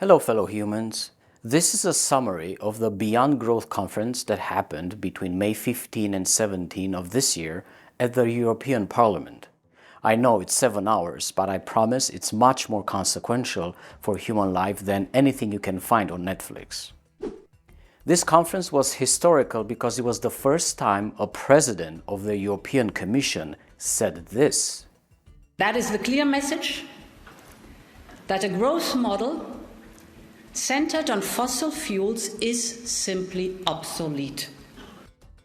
Hello, fellow humans. This is a summary of the Beyond Growth conference that happened between May 15 and 17 of this year at the European Parliament. I know it's 7 hours, but I promise it's much more consequential for human life than anything you can find on Netflix. This conference was historical because it was the first time a president of the European Commission said this. That is the clear message that a growth model centered on fossil fuels is simply obsolete.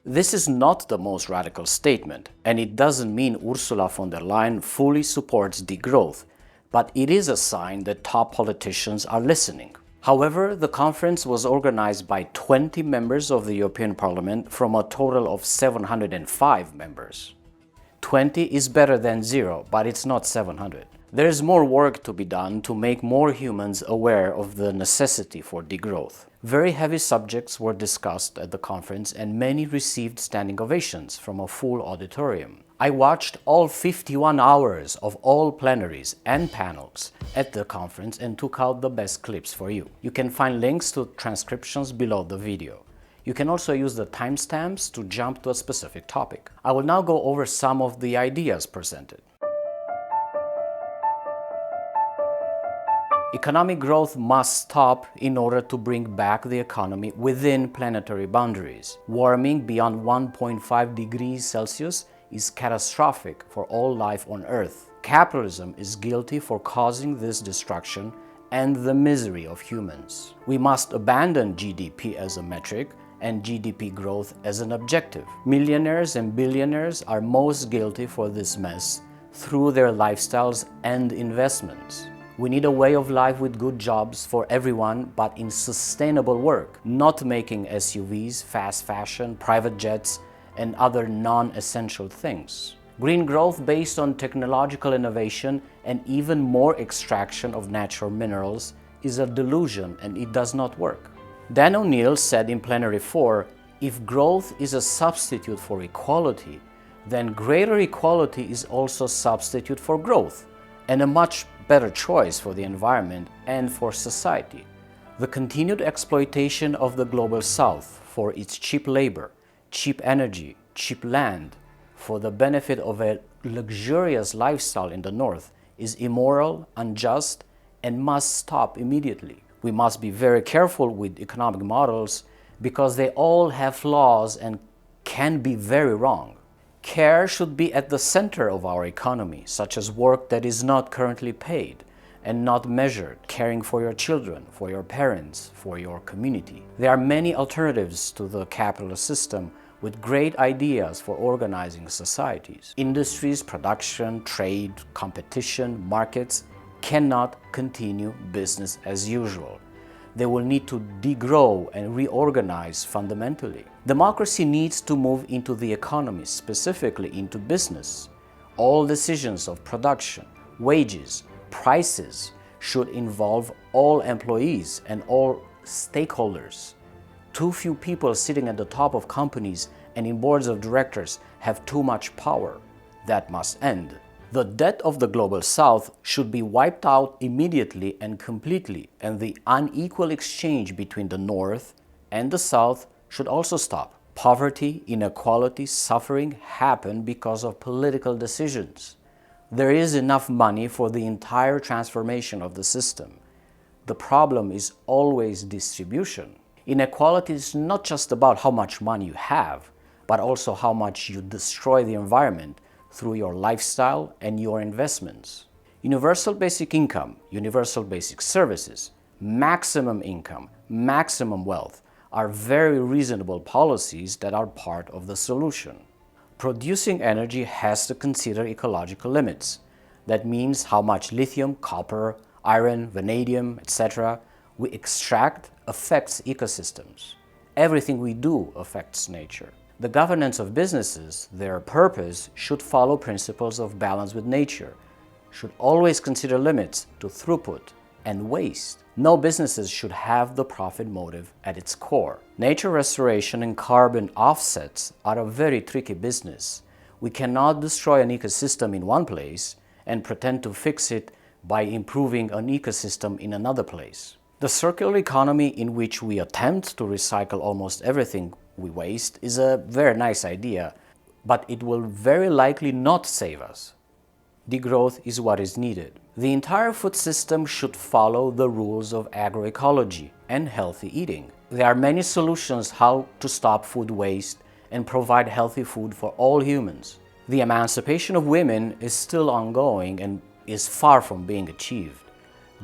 This is not the most radical statement, and it doesn't mean Ursula von der Leyen fully supports degrowth, but it is a sign that top politicians are listening. However, the conference was organized by 20 members of the European Parliament from a total of 705 members. 20 is better than 0, but it's not 700. There is more work to be done to make more humans aware of the necessity for degrowth. Very heavy subjects were discussed at the conference and many received standing ovations from a full auditorium. I watched all 51 hours of all plenaries and panels at the conference and took out the best clips for you. You can find links to transcriptions below the video. You can also use the timestamps to jump to a specific topic. I will now go over some of the ideas presented. Economic growth must stop in order to bring back the economy within planetary boundaries. Warming beyond 1.5 degrees Celsius is catastrophic for all life on Earth. Capitalism is guilty for causing this destruction and the misery of humans. We must abandon GDP as a metric and GDP growth as an objective. Millionaires and billionaires are most guilty for this mess through their lifestyles and investments. We need a way of life with good jobs for everyone, but in sustainable work, not making SUVs, fast fashion, private jets, and other non-essential things. Green growth based on technological innovation and even more extraction of natural minerals is a delusion and it does not work. Dan O'Neill said in Plenary 4, if growth is a substitute for equality, then greater equality is also a substitute for growth, and a much better choice for the environment and for society. The continued exploitation of the Global South for its cheap labor, cheap energy, cheap land, for the benefit of a luxurious lifestyle in the North is immoral, unjust, and must stop immediately. We must be very careful with economic models because they all have flaws and can be very wrong. Care should be at the center of our economy, such as work that is not currently paid and not measured, caring for your children, for your parents, for your community. There are many alternatives to the capitalist system with great ideas for organizing societies. Industries, production, trade, competition, markets cannot continue business as usual. They will need to degrow and reorganize fundamentally. Democracy needs to move into the economy, specifically into business. All decisions of production, wages, prices should involve all employees and all stakeholders. Too few people sitting at the top of companies and in boards of directors have too much power. That must end. The debt of the Global South should be wiped out immediately and completely, and the unequal exchange between the North and the South should also stop. Poverty, inequality, suffering happen because of political decisions. There is enough money for the entire transformation of the system. The problem is always distribution. Inequality is not just about how much money you have, but also how much you destroy the environment through your lifestyle and your investments. Universal basic income, universal basic services, maximum income, maximum wealth are very reasonable policies that are part of the solution. Producing energy has to consider ecological limits. That means how much lithium, copper, iron, vanadium, etc. we extract affects ecosystems. Everything we do affects nature. The governance of businesses, their purpose, should follow principles of balance with nature, should always consider limits to throughput and waste. No businesses should have the profit motive at its core. Nature restoration and carbon offsets are a very tricky business. We cannot destroy an ecosystem in one place and pretend to fix it by improving an ecosystem in another place. The circular economy, in which we attempt to recycle almost everything we waste, is a very nice idea, but it will very likely not save us. Degrowth is what is needed. The entire food system should follow the rules of agroecology and healthy eating. There are many solutions how to stop food waste and provide healthy food for all humans. The emancipation of women is still ongoing and is far from being achieved.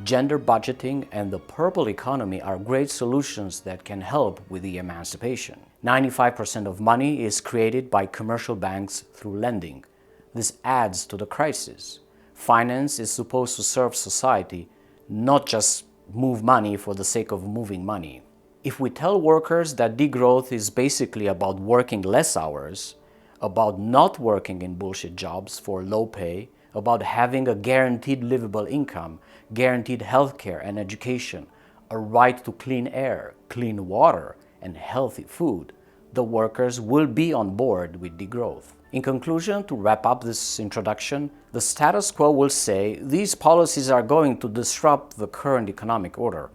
Gender budgeting and the purple economy are great solutions that can help with the emancipation. 95% of money is created by commercial banks through lending. This adds to the crisis. Finance is supposed to serve society, not just move money for the sake of moving money. If we tell workers that degrowth is basically about working less hours, about not working in bullshit jobs for low pay, about having a guaranteed livable income, guaranteed healthcare and education, a right to clean air, clean water, and healthy food, the workers will be on board with degrowth. In conclusion, to wrap up this introduction, the status quo will say these policies are going to disrupt the current economic order.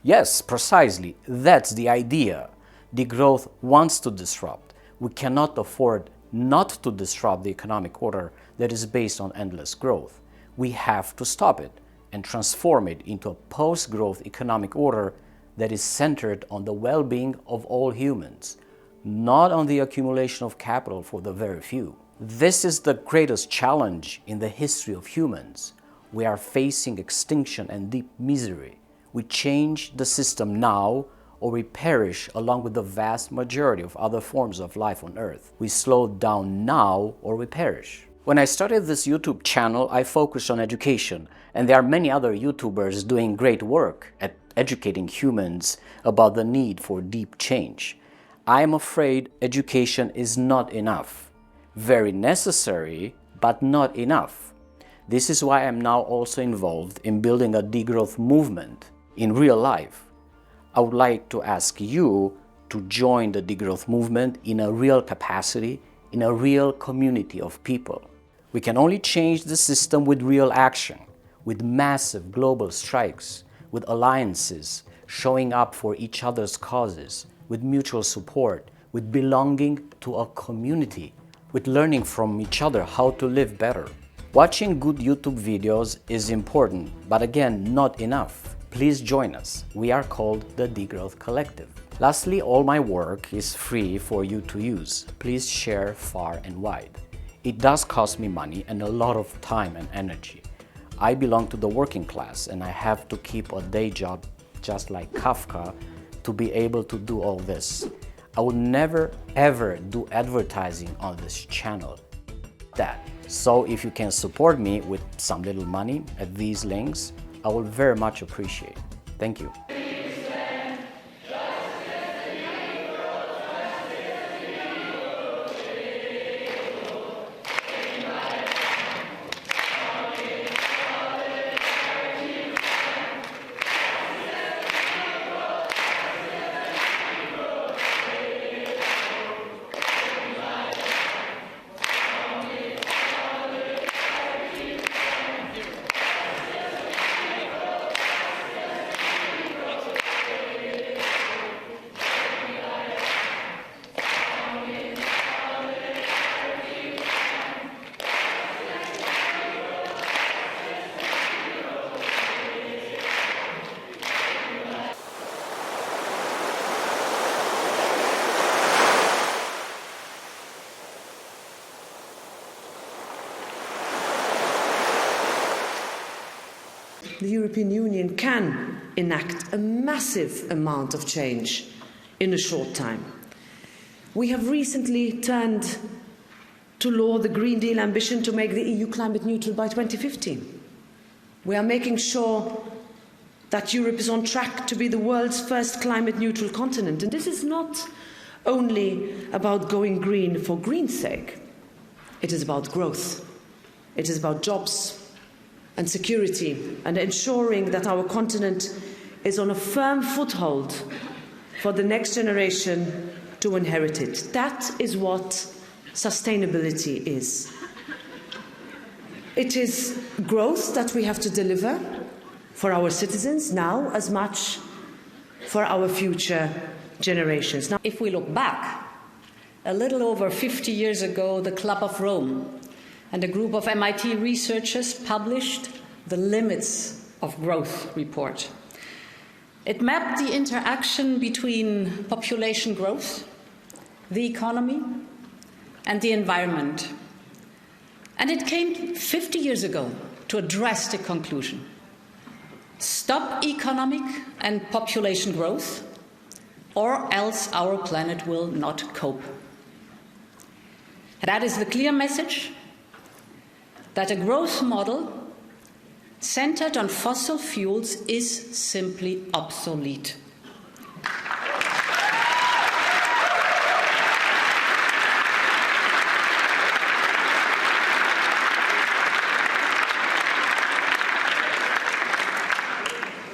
Yes, precisely, that's the idea. Degrowth wants to disrupt. We cannot afford not to disrupt the economic order that is based on endless growth. We have to stop it and transform it into a post-growth economic order that is centered on the well-being of all humans, not on the accumulation of capital for the very few. This is the greatest challenge in the history of humans. We are facing extinction and deep misery. We change the system now, or we perish along with the vast majority of other forms of life on Earth. We slow down now, or we perish. When I started this YouTube channel, I focused on education, and there are many other YouTubers doing great work at educating humans about the need for deep change. I am afraid education is not enough. Very necessary, but not enough. This is why I am now also involved in building a degrowth movement in real life. I would like to ask you to join the degrowth movement in a real capacity, in a real community of people. We can only change the system with real action, with massive global strikes, with alliances, showing up for each other's causes, with mutual support, with belonging to a community, with learning from each other how to live better. Watching good YouTube videos is important, but again, not enough. Please join us. We are called the Degrowth Collective. Lastly, all my work is free for you to use. Please share far and wide. It does cost me money and a lot of time and energy. I belong to the working class and I have to keep a day job just like Kafka to be able to do all this. I will never ever do advertising on this channel. So if you can support me with some little money at these links, I will very much appreciate. Thank you. The European Union can enact a massive amount of change in a short time. We have recently turned to law the Green Deal ambition to make the EU climate neutral by 2050. We are making sure that Europe is on track to be the world's first climate neutral continent. And this is not only about going green for green's sake. It is about growth. It is about jobs and security and ensuring that our continent is on a firm foothold for the next generation to inherit it. That is what sustainability is. It is growth that we have to deliver, for our citizens now as much for our future generations. Now, if we look back, a little over 50 years ago, the Club of Rome and a group of MIT researchers published the Limits of Growth report. It mapped the interaction between population growth, the economy, and the environment. And it came 50 years ago to a drastic conclusion. Stop economic and population growth, or else our planet will not cope. That is the clear message that a growth model centered on fossil fuels is simply obsolete.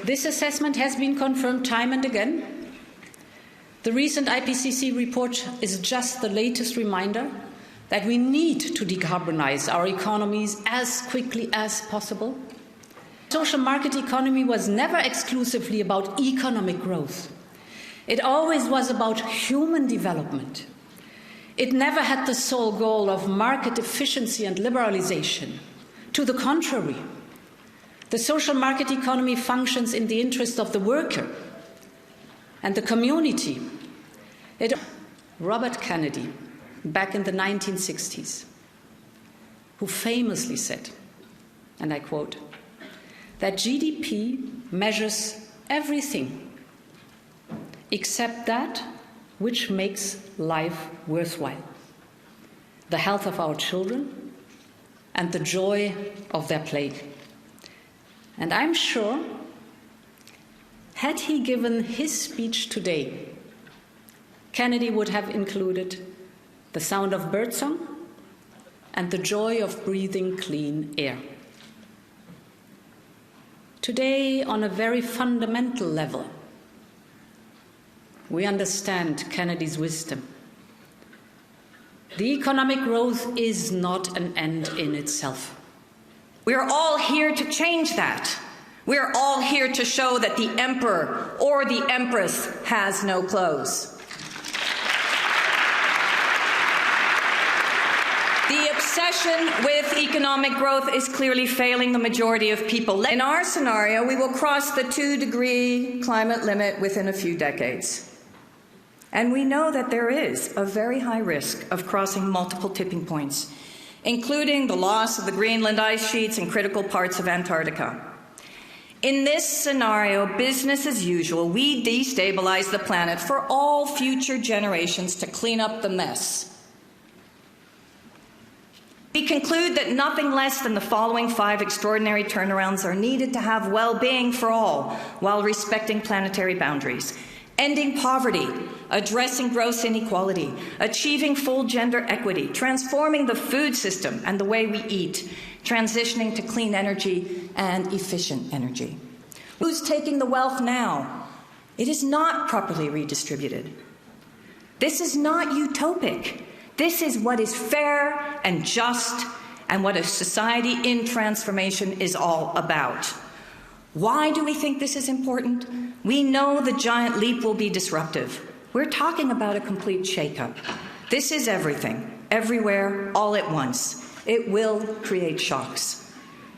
This assessment has been confirmed time and again. The recent IPCC report is just the latest reminder that we need to decarbonize our economies as quickly as possible. Social market economy was never exclusively about economic growth. It always was about human development. It never had the sole goal of market efficiency and liberalization. To the contrary, the social market economy functions in the interest of the worker and the community. Robert Kennedy, back in the 1960s, who famously said, and I quote, that GDP measures everything except that which makes life worthwhile, the health of our children and the joy of their play. And I'm sure, had he given his speech today, Kennedy would have included the sound of birdsong and the joy of breathing clean air. Today, on a very fundamental level, we understand Kennedy's wisdom. The economic growth is not an end in itself. We are all here to change that. We are all here to show that the emperor or the empress has no clothes. The obsession with economic growth is clearly failing the majority of people. In our scenario, we will cross the 2-degree climate limit within a few decades. And we know that there is a very high risk of crossing multiple tipping points, including the loss of the Greenland ice sheets and critical parts of Antarctica. In this scenario, business as usual, we destabilize the planet for all future generations to clean up the mess. We conclude that nothing less than the following 5 extraordinary turnarounds are needed to have well-being for all while respecting planetary boundaries. Ending poverty, addressing gross inequality, achieving full gender equity, transforming the food system and the way we eat, transitioning to clean energy and efficient energy. Who's taking the wealth now? It is not properly redistributed. This is not utopic. This is what is fair and just and what a society in transformation is all about. Why do we think this is important? We know the giant leap will be disruptive. We're talking about a complete shakeup. This is everything, everywhere, all at once. It will create shocks.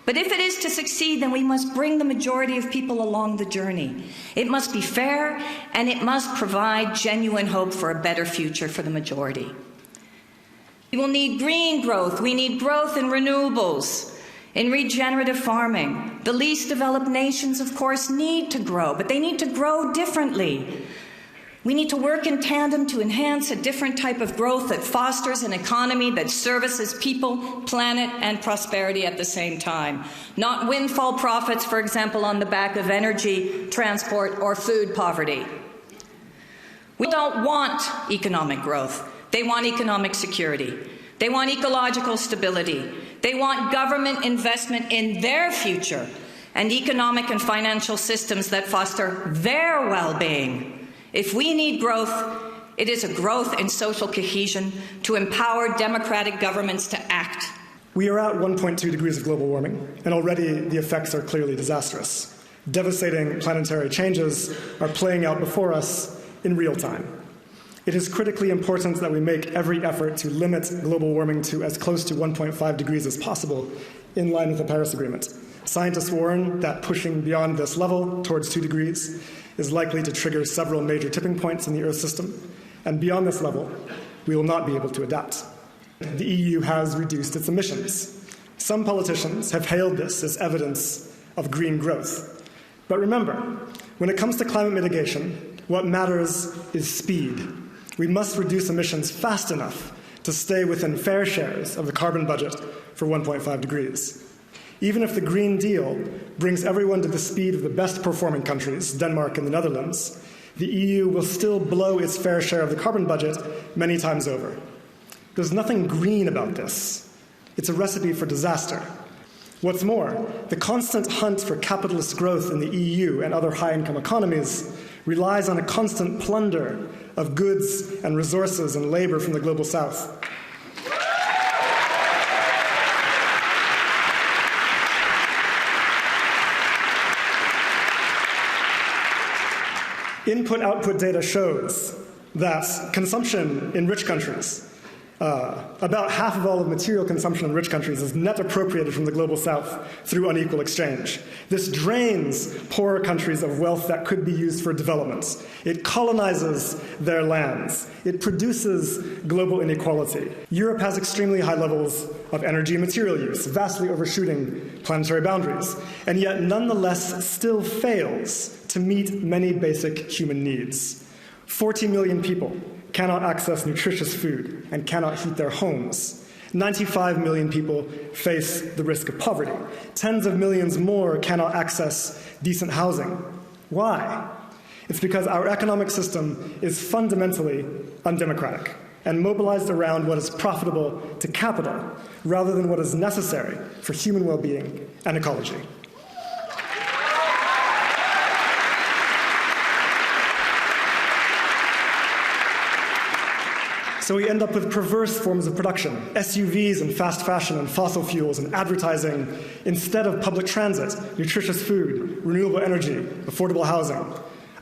But if it is to succeed, then we must bring the majority of people along the journey. It must be fair, and it must provide genuine hope for a better future for the majority. We will need green growth. We need growth in renewables, in regenerative farming. The least developed nations, of course, need to grow, but they need to grow differently. We need to work in tandem to enhance a different type of growth that fosters an economy that services people, planet, and prosperity at the same time. Not windfall profits, for example, on the back of energy, transport, or food poverty. We don't want economic growth. They want economic security. They want ecological stability. They want government investment in their future and economic and financial systems that foster their well-being. If we need growth, it is a growth in social cohesion to empower democratic governments to act. We are at 1.2 degrees of global warming, and already the effects are clearly disastrous. Devastating planetary changes are playing out before us in real time. It is critically important that we make every effort to limit global warming to as close to 1.5 degrees as possible, in line with the Paris Agreement. Scientists warn that pushing beyond this level towards 2 degrees is likely to trigger several major tipping points in the Earth system, and beyond this level, we will not be able to adapt. The EU has reduced its emissions. Some politicians have hailed this as evidence of green growth. But remember, when it comes to climate mitigation, what matters is speed. We must reduce emissions fast enough to stay within fair shares of the carbon budget for 1.5 degrees. Even if the Green Deal brings everyone to the speed of the best performing countries, Denmark and the Netherlands, the EU will still blow its fair share of the carbon budget many times over. There's nothing green about this. It's a recipe for disaster. What's more, the constant hunt for capitalist growth in the EU and other high-income economies relies on a constant plunder of goods and resources and labor from the global south. Input-output data shows that consumption in rich countries, about half of all of material consumption in rich countries is net appropriated from the global south through unequal exchange. This drains poorer countries of wealth that could be used for development. It colonizes their lands. It produces global inequality. Europe has extremely high levels of energy and material use, vastly overshooting planetary boundaries, and yet nonetheless still fails to meet many basic human needs. 40 million people cannot access nutritious food and cannot heat their homes. 95 million people face the risk of poverty. Tens of millions more cannot access decent housing. Why? It's because our economic system is fundamentally undemocratic and mobilized around what is profitable to capital rather than what is necessary for human well-being and ecology. So we end up with perverse forms of production, SUVs and fast fashion and fossil fuels and advertising instead of public transit, nutritious food, renewable energy, affordable housing.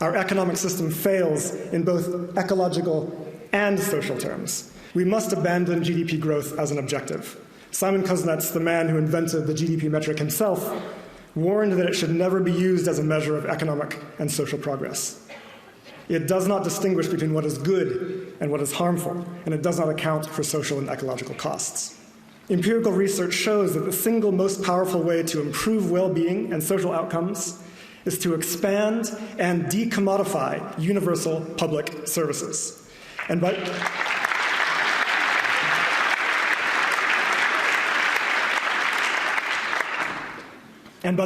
Our economic system fails in both ecological and social terms. We must abandon GDP growth as an objective. Simon Kuznets, the man who invented the GDP metric himself, warned that it should never be used as a measure of economic and social progress. It does not distinguish between what is good and what is harmful, and it does not account for social and ecological costs. Empirical research shows that the single most powerful way to improve well-being and social outcomes is to expand and decommodify universal public services. And by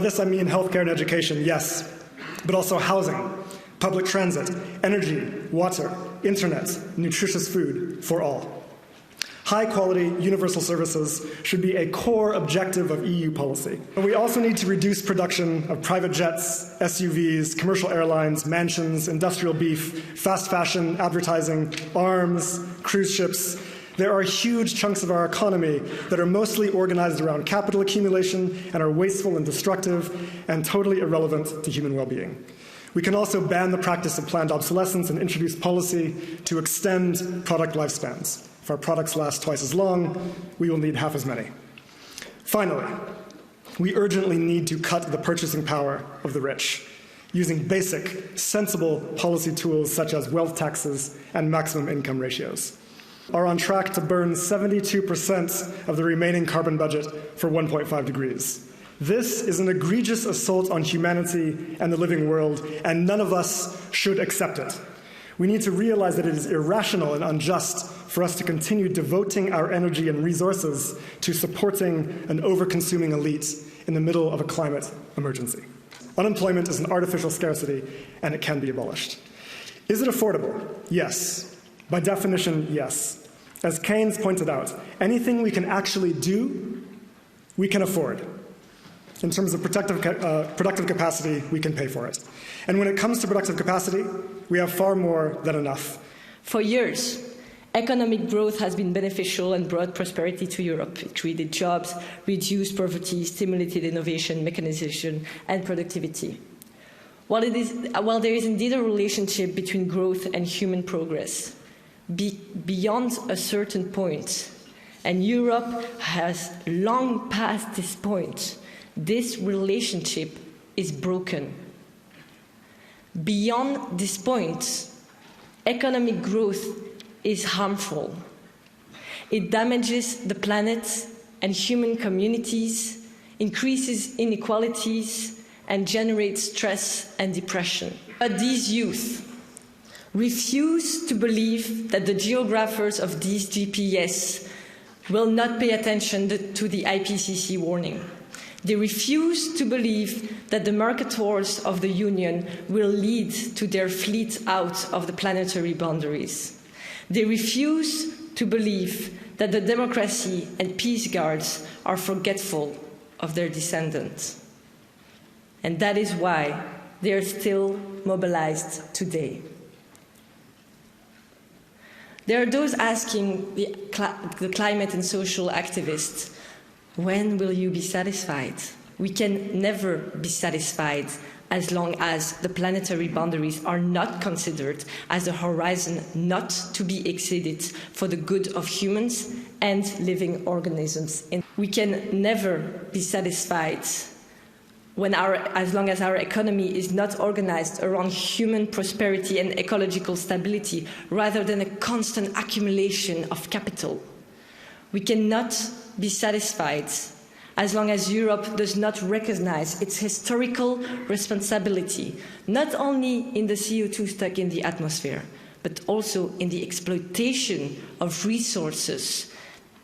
this I mean healthcare and education, yes, but also housing, public transit, energy, water, internet, nutritious food for all. High-quality, universal services should be a core objective of EU policy. But we also need to reduce production of private jets, SUVs, commercial airlines, mansions, industrial beef, fast fashion, advertising, arms, cruise ships. There are huge chunks of our economy that are mostly organized around capital accumulation and are wasteful and destructive and totally irrelevant to human well-being. We can also ban the practice of planned obsolescence and introduce policy to extend product lifespans. If our products last twice as long, we will need half as many. Finally, we urgently need to cut the purchasing power of the rich, using basic, sensible policy tools such as wealth taxes and maximum income ratios. Are on track to burn 72% of the remaining carbon budget for 1.5 degrees. This is an egregious assault on humanity and the living world, and none of us should accept it. We need to realize that it is irrational and unjust for us to continue devoting our energy and resources to supporting an over-consuming elite in the middle of a climate emergency. Unemployment is an artificial scarcity, and it can be abolished. Is it affordable? Yes. By definition, yes. As Keynes pointed out, anything we can actually do, we can afford. In terms of productive capacity, we can pay for it. And when it comes to productive capacity, we have far more than enough. For years, economic growth has been beneficial and brought prosperity to Europe. It created jobs, reduced poverty, stimulated innovation, mechanization, and productivity. While there is indeed a relationship between growth and human progress, beyond a certain point, and Europe has long passed this point, this relationship is broken. Beyond this point, economic growth is harmful. It damages the planet and human communities, increases inequalities, and generates stress and depression. But these youth refuse to believe that the geographers of these GPS will not pay attention to the IPCC warning. They refuse to believe that the market wars of the Union will lead to their fleet out of the planetary boundaries. They refuse to believe that the democracy and peace guards are forgetful of their descendants. And that is why they are still mobilized today. There are those asking the climate and social activists, when will you be satisfied? We can never be satisfied as long as the planetary boundaries are not considered as a horizon not to be exceeded for the good of humans and living organisms. We can never be satisfied as long as our economy is not organized around human prosperity and ecological stability, rather than a constant accumulation of capital. We cannot be satisfied as long as Europe does not recognize its historical responsibility, not only in the CO2 stuck in the atmosphere, but also in the exploitation of resources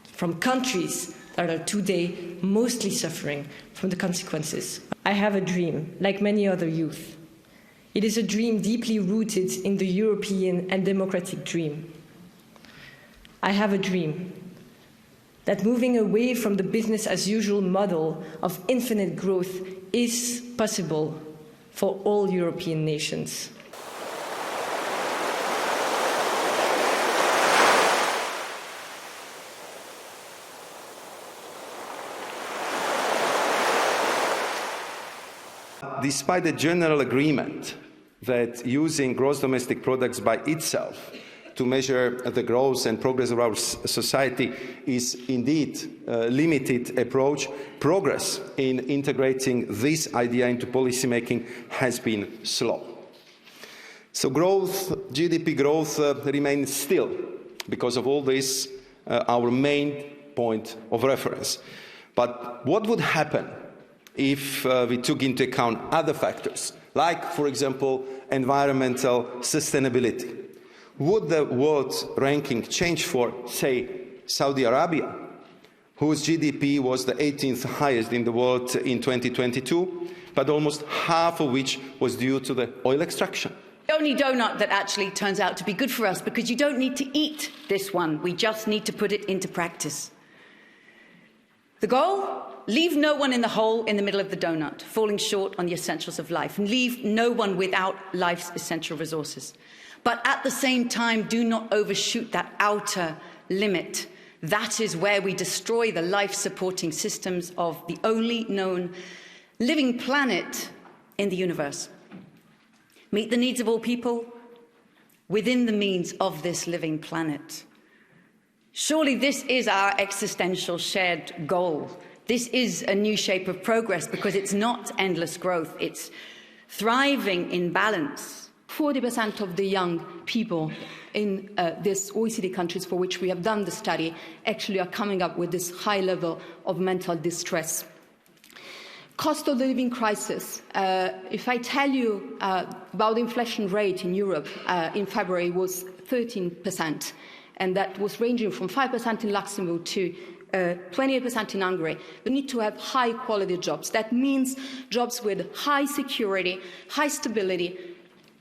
from countries that are today mostly suffering from the consequences. I have a dream, like many other youth. It is a dream deeply rooted in the European and democratic dream. I have a dream that moving away from the business-as-usual model of infinite growth is possible for all European nations. Despite the general agreement that using gross domestic products by itself to measure the growth and progress of our society is indeed a limited approach, progress in integrating this idea into policymaking has been slow. So growth, GDP growth remains still, because of all this, our main point of reference. But what would happen if we took into account other factors, like, for example, environmental sustainability? Would the world ranking change for, say, Saudi Arabia, whose GDP was the 18th highest in the world in 2022, but almost half of which was due to the oil extraction? The only donut that actually turns out to be good for us, because you don't need to eat this one, we just need to put it into practice. The goal? Leave no one in the hole in the middle of the donut, falling short on the essentials of life, and leave no one without life's essential resources. But at the same time, do not overshoot that outer limit. That is where we destroy the life-supporting systems of the only known living planet in the universe. Meet the needs of all people within the means of this living planet. Surely this is our existential shared goal. This is a new shape of progress, because it's not endless growth, it's thriving in balance. 40% of the young people in these OECD countries for which we have done the study actually are coming up with this high level of mental distress. Cost of the living crisis. If I tell you about the inflation rate in Europe in February was 13%, and that was ranging from 5% in Luxembourg to 28% in Hungary. We need to have high-quality jobs. That means jobs with high security, high stability,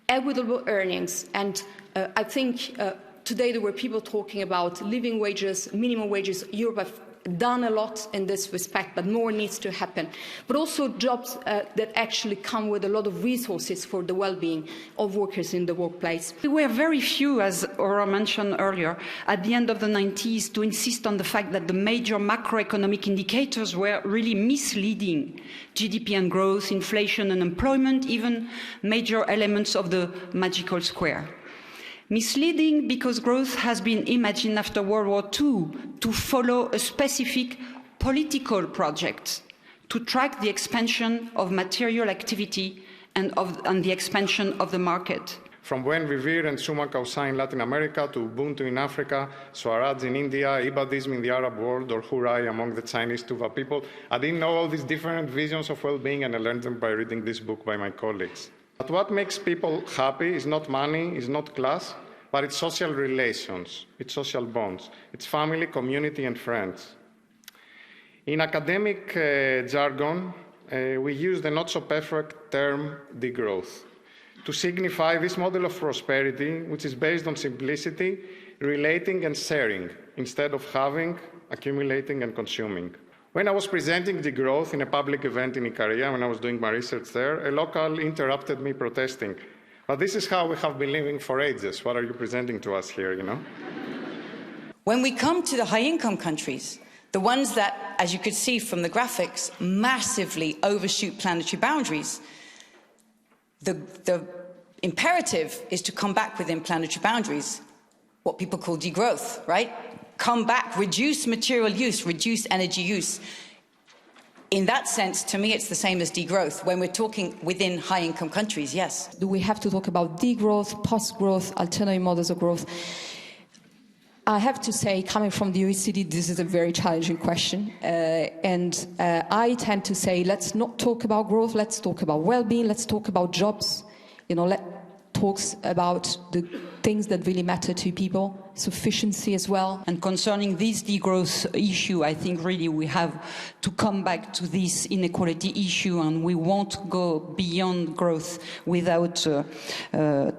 equitable earnings. And I think today there were people talking about living wages, minimum wages. Europe done a lot in this respect, but more needs to happen. But also jobs that actually come with a lot of resources for the well-being of workers in the workplace. There were very few, as Aura mentioned earlier, at the end of the 90s to insist on the fact that the major macroeconomic indicators were really misleading. GDP and growth, inflation and employment, even major elements of the magical square. Misleading because growth has been imagined after World War II to follow a specific political project to track the expansion of material activity and the expansion of the market. From Buen Vivir and Summa Causa in Latin America to Ubuntu in Africa, Swaraj in India, Ibadism in the Arab world, or Hurai among the Chinese Tuva people, I didn't know all these different visions of well-being, and I learned them by reading this book by my colleagues. But what makes people happy is not money, is not class, but it's social relations, it's social bonds, it's family, community, and friends. In academic jargon, we use the not-so-perfect term degrowth to signify this model of prosperity, which is based on simplicity, relating and sharing, instead of having, accumulating, and consuming. When I was presenting degrowth in a public event in Ikaria, when I was doing my research there, a local interrupted me protesting. But this is how we have been living for ages. What are you presenting to us here, you know? When we come to the high-income countries, the ones that, as you could see from the graphics, massively overshoot planetary boundaries, the imperative is to come back within planetary boundaries, what people call degrowth, right? Come back, reduce material use, reduce energy use. In that sense, to me, it's the same as degrowth. When we're talking within high-income countries, yes. Do we have to talk about degrowth, post-growth, alternative models of growth? I have to say, coming from the OECD, this is a very challenging question. I tend to say, let's not talk about growth, let's talk about well-being, let's talk about jobs. Let's talk about the things that really matter to people, sufficiency as well. And concerning this degrowth issue, I think really we have to come back to this inequality issue, and we won't go beyond growth without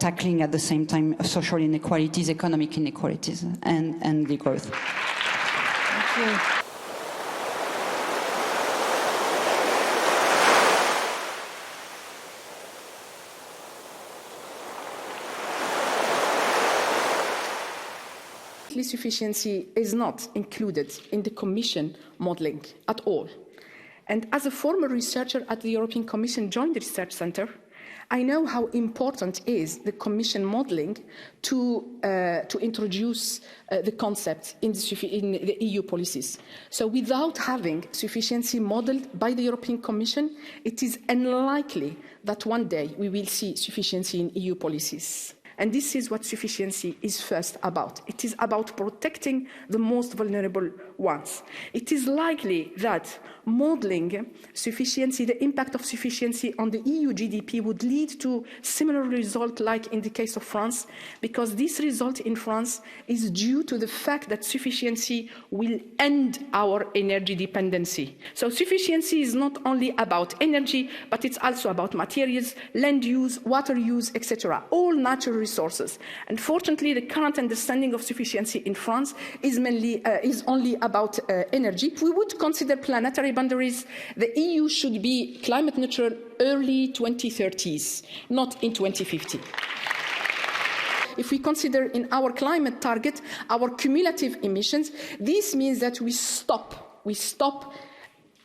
tackling at the same time social inequalities, economic inequalities, and degrowth. Thank you. Sufficiency is not included in the Commission modelling at all. And as a former researcher at the European Commission Joint Research Centre, I know how important is the Commission modelling to introduce the concept in the EU policies. So without having sufficiency modelled by the European Commission, it is unlikely that one day we will see sufficiency in EU policies. And this is what sufficiency is first about. It is about protecting the most vulnerable ones. It is likely that modelling sufficiency, the impact of sufficiency on the EU GDP would lead to similar result like in the case of France, because this result in France is due to the fact that sufficiency will end our energy dependency. So sufficiency is not only about energy, but it's also about materials, land use, water use, etc., all natural resources. Unfortunately, the current understanding of sufficiency in France is only about energy. If we would consider planetary boundaries, the EU should be climate neutral early 2030s, not in 2050. If we consider in our climate target our cumulative emissions, this means that we stop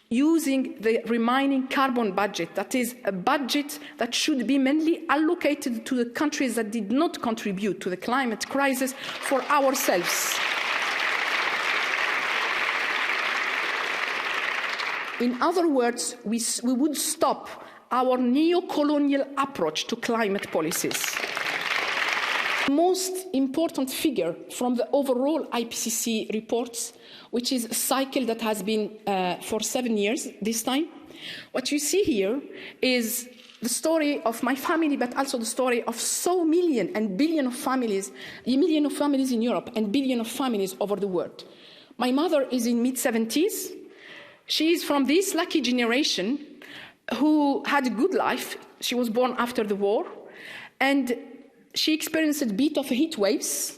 using the remaining carbon budget, that is a budget that should be mainly allocated to the countries that did not contribute to the climate crisis for ourselves. In other words, we would stop our neo-colonial approach to climate policies. The most important figure from the overall IPCC reports, which is a cycle that has been for 7 years this time. What you see here is the story of my family, but also the story of so million and billion of families, a million of families in Europe and billion of families over the world. My mother is in mid-70s. She is from this lucky generation who had a good life. She was born after the war, and she experienced a bit of heat waves,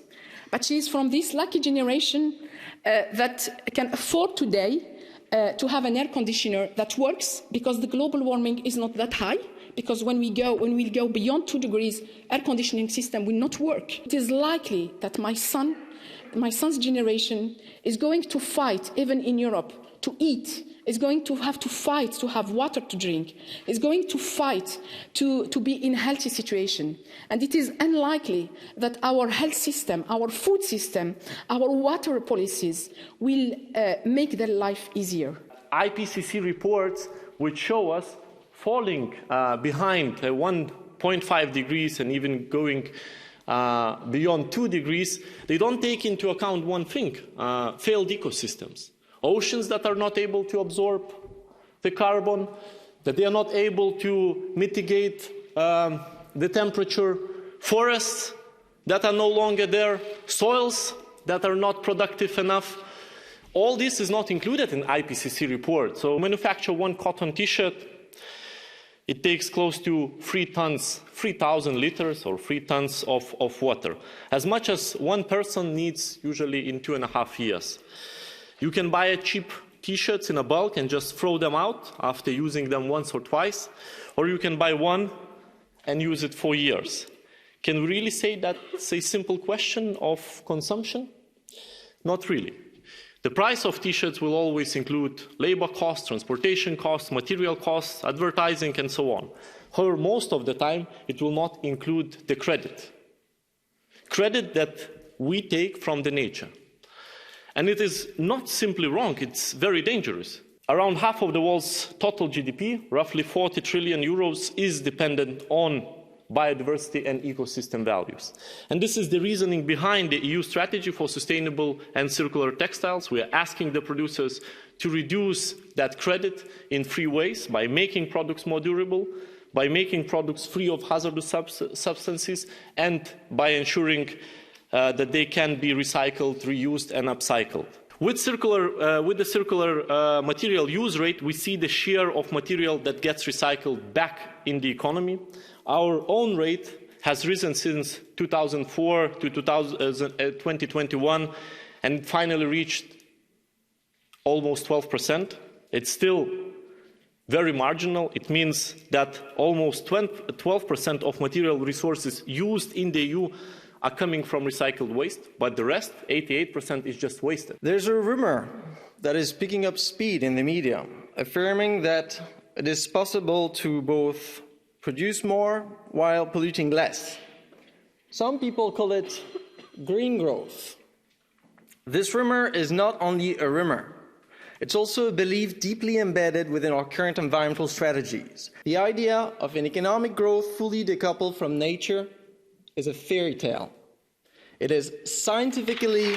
But she is from this lucky generation that can afford today to have an air conditioner that works, because the global warming is not that high. Because when we go beyond 2 degrees, air conditioning system will not work. It is likely that my son's generation is going to fight, even in Europe, to eat, is going to have to fight to have water to drink, is going to fight to be in a healthy situation. And it is unlikely that our health system, our food system, our water policies will make their life easier. IPCC reports which show us falling behind 1.5 degrees and even going beyond 2 degrees, they don't take into account one thing, failed ecosystems. Oceans that are not able to absorb the carbon, that they are not able to mitigate the temperature, forests that are no longer there, soils that are not productive enough. All this is not included in IPCC report. So manufacture one cotton t-shirt, it takes close to 3,000 liters or 3 tons of water, as much as one person needs usually in 2.5 years. You can buy a cheap t-shirts in a bulk and just throw them out after using them once or twice, or you can buy one and use it for years. Can we really say that's a simple question of consumption? Not really. The price of t-shirts will always include labor costs, transportation costs, material costs, advertising, and so on. However, most of the time, it will not include the credit that we take from the nature. And it is not simply wrong, it's very dangerous. Around half of the world's total GDP, roughly 40 trillion euros, is dependent on biodiversity and ecosystem values. And this is the reasoning behind the EU strategy for sustainable and circular textiles. We are asking the producers to reduce that credit in 3 ways: by making products more durable, by making products free of hazardous substances, and by ensuring that they can be recycled, reused, and upcycled. With the circular material use rate, we see the share of material that gets recycled back in the economy. Our own rate has risen since 2004 to 2021, and finally reached almost 12%. It's still very marginal. It means that almost 12% of material resources used in the EU are coming from recycled waste, but the rest, 88%, is just wasted. There's a rumor that is picking up speed in the media, affirming that it is possible to both produce more while polluting less. Some people call it green growth. This rumor is not only a rumor, it's also a belief deeply embedded within our current environmental strategies. The idea of an economic growth fully decoupled from nature is a fairy tale. It is scientifically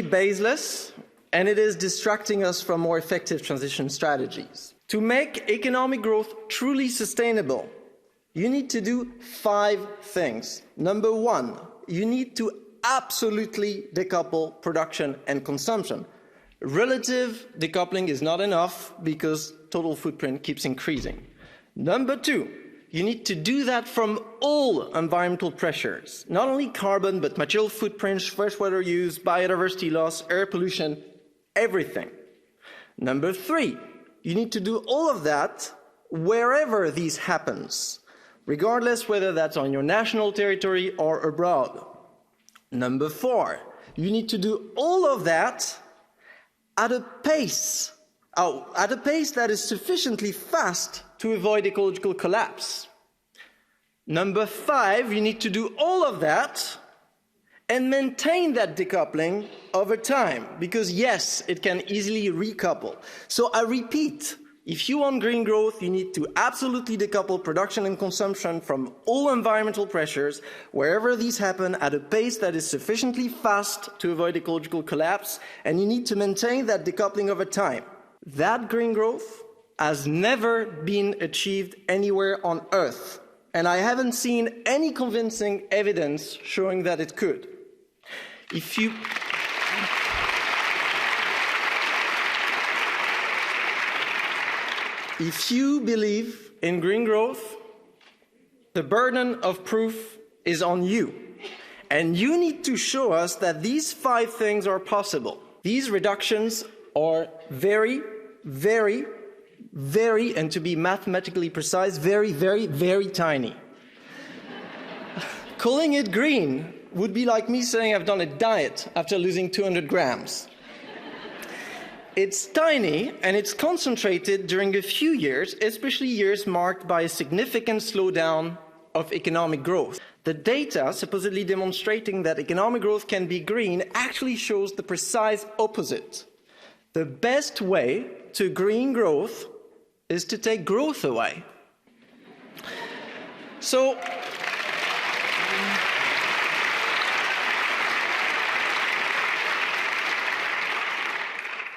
baseless, and it is distracting us from more effective transition strategies. To make economic growth truly sustainable, you need to do 5 things. Number 1, you need to absolutely decouple production and consumption. Relative decoupling is not enough because total footprint keeps increasing. Number 2, you need to do that from all environmental pressures, not only carbon, but material footprints, freshwater use, biodiversity loss, air pollution, everything. Number 3, you need to do all of that wherever this happens, regardless whether that's on your national territory or abroad. Number 4, you need to do all of that at a pace that is sufficiently fast to avoid ecological collapse. Number 5, you need to do all of that and maintain that decoupling over time, because yes, it can easily recouple. So I repeat, if you want green growth, you need to absolutely decouple production and consumption from all environmental pressures, wherever these happen, at a pace that is sufficiently fast to avoid ecological collapse, and you need to maintain that decoupling over time. That green growth has never been achieved anywhere on Earth, and I haven't seen any convincing evidence showing that it could. If you believe in green growth, the burden of proof is on you. And you need to show us that these 5 things are possible. These reductions are very, very, very, and to be mathematically precise, very, very, very tiny. Calling it green would be like me saying I've done a diet after losing 200 grams. It's tiny and it's concentrated during a few years, especially years marked by a significant slowdown of economic growth. The data supposedly demonstrating that economic growth can be green actually shows the precise opposite. The best way to green growth is to take growth away. So,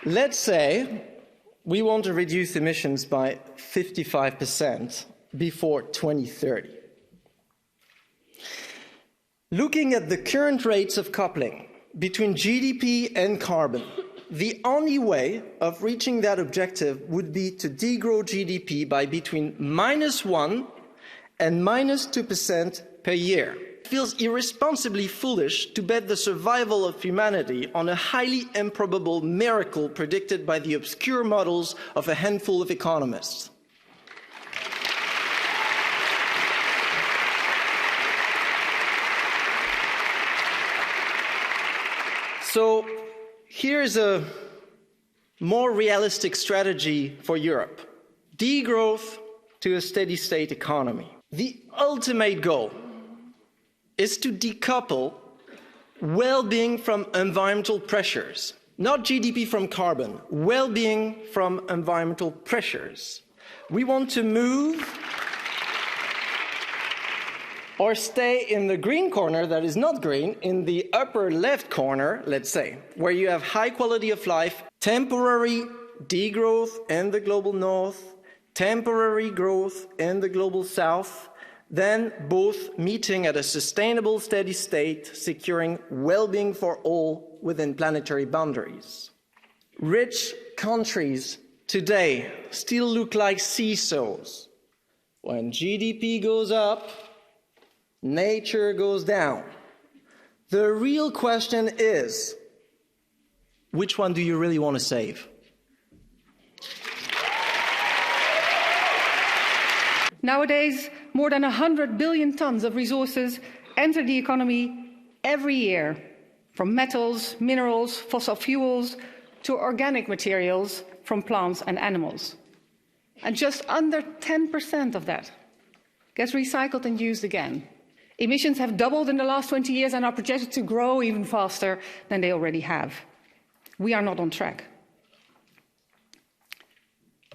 let's say we want to reduce emissions by 55% before 2030. Looking at the current rates of coupling between GDP and carbon, the only way of reaching that objective would be to degrow GDP by between -1% and -2% per year. It feels irresponsibly foolish to bet the survival of humanity on a highly improbable miracle predicted by the obscure models of a handful of economists. So here's a more realistic strategy for Europe. Degrowth to a steady state economy. The ultimate goal is to decouple well-being from environmental pressures. Not GDP from carbon, well-being from environmental pressures. We want to move or stay in the green corner that is not green, in the upper left corner, let's say, where you have high quality of life, temporary degrowth in the global north, temporary growth in the global south, then both meeting at a sustainable steady state, securing well-being for all within planetary boundaries. Rich countries today still look like seesaws. When GDP goes up, nature goes down. The real question is, which one do you really want to save? Nowadays, more than 100 billion tons of resources enter the economy every year, from metals, minerals, fossil fuels, to organic materials from plants and animals. And just under 10% of that gets recycled and used again. Emissions have doubled in the last 20 years and are projected to grow even faster than they already have. We are not on track.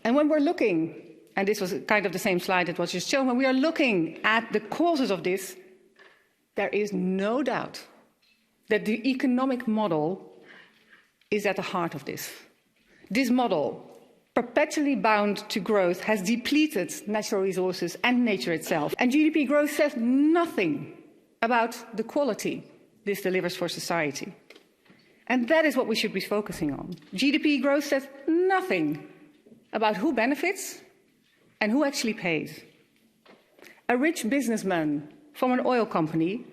And when we're looking, and this was kind of the same slide that was just shown, when we are looking at the causes of this, there is no doubt that the economic model is at the heart of this. This model, perpetually bound to growth, has depleted natural resources and nature itself. And GDP growth says nothing about the quality this delivers for society. And that is what we should be focusing on. GDP growth says nothing about who benefits and who actually pays. A rich businessman from an oil company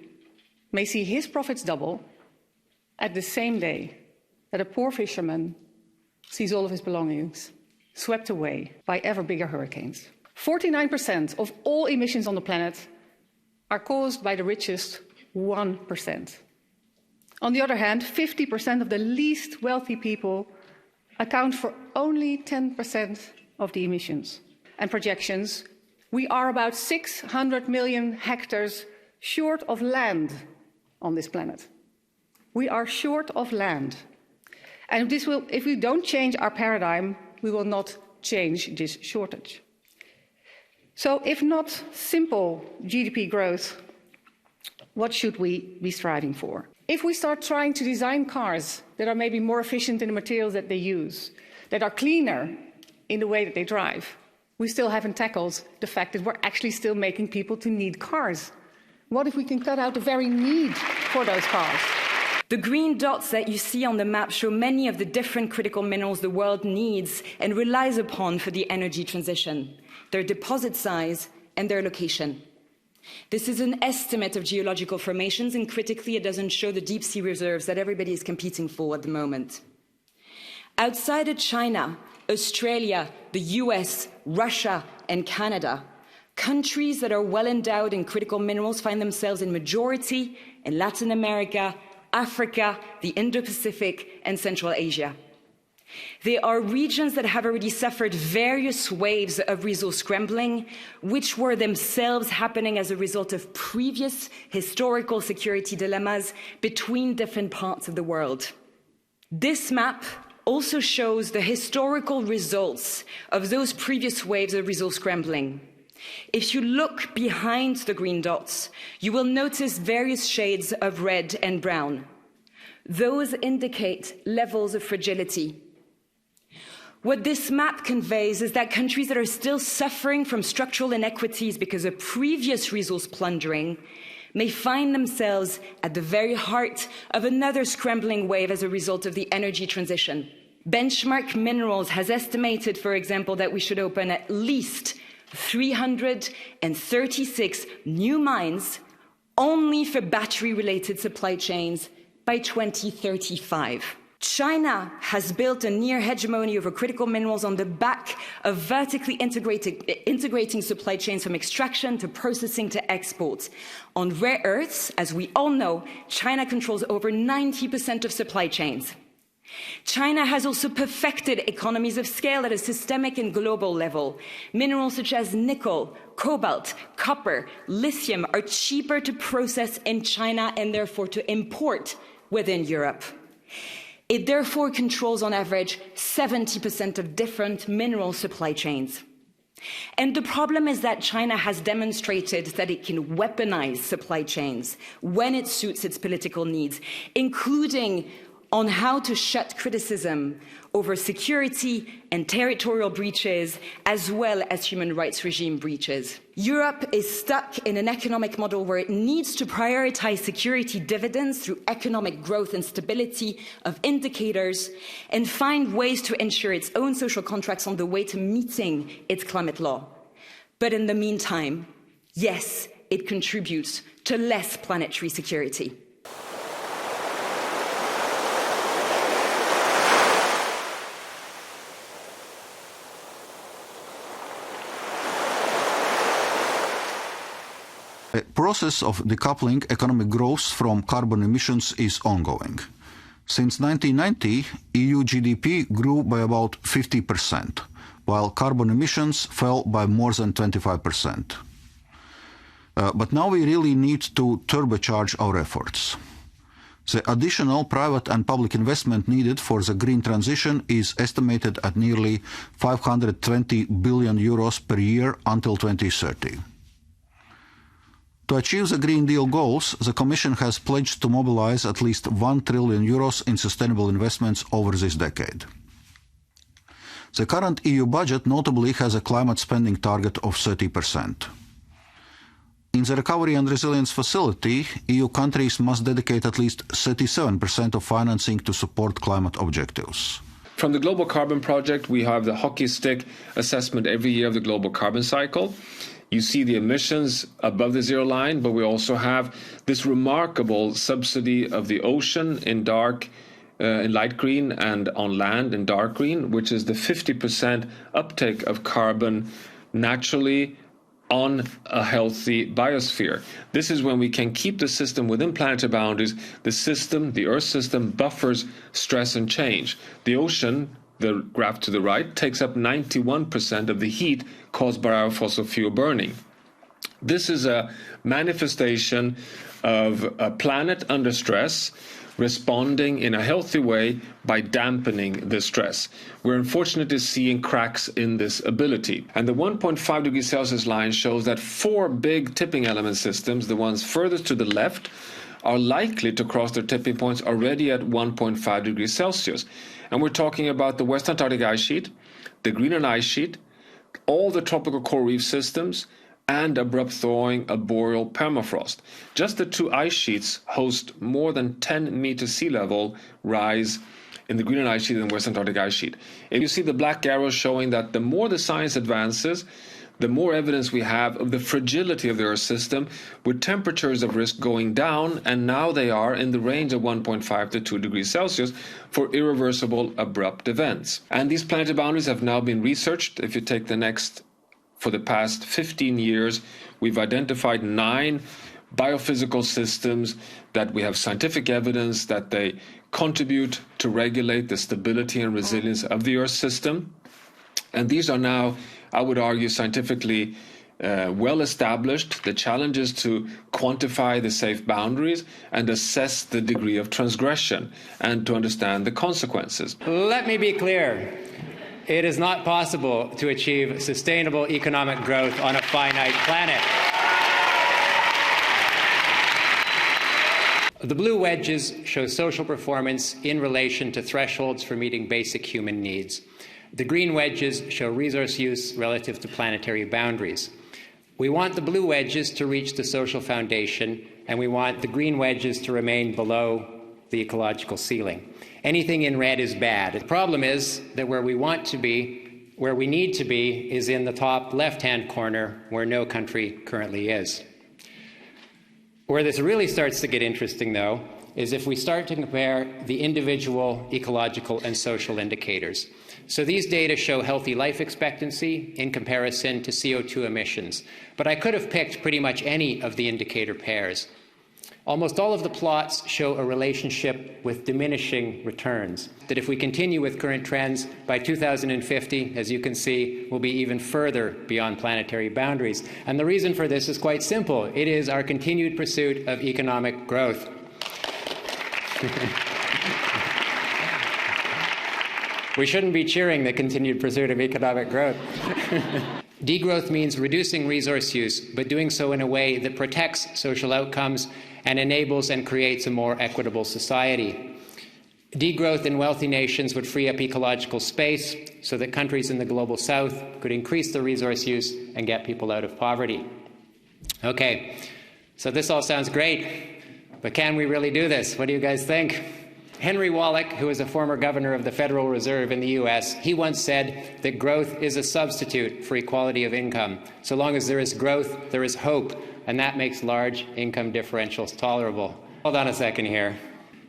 may see his profits double at the same day that a poor fisherman sees all of his belongings swept away by ever bigger hurricanes. 49% of all emissions on the planet are caused by the richest 1%. On the other hand, 50% of the least wealthy people account for only 10% of the emissions. And projections, we are about 600 million hectares short of land on this planet. We are short of land. And if we don't change our paradigm, we will not change this shortage. So if not simple GDP growth, what should we be striving for? If we start trying to design cars that are maybe more efficient in the materials that they use, that are cleaner in the way that they drive, we still haven't tackled the fact that we're actually still making people to need cars. What if we can cut out the very need for those cars? The green dots that you see on the map show many of the different critical minerals the world needs and relies upon for the energy transition, their deposit size and their location. This is an estimate of geological formations, and critically, it doesn't show the deep sea reserves that everybody is competing for at the moment. Outside of China, Australia, the US, Russia, and Canada, countries that are well endowed in critical minerals find themselves in majority in Latin America, Africa, the Indo-Pacific, and Central Asia. They are regions that have already suffered various waves of resource scrambling, which were themselves happening as a result of previous historical security dilemmas between different parts of the world. This map also shows the historical results of those previous waves of resource scrambling. If you look behind the green dots, you will notice various shades of red and brown. Those indicate levels of fragility. What this map conveys is that countries that are still suffering from structural inequities because of previous resource plundering may find themselves at the very heart of another scrambling wave as a result of the energy transition. Benchmark Minerals has estimated, for example, that we should open at least 336 new mines only for battery-related supply chains by 2035. China has built a near hegemony over critical minerals on the back of vertically integrating supply chains from extraction to processing to export. On rare earths, as we all know, China controls over 90% of supply chains. China has also perfected economies of scale at a systemic and global level. Minerals such as nickel, cobalt, copper, lithium are cheaper to process in China and therefore to import within Europe. It therefore controls on average 70% of different mineral supply chains. And the problem is that China has demonstrated that it can weaponize supply chains when it suits its political needs, including on how to shut criticism over security and territorial breaches, as well as human rights regime breaches. Europe is stuck in an economic model where it needs to prioritize security dividends through economic growth and stability of indicators and find ways to ensure its own social contracts on the way to meeting its climate law. But in the meantime, yes, it contributes to less planetary security. The process of decoupling economic growth from carbon emissions is ongoing. Since 1990, EU GDP grew by about 50%, while carbon emissions fell by more than 25%. But now we really need to turbocharge our efforts. The additional private and public investment needed for the green transition is estimated at nearly 520 billion euros per year until 2030. To achieve the Green Deal goals, the Commission has pledged to mobilize at least 1 trillion euros in sustainable investments over this decade. The current EU budget notably has a climate spending target of 30%. In the Recovery and Resilience Facility, EU countries must dedicate at least 37% of financing to support climate objectives. From the Global Carbon Project, we have the hockey stick assessment every year of the global carbon cycle. You see the emissions above the zero line, but we also have this remarkable subsidy of the ocean in light green and on land in dark green, which is the 50% uptake of carbon naturally on a healthy biosphere. This is when we can keep the system within planetary boundaries. The system, the Earth system, buffers stress and change. The ocean, the graph to the right, takes up 91% of the heat caused by our fossil fuel burning. This is a manifestation of a planet under stress responding in a healthy way by dampening the stress. We're unfortunately seeing cracks in this ability. And the 1.5 degrees Celsius line shows that 4 big tipping element systems, the ones furthest to the left, are likely to cross their tipping points already at 1.5 degrees Celsius. And we're talking about the West Antarctic ice sheet, the Greenland ice sheet, all the tropical coral reef systems, and abrupt thawing of boreal permafrost. Just the two ice sheets host more than 10 meters sea level rise in the Greenland ice sheet and West Antarctic ice sheet. If you see the black arrow showing that the more the science advances, the more evidence we have of the fragility of the Earth system, with temperatures of risk going down, and now they are in the range of 1.5 to 2 degrees Celsius for irreversible abrupt events. And these planetary boundaries have now been researched. If you take the next, for the past 15 years, we've identified 9 biophysical systems that we have scientific evidence that they contribute to regulate the stability and resilience of the Earth system. And these are now, I would argue, scientifically well established. The challenge is to quantify the safe boundaries and assess the degree of transgression and to understand the consequences. Let me be clear. It is not possible to achieve sustainable economic growth on a finite planet. The blue wedges show social performance in relation to thresholds for meeting basic human needs. The green wedges show resource use relative to planetary boundaries. We want the blue wedges to reach the social foundation, and we want the green wedges to remain below the ecological ceiling. Anything in red is bad. The problem is that where we need to be, is in the top left-hand corner, where no country currently is. Where this really starts to get interesting, though, is if we start to compare the individual ecological and social indicators. So these data show healthy life expectancy in comparison to CO2 emissions. But I could have picked pretty much any of the indicator pairs. Almost all of the plots show a relationship with diminishing returns, that if we continue with current trends, by 2050, as you can see, we'll be even further beyond planetary boundaries. And the reason for this is quite simple. It is our continued pursuit of economic growth. We shouldn't be cheering the continued pursuit of economic growth. Degrowth means reducing resource use, but doing so in a way that protects social outcomes and enables and creates a more equitable society. Degrowth in wealthy nations would free up ecological space so that countries in the global south could increase their resource use and get people out of poverty. Okay, so this all sounds great, but can we really do this? What do you guys think? Henry Wallach, who is a former governor of the Federal Reserve in the US, he once said that growth is a substitute for equality of income. So long as there is growth, there is hope, and that makes large income differentials tolerable. Hold on a second here.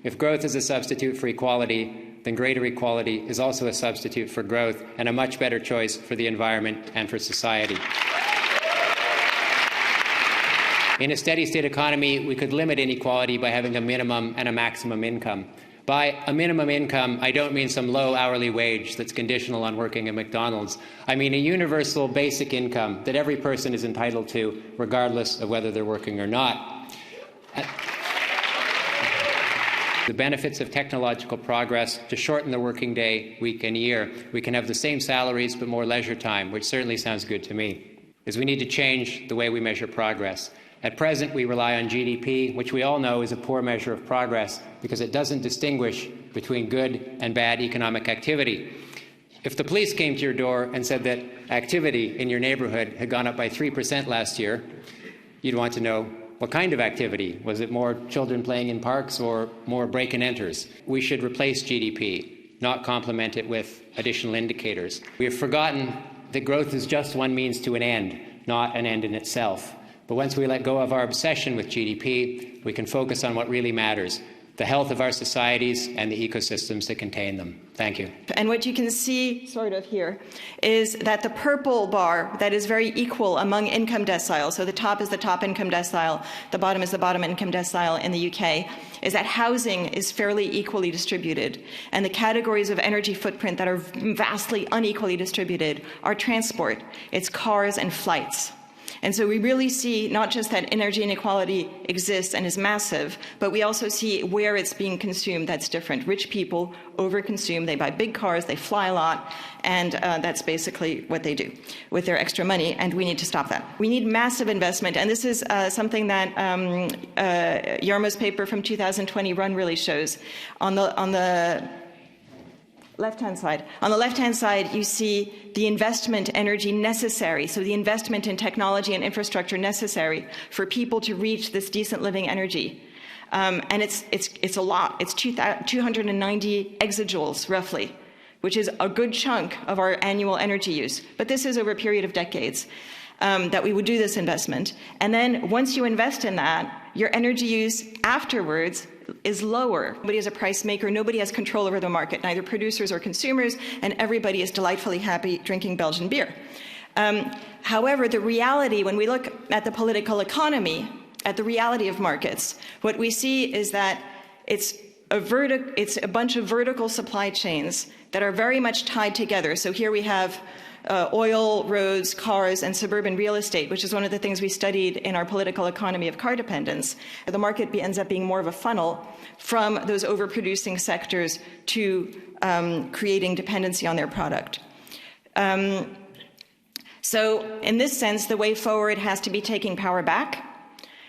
If growth is a substitute for equality, then greater equality is also a substitute for growth and a much better choice for the environment and for society. In a steady-state economy, we could limit inequality by having a minimum and a maximum income. By a minimum income, I don't mean some low hourly wage that's conditional on working at McDonald's. I mean a universal basic income that every person is entitled to, regardless of whether they're working or not. The benefits of technological progress to shorten the working day, week and year. We can have the same salaries but more leisure time, which certainly sounds good to me. Is we need to change the way we measure progress. At present, we rely on GDP, which we all know is a poor measure of progress because it doesn't distinguish between good and bad economic activity. If the police came to your door and said that activity in your neighborhood had gone up by 3% last year, you'd want to know what kind of activity. Was it more children playing in parks or more break and enters? We should replace GDP, not complement it with additional indicators. We have forgotten that growth is just one means to an end, not an end in itself. But once we let go of our obsession with GDP, we can focus on what really matters, the health of our societies and the ecosystems that contain them. Thank you. And what you can see sort of here is that the purple bar that is very equal among income deciles, so the top is the top income decile, the bottom is the bottom income decile in the UK, is that housing is fairly equally distributed. And the categories of energy footprint that are vastly unequally distributed are transport, it's cars and flights. And so we really see not just that energy inequality exists and is massive, but we also see where it's being consumed that's different. Rich people overconsume, they buy big cars, they fly a lot, and that's basically what they do with their extra money, and we need to stop that. We need massive investment, and this is something that Jarmo's paper from 2020 Run really shows. On the left-hand side. On the left-hand side, you see the investment energy necessary, so the investment in technology and infrastructure necessary for people to reach this decent living energy. And it's a lot. It's 290 exajoules, roughly, which is a good chunk of our annual energy use. But this is over a period of decades that we would do this investment. And then once you invest in that, your energy use afterwards is lower. Nobody is a price maker. Nobody has control over the market, neither producers or consumers, and everybody is delightfully happy drinking Belgian beer. However, the reality, when we look at the political economy, at the reality of markets, what we see is that it's a bunch of vertical supply chains that are very much tied together. So here we have oil, roads, cars, and suburban real estate, which is one of the things we studied in our political economy of car dependence. The market ends up being more of a funnel from those overproducing sectors to creating dependency on their product. So in this sense, the way forward has to be taking power back.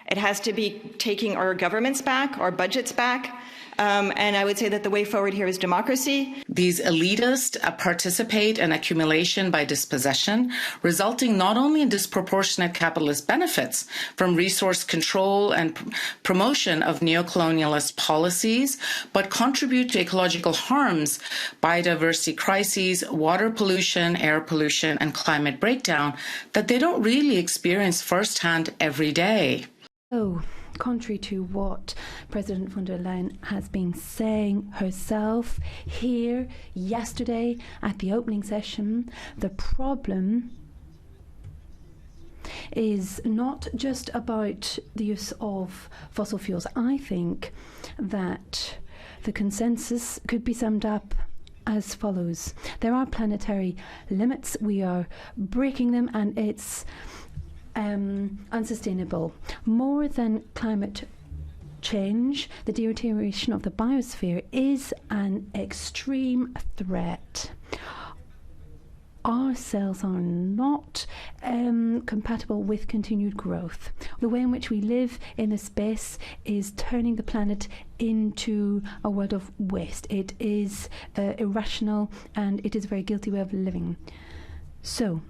It has to be taking our governments back, our budgets back. And I would say that the way forward here is democracy. These elitists participate in accumulation by dispossession, resulting not only in disproportionate capitalist benefits from resource control and promotion of neocolonialist policies, but contribute to ecological harms, biodiversity crises, water pollution, air pollution, and climate breakdown that they don't really experience firsthand every day. Oh, contrary to what President von der Leyen has been saying herself here yesterday at the opening session, the problem is not just about the use of fossil fuels. I think that the consensus could be summed up as follows. There are planetary limits. We are breaking them, and it's unsustainable. More than climate change, the deterioration of the biosphere is an extreme threat. Our cells are not compatible with continued growth. The way in which we live in the space is turning the planet into a world of waste. It is irrational, and it is a very guilty way of living. So,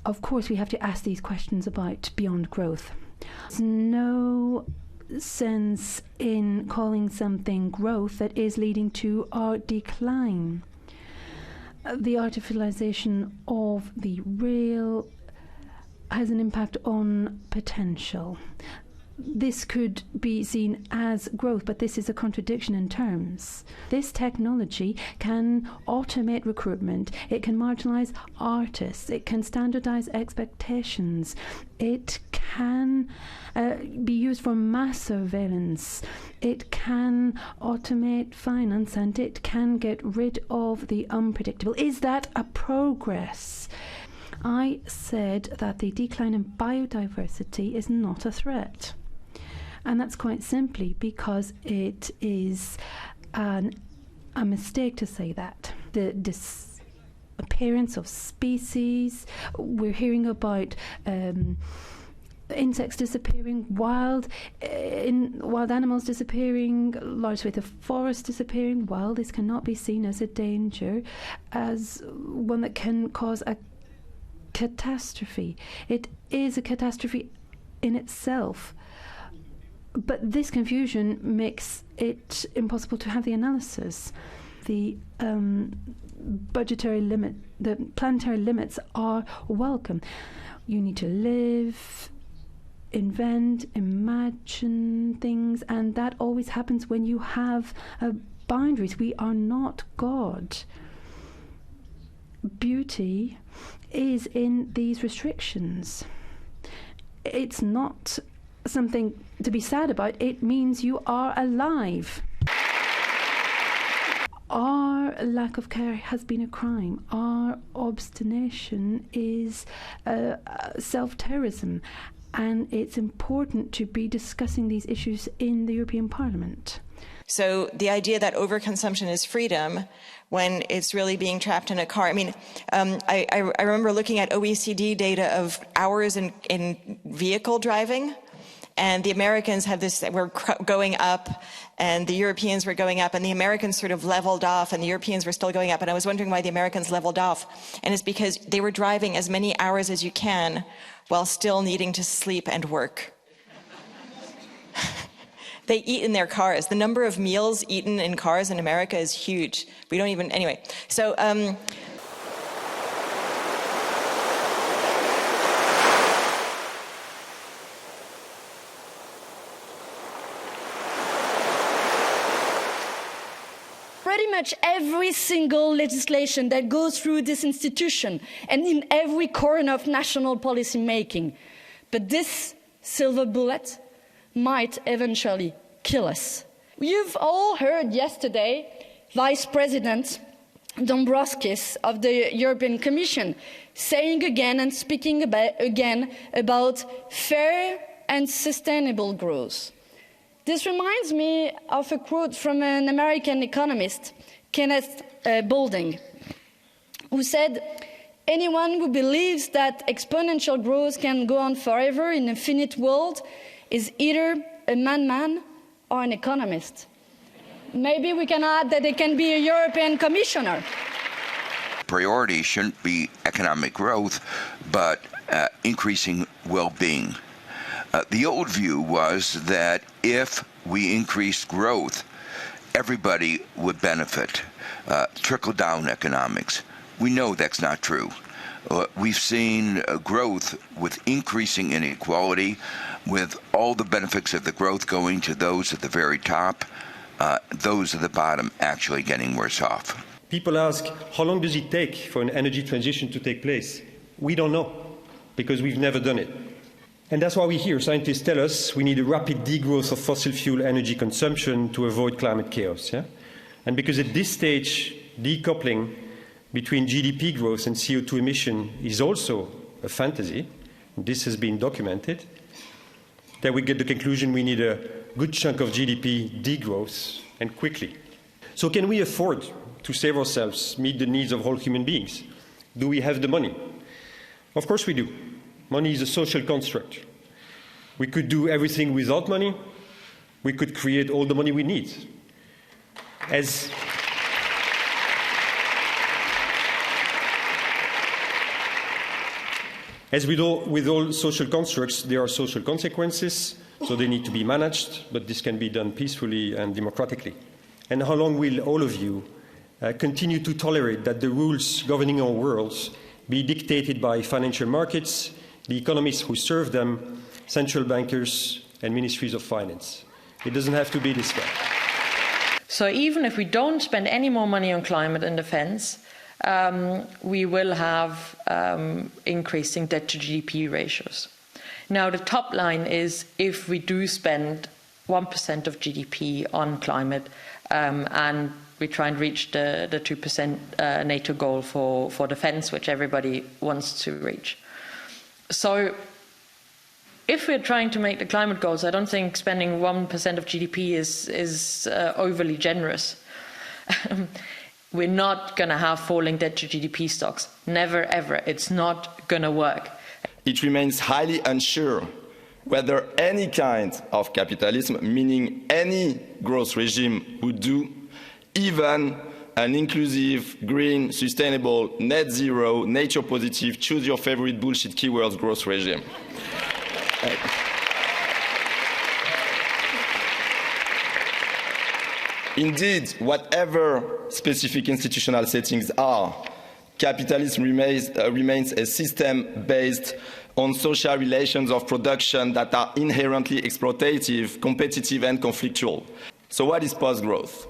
of course, we have to ask these questions about beyond growth. There's no sense in calling something growth that is leading to our decline. The artificialization of the real has an impact on potential. This could be seen as growth, but this is a contradiction in terms. This technology can automate recruitment, it can marginalize artists, it can standardize expectations, it can be used for mass surveillance, it can automate finance, and it can get rid of the unpredictable. Is that a progress? I said that the decline in biodiversity is not a threat. And that's quite simply because it is a mistake to say that. The disappearance of species, we're hearing about insects disappearing, wild animals disappearing, large swathes of forest disappearing. While this cannot be seen as a danger, as one that can cause a catastrophe. It is a catastrophe in itself. But this confusion makes it impossible to have the analysis. The budgetary limit, the planetary limits are welcome. You need to live, invent, imagine things, and that always happens when you have boundaries. We are not God. Beauty is in these restrictions. It's not something to be sad about. It means you are alive. Our lack of care has been a crime. Our obstination is self-terrorism, and it's important to be discussing these issues in the European Parliament. So the idea that overconsumption is freedom when it's really being trapped in a car. I mean, I remember looking at OECD data of hours in vehicle driving, and the Americans have this, were going up, and the Europeans were going up, and the Americans sort of leveled off, and the Europeans were still going up. And I was wondering why the Americans leveled off. And it's because they were driving as many hours as you can while still needing to sleep and work. They eat in their cars. The number of meals eaten in cars in America is huge. We don't even, anyway. So, pretty much every single legislation that goes through this institution and in every corner of national policy making. But this silver bullet might eventually kill us. You've all heard yesterday Vice President Dombrovskis of the European Commission saying again and speaking again about fair and sustainable growth. This reminds me of a quote from an American economist, Kenneth Boulding, who said, "Anyone who believes that exponential growth can go on forever in a finite world is either a madman or an economist." Maybe we can add that it can be a European commissioner. Priority shouldn't be economic growth, but increasing well-being. The old view was that if we increased growth, everybody would benefit. Trickle-down economics. We know that's not true. We've seen growth with increasing inequality, with all the benefits of the growth going to those at the very top, those at the bottom actually getting worse off. People ask, how long does it take for an energy transition to take place? We don't know, because we've never done it. And that's why we hear scientists tell us we need a rapid degrowth of fossil fuel energy consumption to avoid climate chaos. Yeah? And because at this stage, decoupling between GDP growth and CO2 emission is also a fantasy, this has been documented, that we get the conclusion we need a good chunk of GDP degrowth, and quickly. So can we afford to save ourselves, meet the needs of all human beings? Do we have the money? Of course we do. Money is a social construct. We could do everything without money. We could create all the money we need. As with all social constructs, there are social consequences, so they need to be managed, but this can be done peacefully and democratically. And how long will all of you continue to tolerate that the rules governing our worlds be dictated by financial markets, the economists who serve them, central bankers, and ministries of finance? It doesn't have to be this way. So even if we don't spend any more money on climate and defense, we will have increasing debt to GDP ratios. Now, the top line is if we do spend 1% of GDP on climate and we try and reach the 2% NATO goal for defense, which everybody wants to reach. So if we're trying to make the climate goals, I don't think spending 1% of GDP is overly generous. We're not going to have falling debt to GDP stocks. Never, ever. It's not going to work. It remains highly unsure whether any kind of capitalism, meaning any growth regime, would do, even an inclusive, green, sustainable, net zero, nature positive, choose your favorite bullshit keywords growth regime. Indeed, whatever specific institutional settings are, capitalism remains a system based on social relations of production that are inherently exploitative, competitive, and conflictual. So what is post-growth?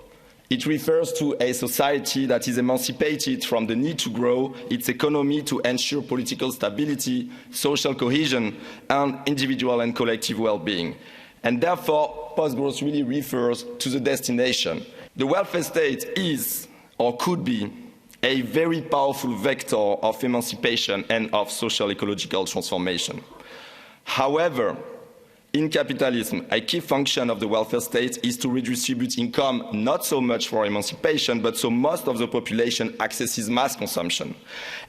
It refers to a society that is emancipated from the need to grow its economy to ensure political stability, social cohesion, and individual and collective well-being. And therefore, post-growth really refers to the destination. The welfare state is, or could be, a very powerful vector of emancipation and of social-ecological transformation. However, In capitalism, a key function of the welfare state is to redistribute income, not so much for emancipation, but so most of the population accesses mass consumption.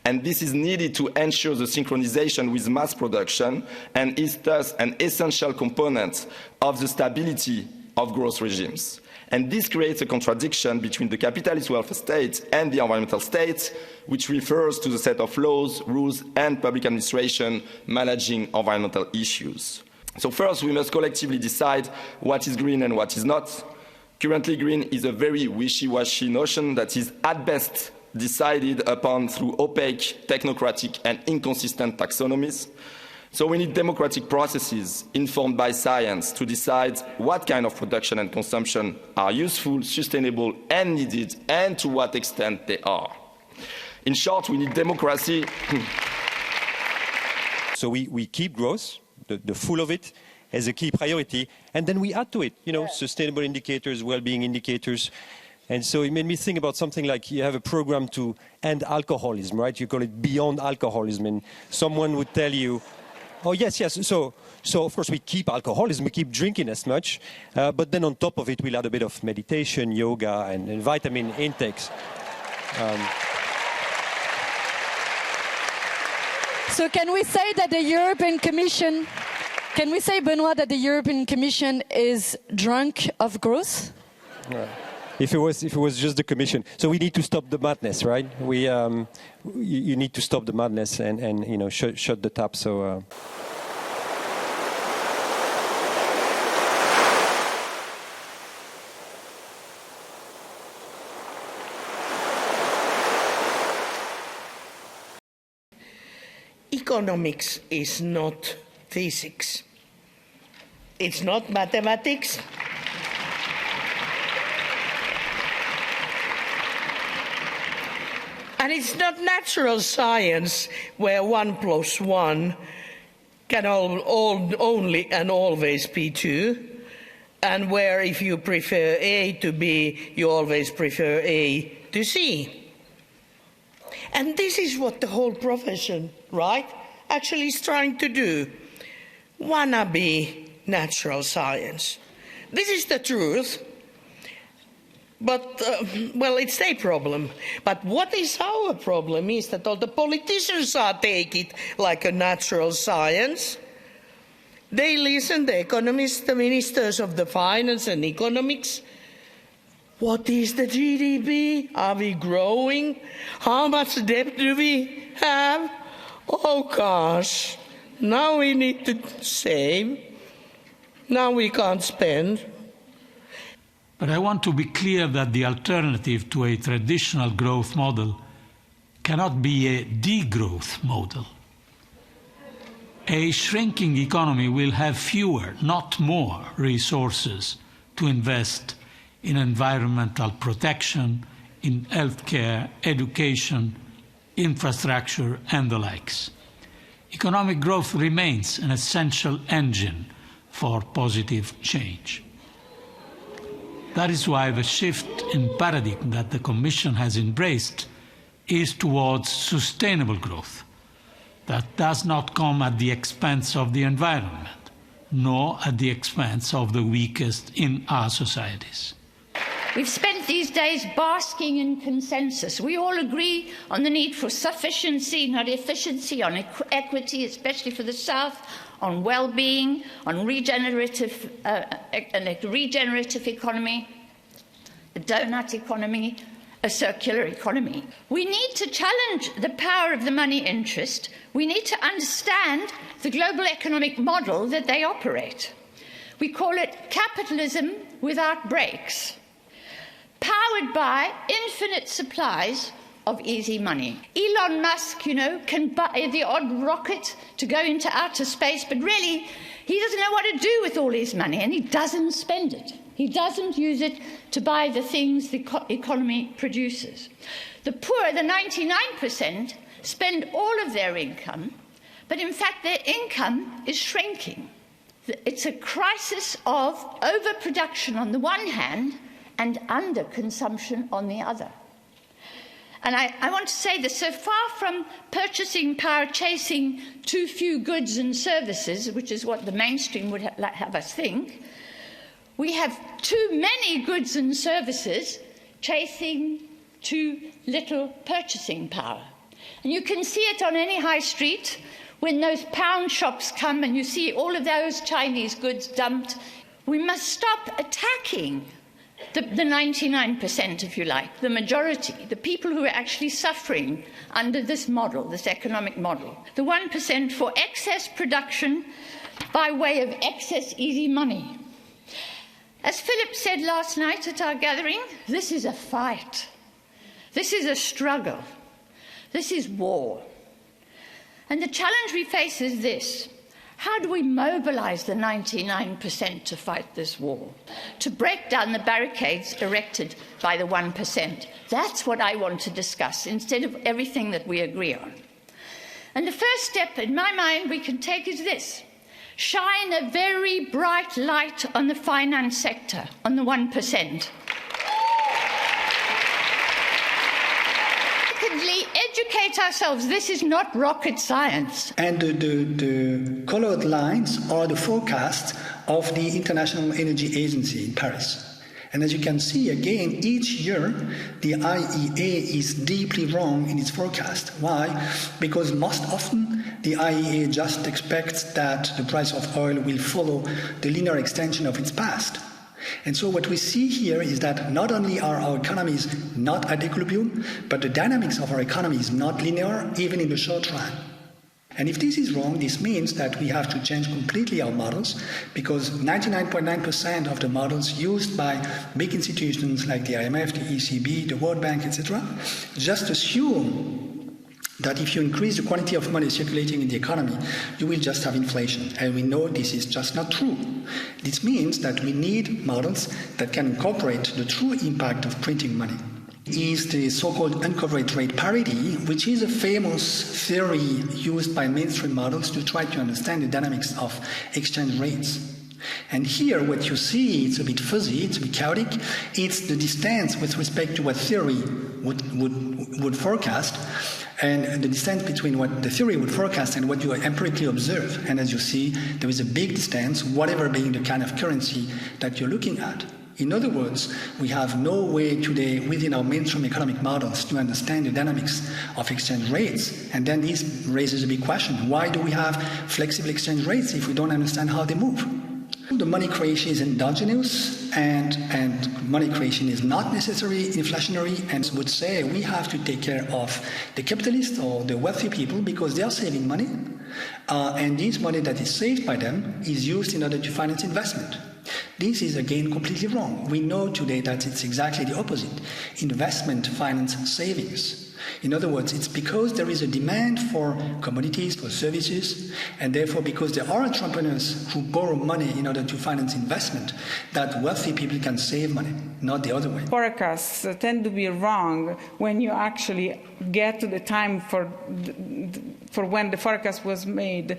And this is needed to ensure the synchronization with mass production and is thus an essential component of the stability of growth regimes. And this creates a contradiction between the capitalist welfare state and the environmental state, which refers to the set of laws, rules, and public administration managing environmental issues. So first, we must collectively decide what is green and what is not. Currently, green is a very wishy-washy notion that is at best decided upon through opaque, technocratic, and inconsistent taxonomies. So we need democratic processes informed by science to decide what kind of production and consumption are useful, sustainable, and needed, and to what extent they are. In short, we need democracy. So we keep growth, the full of it, as a key priority, and then we add to it, sustainable indicators, well-being indicators. And so it made me think about something like you have a program to end alcoholism, right? You call it Beyond Alcoholism, and someone would tell you, oh, yes. So of course, we keep alcoholism, we keep drinking as much, but then on top of it, we'll add a bit of meditation, yoga, and vitamin intakes. So can we say that the European Commission, can we say, Benoit, that the European Commission is drunk of growth? Right. If it was just the Commission, so we need to stop the madness, right? You need to stop the madness and shut the tap. So. Economics is not physics. It's not mathematics. And it's not natural science where 1 + 1 can only and always be 2, and where if you prefer A to B, you always prefer A to C. And this is what the whole profession, right, actually is trying to do. Wannabe natural science. This is the truth. But, well, it's their problem. But what is our problem is that all the politicians take it like a natural science. They listen, the economists, the ministers of the finance and economics. What is the GDP? Are we growing? How much debt do we have? Oh gosh, now we need to save. Now we can't spend. But I want to be clear that the alternative to a traditional growth model cannot be a degrowth model. A shrinking economy will have fewer, not more, resources to invest in environmental protection, in healthcare, education, infrastructure, and the likes. Economic growth remains an essential engine for positive change. That is why the shift in paradigm that the Commission has embraced is towards sustainable growth that does not come at the expense of the environment, nor at the expense of the weakest in our societies. We've spent these days basking in consensus. We all agree on the need for sufficiency, not efficiency, on equity, especially for the South, on well-being, on regenerative economy, a Doughnut economy, a circular economy. We need to challenge the power of the money interest. We need to understand the global economic model that they operate. We call it capitalism without brakes, powered by infinite supplies of easy money. Elon Musk, can buy the odd rocket to go into outer space, but really, he doesn't know what to do with all his money, and he doesn't spend it. He doesn't use it to buy the things the economy produces. The poor, the 99%, spend all of their income, but in fact, their income is shrinking. It's a crisis of overproduction on the one hand and underconsumption on the other. And I want to say that so far from purchasing power chasing too few goods and services, which is what the mainstream would have us think, we have too many goods and services chasing too little purchasing power. And you can see it on any high street when those pound shops come and you see all of those Chinese goods dumped. We must stop attacking the 99%, if you like, the majority, the people who are actually suffering under this model, this economic model. The 1% for excess production by way of excess easy money. As Philip said last night at our gathering, this is a fight. This is a struggle. This is war. And the challenge we face is this. How do we mobilize the 99% to fight this war? To break down the barricades erected by the 1%? That's what I want to discuss, instead of everything that we agree on. And the first step, in my mind, we can take is this. Shine a very bright light on the finance sector, on the 1%. Secondly, educate ourselves. This is not rocket science. And the colored lines are the forecasts of the International Energy Agency in Paris. And as you can see, again, each year, the IEA is deeply wrong in its forecast. Why? Because most often, the IEA just expects that the price of oil will follow the linear extension of its past. And so what we see here is that not only are our economies not at equilibrium, but the dynamics of our economy is not linear, even in the short run. And if this is wrong, this means that we have to change completely our models, because 99.9% of the models used by big institutions like the IMF, the ECB, the World Bank, etc., just assume that if you increase the quantity of money circulating in the economy, you will just have inflation. And we know this is just not true. This means that we need models that can incorporate the true impact of printing money. Is the so-called uncovered rate parity, which is a famous theory used by mainstream models to try to understand the dynamics of exchange rates. And here what you see, it's a bit fuzzy, it's a bit chaotic, it's the distance with respect to what theory would forecast, and the distance between what the theory would forecast and what you empirically observe. And as you see, there is a big distance, whatever being the kind of currency that you're looking at. In other words, we have no way today within our mainstream economic models to understand the dynamics of exchange rates. And then this raises a big question. Why do we have flexible exchange rates if we don't understand how they move? The money creation is endogenous and money creation is not necessarily inflationary, and would say we have to take care of the capitalists or the wealthy people because they are saving money. And this money that is saved by them is used in order to finance investment. This is again completely wrong. We know today that it's exactly the opposite. Investment finance savings. In other words, it's because there is a demand for commodities, for services, and therefore because there are entrepreneurs who borrow money in order to finance investment, that wealthy people can save money, not the other way. Forecasts tend to be wrong when you actually get to the time for when the forecast was made.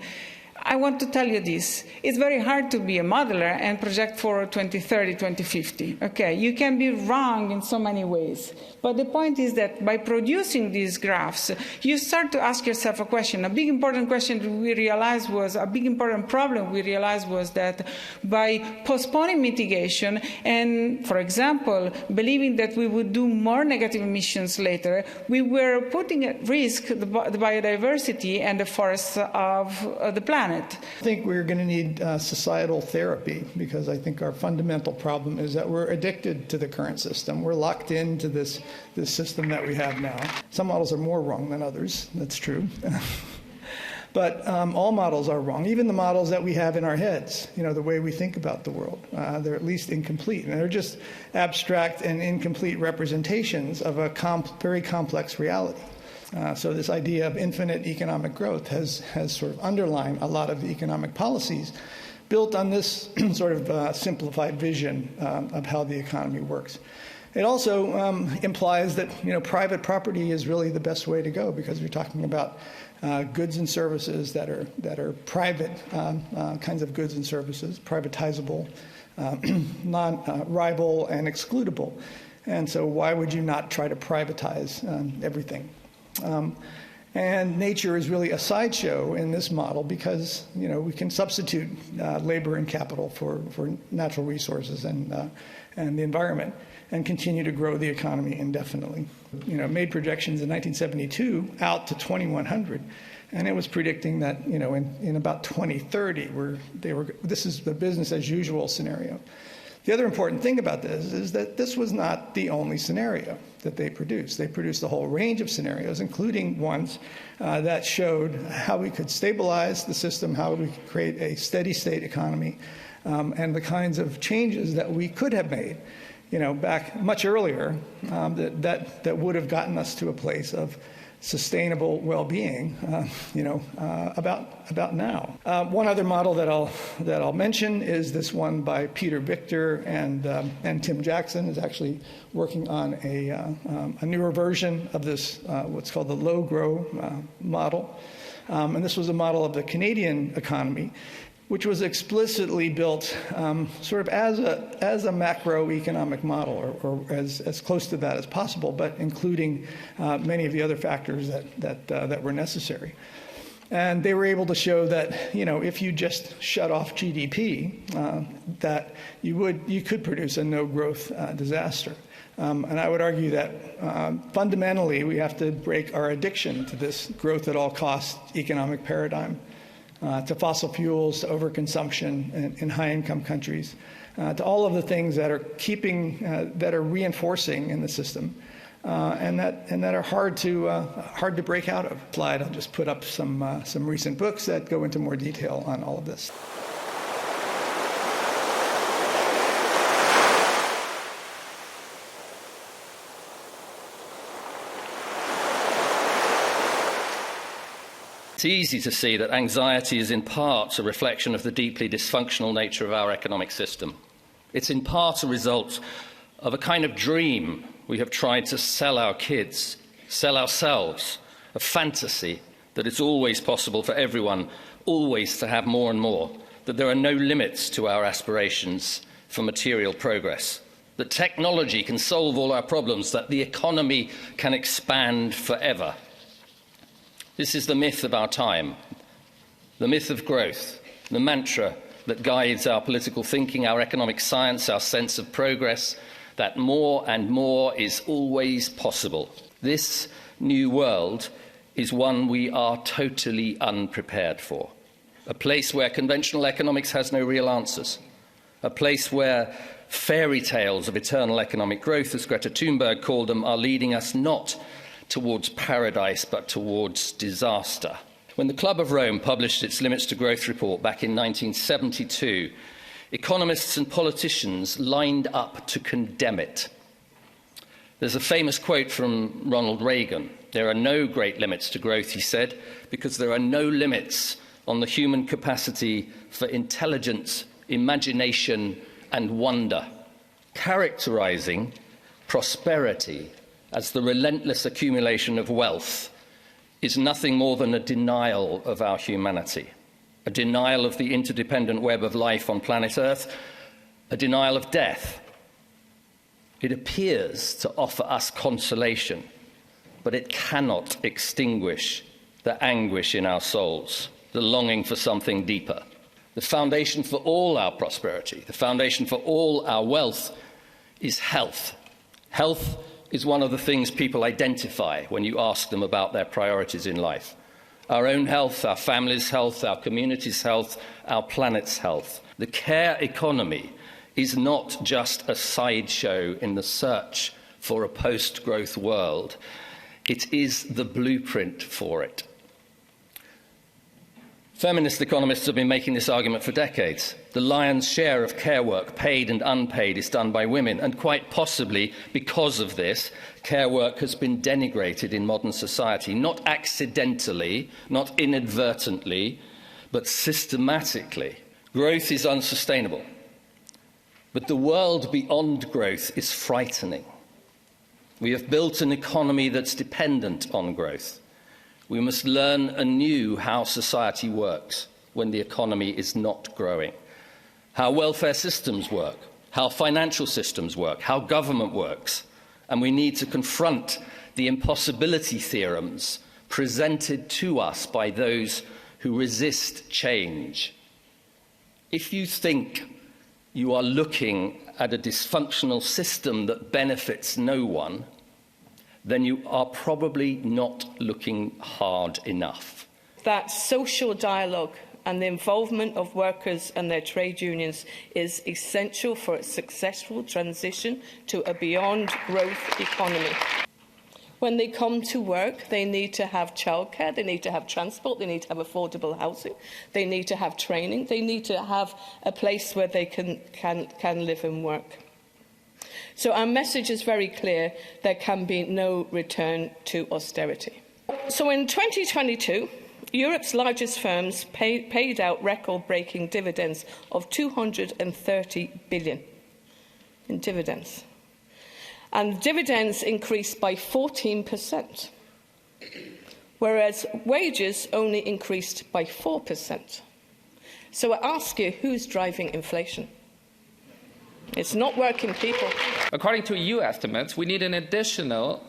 I want to tell you this. It's very hard to be a modeler and project for 2030, 2050. Okay, you can be wrong in so many ways. But the point is that by producing these graphs, you start to ask yourself a question. A big important question we realized was, a big important problem we realized was that by postponing mitigation and, for example, believing that we would do more negative emissions later, we were putting at risk the biodiversity and the forests of the planet. I think we're going to need societal therapy, because I think our fundamental problem is that we're addicted to the current system. We're locked into this system that we have now. Some models are more wrong than others, that's true. But all models are wrong, even the models that we have in our heads, the way we think about the world. They're at least incomplete, and they're just abstract and incomplete representations of a very complex reality. So this idea of infinite economic growth has sort of underlined a lot of the economic policies built on this sort of simplified vision of how the economy works. It also implies that private property is really the best way to go, because we're talking about goods and services that are private kinds of goods and services, privatizable, non-rival and excludable. And so why would you not try to privatize everything? And nature is really a sideshow in this model because, you know, we can substitute labor and capital for natural resources and the environment and continue to grow the economy indefinitely. You know, made projections in 1972 out to 2100, and it was predicting that, you know, in about 2030, this is the business as usual scenario. The other important thing about this is that this was not the only scenario that they produced. They produced a whole range of scenarios, including ones that showed how we could stabilize the system, how we could create a steady state economy, and the kinds of changes that we could have made, you know, back much earlier, that would have gotten us to a place of sustainable well-being, you know, about now. One other model that I'll mention is this one by Peter Victor and Tim Jackson is actually working on a newer version of this what's called the low-grow model, and this was a model of the Canadian economy, which was explicitly built sort of as a macroeconomic model, or as close to that as possible, but including many of the other factors that were necessary. And they were able to show that, you know, if you just shut off GDP, that you could produce a no-growth disaster. And I would argue that fundamentally we have to break our addiction to this growth at all costs economic paradigm. To fossil fuels, to overconsumption in high-income countries, to all of the things that are reinforcing in the system, and that are hard to break out of. Slide. I'll just put up some recent books that go into more detail on all of this. It's easy to see that anxiety is in part a reflection of the deeply dysfunctional nature of our economic system. It's in part a result of a kind of dream we have tried to sell our kids, sell ourselves, a fantasy that it's always possible for everyone always to have more and more, that there are no limits to our aspirations for material progress, that technology can solve all our problems, that the economy can expand forever. This is the myth of our time, the myth of growth, the mantra that guides our political thinking, our economic science, our sense of progress, that more and more is always possible. This new world is one we are totally unprepared for, a place where conventional economics has no real answers, a place where fairy tales of eternal economic growth, as Greta Thunberg called them, are leading us not towards paradise, but towards disaster. When the Club of Rome published its Limits to Growth report back in 1972, economists and politicians lined up to condemn it. There's a famous quote from Ronald Reagan. "There are no great limits to growth," he said, "because there are no limits on the human capacity for intelligence, imagination, and wonder." Characterizing prosperity as the relentless accumulation of wealth is nothing more than a denial of our humanity, a denial of the interdependent web of life on planet Earth, a denial of death. It appears to offer us consolation, but it cannot extinguish the anguish in our souls, the longing for something deeper. The foundation for all our prosperity, the foundation for all our wealth is health. Health is one of the things people identify when you ask them about their priorities in life. Our own health, our family's health, our community's health, our planet's health. The care economy is not just a sideshow in the search for a post-growth world. It is the blueprint for it. Feminist economists have been making this argument for decades. The lion's share of care work, paid and unpaid, is done by women, and quite possibly because of this, care work has been denigrated in modern society, not accidentally, not inadvertently, but systematically. Growth is unsustainable, but the world beyond growth is frightening. We have built an economy that's dependent on growth. We must learn anew how society works when the economy is not growing, how welfare systems work, how financial systems work, how government works, and we need to confront the impossibility theorems presented to us by those who resist change. If you think you are looking at a dysfunctional system that benefits no one, then you are probably not looking hard enough. That social dialogue and the involvement of workers and their trade unions is essential for a successful transition to a beyond growth economy. When they come to work, they need to have childcare, they need to have transport, they need to have affordable housing, they need to have training, they need to have a place where they can live and work. So our message is very clear: there can be no return to austerity. So in 2022, Europe's largest firms paid out record-breaking dividends of 230 billion in dividends. And dividends increased by 14%, whereas wages only increased by 4%. So I ask you, who's driving inflation? It's not working people. According to EU estimates, we need an additional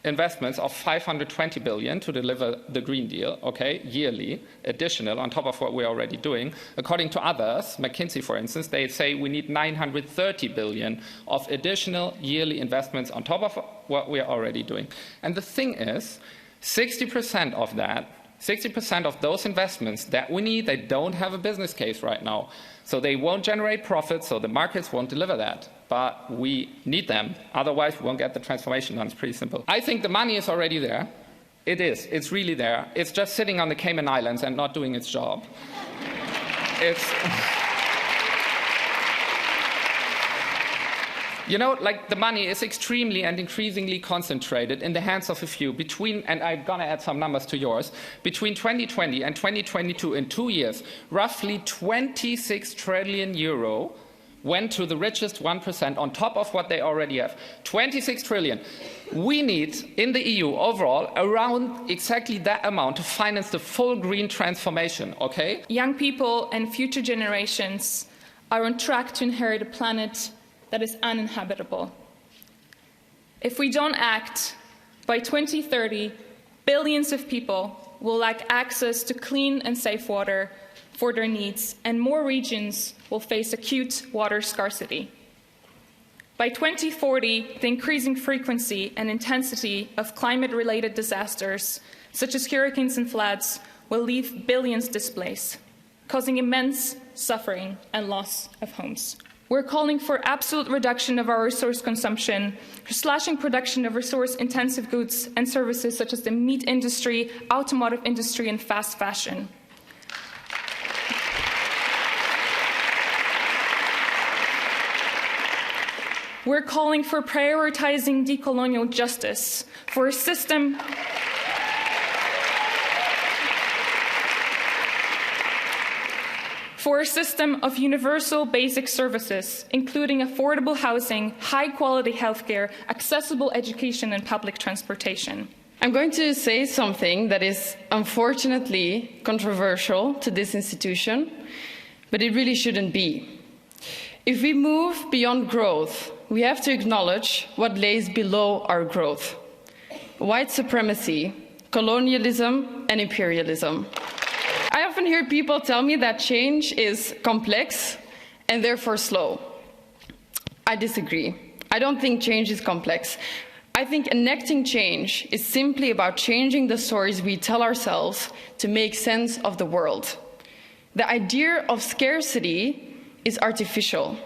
investments of 520 billion to deliver the Green Deal, yearly, additional, on top of what we're already doing. According to others, McKinsey, for instance, they say we need 930 billion of additional yearly investments on top of what we're already doing. And the thing is, 60% of that, 60% of those investments that we need, they don't have a business case right now. So they won't generate profits, so the markets won't deliver that. But we need them, otherwise we won't get the transformation done. It's pretty simple. I think the money is already there. It is. It's really there. It's just sitting on the Cayman Islands and not doing its job. You know, like, the money is extremely and increasingly concentrated in the hands of a few. And I'm going to add some numbers to yours, between 2020 and 2022, in 2 years, roughly 26 trillion euro went to the richest 1% on top of what they already have. 26 trillion. We need, in the EU overall, around exactly that amount to finance the full green transformation, Young people and future generations are on track to inherit a planet that is uninhabitable. If we don't act, by 2030, billions of people will lack access to clean and safe water for their needs, and more regions will face acute water scarcity. By 2040, the increasing frequency and intensity of climate-related disasters, such as hurricanes and floods, will leave billions displaced, causing immense suffering and loss of homes. We're calling for absolute reduction of our resource consumption, for slashing production of resource-intensive goods and services such as the meat industry, automotive industry, and fast fashion. We're calling for prioritizing decolonial justice, for a system of universal basic services, including affordable housing, high-quality healthcare, accessible education, and public transportation. I'm going to say something that is unfortunately controversial to this institution, but it really shouldn't be. If we move beyond growth, we have to acknowledge what lays below our growth: white supremacy, colonialism, and imperialism. I often hear people tell me that change is complex and therefore slow. I disagree. I don't think change is complex. I think enacting change is simply about changing the stories we tell ourselves to make sense of the world. The idea of scarcity is artificial.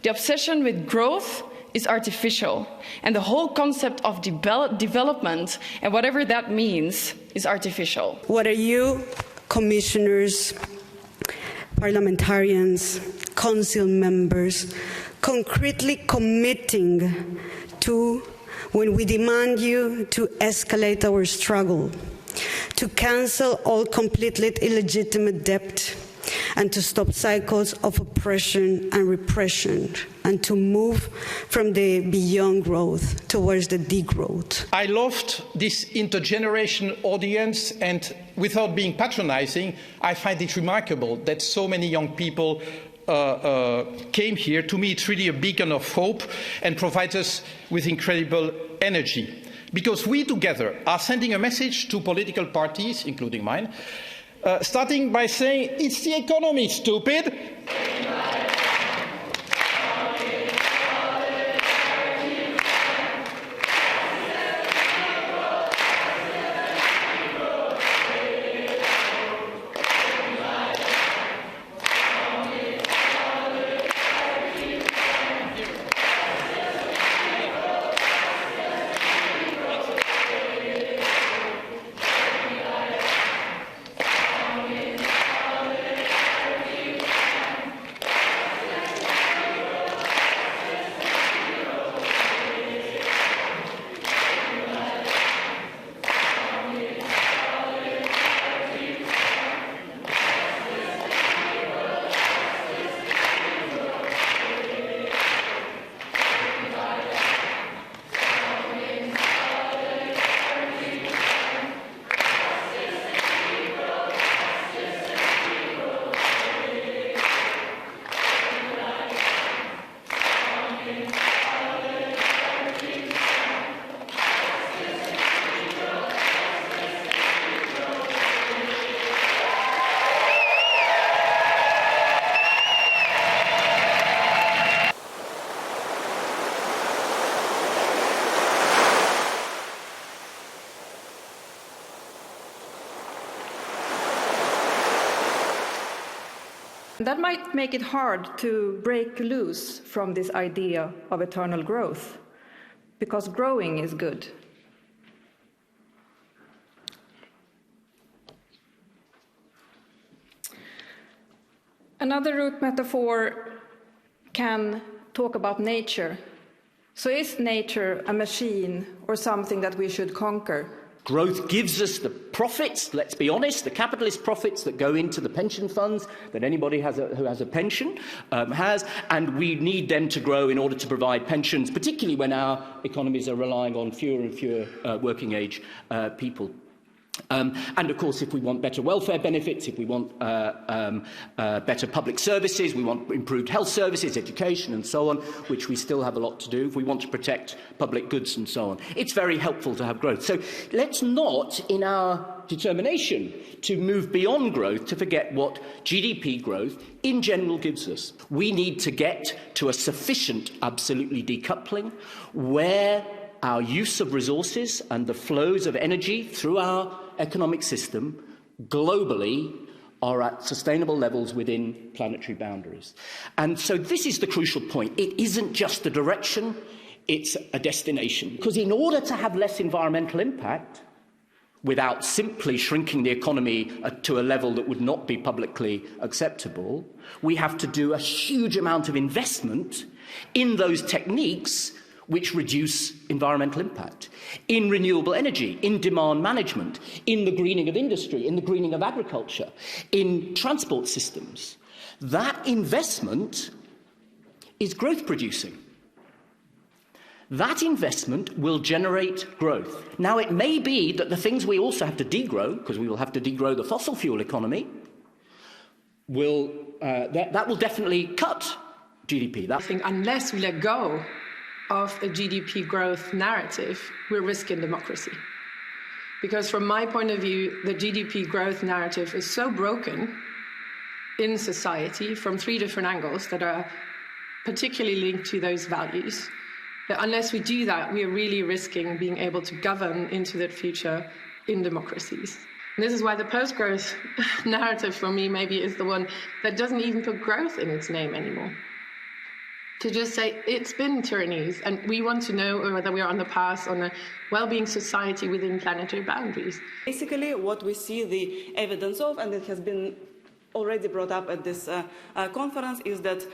The obsession with growth is artificial. And the whole concept of development, and whatever that means, is artificial. What are you, commissioners, parliamentarians, council members, concretely committing to when we demand you to escalate our struggle, to cancel all completely illegitimate debt, and to stop cycles of oppression and repression, and to move from the beyond growth towards the degrowth? I loved this intergenerational audience, and without being patronizing, I find it remarkable that so many young people came here, to me it's really a beacon of hope and provides us with incredible energy. Because we together are sending a message to political parties, including mine, starting by saying, it's the economy, stupid. That might make it hard to break loose from this idea of eternal growth, because growing is good. Another root metaphor can talk about nature. So is nature a machine or something that we should conquer? Growth gives us the profits, let's be honest, the capitalist profits that go into the pension funds that anybody who has a pension has, and we need them to grow in order to provide pensions, particularly when our economies are relying on fewer and fewer working age people. And of course, if we want better welfare benefits, if we want better public services, we want improved health services, education and so on, which we still have a lot to do, if we want to protect public goods and so on, it's very helpful to have growth. So let's not, in our determination to move beyond growth, to forget what GDP growth in general gives us. We need to get to a sufficient, absolutely decoupling, where our use of resources and the flows of energy through our economic system globally are at sustainable levels within planetary boundaries. And so this is the crucial point. It isn't just a direction, it's a destination. Because in order to have less environmental impact, without simply shrinking the economy to a level that would not be publicly acceptable, we have to do a huge amount of investment in those techniques which reduce environmental impact, in renewable energy, in demand management, in the greening of industry, in the greening of agriculture, in transport systems. That investment is growth producing. That investment will generate growth. Now, it may be that the things we also have to degrow, because we will have to degrow the fossil fuel economy, that will definitely cut GDP. I think unless we let go of a GDP growth narrative, we're risking democracy. Because from my point of view, the GDP growth narrative is so broken in society from three different angles that are particularly linked to those values, that unless we do that, we are really risking being able to govern into the future in democracies. And this is why the post-growth narrative for me maybe is the one that doesn't even put growth in its name anymore. To just say it's been tyrannies, and we want to know whether we are on the path on a well-being society within planetary boundaries. Basically, what we see the evidence of, and it has been already brought up at this conference, is that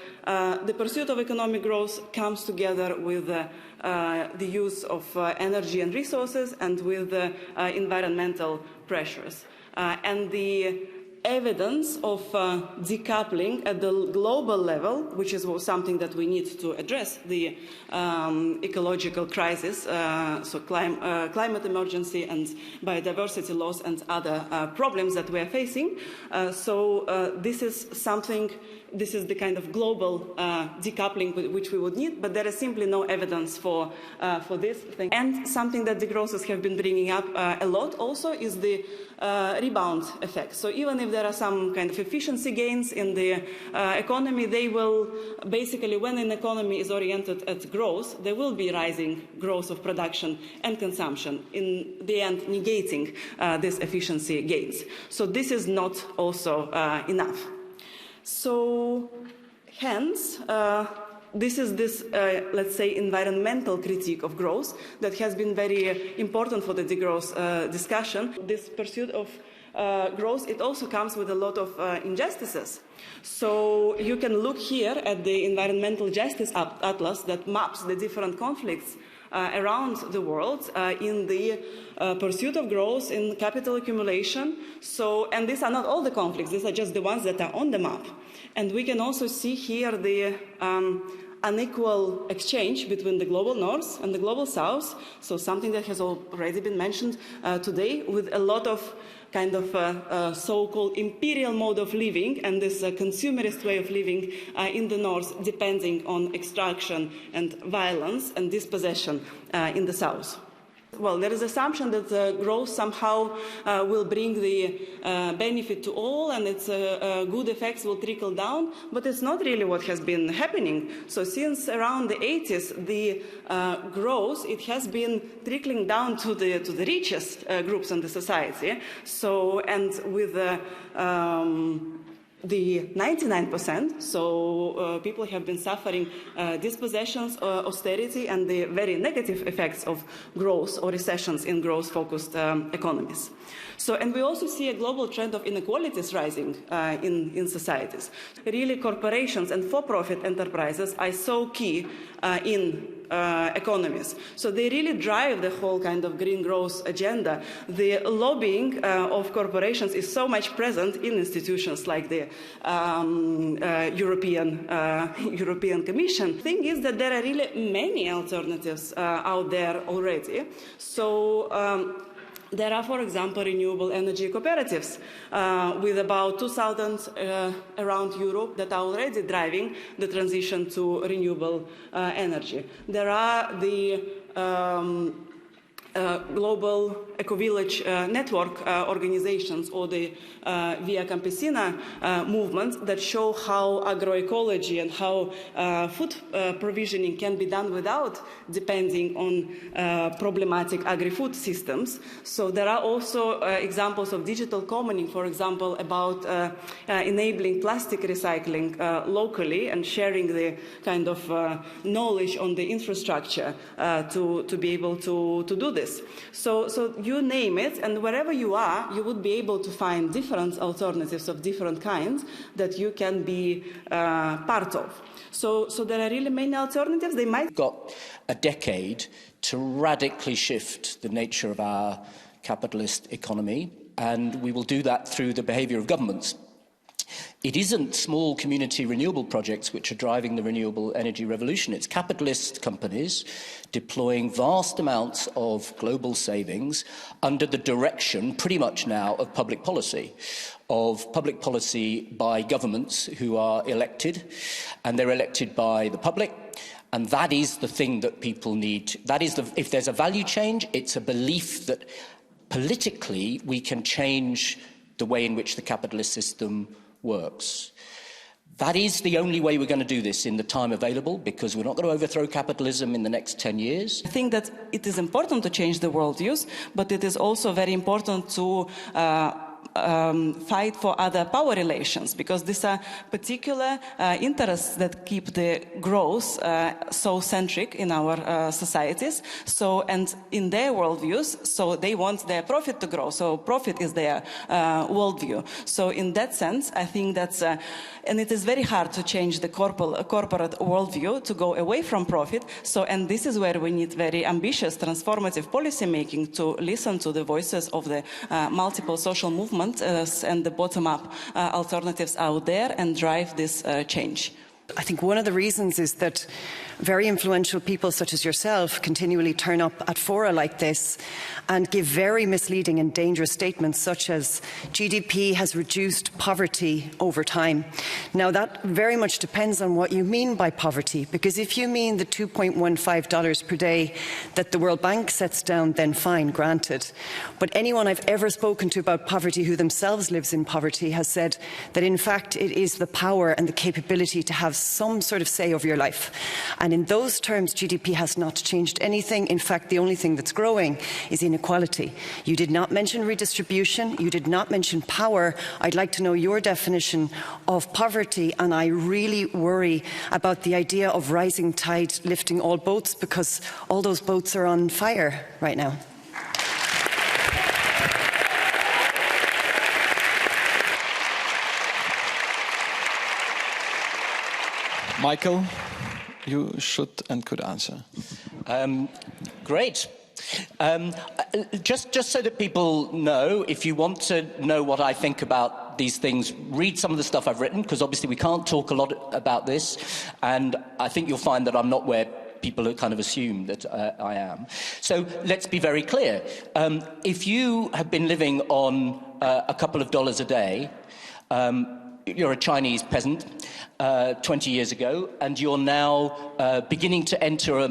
the pursuit of economic growth comes together with the use of energy and resources and with environmental pressures. And the evidence of decoupling at the global level, which is something that we need to address, the ecological crisis, so climate emergency and biodiversity loss and other problems that we are facing. So this is something this is the kind of global decoupling which we would need, but there is simply no evidence for this thing. And something that the growers have been bringing up a lot also is the rebound effect. So even if there are some kind of efficiency gains in the economy, they will basically, when an economy is oriented at growth, there will be rising growth of production and consumption, in the end negating these efficiency gains. So this is not also enough. So hence, this is this, let's say, environmental critique of growth that has been very important for the degrowth discussion. This pursuit of growth, it also comes with a lot of injustices. So you can look here at the Environmental Justice Atlas that maps the different conflicts around the world in the pursuit of growth, in capital accumulation. So, and these are not all the conflicts, these are just the ones that are on the map. And we can also see here the unequal exchange between the global north and the global south, so something that has already been mentioned today, with a lot of kind of so-called imperial mode of living and this consumerist way of living in the north, depending on extraction and violence and dispossession in the south. Well, there is an assumption that growth somehow will bring the benefit to all, and its good effects will trickle down, but it's not really what has been happening. So since around the 80s, the growth, it has been trickling down to the richest groups in the society. So, and with the 99%, so people have been suffering dispossessions, austerity, and the very negative effects of growth or recessions in growth-focused economies. So, and we also see a global trend of inequalities rising in societies. Really, corporations and for-profit enterprises are so key in economies. So they really drive the whole kind of green growth agenda. The lobbying of corporations is so much present in institutions like the European Commission. The thing is that there are really many alternatives out there already. So there are, for example, renewable energy cooperatives with about 2,000 around Europe that are already driving the transition to renewable energy. There are the global eco-village network organizations, or the Via Campesina movement, that show how agroecology and how food provisioning can be done without depending on problematic agri-food systems. So there are also examples of digital commoning, for example, about enabling plastic recycling locally and sharing the kind of knowledge on the infrastructure to be able to do this. So you name it, and wherever you are, you would be able to find different alternatives of different kinds that you can be part of. So there are really many alternatives. They might got a decade to radically shift the nature of our capitalist economy, and we will do that through the behaviour of governments. It isn't small community renewable projects which are driving the renewable energy revolution. It's capitalist companies deploying vast amounts of global savings under the direction, pretty much now, of public policy by governments who are elected, and they're elected by the public. And that is the thing that people need. That is if there's a value change, it's a belief that politically we can change the way in which the capitalist system works. That is the only way we're going to do this in the time available, because we're not going to overthrow capitalism in the next 10 years. I think that it is important to change the worldviews, but it is also very important to fight for other power relations, because these are particular interests that keep the growth so centric in our societies. So, and in their worldviews, so they want their profit to grow. So profit is their worldview. So in that sense, I think that's, and it is very hard to change the corporate worldview to go away from profit. So, and this is where we need very ambitious, transformative policy making to listen to the voices of the multiple social movements and the bottom-up alternatives out there and drive this change. I think one of the reasons is that very influential people such as yourself continually turn up at fora like this and give very misleading and dangerous statements such as GDP has reduced poverty over time. Now that very much depends on what you mean by poverty, because if you mean the $2.15 per day that the World Bank sets down, then fine, granted. But anyone I've ever spoken to about poverty who themselves lives in poverty has said that in fact it is the power and the capability to have some sort of say over your life. And in those terms, GDP has not changed anything. In fact, the only thing that's growing is inequality. You did not mention redistribution. You did not mention power. I'd like to know your definition of poverty, and I really worry about the idea of rising tide lifting all boats, because all those boats are on fire right now. Michael, you should and could answer. Great. Just so that people know, if you want to know what I think about these things, read some of the stuff I've written, because obviously we can't talk a lot about this, and I think you'll find that I'm not where people kind of assume that I am. So let's be very clear. If you have been living on a couple of dollars a day, you're a Chinese peasant 20 years ago, and you're now beginning to enter a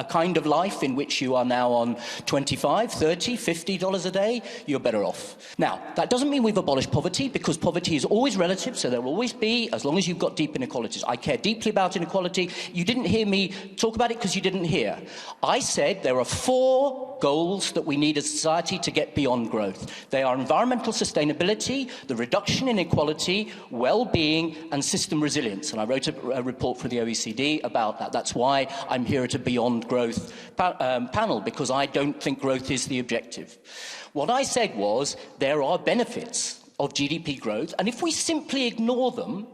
kind of life in which you are now on $25, $30, $50 a day, you're better off. Now, that doesn't mean we've abolished poverty, because poverty is always relative, so there will always be, as long as you've got deep inequalities. I care deeply about inequality. You didn't hear me talk about it because you didn't hear. I said there are 4 goals that we need as a society to get beyond growth. They are environmental sustainability, the reduction in inequality, well-being, and system resilience. And I wrote a report for the OECD about that. That's why I'm here at a Beyond Growth panel, because I don't think growth is the objective. What I said was there are benefits of GDP growth, and if we simply ignore them,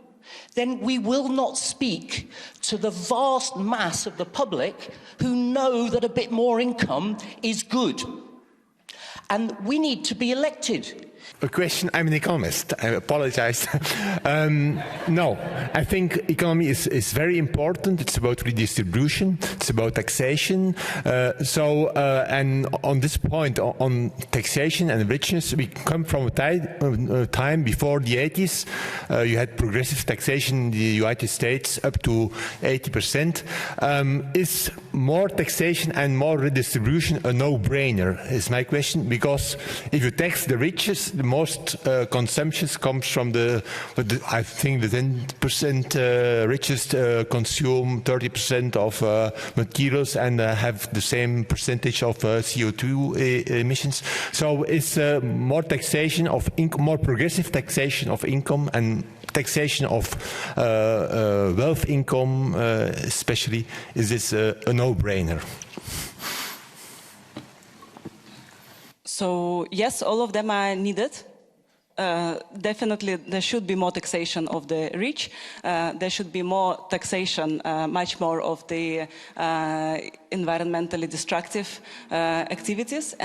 then we will not speak to the vast mass of the public who know that a bit more income is good. And we need to be elected. A question, I'm an economist, I apologize. No, I think economy is very important. It's about redistribution, it's about taxation. And on this point, on taxation and richness, we come from a time before the 80s. You had progressive taxation in the United States up to 80%. Is more taxation and more redistribution a no-brainer, is my question? Because if you tax the richest, the most consumption comes from I think the 10% richest consume 30% of materials and have the same percentage of CO2 emissions. So it's more taxation of income, more progressive taxation of income, and taxation of wealth income, especially. Is this a no-brainer? So yes, all of them are needed. Definitely there should be more taxation of the rich. There should be more taxation, much more of the environmentally destructive activities.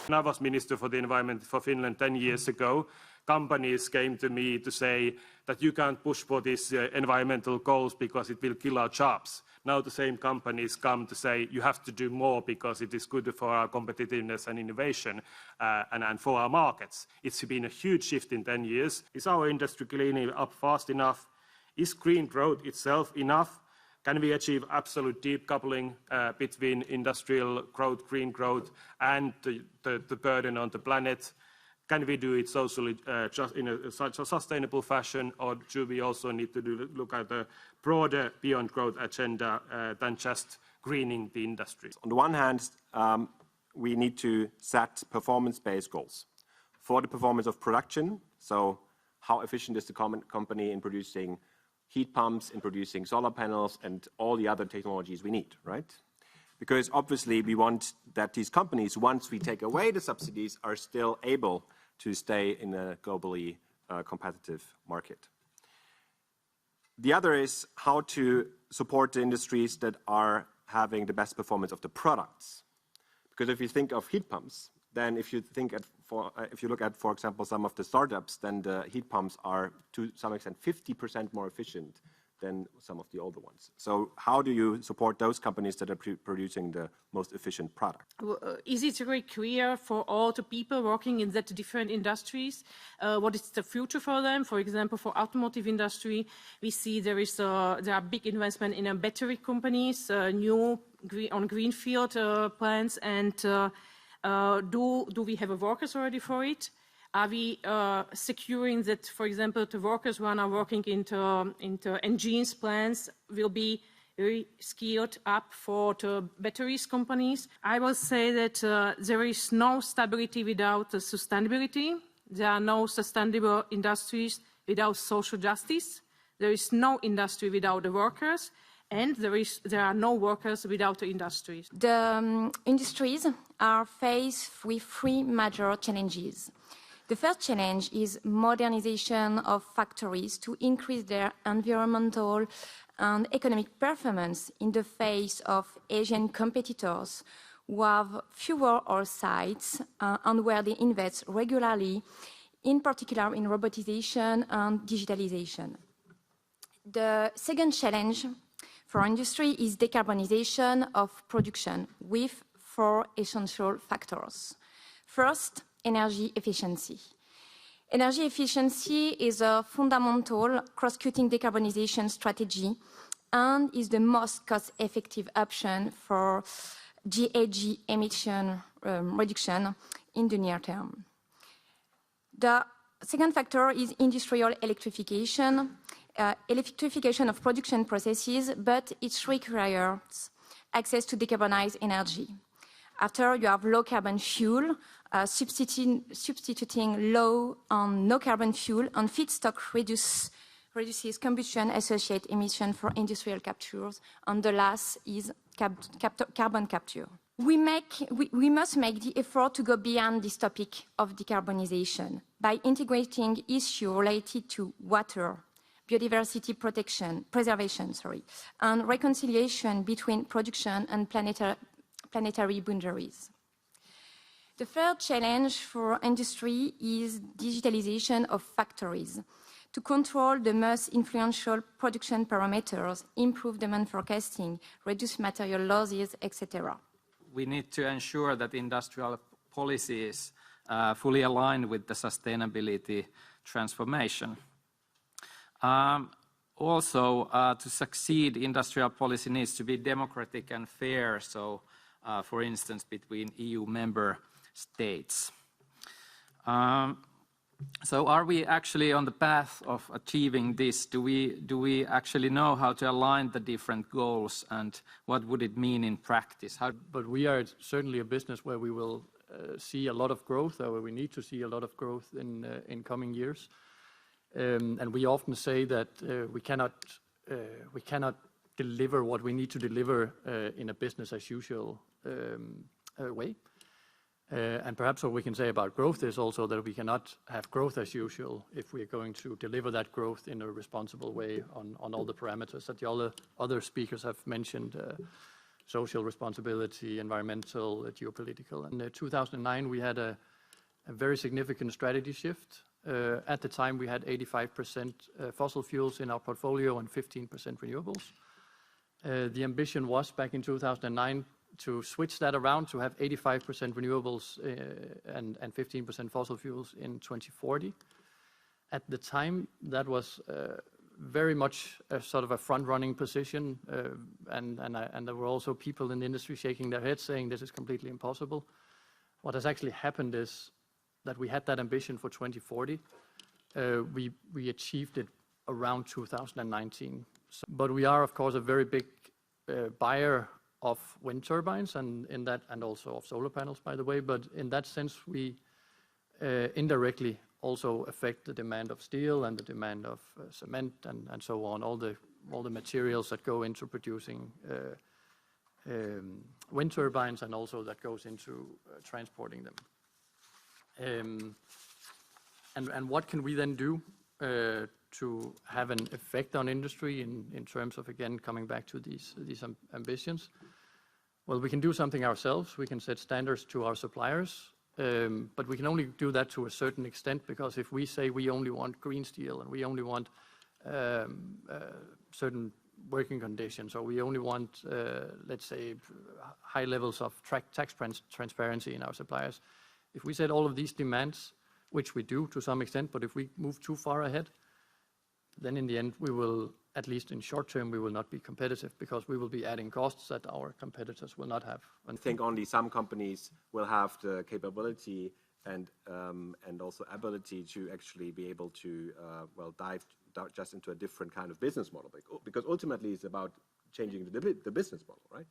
When I was Minister for the Environment for Finland 10 years ago, companies came to me to say that you can't push for these environmental goals because it will kill our jobs. Now the same companies come to say you have to do more because it is good for our competitiveness and innovation and for our markets. It's been a huge shift in 10 years. Is our industry cleaning up fast enough? Is green growth itself enough? Can we achieve absolute deep coupling between industrial growth, green growth, and the burden on the planet? Can we do it socially just in such a sustainable fashion, or do we also need to look at the broader Beyond Growth agenda than just greening the industry? On the one hand, we need to set performance-based goals for the performance of production. So how efficient is the company in producing heat pumps, in producing solar panels, and all the other technologies we need, right? Because obviously we want that these companies, once we take away the subsidies, are still able to stay in a globally competitive market. The other is how to support the industries that are having the best performance of the products. Because if you think of heat pumps, then if you look at, for example, some of the startups, then the heat pumps are to some extent 50% more efficient than some of the older ones. So how do you support those companies that are producing the most efficient product? Is it very clear for all the people working in that different industries what is the future for them? For example, for automotive industry, we see there are big investment in battery companies, new greenfield plants, and do we have workers already for it? Are we securing that, for example, the workers who are working into engines plants will be very skilled up for the batteries companies? I will say that there is no stability without sustainability. There are no sustainable industries without social justice. There is no industry without the workers. And there are no workers without the industries. The industries are faced with three major challenges. The first challenge is modernization of factories to increase their environmental and economic performance in the face of Asian competitors who have fewer sites and where they invest regularly, in particular in robotization and digitalization. The second challenge for industry is decarbonization of production with four essential factors. First, energy efficiency. Energy efficiency is a fundamental cross-cutting decarbonization strategy and is the most cost-effective option for GHG emission reduction in the near term. The second factor is industrial electrification. Electrification of production processes, but it requires access to decarbonized energy. After you have low carbon fuel, substituting low and no carbon fuel and feedstock reduces combustion associated emission for industrial captures, and the last is carbon capture. We must make the effort to go beyond this topic of decarbonization by integrating issues related to water, biodiversity preservation, and reconciliation between production and planetary boundaries. The third challenge for industry is digitalization of factories to control the most influential production parameters, improve demand forecasting, reduce material losses, etc. We need to ensure that industrial policy is fully aligned with the sustainability transformation. Also, to succeed, industrial policy needs to be democratic and fair, so for instance, between EU member states. So are we actually on the path of achieving this? Do we actually know how to align the different goals, and what would it mean in practice? But we are certainly a business where we will see a lot of growth, or where we need to see a lot of growth in coming years. And we often say that we cannot deliver what we need to deliver in a business as usual way. And perhaps what we can say about growth is also that we cannot have growth as usual if we are going to deliver that growth in a responsible way on all the parameters that the other speakers have mentioned, social responsibility, environmental, geopolitical. In 2009, we had a very significant strategy shift. At the time, we had 85% fossil fuels in our portfolio and 15% renewables. The ambition was, back in 2009, to switch that around to have 85% renewables and 15% fossil fuels in 2040. At the time, that was very much a sort of a front-running position, and there were also people in the industry shaking their heads saying this is completely impossible. What has actually happened is that we had that ambition for 2040. We achieved it around 2019. But we are, of course, a very big buyer of wind turbines and also of solar panels, by the way. But in that sense, we indirectly also affect the demand of steel and the demand of cement and so on, all the materials that go into producing wind turbines, and also that goes into transporting them. And what can we then do to have an effect on industry in terms of, again, coming back to these ambitions? Well, we can do something ourselves. We can set standards to our suppliers, but we can only do that to a certain extent, because if we say we only want green steel and we only want certain working conditions, or we only want, let's say, high levels of tax transparency in our suppliers, if we set all of these demands, which we do to some extent, but if we move too far ahead, then in the end, we will, at least in short term, we will not be competitive, because we will be adding costs that our competitors will not have. I think only some companies will have the capability and also ability to actually be able to, dive just into a different kind of business model, because ultimately it's about changing the business model, right?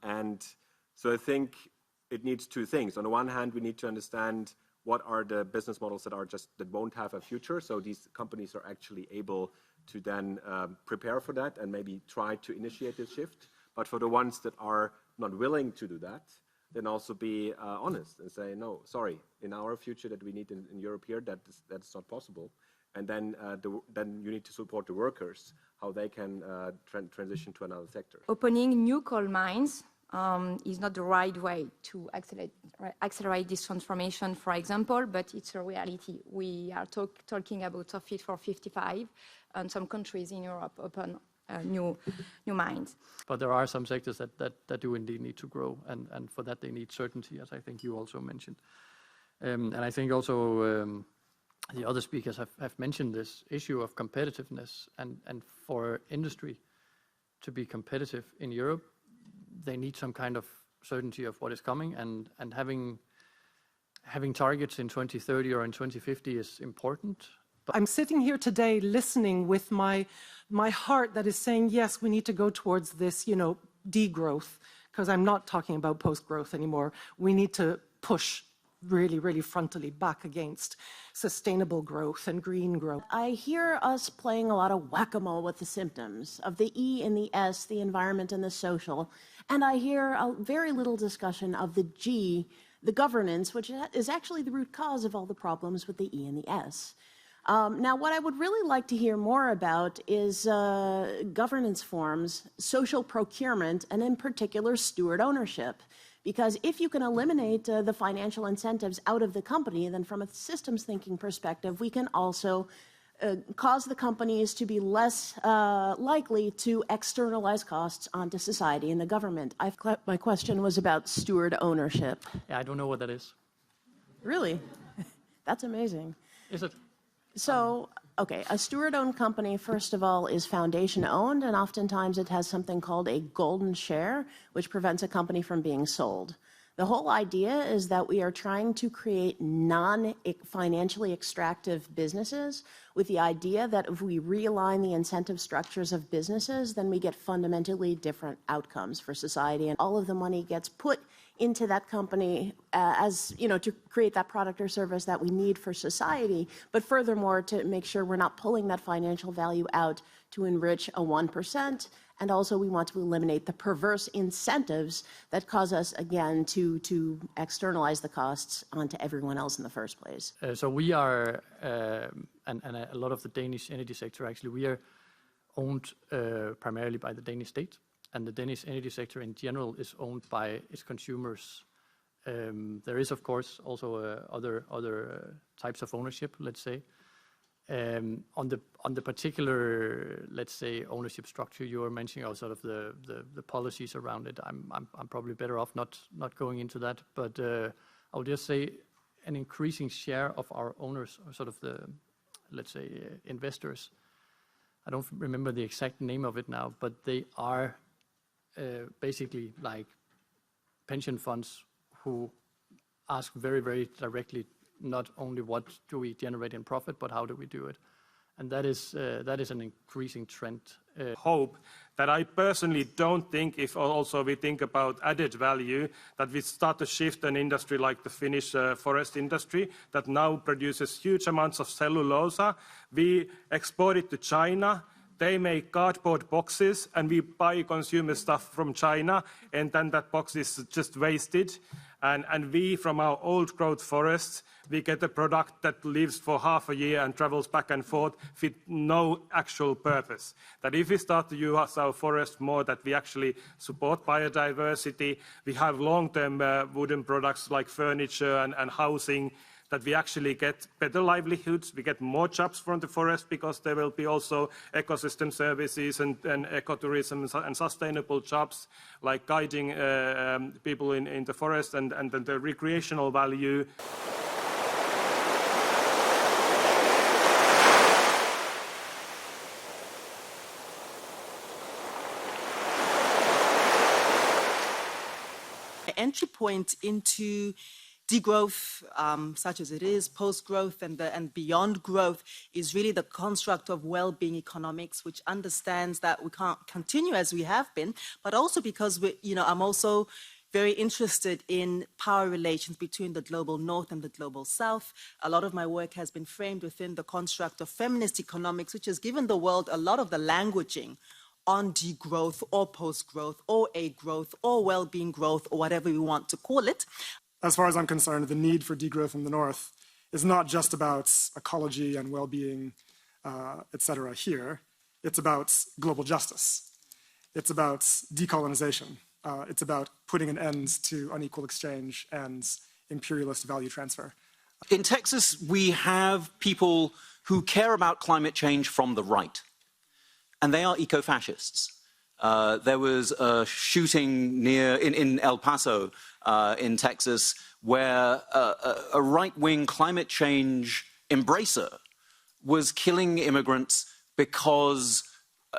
And so I think it needs two things. On the one hand, we need to understand what are the business models that won't have a future, so these companies are actually able to then prepare for that and maybe try to initiate this shift. But for the ones that are not willing to do that, then also be honest and say, no, sorry, in our future that we need in Europe here, that's not possible. And then you need to support the workers, how they can transition to another sector. Opening new coal mines is not the right way to accelerate this transformation, for example, but it's a reality. We are talking about a Fit for 55, and some countries in Europe open new mines. But there are some sectors that do indeed need to grow, and for that they need certainty, as I think you also mentioned. And I think also the other speakers have mentioned this issue of competitiveness, and for industry to be competitive in Europe, they need some kind of certainty of what is coming, and having targets in 2030 or in 2050 is important. I'm sitting here today listening with my heart that is saying, yes, we need to go towards this, degrowth, because I'm not talking about post-growth anymore. We need to push really, really frontally back against sustainable growth and green growth. I hear us playing a lot of whack-a-mole with the symptoms of the E and the S, the environment and the social, and I hear very little discussion of the G, the governance, which is actually the root cause of all the problems with the E and the S. Now, what I would really like to hear more about is governance forms, social procurement, and in particular, steward ownership. Because if you can eliminate the financial incentives out of the company, then from a systems thinking perspective, we can also cause the companies to be less likely to externalize costs onto society and the government. My question was about steward ownership. Yeah, I don't know what that is. Really? That's amazing. Is it? So, okay, a steward-owned company, first of all, is foundation-owned, and oftentimes it has something called a golden share, which prevents a company from being sold. The whole idea is that we are trying to create non-financially extractive businesses with the idea that if we realign the incentive structures of businesses, then we get fundamentally different outcomes for society, and all of the money gets put into that company to create that product or service that we need for society, but furthermore to make sure we're not pulling that financial value out to enrich a 1%, and also we want to eliminate the perverse incentives that cause us, again, to externalize the costs onto everyone else in the first place. So we are, and a lot of the Danish energy sector, actually, we are owned primarily by the Danish state. And the Danish energy sector in general is owned by its consumers. There is, of course, also other types of ownership, let's say. On the particular, let's say, ownership structure you were mentioning, or sort of the policies around it, I'm probably better off not going into that. But I'll just say an increasing share of our owners, or sort of the, let's say, investors. I don't remember the exact name of it now, but they are basically like pension funds who ask very, very directly not only what do we generate in profit, but how do we do it. And that is an increasing trend. Hope that I personally don't think, if also we think about added value, that we start to shift an industry like the Finnish forest industry that now produces huge amounts of cellulose. We export it to China. They make cardboard boxes, and we buy consumer stuff from China, and then that box is just wasted. And we, from our old growth forests, we get a product that lives for half a year and travels back and forth with no actual purpose. That if we start to use our forest more, that we actually support biodiversity, we have long-term wooden products like furniture and housing, that we actually get better livelihoods, we get more jobs from the forest because there will be also ecosystem services and ecotourism and sustainable jobs like guiding people in the forest and the recreational value. Entry point into degrowth, such as it is, post-growth and beyond growth, is really the construct of well-being economics, which understands that we can't continue as we have been, but also because I'm also very interested in power relations between the global north and the global south. A lot of my work has been framed within the construct of feminist economics, which has given the world a lot of the languaging on degrowth or post-growth or a growth or well-being growth or whatever we want to call it. As far as I'm concerned, the need for degrowth in the north is not just about ecology and well-being, et cetera, here. It's about global justice. It's about decolonization. It's about putting an end to unequal exchange and imperialist value transfer. In Texas, we have people who care about climate change from the right, and they are eco-fascists. There was a shooting in El Paso, in Texas, where a right-wing climate change embracer was killing immigrants because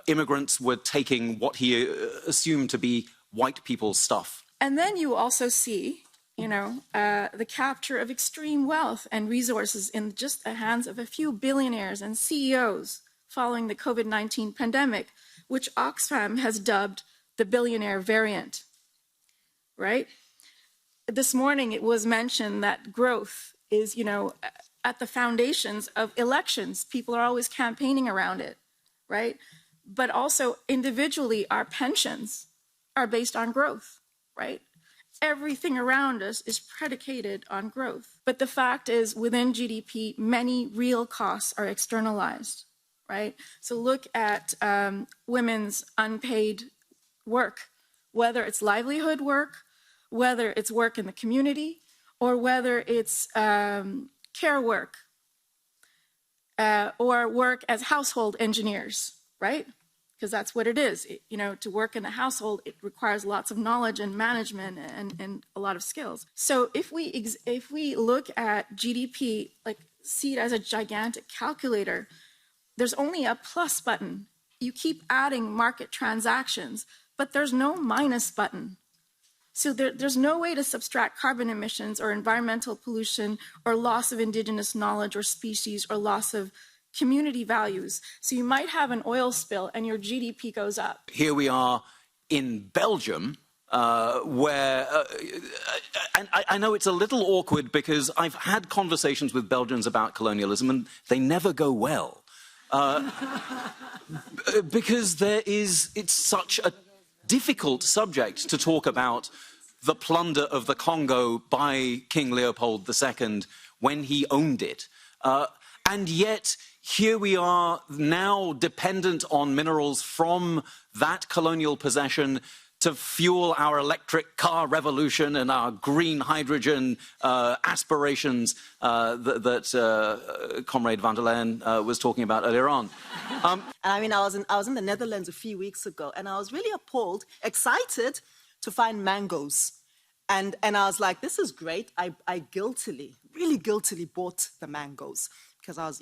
immigrants were taking what he assumed to be white people's stuff. And then you also see, the capture of extreme wealth and resources in just the hands of a few billionaires and CEOs following the COVID-19 pandemic, which Oxfam has dubbed the billionaire variant, right? This morning it was mentioned that growth is, at the foundations of elections. People are always campaigning around it, right? But also individually, our pensions are based on growth, right? Everything around us is predicated on growth. But the fact is, within GDP, many real costs are externalized, right? So look at women's unpaid work, whether it's livelihood work, whether it's work in the community, or whether it's care work, or work as household engineers, right? Because that's what it is. To work in a household, it requires lots of knowledge and management and a lot of skills. So if we look at GDP, see it as a gigantic calculator, there's only a plus button. You keep adding market transactions, but there's no minus button. So there's no way to subtract carbon emissions or environmental pollution or loss of indigenous knowledge or species or loss of community values. So you might have an oil spill and your GDP goes up. Here we are in Belgium, where, and I know it's a little awkward because I've had conversations with Belgians about colonialism and they never go well. Because it's such a difficult subject to talk about the plunder of the Congo by King Leopold II when he owned it. And yet, here we are now dependent on minerals from that colonial possession to fuel our electric car revolution and our green hydrogen aspirations that Comrade van der Leyen was talking about earlier on. I was in the Netherlands a few weeks ago, and I was really appalled, excited to find mangoes. And I was like, this is great. I really guiltily bought the mangoes. Because I was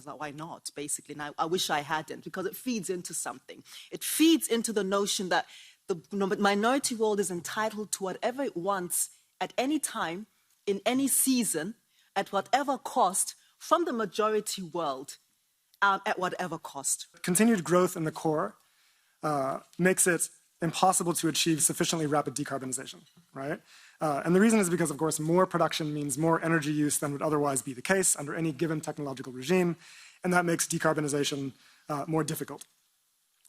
like, why not, basically? And I wish I hadn't, because it feeds into something. It feeds into the notion that the minority world is entitled to whatever it wants at any time, in any season, at whatever cost, from the majority world, at whatever cost. Continued growth in the core makes it impossible to achieve sufficiently rapid decarbonization, right? And the reason is because, of course, more production means more energy use than would otherwise be the case under any given technological regime, and that makes decarbonization more difficult.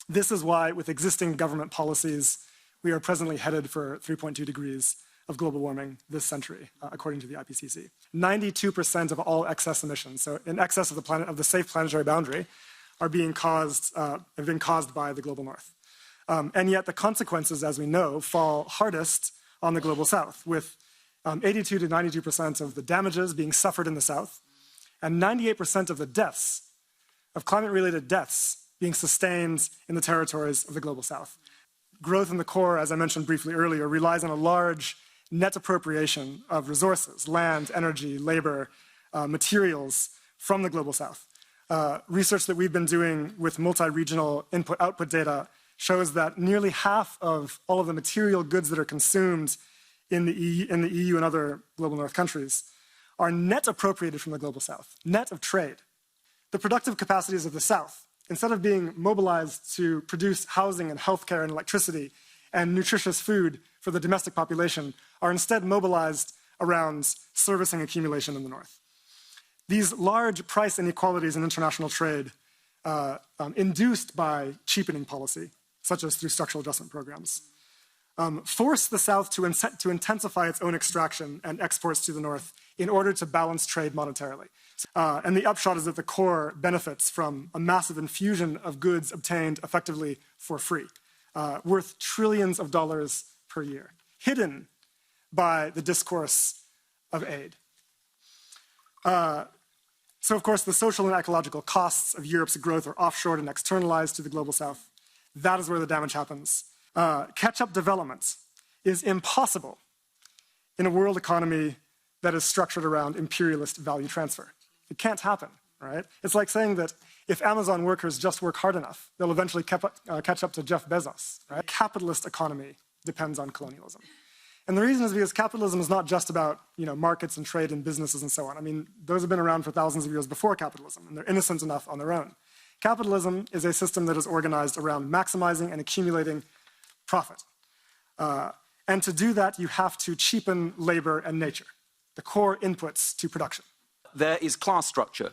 This is why, with existing government policies, we are presently headed for 3.2 degrees of global warming this century, according to the IPCC. 92% of all excess emissions, so in excess of the safe planetary boundary, have been caused by the global north. And yet the consequences, as we know, fall hardest on the global south, with 82 to 92% of the damages being suffered in the south, and 98% of the deaths, of climate-related deaths, being sustained in the territories of the global south. Growth in the core, as I mentioned briefly earlier, relies on a large net appropriation of resources, land, energy, labor, materials from the global south. Research that we've been doing with multi-regional input-output data shows that nearly half of all of the material goods that are consumed in the EU and other global north countries are net appropriated from the global south, net of trade. The productive capacities of the south, instead of being mobilized to produce housing and healthcare and electricity and nutritious food for the domestic population, are instead mobilized around servicing accumulation in the north. These large price inequalities in international trade, induced by cheapening policy, such as through structural adjustment programs, force the South to intensify its own extraction and exports to the North in order to balance trade monetarily. And the upshot is that the core benefits from a massive infusion of goods obtained effectively for free, worth trillions of dollars per year, hidden by the discourse of aid. So, of course, the social and ecological costs of Europe's growth are offshored and externalized to the global South. That is where the damage happens. Catch-up development is impossible in a world economy that is structured around imperialist value transfer. It can't happen, right? It's like saying that if Amazon workers just work hard enough, they'll eventually catch up to Jeff Bezos, right? Capitalist economy depends on colonialism. And the reason is because capitalism is not just about, markets and trade and businesses and so on. I mean, those have been around for thousands of years before capitalism, and they're innocent enough on their own. Capitalism is a system that is organized around maximizing and accumulating profit. And to do that, you have to cheapen labor and nature, the core inputs to production. There is class structure,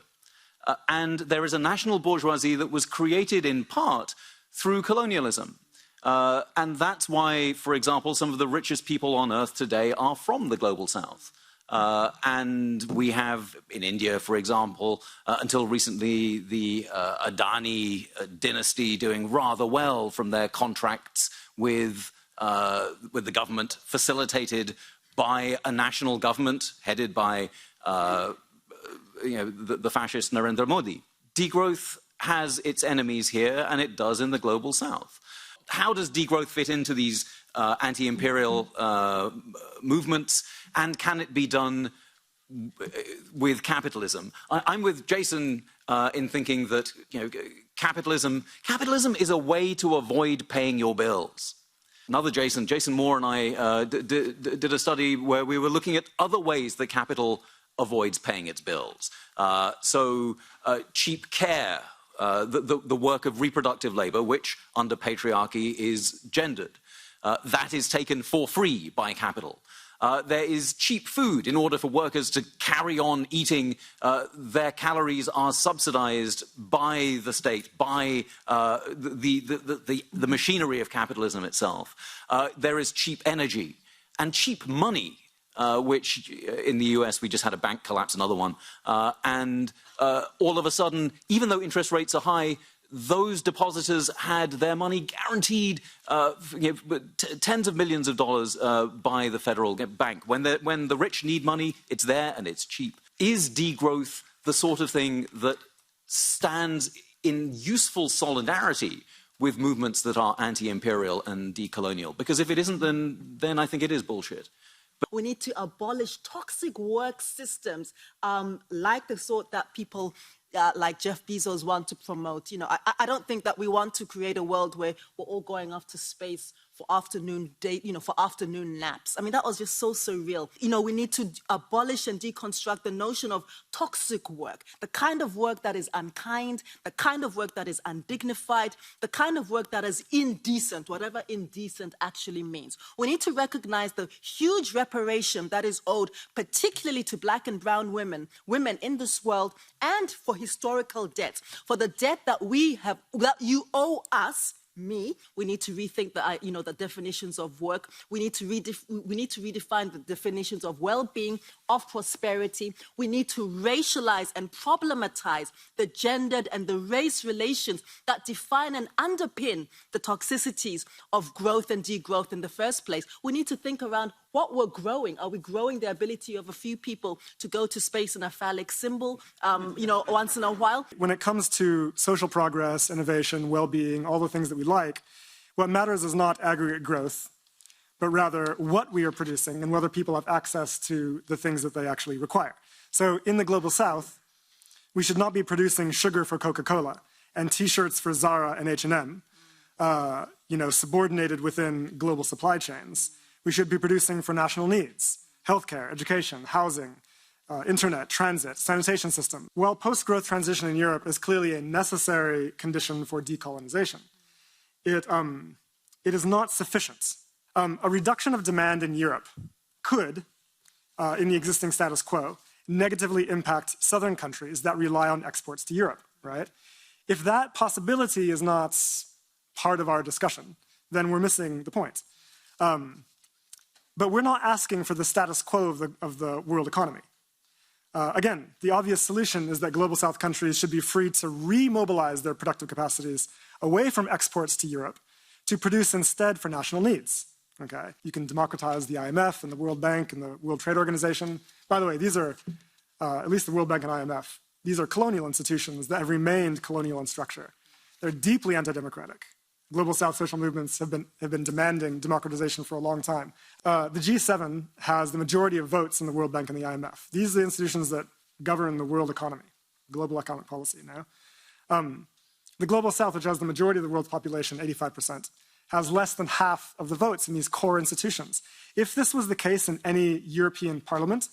and there is a national bourgeoisie that was created in part through colonialism. And that's why, for example, some of the richest people on earth today are from the global south. And we have, in India, for example, until recently, the Adani dynasty doing rather well from their contracts with the government, facilitated by a national government headed by the fascist Narendra Modi. Degrowth has its enemies here, and it does in the global south. How does degrowth fit into these anti-imperial movements, and can it be done with capitalism? I'm with Jason in thinking that capitalism is a way to avoid paying your bills. Another Jason Moore and I did a study where we were looking at other ways that capital avoids paying its bills. Cheap care, the work of reproductive labor, which under patriarchy is gendered. That is taken for free by capital. There is cheap food. In order for workers to carry on eating, their calories are subsidized by the state, by the machinery of capitalism itself. There is cheap energy and cheap money, which in the US we just had a bank collapse, another one. And all of a sudden, even though interest rates are high, those depositors had their money guaranteed tens of millions of dollars by the federal bank. When the rich need money, it's there and it's cheap. Is degrowth the sort of thing that stands in useful solidarity with movements that are anti-imperial and decolonial? Because if it isn't, then I think it is bullshit. We need to abolish toxic work systems like the sort that people like Jeff Bezos want to promote. I don't think that we want to create a world where we're all going off to space for afternoon naps. I mean, that was just so surreal. We need to abolish and deconstruct the notion of toxic work, the kind of work that is unkind, the kind of work that is undignified, the kind of work that is indecent, whatever indecent actually means. We need to recognize the huge reparation that is owed, particularly to Black and brown women in this world, and for historical debt, for the debt that you owe us, me. We need to rethink the definitions of work. We need to redefine the definitions of well-being, of prosperity. We need to racialize and problematize the gendered and the race relations that define and underpin the toxicities of growth and degrowth in the first place. We need to think around what we're growing. Are we growing the ability of a few people to go to space in a phallic symbol, once in a while? When it comes to social progress, innovation, well-being, all the things that we like, what matters is not aggregate growth, but rather what we are producing and whether people have access to the things that they actually require. So in the Global South, we should not be producing sugar for Coca-Cola and T-shirts for Zara and H&M, subordinated within global supply chains. We should be producing for national needs, healthcare, education, housing, internet, transit, sanitation system. While post-growth transition in Europe is clearly a necessary condition for decolonization, it is not sufficient. A reduction of demand in Europe could, in the existing status quo, negatively impact southern countries that rely on exports to Europe, right? If that possibility is not part of our discussion, then we're missing the point. But we're not asking for the status quo of the world economy. Again, the obvious solution is that Global South countries should be free to remobilize their productive capacities away from exports to Europe to produce instead for national needs. Okay? You can democratize the IMF and the World Bank and the World Trade Organization. By the way, these are, at least the World Bank and IMF, these are colonial institutions that have remained colonial in structure. They're deeply anti-democratic. Global South social movements have been demanding democratization for a long time. The G7 has the majority of votes in the World Bank and the IMF. These are the institutions that govern the world economy, global economic policy now. The Global South, which has the majority of the world's population, 85%, has less than half of the votes in these core institutions. If this was the case in any European parliament,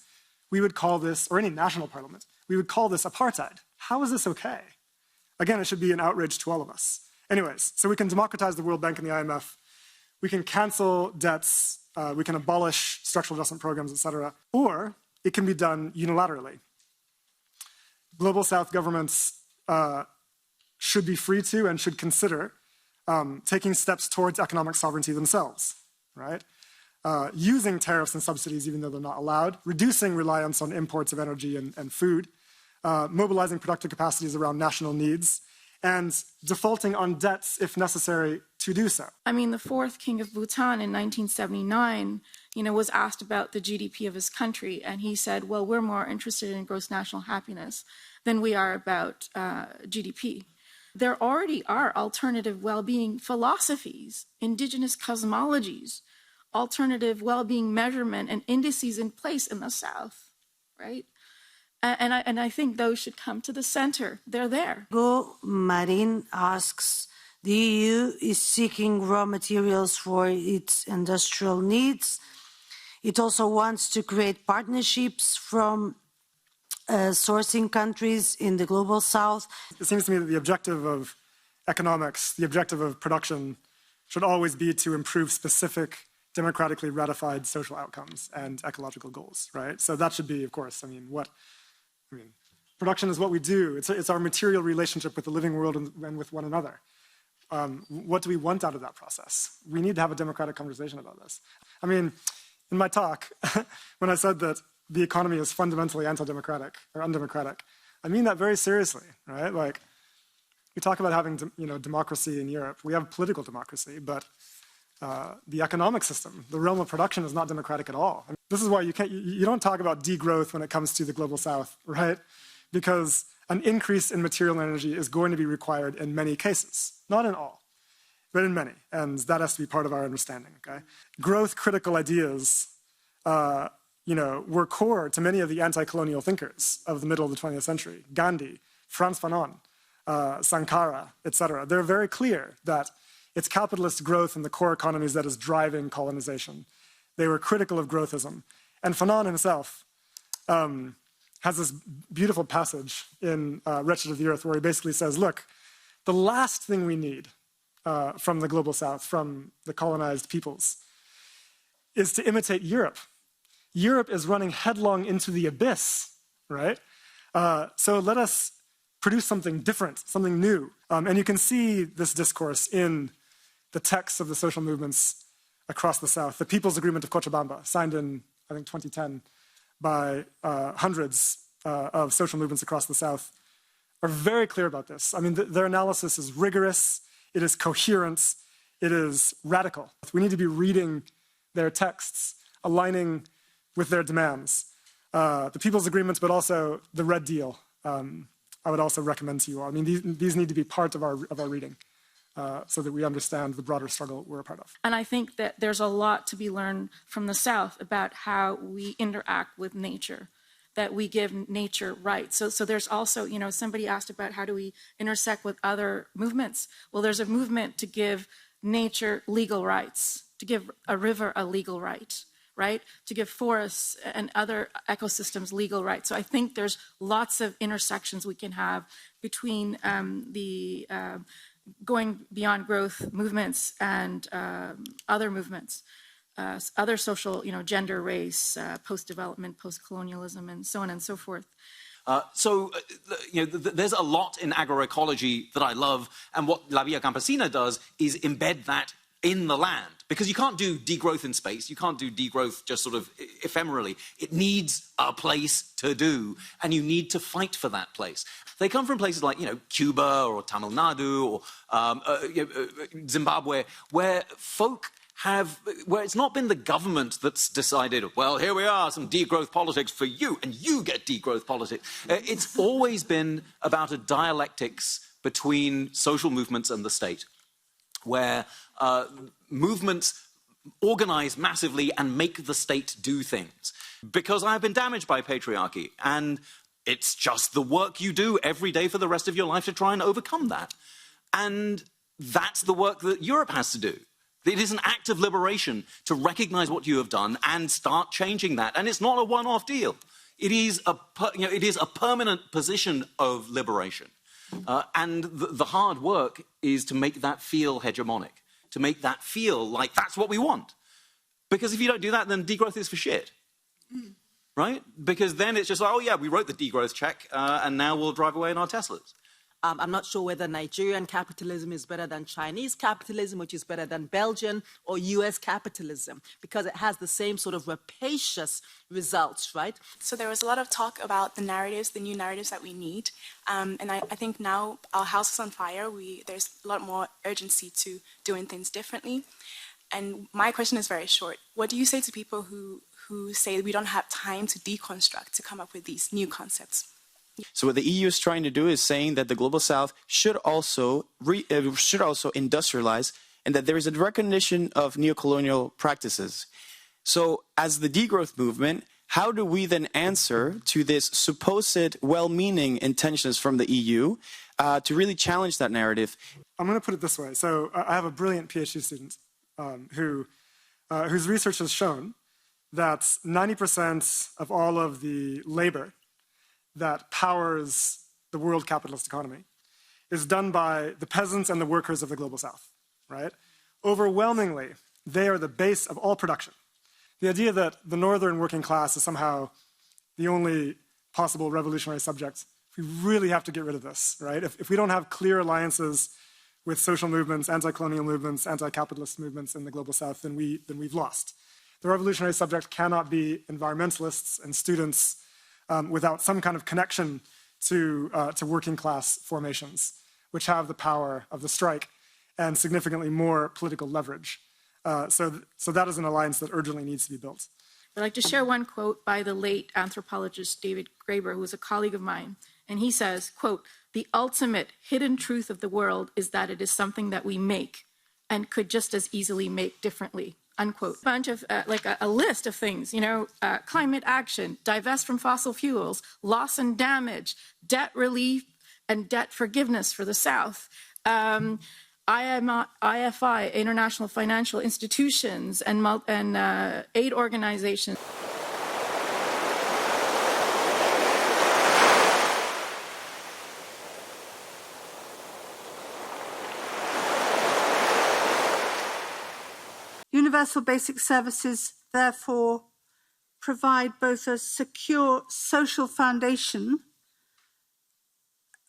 we would call this, or any national parliament, we would call this apartheid. How is this okay? Again, it should be an outrage to all of us. Anyways, so we can democratize the World Bank and the IMF. We can cancel debts. We can abolish structural adjustment programs, etc. Or it can be done unilaterally. Global South governments should be free to and should consider taking steps towards economic sovereignty themselves, right? Using tariffs and subsidies even though they're not allowed, reducing reliance on imports of energy and food, mobilizing productive capacities around national needs, and defaulting on debts if necessary to do so. I mean, the fourth king of Bhutan in 1979, was asked about the GDP of his country, and he said, well, we're more interested in gross national happiness than we are about GDP. There already are alternative well-being philosophies, indigenous cosmologies, alternative well-being measurement and indices in place in the South, right? And I think those should come to the center. They're there. Go Marin asks, the EU is seeking raw materials for its industrial needs. It also wants to create partnerships from sourcing countries in the Global South. It seems to me that the objective of economics, the objective of production, should always be to improve specific democratically ratified social outcomes and ecological goals, right? So that should be, of course, production is what we do. It's our material relationship with the living world and with one another. What do we want out of that process? We need to have a democratic conversation about this. I mean, in my talk, when I said that the economy is fundamentally anti-democratic or undemocratic, I mean that very seriously, right? Like, we talk about having, democracy in Europe. We have political democracy, but the economic system, the realm of production, is not democratic at all. I mean, this is why you don't talk about degrowth when it comes to the Global South, right? Because an increase in material energy is going to be required in many cases, not in all, but in many, and that has to be part of our understanding. Okay, growth-critical ideas, were core to many of the anti-colonial thinkers of the middle of the 20th century: Gandhi, Frantz Fanon, Sankara, etc. They're very clear that it's capitalist growth in the core economies that is driving colonization. They were critical of growthism. And Fanon himself has this beautiful passage in Wretched of the Earth where he basically says, look, the last thing we need from the Global South, from the colonized peoples, is to imitate Europe. Europe is running headlong into the abyss, right? So let us produce something different, something new. And you can see this discourse in the texts of the social movements across the South. The People's Agreement of Cochabamba, signed in, I think, 2010 by hundreds of social movements across the South, are very clear about this. I mean, their analysis is rigorous, it is coherent, it is radical. We need to be reading their texts, aligning with their demands. The People's Agreements, but also the Red Deal, I would also recommend to you all. I mean, these need to be part of our reading so that we understand the broader struggle we're a part of. And I think that there's a lot to be learned from the South about how we interact with nature, that we give nature rights. So there's also, you know, somebody asked about how do we intersect with other movements. Well, there's a movement to give nature legal rights, to give a river a legal right, right? To give forests and other ecosystems legal rights. So I think there's lots of intersections we can have between the going beyond growth movements and other movements, other social, you know, gender, race, post-development, post-colonialism, and so on and so forth. There's a lot in agroecology that I love, and what La Via Campesina does is embed that in the land. Because you can't do degrowth in space, you can't do degrowth just sort of ephemerally. It needs a place to do, and you need to fight for that place. They come from places like, you know, Cuba or Tamil Nadu or Zimbabwe, where folk where it's not been the government that's decided, well, here we are, some degrowth politics for you, and you get degrowth politics. It's always been about a dialectics between social movements and the state, where movements organize massively and make the state do things. Because I've been damaged by patriarchy, and it's just the work you do every day for the rest of your life to try and overcome that. And that's the work that Europe has to do. It is an act of liberation to recognize what you have done and start changing that. And it's not a one-off deal. It is a permanent position of liberation. And the hard work is to make that feel hegemonic, to make that feel like that's what we want. Because if you don't do that, then degrowth is for shit. Right? Because then it's just like, oh yeah, we wrote the degrowth check, and now we'll drive away in our Teslas. I'm not sure whether Nigerian capitalism is better than Chinese capitalism, which is better than Belgian or US capitalism, because it has the same sort of rapacious results, right? So there was a lot of talk about the narratives, the new narratives that we need. And I think now our house is on fire. There's a lot more urgency to doing things differently. And my question is very short. What do you say to people who say we don't have time to deconstruct, to come up with these new concepts? So what the EU is trying to do is saying that the Global South should also industrialize, and that there is a recognition of neocolonial practices. So as the degrowth movement, how do we then answer to this supposed well-meaning intentions from the EU to really challenge that narrative? I'm going to put it this way. So I have a brilliant PhD student whose research has shown that 90% of all of the labor that powers the world capitalist economy is done by the peasants and the workers of the Global South, right? Overwhelmingly, they are the base of all production. The idea that the northern working class is somehow the only possible revolutionary subject, we really have to get rid of this, right? If we don't have clear alliances with social movements, anti-colonial movements, anti-capitalist movements in the Global South, then we've lost. The revolutionary subject cannot be environmentalists and students without some kind of connection to working class formations, which have the power of the strike and significantly more political leverage. So that is an alliance that urgently needs to be built. I'd like to share one quote by the late anthropologist David Graeber, who was a colleague of mine. And he says, quote, "The ultimate hidden truth of the world is that it is something that we make and could just as easily make differently." Unquote. A bunch of, a list of things, you know, climate action, divest from fossil fuels, loss and damage, debt relief and debt forgiveness for the South, IFI, international financial institutions, and aid organizations. Universal basic services, therefore, provide both a secure social foundation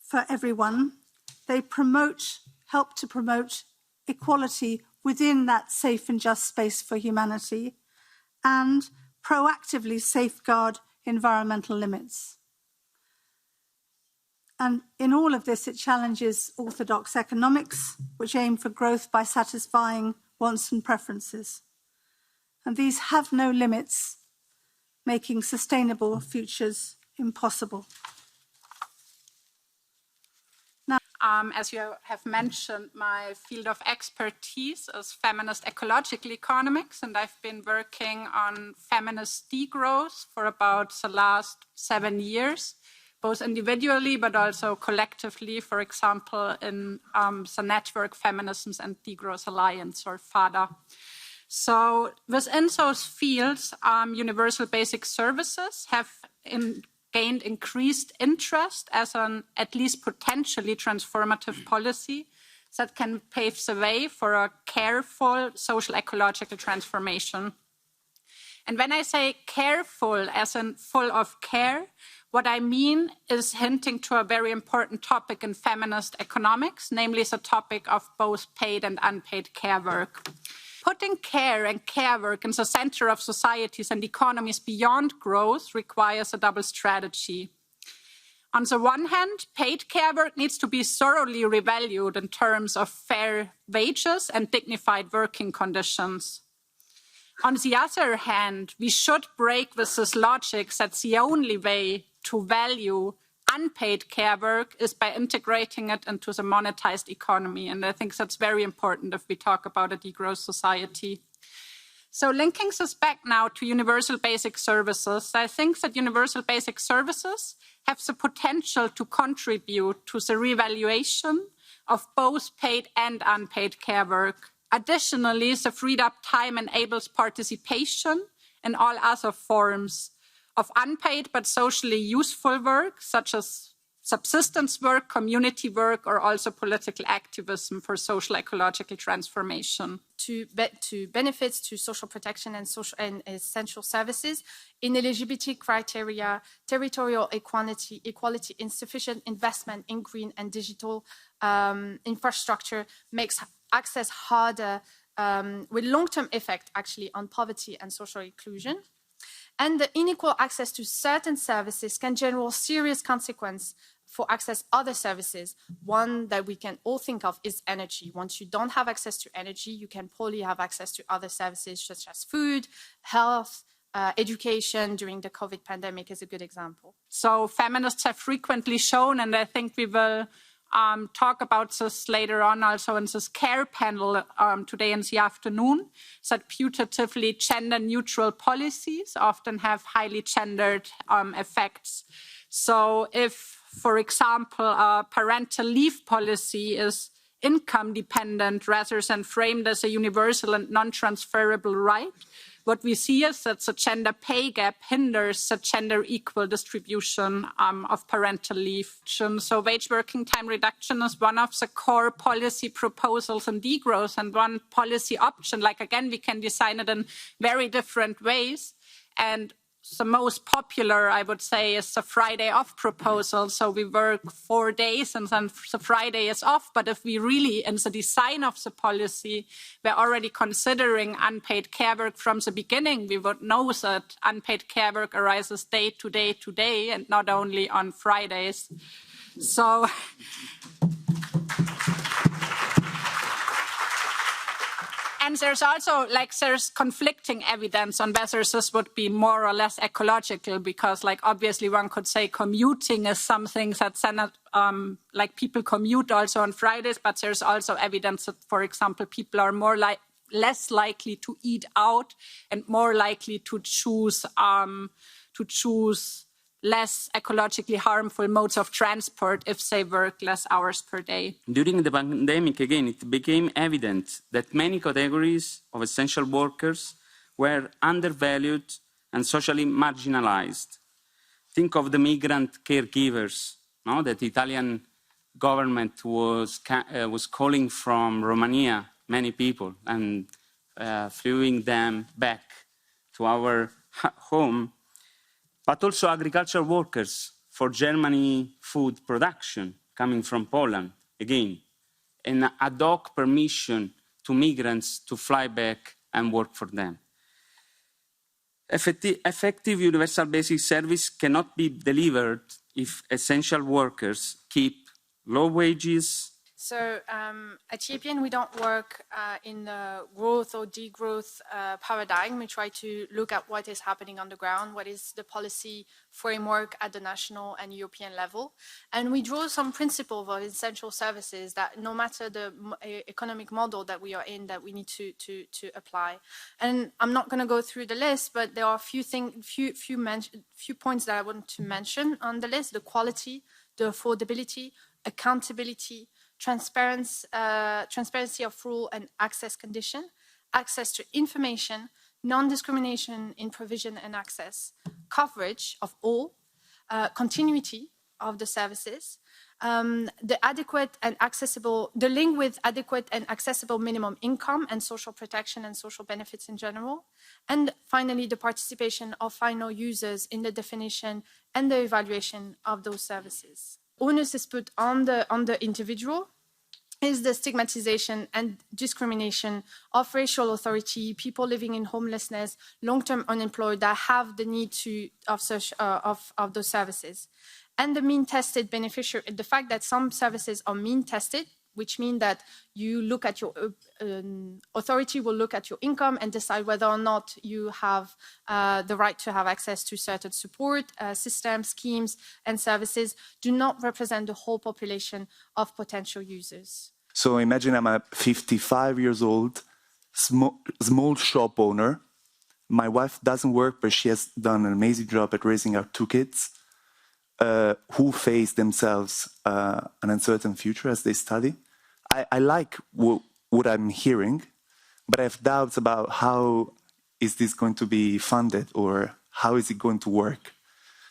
for everyone. They help to promote equality within that safe and just space for humanity, and proactively safeguard environmental limits. And in all of this, it challenges orthodox economics, which aim for growth by satisfying wants and preferences. And these have no limits, making sustainable futures impossible. As you have mentioned, my field of expertise is feminist ecological economics, and I've been working on feminist degrowth for about the last 7 years, both individually but also collectively, for example, in the network Feminisms and Degrowth Alliance, or FADA. So within those fields, universal basic services have gained increased interest as an at least potentially transformative policy that can pave the way for a careful social ecological transformation. And when I say careful as in full of care, what I mean is hinting to a very important topic in feminist economics, namely the topic of both paid and unpaid care work. Putting care and care work in the center of societies and economies beyond growth requires a double strategy. On the one hand, paid care work needs to be thoroughly revalued in terms of fair wages and dignified working conditions. On the other hand, we should break with this logic that the only way to value unpaid care work is by integrating it into the monetized economy. And I think that's very important if we talk about a degrowth society. So linking this back now to universal basic services, I think that universal basic services have the potential to contribute to the revaluation of both paid and unpaid care work. Additionally, the freed up time enables participation in all other forms of unpaid but socially useful work, such as subsistence work, community work, or also political activism for social ecological transformation. To benefits to social protection and social and essential services, ineligibility criteria, territorial equality, insufficient investment in green and digital infrastructure makes access harder, with long-term effect actually on poverty and social inclusion. And the unequal access to certain services can generate serious consequence for access other services. One that we can all think of is energy. Once you don't have access to energy, you can probably have access to other services such as food, health, education during the COVID pandemic is a good example. So feminists have frequently shown, and I think we will talk about this later on also in this care panel today in the afternoon, that putatively gender-neutral policies often have highly gendered effects. So if, for example, a parental leave policy is income dependent rather than framed as a universal and non-transferable right, what we see is that the gender pay gap hinders the gender equal distribution of parental leave. So wage working time reduction is one of the core policy proposals in degrowth, and one policy option, like again, we can design it in very different ways. And the most popular, I would say, is the Friday off proposal. So we work 4 days and then the Friday is off. But if we really, in the design of the policy, we're already considering unpaid care work from the beginning, we would know that unpaid care work arises day to day to day and not only on Fridays. So... And there's also, there's conflicting evidence on whether this would be more or less ecological, because, obviously one could say commuting is something that's not, people commute also on Fridays, but there's also evidence that, for example, people are less likely to eat out and more likely to choose less ecologically harmful modes of transport if they work less hours per day. During the pandemic, again, it became evident that many categories of essential workers were undervalued and socially marginalized. Think of the migrant caregivers, no? That the Italian government was calling from Romania, many people, and flying them back to our home. But also agricultural workers for Germany food production coming from Poland, again, an ad hoc permission to migrants to fly back and work for them. Effective universal basic service cannot be delivered if essential workers keep low wages. So at EPN, we don't work in the growth or degrowth paradigm. We try to look at what is happening on the ground, what is the policy framework at the national and European level. And we draw some principles of essential services that no matter the economic model that we are in, that we need to apply. And I'm not going to go through the list, but there are a few points that I want to mention on the list: the quality, the affordability, accountability, transparency of rule and access condition, access to information, non-discrimination in provision and access, coverage of all, continuity of the services, the link with adequate and accessible minimum income and social protection and social benefits in general, and finally the participation of final users in the definition and the evaluation of those services. Onus is put on the individual, is the stigmatization and discrimination of racial authority, people living in homelessness, long-term unemployed that have the need of those services. And the mean-tested beneficiary, the fact that some services are mean-tested, which means that you look at your authority will look at your income and decide whether or not you have the right to have access to certain support systems, schemes, and services, do not represent the whole population of potential users. So imagine I'm a 55 years old, small shop owner. My wife doesn't work, but she has done an amazing job at raising our 2 kids who face themselves an uncertain future as they study. I like what I'm hearing, but I have doubts about how is this going to be funded or how is it going to work.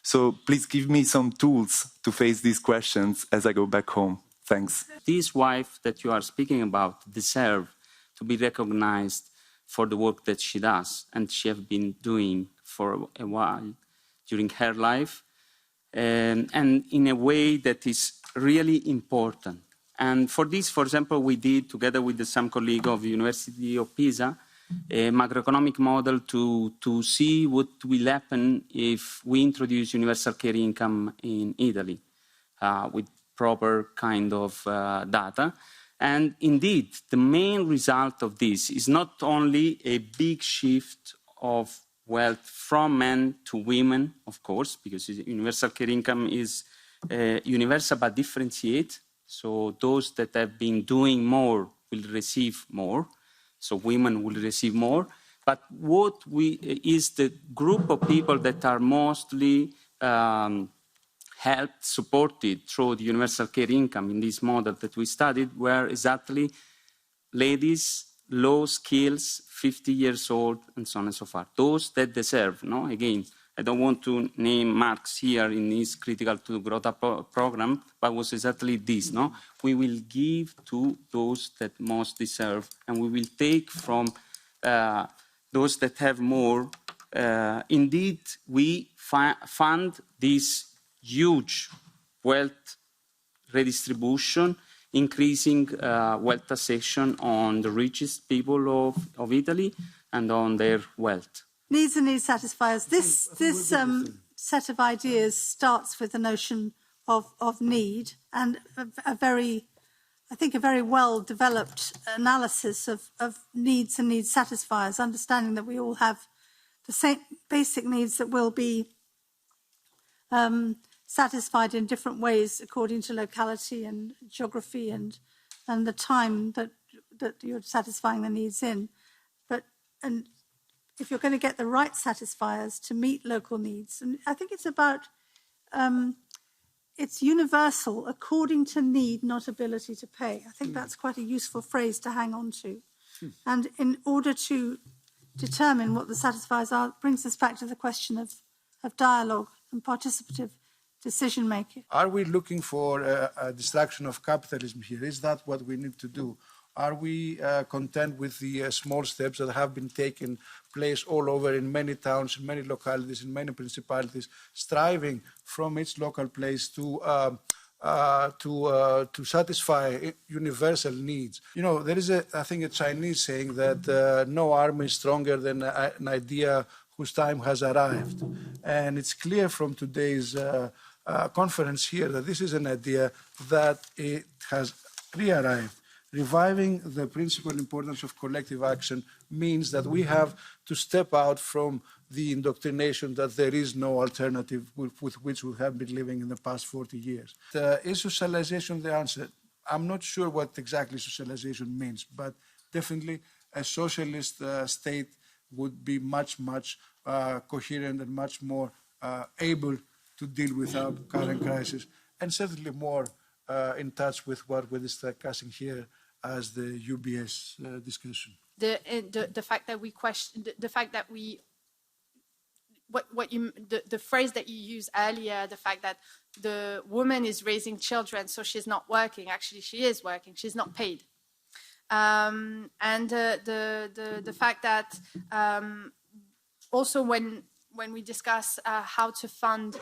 So please give me some tools to face these questions as I go back home. Thanks. This wife that you are speaking about deserves to be recognized for the work that she does, and she has been doing for a while during her life, and in a way that is really important. And for this, for example, we did, together with some colleagues of the University of Pisa, a macroeconomic model to see what will happen if we introduce universal care income in Italy with proper kind of data. And indeed, the main result of this is not only a big shift of wealth from men to women, of course, because universal care income is universal but differentiate. So those that have been doing more will receive more. So women will receive more. But what is the group of people that are mostly helped, supported through the universal care income in this model that we studied were exactly ladies, low skills, 50 years old, and so on and so forth. Those that deserve, no? Again, I don't want to name Marx here in his Critical to Growth program, but it was exactly this, no? We will give to those that most deserve, and we will take from those that have more. Indeed, we fund this huge wealth redistribution, increasing wealth taxation on the richest people of Italy and on their wealth. Needs and needs satisfiers. This set of ideas starts with the notion of need and a very well-developed analysis of needs and needs satisfiers, understanding that we all have the same basic needs that will be satisfied in different ways according to locality and geography and the time that you're satisfying the needs in. And if you're going to get the right satisfiers to meet local needs, and I think it's about, it's universal according to need, not ability to pay. I think that's quite a useful phrase to hang on to. And in order to determine what the satisfiers are, it brings us back to the question of dialogue and participative decision making. Are we looking for a destruction of capitalism here? Is that what we need to do? Are we content with the small steps that have been taken place all over in many towns, in many localities, in many principalities, striving from its local place to to satisfy universal needs. You know, there is, I think, a Chinese saying that no army is stronger than an idea whose time has arrived. And it's clear from today's conference here that this is an idea that it has re-arrived. Reviving the principal importance of collective action means that we have to step out from the indoctrination that there is no alternative with which we have been living in the past 40 years. Is socialization the answer? I'm not sure what exactly socialization means, but definitely a socialist state would be much, much coherent and much more able to deal with our current crisis, and certainly more in touch with what we're discussing here as the UBS discussion. The fact that we question, the fact that we, the phrase that you used earlier, the fact that the woman is raising children, so she's not working. Actually, she is working. She's not paid. And the fact that also when we discuss how to fund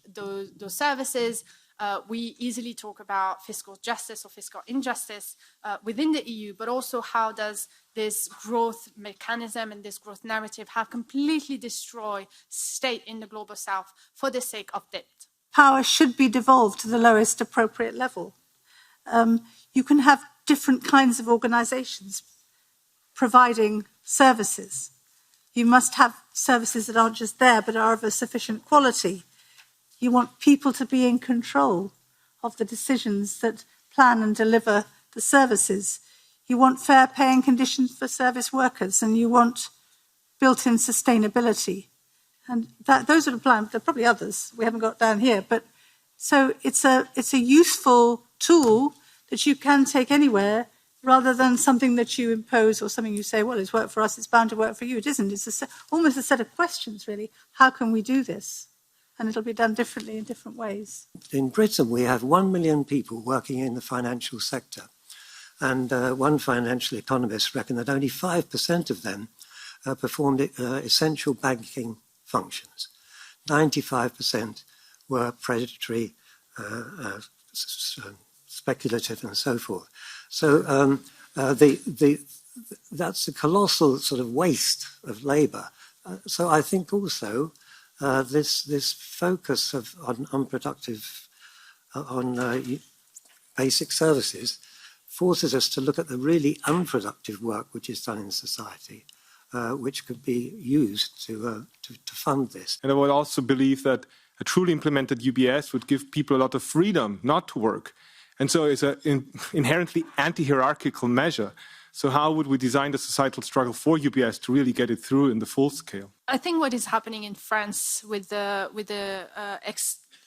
those services, we easily talk about fiscal justice or fiscal injustice within the EU, but also how does this growth mechanism and this growth narrative have completely destroyed state in the global south for the sake of debt. Power should be devolved to the lowest appropriate level. You can have different kinds of organizations providing services. You must have services that aren't just there, but are of a sufficient quality. You want people to be in control of the decisions that plan and deliver the services. You want fair paying conditions for service workers, and you want built-in sustainability. And those are the plans. There are probably others we haven't got down here. But so it's a useful tool that you can take anywhere, rather than something that you impose or something you say, well, it's worked for us, it's bound to work for you. It isn't. It's almost a set of questions, really. How can we do this? And it'll be done differently in different ways. In Britain, we have 1 million people working in the financial sector. And one financial economist reckoned that only 5% of them performed essential banking functions. 95% were predatory, speculative, and so forth. So that's a colossal sort of waste of labour. So I think also this focus on unproductive, on basic services, forces us to look at the really unproductive work which is done in society, which could be used to fund this. And I would also believe that a truly implemented UBS would give people a lot of freedom not to work. And so it's an inherently anti-hierarchical measure. So how would we design the societal struggle for UBS to really get it through in the full scale? I think what is happening in France with the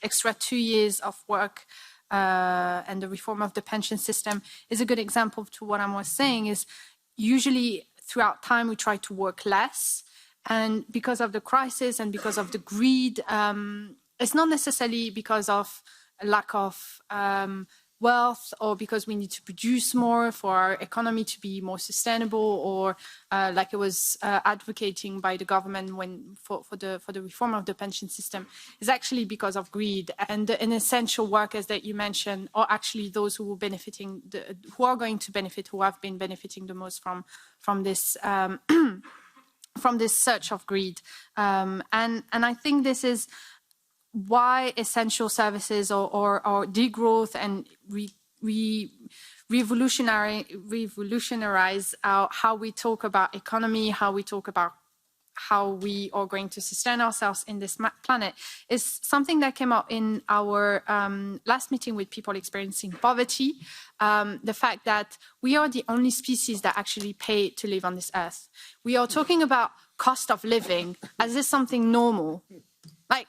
extra 2 years of work and the reform of the pension system is a good example to what I was saying. Is usually throughout time we try to work less, and because of the crisis and because of the greed, it's not necessarily because of a lack of wealth or because we need to produce more for our economy to be more sustainable, or like it was advocating by the government for the reform of the pension system, is actually because of greed. And the essential workers that you mentioned are actually those who are benefiting, who are going to benefit, who have been benefiting the most from this from this surge of greed. And I think this is why essential services or degrowth and revolutionize how we talk about economy, how we talk about how we are going to sustain ourselves in this planet, is something that came up in our last meeting with people experiencing poverty. The fact that we are the only species that actually pay to live on this earth. We are talking about cost of living as if something normal. Like,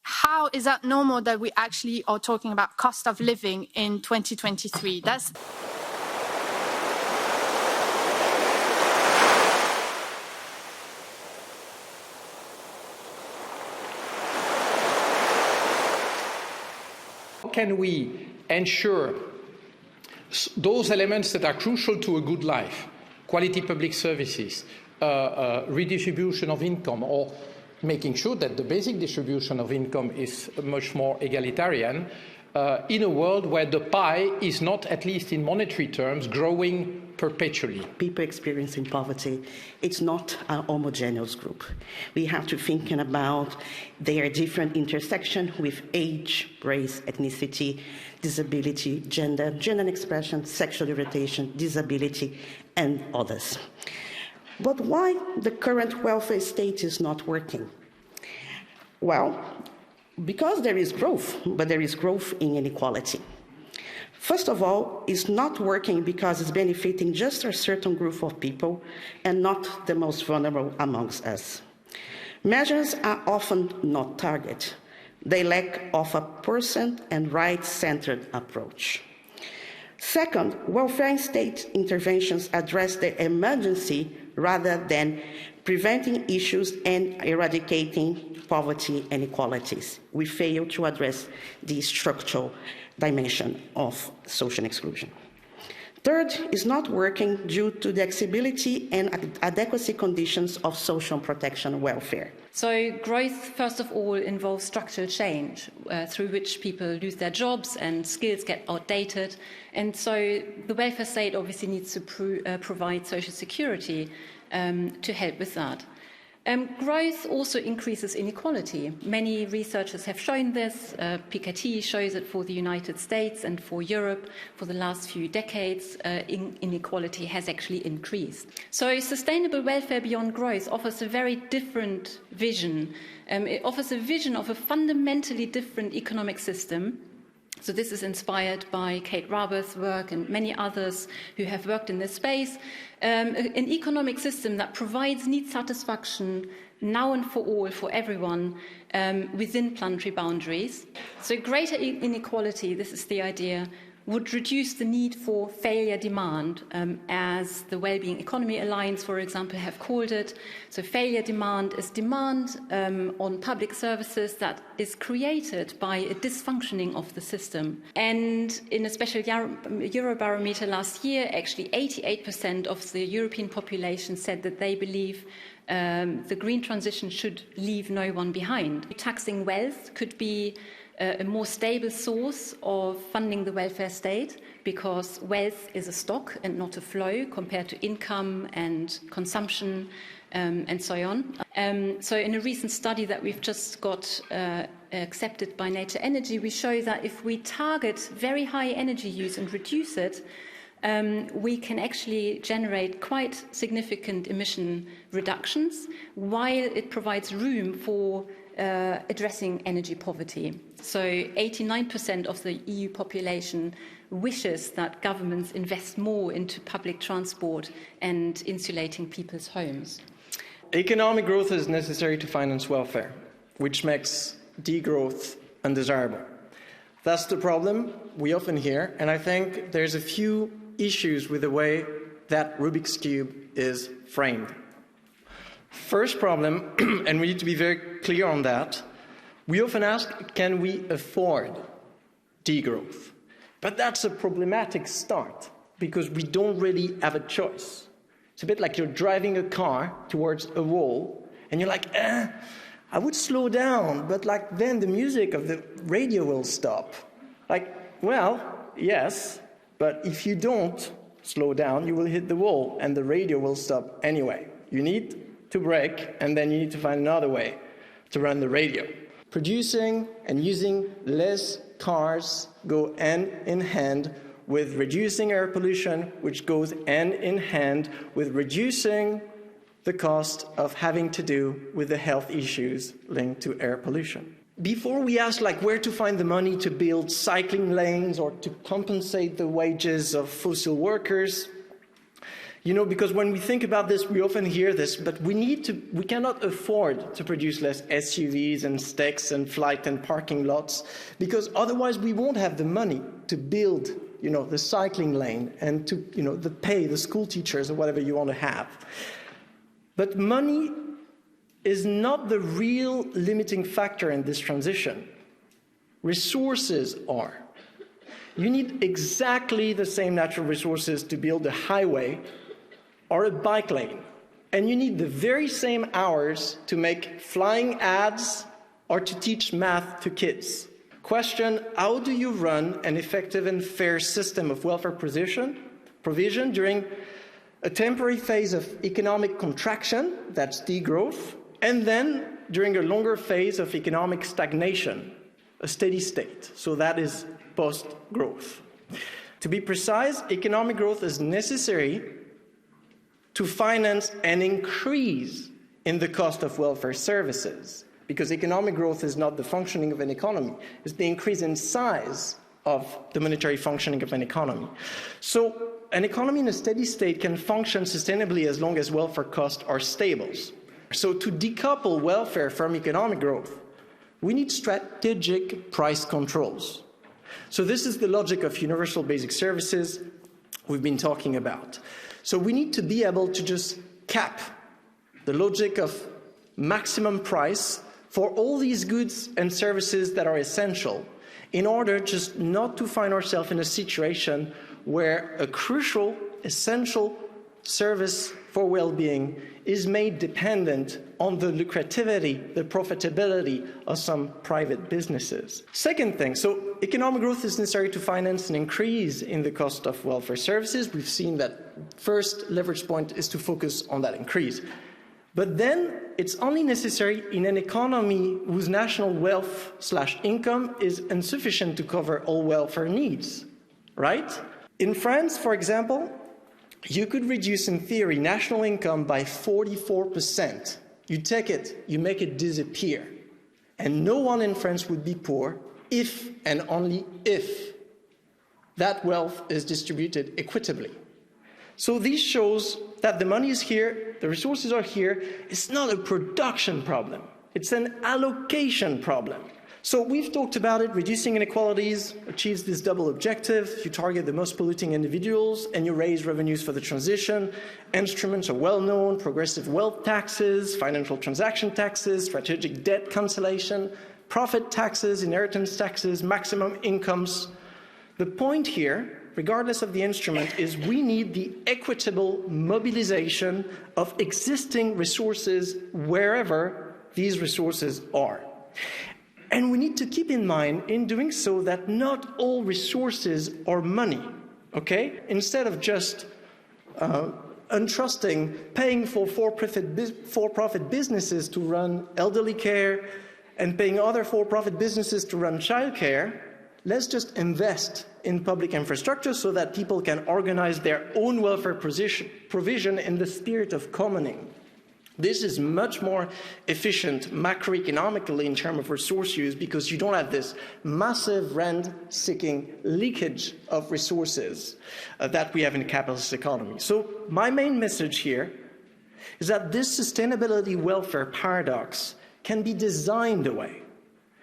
how is that normal that we actually are talking about cost of living in 2023? That's... How can we ensure those elements that are crucial to a good life, quality public services, redistribution of income, or making sure that the basic distribution of income is much more egalitarian in a world where the pie is not, at least in monetary terms, growing perpetually. People experiencing poverty, it's not a homogeneous group. We have to think about their different intersection with age, race, ethnicity, disability, gender expression, sexual orientation, disability, and others. But why the current welfare state is not working? Well, because there is growth, but there is growth in inequality. First of all, it's not working because it's benefiting just a certain group of people and not the most vulnerable amongst us. Measures are often not targeted. They lack of a person and right-centered approach. Second, welfare state interventions address the emergency rather than preventing issues and eradicating poverty and inequalities. We fail to address the structural dimension of social exclusion. Third, is not working due to the accessibility and adequacy conditions of social protection welfare. So growth, first of all, involves structural change through which people lose their jobs and skills get outdated. And so the welfare state obviously needs to provide social security to help with that. Growth also increases inequality. Many researchers have shown this. Piketty shows it for the United States and for Europe. For the last few decades, inequality has actually increased. So sustainable welfare beyond growth offers a very different vision. It offers a vision of a fundamentally different economic system. So this is inspired by Kate Raworth's work and many others who have worked in this space. An economic system that provides need satisfaction now and for all, for everyone, within planetary boundaries. So greater inequality, this is the idea, would reduce the need for failure demand, as the Wellbeing Economy Alliance, for example, have called it. So failure demand is demand on public services that is created by a dysfunctioning of the system. And in a special Eurobarometer last year, actually 88% of the European population said that they believe the green transition should leave no one behind. Taxing wealth could be a more stable source of funding the welfare state, because wealth is a stock and not a flow compared to income and consumption and so on. So in a recent study that we've just got accepted by Nature Energy, we show that if we target very high energy use and reduce it, we can actually generate quite significant emission reductions while it provides room for addressing energy poverty. So 89% of the EU population wishes that governments invest more into public transport and insulating people's homes. Economic growth is necessary to finance welfare, which makes degrowth undesirable. That's the problem we often hear, and I think there's a few issues with the way that Rubik's Cube is framed. First problem, and we need to be very clear on that, we often ask, can we afford degrowth? But that's a problematic start, because we don't really have a choice. It's a bit like you're driving a car towards a wall, and you're like, I would slow down, but like then the music of the radio will stop. Like, well, yes, but if you don't slow down, you will hit the wall, and the radio will stop anyway. You need to brake, and then you need to find another way to run the radio. Producing and using less cars go hand in hand with reducing air pollution, which goes hand in hand with reducing the cost of having to do with the health issues linked to air pollution. Before we ask where to find the money to build cycling lanes or to compensate the wages of fossil workers, because when we think about this, we often hear this, but we cannot afford to produce less SUVs and stacks and flight and parking lots, because otherwise we won't have the money to build, the cycling lane and to, pay the school teachers or whatever you want to have. But money is not the real limiting factor in this transition. Resources are. You need exactly the same natural resources to build a highway or a bike lane and you need the very same hours to make flying ads or to teach math to kids. Question, how do you run an effective and fair system of welfare provision during a temporary phase of economic contraction, that's degrowth, and then during a longer phase of economic stagnation, a steady state, so that is post-growth. To be precise, economic growth is necessary to finance an increase in the cost of welfare services, because economic growth is not the functioning of an economy, it's the increase in size of the monetary functioning of an economy. So an economy in a steady state can function sustainably as long as welfare costs are stable. So to decouple welfare from economic growth, we need strategic price controls. So this is the logic of universal basic services we've been talking about. So we need to be able to just cap the logic of maximum price for all these goods and services that are essential in order just not to find ourselves in a situation where a crucial, essential service for well-being is made dependent on the lucrativity, the profitability of some private businesses. Second thing, so economic growth is necessary to finance an increase in the cost of welfare services. We've seen that first leverage point is to focus on that increase. But then it's only necessary in an economy whose national wealth/income is insufficient to cover all welfare needs, right? In France, for example, you could reduce, in theory, national income by 44%. You take it, you make it disappear. And no one in France would be poor if and only if that wealth is distributed equitably. So this shows that the money is here, the resources are here. It's not a production problem. It's an allocation problem. So we've talked about it. Reducing inequalities achieves this double objective. You target the most polluting individuals and you raise revenues for the transition. Instruments are well known: progressive wealth taxes, financial transaction taxes, strategic debt cancellation, profit taxes, inheritance taxes, maximum incomes. The point here, regardless of the instrument, is we need the equitable mobilization of existing resources wherever these resources are. And we need to keep in mind, in doing so, that not all resources are money, okay? Instead of just entrusting, paying for for-profit businesses to run elderly care and paying other for-profit businesses to run childcare, let's just invest in public infrastructure so that people can organize their own welfare provision in the spirit of commoning. This is much more efficient macroeconomically in terms of resource use because you don't have this massive rent-seeking leakage of resources that we have in a capitalist economy. So my main message here is that this sustainability welfare paradox can be designed away.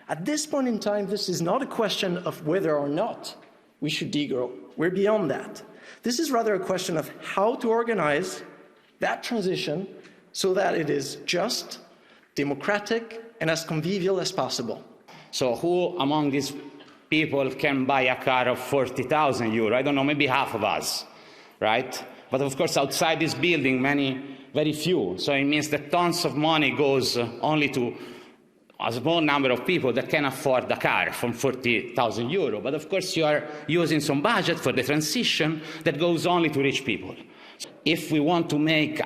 At this point in time, this is not a question of whether or not we should degrow. We're beyond that. This is rather a question of how to organize that transition so that it is just, democratic, and as convivial as possible. So who among these people can buy a car of 40,000 euros? I don't know, maybe half of us, right? But of course, outside this building, very few. So it means that tons of money goes only to a small number of people that can afford a car from 40,000 euro. But of course, you are using some budget for the transition that goes only to rich people. If we want to make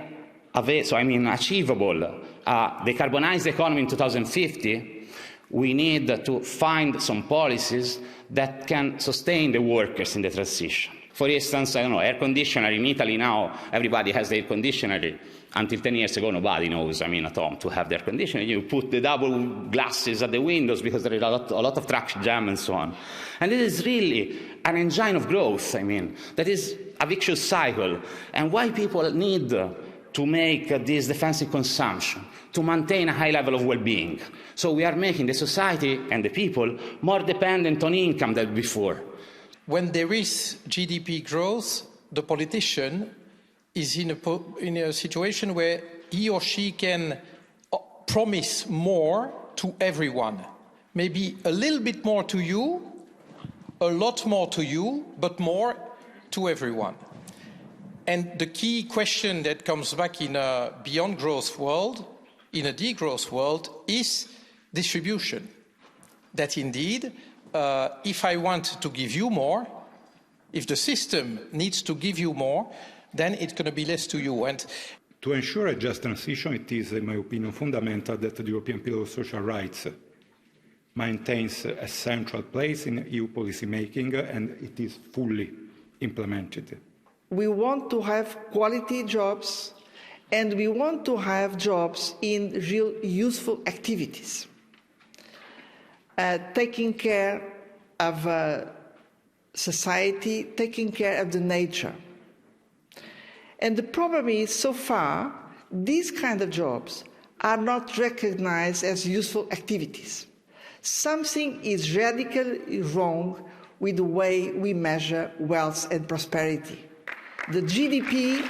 achievable decarbonized economy in 2050, we need to find some policies that can sustain the workers in the transition. For instance, I don't know, air conditioner in Italy now, everybody has the air conditioner. Until 10 years ago, nobody knows, at home to have the air conditioner. You put the double glasses at the windows because there is a lot of traffic jam and so on. And it is really an engine of growth, that is a vicious cycle. And why people need to make this defensive consumption, to maintain a high level of well-being. So we are making the society and the people more dependent on income than before. When there is GDP growth, the politician is in a situation where he or she can promise more to everyone. Maybe a little bit more to you, a lot more to you, but more to everyone. And the key question that comes back in a beyond growth world, in a degrowth world, is distribution. That indeed, if I want to give you more, if the system needs to give you more, then it's going to be less to you. And to ensure a just transition, it is, in my opinion, fundamental that the European Pillar of Social Rights maintains a central place in EU policy making and it is fully implemented. We want to have quality jobs and we want to have jobs in real useful activities, taking care of society, taking care of the nature. And the problem is, so far, these kind of jobs are not recognized as useful activities. Something is radically wrong with the way we measure wealth and prosperity. The GDP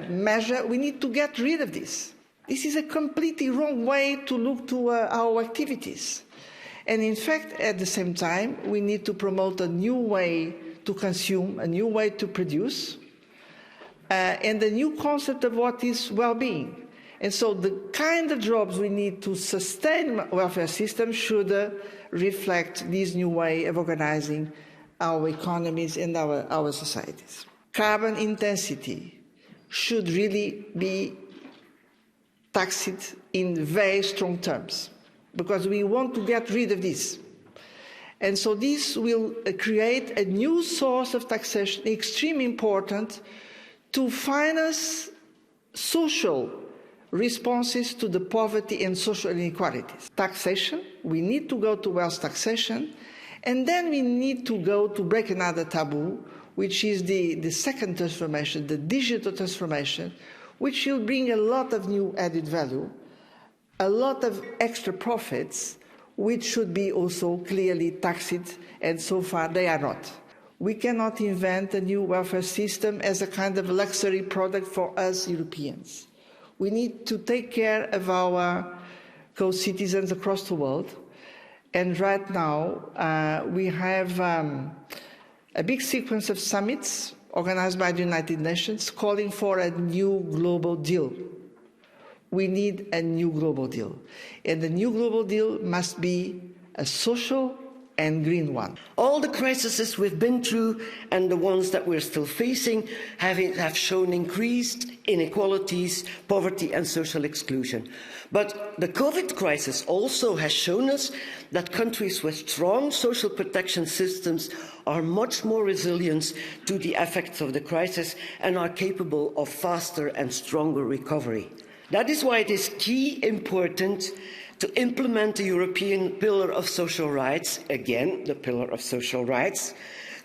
measure, we need to get rid of this. This is a completely wrong way to look to our activities. And in fact, at the same time, we need to promote a new way to consume, a new way to produce, and a new concept of what is well-being. And so the kind of jobs we need to sustain welfare system should reflect this new way of organizing our economies and our societies. Carbon intensity should really be taxed in very strong terms, because we want to get rid of this. And so this will create a new source of taxation, extremely important, to finance social responses to the poverty and social inequalities. Taxation, we need to go to wealth taxation, and then we need to go to break another taboo, which is the second transformation, the digital transformation, which will bring a lot of new added value, a lot of extra profits, which should be also clearly taxed, and so far they are not. We cannot invent a new welfare system as a kind of luxury product for us Europeans. We need to take care of our co-citizens across the world. And right now, we have a big sequence of summits organized by the United Nations calling for a new global deal. We need a new global deal. And the new global deal must be a social and green one. All the crises we've been through and the ones that we're still facing have shown increased inequalities, poverty and social exclusion. But the COVID crisis also has shown us that countries with strong social protection systems are much more resilient to the effects of the crisis and are capable of faster and stronger recovery. That is why it is important to implement the European Pillar of Social Rights, again, the Pillar of Social Rights,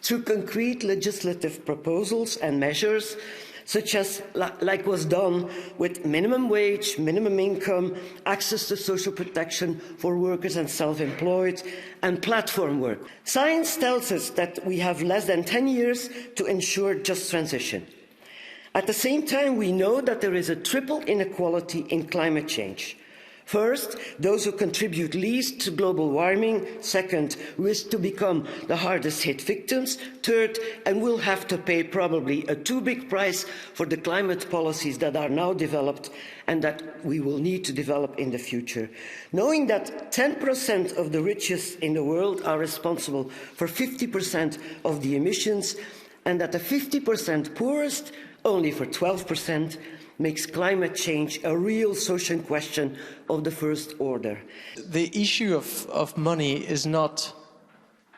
through concrete legislative proposals and measures, such as like was done with minimum wage, minimum income, access to social protection for workers and self-employed, and platform work. Science tells us that we have less than 10 years to ensure just transition. At the same time, we know that there is a triple inequality in climate change. First, those who contribute least to global warming. Second, risk to become the hardest hit victims. Third, and will have to pay probably a too big price for the climate policies that are now developed and that we will need to develop in the future. Knowing that 10% of the richest in the world are responsible for 50% of the emissions and that the 50% poorest only for 12%, makes climate change a real social question of the first order. The issue of money is not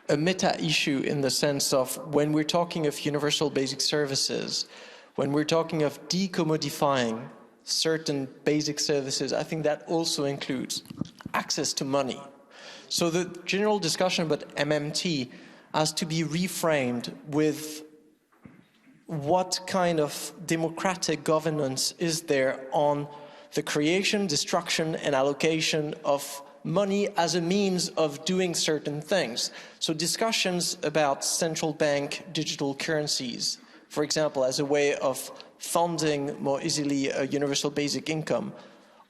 a meta-issue in the sense of when we're talking of universal basic services, when we're talking of decommodifying certain basic services, I think that also includes access to money. So the general discussion about MMT has to be reframed with what kind of democratic governance is there on the creation, destruction, and allocation of money as a means of doing certain things. So discussions about central bank digital currencies, for example, as a way of funding more easily a universal basic income,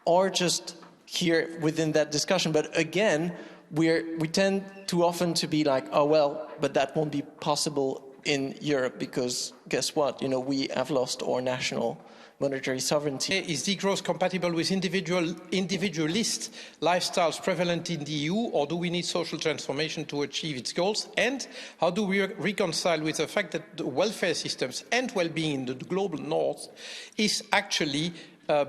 are just here within that discussion. But again, we tend too often to be like, oh, well, but that won't be possible in Europe because guess what? We have lost our national monetary sovereignty. Is degrowth compatible with individualist lifestyles prevalent in the EU, or do we need social transformation to achieve its goals? And how do we reconcile with the fact that the welfare systems and well-being in the global north is actually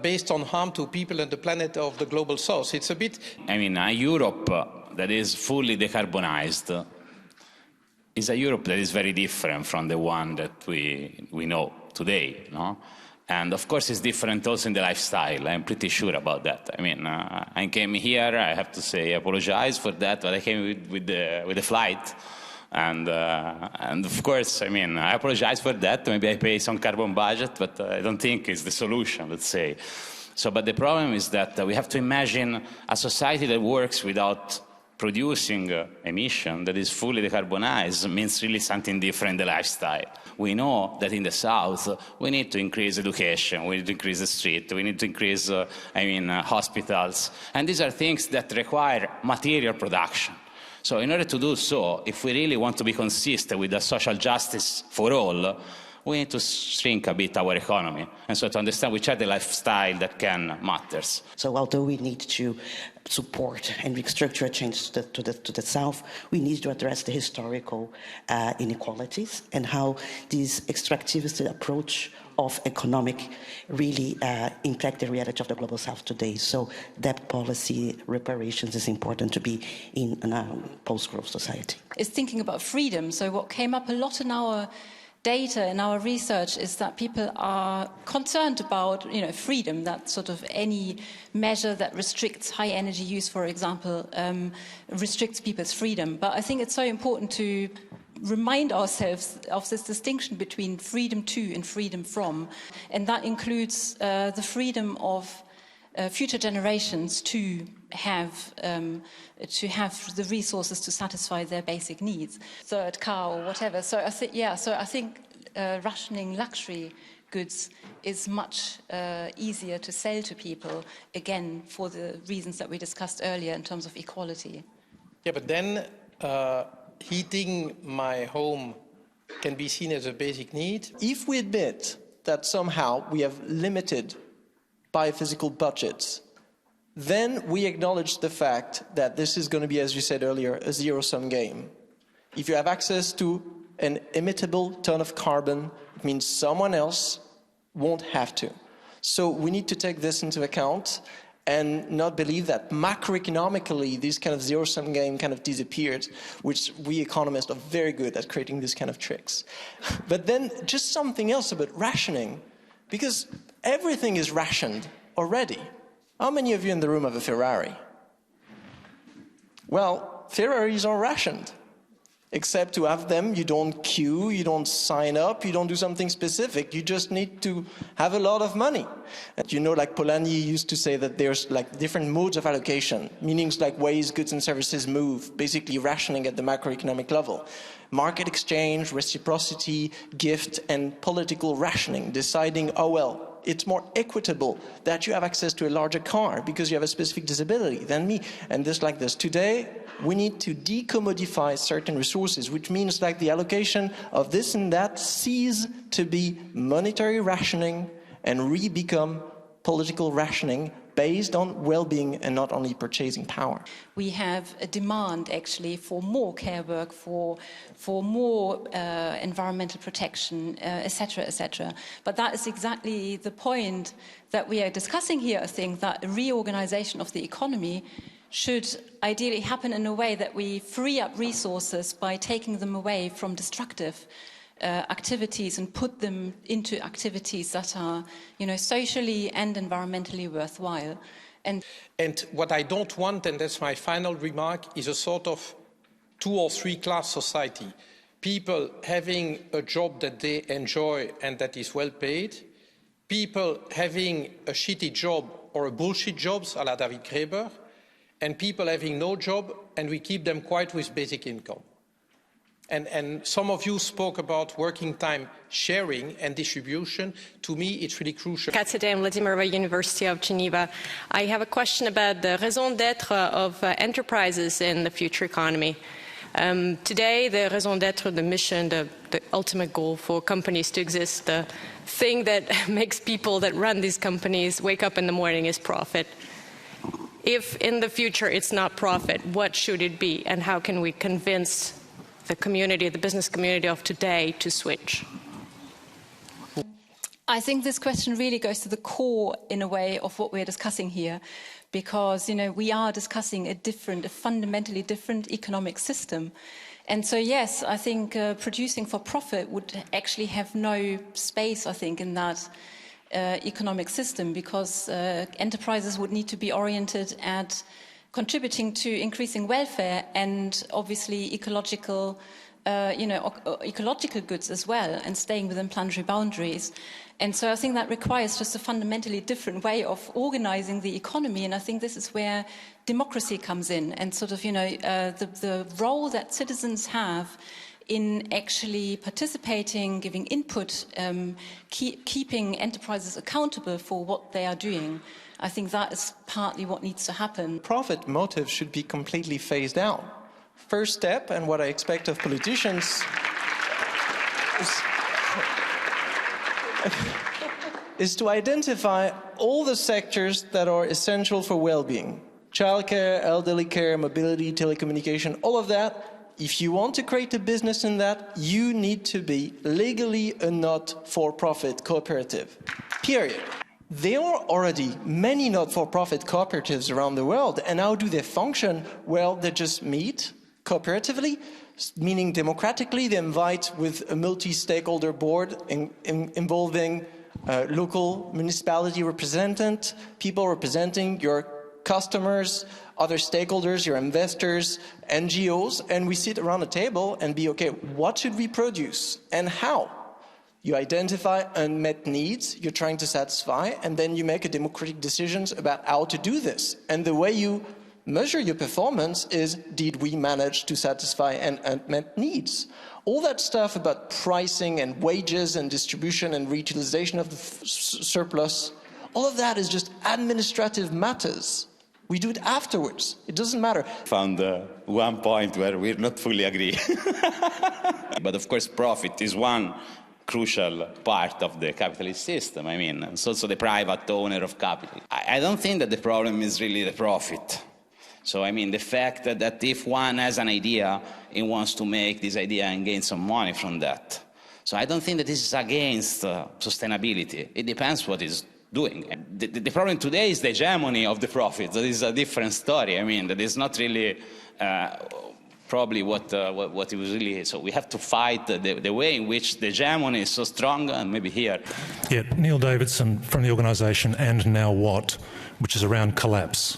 based on harm to people and the planet of the global south? It's a bit... a Europe that is fully decarbonized is a Europe that is very different from the one that we know today, no? And of course, it's different also in the lifestyle. I'm pretty sure about that. I came here. I have to say, I apologize for that, but I came with the flight, and of course, I apologize for that. Maybe I pay some carbon budget, but I don't think it's the solution. Let's say. So, but the problem is that we have to imagine a society that works without producing emission that is fully decarbonized means really something different in the lifestyle. We know that in the south we need to increase education, we need to increase the street, we need to increase hospitals, and these are things that require material production. So in order to do so, if we really want to be consistent with the social justice for all, we need to shrink a bit our economy, and so to understand which are the lifestyle that can matters. So although we need to support and restructure a change to the south, we need to address the historical inequalities and how this extractivist approach of economic really impact the reality of the global south today. So debt policy reparations is important to be in a post-growth society. Is thinking about freedom. So what came up a lot in our data in our research is that people are concerned about, freedom, that sort of any measure that restricts high energy use, for example, restricts people's freedom. But I think it's so important to remind ourselves of this distinction between freedom to and freedom from. And that includes the freedom of future generations to have the resources to satisfy their basic needs, third car or whatever. So I think rationing luxury goods is much easier to sell to people, again, for the reasons that we discussed earlier in terms of equality. Yeah, but then heating my home can be seen as a basic need. If we admit that somehow we have limited biophysical budgets, then we acknowledge the fact that this is going to be, as you said earlier, a zero-sum game. If you have access to an immutable ton of carbon, it means someone else won't have to. So we need to take this into account and not believe that macroeconomically this kind of zero-sum game kind of disappeared, which we economists are very good at creating these kind of tricks. But then just something else about rationing, because everything is rationed already. How many of you in the room have a Ferrari? Well, Ferraris are rationed. Except to have them, you don't queue, you don't sign up, you don't do something specific. You just need to have a lot of money. And like Polanyi used to say that there's like different modes of allocation, meanings like ways goods and services move, basically rationing at the macroeconomic level. Market exchange, reciprocity, gift, and political rationing, deciding, oh well, it's more equitable that you have access to a larger car because you have a specific disability than me, and this like this. Today, we need to decommodify certain resources, which means like the allocation of this and that cease to be monetary rationing and become political rationing based on well-being and not only purchasing power. We have a demand actually for more care work, for more environmental protection, etc., etc. But that is exactly the point that we are discussing here. I think that a reorganization of the economy should ideally happen in a way that we free up resources by taking them away from destructive activities and put them into activities that are, socially and environmentally worthwhile. And what I don't want, and that's my final remark, is a sort of 2 or 3 class society. People having a job that they enjoy and that is well paid. People having a shitty job or a bullshit jobs, a la David Graeber. And people having no job and we keep them quite with basic income. And some of you spoke about working time sharing and distribution. To me, it's really crucial. Katsudem Vladimirova, University of Geneva. I have a question about the raison d'etre of enterprises in the future economy. Today, the raison d'être, the mission, the ultimate goal for companies to exist, the thing that makes people that run these companies wake up in the morning is profit. If in the future it's not profit, what should it be? And how can we convince the community, the business community of today to switch? I think this question really goes to the core, in a way, of what we're discussing here, because, you know, we are discussing a fundamentally different economic system. And so, yes, I think producing for profit would actually have no space, I think, in that economic system, because enterprises would need to be oriented at contributing to increasing welfare and obviously ecological goods as well, and staying within planetary boundaries. And so I think that requires just a fundamentally different way of organizing the economy. And I think this is where democracy comes in, and sort of, the role that citizens have in actually participating, giving input, keeping enterprises accountable for what they are doing. I think that is partly what needs to happen. Profit motive should be completely phased out. First step, and what I expect of politicians, is to identify all the sectors that are essential for well-being. Childcare, elderly care, mobility, telecommunication, all of that. If you want to create a business in that, you need to be legally a not-for-profit cooperative. Period. There are already many not-for-profit cooperatives around the world, and how do they function? Well, they just meet cooperatively, meaning democratically. They invite with a multi-stakeholder board involving local municipality representatives, people representing your customers, other stakeholders, your investors, NGOs, and we sit around a table and be, okay, what should we produce and how? You identify unmet needs you're trying to satisfy, and then you make a democratic decisions about how to do this. And the way you measure your performance is, did we manage to satisfy unmet needs? All that stuff about pricing and wages and distribution and reutilization of the surplus, all of that is just administrative matters. We do it afterwards. It doesn't matter. Found one point where we're not fully agree. But of course, profit is one crucial part of the capitalist system. I mean, it's also the private owner of capital. I don't think that the problem is really the profit. So, I mean, the fact that if one has an idea, he wants to make this idea and gain some money from that. So I don't think that this is against sustainability. It depends what is doing. The problem today is the hegemony of the profit. That is a different story. I mean, that is not really probably what it was really. So we have to fight the way in which the hegemony is so strong, and maybe here. Yeah, Neil Davidson from the organisation And Now What, which is around collapse.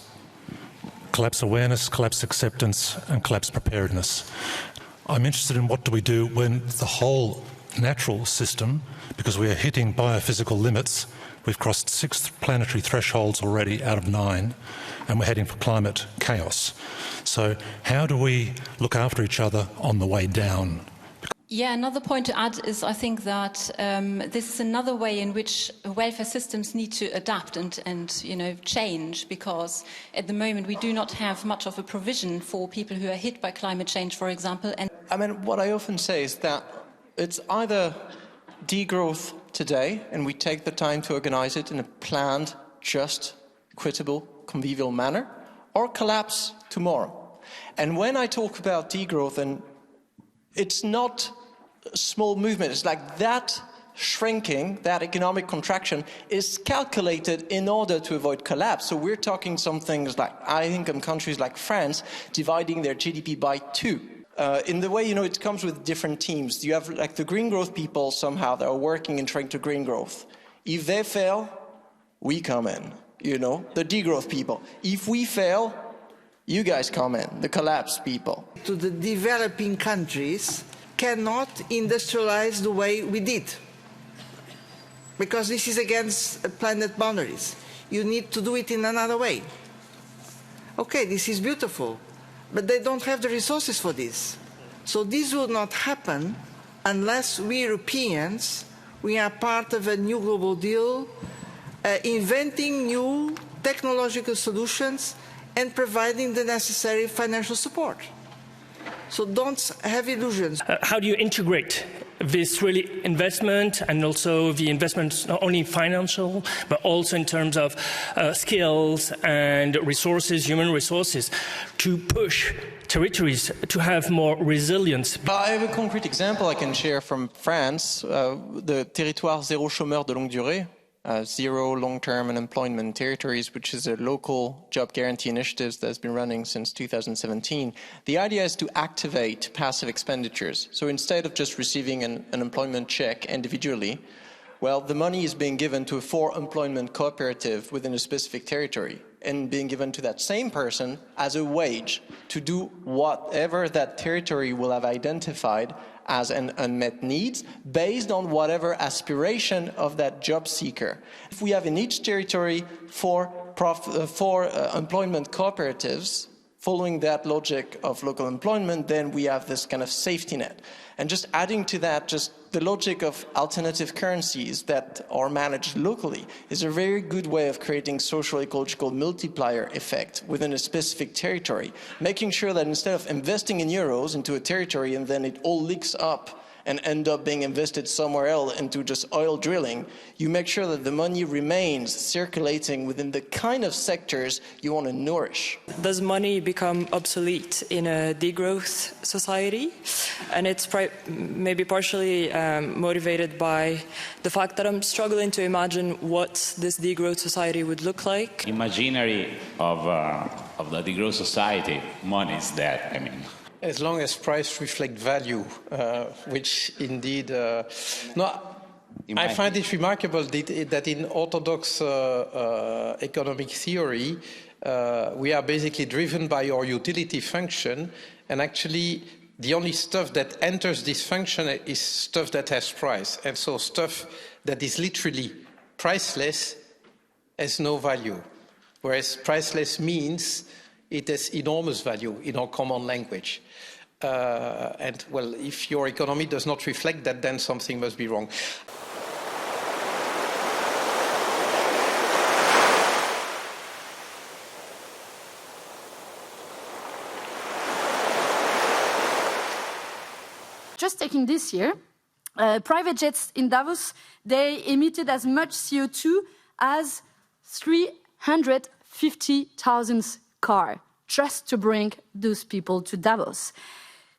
Collapse awareness, collapse acceptance, and collapse preparedness. I'm interested in what do we do when the whole natural system, because we are hitting biophysical limits, we've crossed 6 planetary thresholds already out of 9, and we're heading for climate chaos. So how do we look after each other on the way down? Yeah, another point to add is I think that this is another way in which welfare systems need to adapt and change, because at the moment we do not have much of a provision for people who are hit by climate change, for example. And I mean, what I often say is that it's either degrowth today, and we take the time to organize it in a planned, just, equitable, convivial manner, or collapse tomorrow. And when I talk about degrowth, and it's not a small movement, it's like that shrinking, that economic contraction is calculated in order to avoid collapse. So we're talking some things like, I think in countries like France, dividing their GDP by 2. In the way, it comes with different teams. You have like the green growth people somehow that are working and trying to green growth. If they fail, we come in, the degrowth people. If we fail, you guys come in, the collapse people. To the developing countries cannot industrialize the way we did, because this is against planet boundaries. You need to do it in another way. Okay, this is beautiful, but they don't have the resources for this. So this will not happen unless we Europeans, we are part of a new global deal, inventing new technological solutions and providing the necessary financial support. So don't have illusions. How do you integrate this really investment, and also the investment not only financial, but also in terms of skills and resources, human resources, to push territories to have more resilience? I have a concrete example I can share from France, the Territoire Zéro Chômeur de Longue Durée, zero long-term unemployment territories, which is a local job guarantee initiative that's been running since 2017. The idea is to activate passive expenditures. So instead of just receiving an unemployment check individually, well, the money is being given to a for-employment cooperative within a specific territory and being given to that same person as a wage to do whatever that territory will have identified as an unmet needs based on whatever aspiration of that job seeker. If we have in each territory four employment cooperatives following that logic of local employment, then we have this kind of safety net. And just adding to that, just the logic of alternative currencies that are managed locally is a very good way of creating social-ecological multiplier effect within a specific territory, making sure that instead of investing in euros into a territory and then it all leaks up and end up being invested somewhere else into just oil drilling, you make sure that the money remains circulating within the kind of sectors you want to nourish. Does money become obsolete in a degrowth society? And it's maybe partially motivated by the fact that I'm struggling to imagine what this degrowth society would look like. Imaginary of the degrowth society, money is dead, I mean. As long as price reflect value, which indeed, I find it remarkable that in orthodox economic theory, we are basically driven by our utility function, and actually the only stuff that enters this function is stuff that has price, and so stuff that is literally priceless has no value, whereas priceless means it has enormous value in our common language. And, well, if your economy does not reflect that, then something must be wrong. Just taking this year, private jets in Davos, they emitted as much CO2 as 350,000 cars just to bring those people to Davos.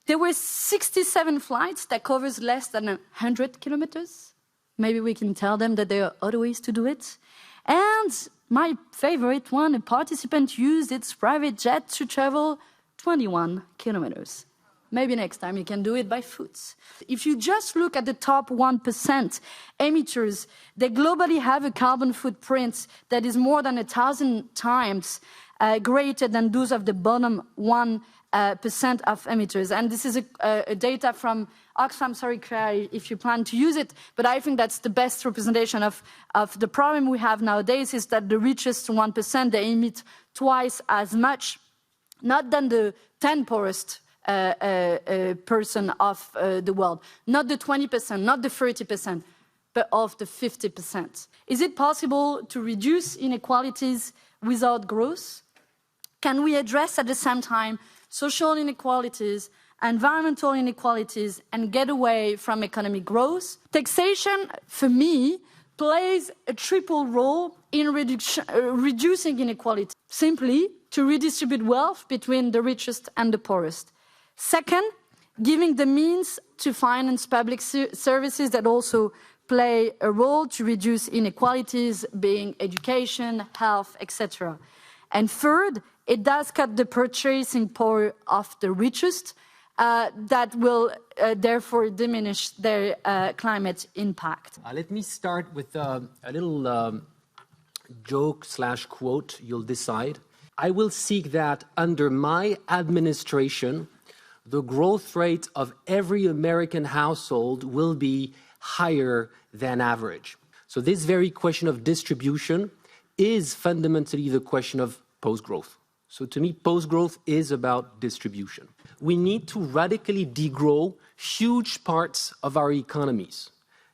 There were 67 flights that covers less than 100 kilometers. Maybe we can tell them that there are other ways to do it. And my favorite one, a participant used its private jet to travel 21 kilometers. Maybe next time you can do it by foot. If you just look at the top 1% emitters, they globally have a carbon footprint that is more than 1,000 times greater than those of the bottom 1% of emitters. And this is a data from Oxfam. Sorry, Claire, if you plan to use it, but I think that's the best representation of the problem we have nowadays, is that the richest 1%, they emit twice as much, not than the 10 poorest person of the world, not the 20%, not the 30%, but of the 50%. Is it possible to reduce inequalities without growth? Can we address at the same time social inequalities, environmental inequalities, and get away from economic growth? Taxation, for me, plays a triple role in reducing inequality. Simply, to redistribute wealth between the richest and the poorest. Second, giving the means to finance public services that also play a role to reduce inequalities, being education, health, etc. And third, it does cut the purchasing power of the richest, that will therefore diminish their climate impact. Let me start with a little joke/quote, you'll decide. I will seek that under my administration, the growth rate of every American household will be higher than average. So this very question of distribution is fundamentally the question of post-growth. So to me, post-growth is about distribution. We need to radically degrow huge parts of our economies.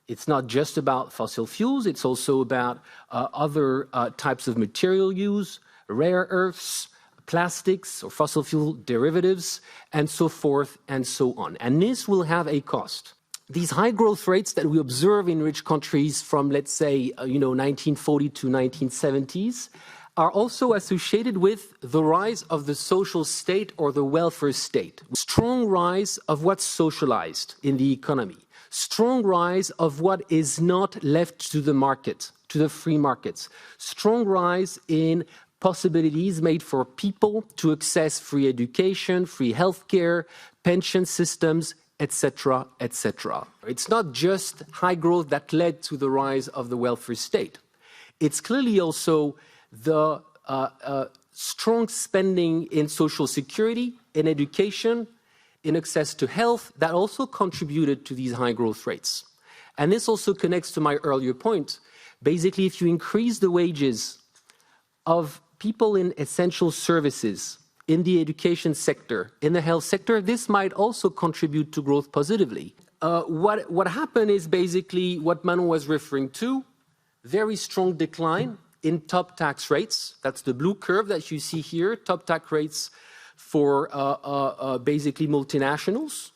It's not just about fossil fuels, it's also about other types of material use, rare earths, plastics or fossil fuel derivatives, and so forth and so on. And this will have a cost. These high growth rates that we observe in rich countries from, let's say, 1940 to 1970s are also associated with the rise of the social state or the welfare state. Strong rise of what's socialized in the economy. Strong rise of what is not left to the market, to the free markets. Strong rise in possibilities made for people to access free education, free healthcare, pension systems, etc., etc. It's not just high growth that led to the rise of the welfare state. It's clearly also the strong spending in social security, in education, in access to health that also contributed to these high growth rates. And this also connects to my earlier point. Basically, if you increase the wages of people in essential services, in the education sector, in the health sector, this might also contribute to growth positively. What happened is basically what Manon was referring to, very strong decline in top tax rates. That's the blue curve that you see here, top tax rates for basically multinationals.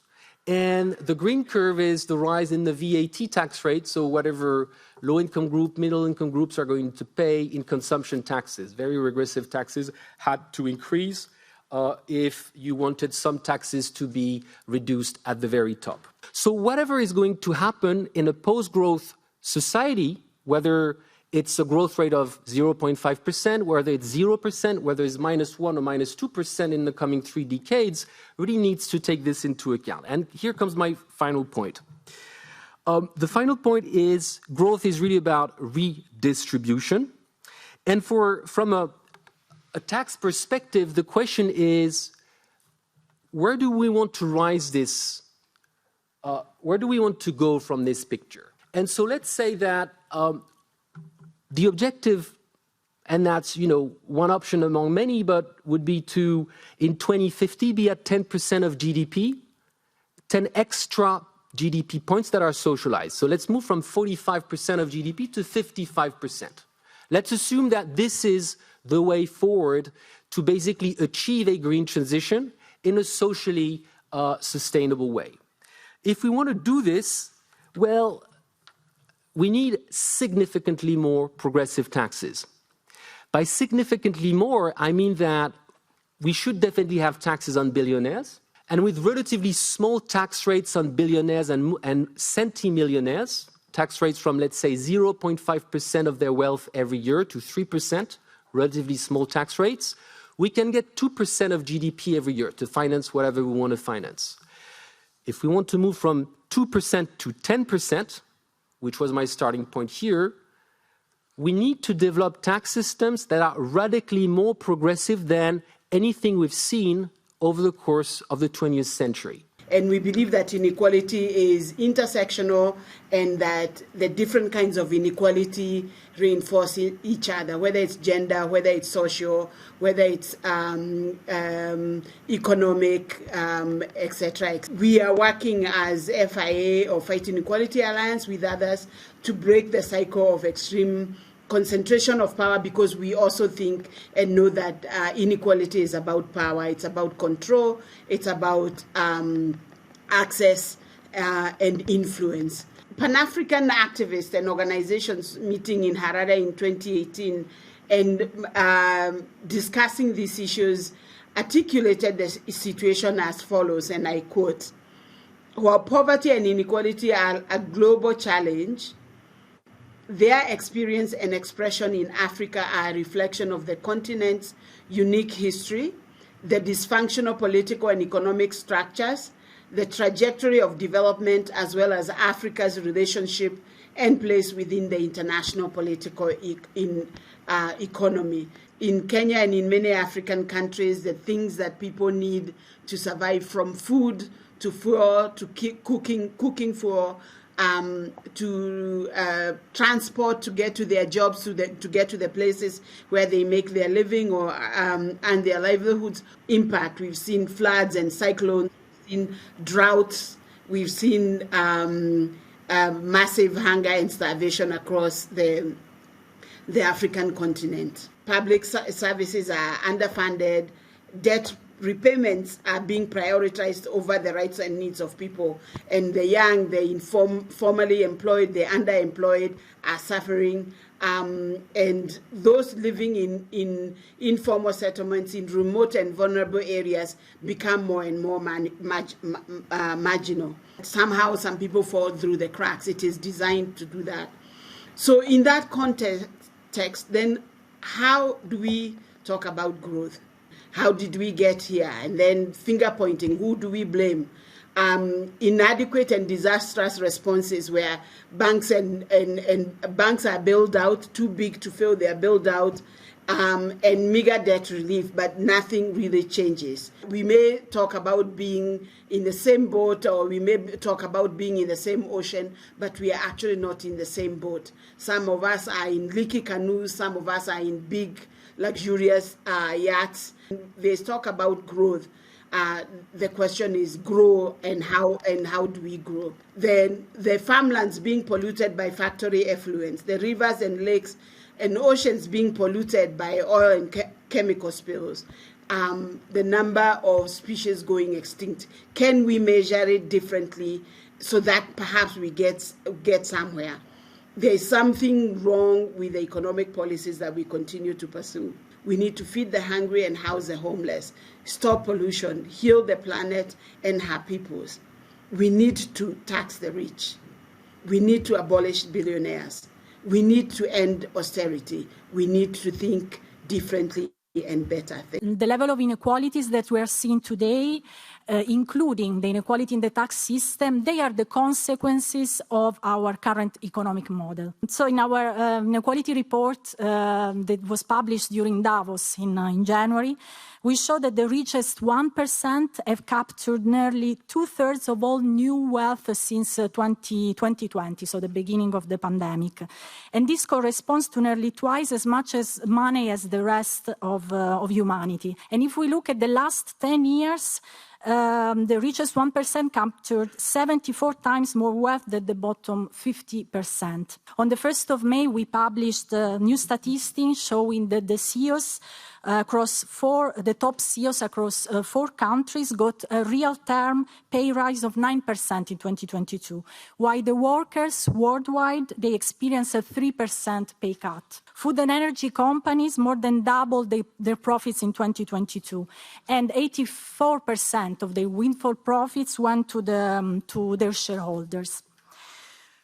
And the green curve is the rise in the VAT tax rate, so whatever low-income group, middle-income groups are going to pay in consumption taxes. Very regressive taxes had to increase if you wanted some taxes to be reduced at the very top. So whatever is going to happen in a post-growth society, whether it's a growth rate of 0.5%, whether it's 0%, whether it's -1 or -2% in the coming 3 decades, really needs to take this into account. And here comes my final point. The final point is growth is really about redistribution. And from a tax perspective, the question is, where do we want to rise this? Where do we want to go from this picture? And so let's say that the objective, and that's one option among many, but would be to, in 2050, be at 10% of GDP, 10 extra GDP points that are socialized. So let's move from 45% of GDP to 55%. Let's assume that this is the way forward to basically achieve a green transition in a socially sustainable way. If we want to do this, well, we need significantly more progressive taxes. By significantly more, I mean that we should definitely have taxes on billionaires, and with relatively small tax rates on billionaires and centimillionaires, tax rates from, let's say, 0.5% of their wealth every year to 3%, relatively small tax rates, we can get 2% of GDP every year to finance whatever we want to finance. If we want to move from 2% to 10%, which was my starting point here, we need to develop tax systems that are radically more progressive than anything we've seen over the course of the 20th century. And we believe that inequality is intersectional and that the different kinds of inequality reinforce each other, whether it's gender, whether it's social, whether it's economic, etc. We are working as FIA or Fight Inequality Alliance with others to break the cycle of extreme concentration of power, because we also think and know that inequality is about power, it's about control, it's about access and influence. Pan-African activists and organizations meeting in Harare in 2018 and discussing these issues articulated the situation as follows, and I quote, "While poverty and inequality are a global challenge, their experience and expression in Africa are a reflection of the continent's unique history, the dysfunctional political and economic structures, the trajectory of development, as well as Africa's relationship and place within the international political economy. In Kenya and in many African countries, the things that people need to survive, from food to fuel to cooking for, to transport to get to their jobs, to get to the places where they make their living or and their livelihoods impact. We've seen floods and cyclones, in droughts, we've seen massive hunger and starvation across the African continent. Public services are underfunded, debt repayments are being prioritized over the rights and needs of people. And the young, the informally employed, the underemployed are suffering. And those living in informal settlements in remote and vulnerable areas become more and more marginal. Somehow some people fall through the cracks. It is designed to do that. So in that context, then how do we talk about growth? How did we get here? And then finger pointing, who do we blame? Inadequate and disastrous responses where banks and banks are bailed out, too big to fail their bailed out, and meager debt relief, but nothing really changes. We may talk about being in the same boat, or we may talk about being in the same ocean, but we are actually not in the same boat. Some of us are in leaky canoes, some of us are in big, luxurious yachts. They talk about growth. The question is grow, and how do we grow? Then the farmlands being polluted by factory effluents, the rivers and lakes and oceans being polluted by oil and chemical spills, the number of species going extinct. Can we measure it differently so that perhaps we get somewhere? There is something wrong with the economic policies that we continue to pursue. We need to feed the hungry and house the homeless, stop pollution, heal the planet and her peoples. We need to tax the rich. We need to abolish billionaires. We need to end austerity. We need to think differently and better. The level of inequalities that we are seeing today, including the inequality in the tax system, they are the consequences of our current economic model. So in our inequality report that was published during Davos in January, we show that the richest 1% have captured nearly 2/3 of all new wealth since 2020, so the beginning of the pandemic. And this corresponds to nearly twice as much as money as the rest of humanity. And if we look at the last 10 years, the richest 1% captured 74 times more wealth than the bottom 50%. On the 1st of May, we published new statistics showing that the CEOs the top CEOs across 4 countries got a real-term pay rise of 9% in 2022, while the workers worldwide, they experienced a 3% pay cut. Food and energy companies more than doubled their profits in 2022, and 84% of their windfall profits went to their shareholders.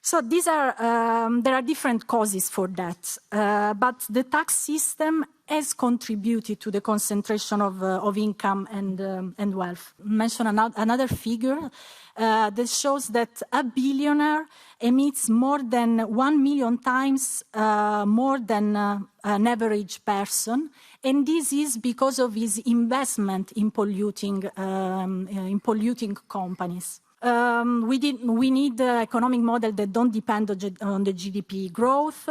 So there are different causes for that, but the tax system has contributed to the concentration of income and wealth. Mention another figure that shows that a billionaire emits more than 1 million times more than an average person, and this is because of his investment in polluting companies. We need an economic model that don't depend on the GDP growth,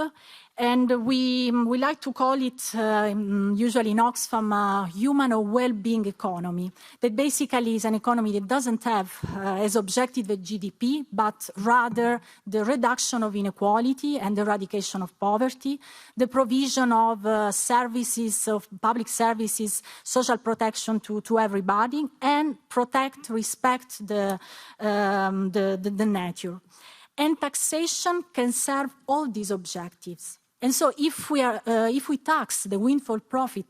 and we like to call it, usually in Oxfam, a human or well-being economy, that basically is an economy that doesn't have as objective the GDP, but rather the reduction of inequality and the eradication of poverty, the provision of services, of public services, social protection to everybody, and respect the nature. And taxation can serve all these objectives. And so, if we tax the windfall profit,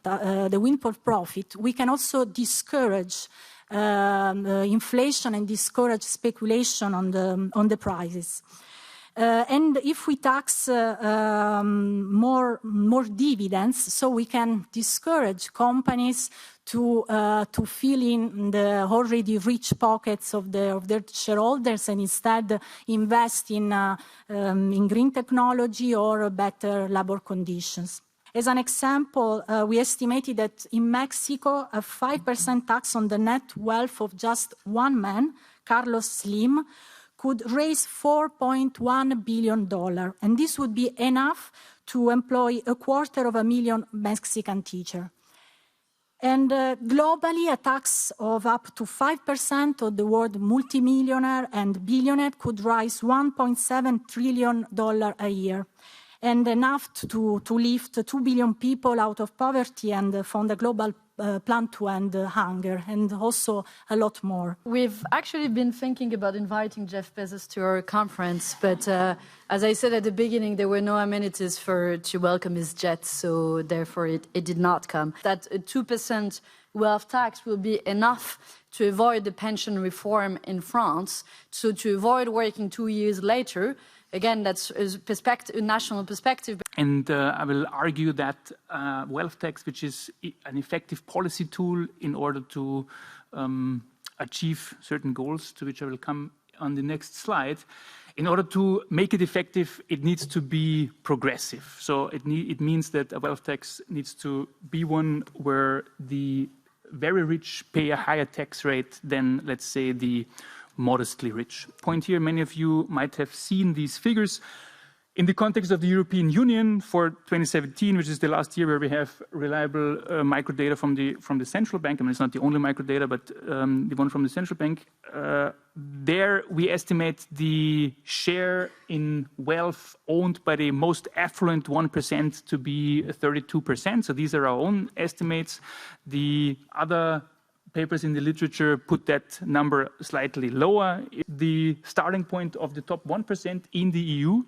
we can also discourage inflation and discourage speculation on the prices. And if we tax more dividends, so we can discourage companies to fill in the already rich pockets of their shareholders and instead invest in green technology or better labor conditions. As an example, we estimated that in Mexico, a 5% tax on the net wealth of just one man, Carlos Slim, could raise $4.1 billion. And this would be enough to employ 250,000 Mexican teachers. And globally, a tax of up to 5% of the world multimillionaire and billionaire could raise $1.7 trillion a year, and enough to lift 2 billion people out of poverty and fund a global plan to end hunger, and also a lot more. We've actually been thinking about inviting Jeff Bezos to our conference, but as I said at the beginning, there were no amenities to welcome his jet, so therefore it did not come. That 2% wealth tax will be enough to avoid the pension reform in France, so to avoid working 2 years later. Again, that's a national perspective. And I will argue that wealth tax, which is an effective policy tool in order to achieve certain goals, to which I will come on the next slide, in order to make it effective, it needs to be progressive. So it means that a wealth tax needs to be one where the very rich pay a higher tax rate than, let's say, the modestly rich. Point here, many of you might have seen these figures. In the context of the European Union for 2017, which is the last year where we have reliable microdata from the central bank, I mean, it's not the only microdata, but the one from the central bank, there we estimate the share in wealth owned by the most affluent 1% to be 32%. So these are our own estimates. The other papers in the literature put that number slightly lower. The starting point of the top 1% in the EU,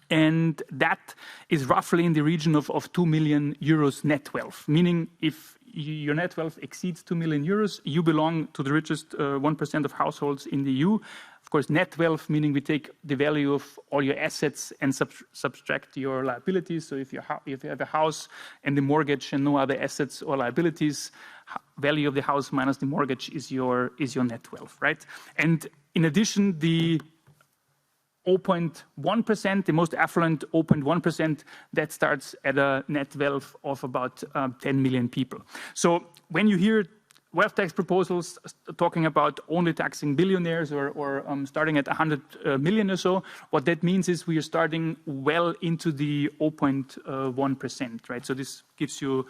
and that is roughly in the region of 2 million euros net wealth, meaning if your net wealth exceeds 2 million euros, you belong to the richest 1% of households in the EU. Of course, net wealth, meaning we take the value of all your assets and subtract your liabilities. So if you have a house and the mortgage and no other assets or liabilities, value of the house minus the mortgage is your net wealth, right? And in addition, the 0.1%, the most affluent 0.1%, that starts at a net wealth of about 10 million people. So when you hear wealth tax proposals talking about only taxing billionaires or starting at 100 million or so, what that means is we are starting well into the 0.1%, right? So this gives you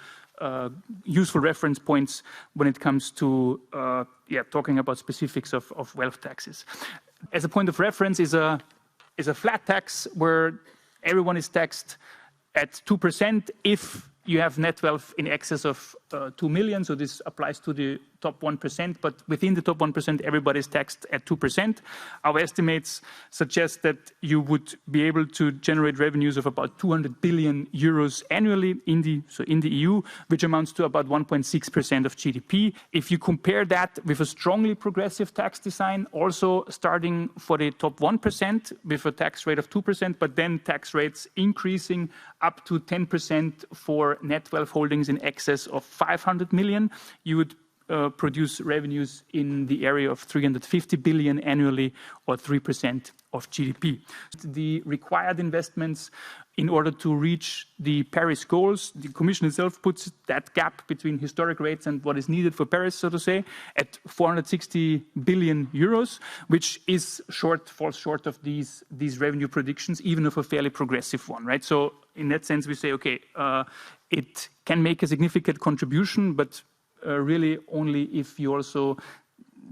useful reference points when it comes to talking about specifics of wealth taxes. As a point of reference is a flat tax where everyone is taxed at 2% if you have net wealth in excess of 2 million. So this applies to the top 1%, but within the top 1%, everybody is taxed at 2%. Our estimates suggest that you would be able to generate revenues of about 200 billion euros annually in the EU, which amounts to about 1.6% of GDP. If you compare that with a strongly progressive tax design, also starting for the top 1% with a tax rate of 2%, but then tax rates increasing up to 10% for net wealth holdings in excess of 500 million, you would produce revenues in the area of 350 billion annually, or 3% of GDP. The required investments in order to reach the Paris goals, the Commission itself puts that gap between historic rates and what is needed for Paris, so to say, at 460 billion euros, which falls short of these revenue predictions, even of a fairly progressive one, right? So in that sense, we say, okay, it can make a significant contribution, but really only if you also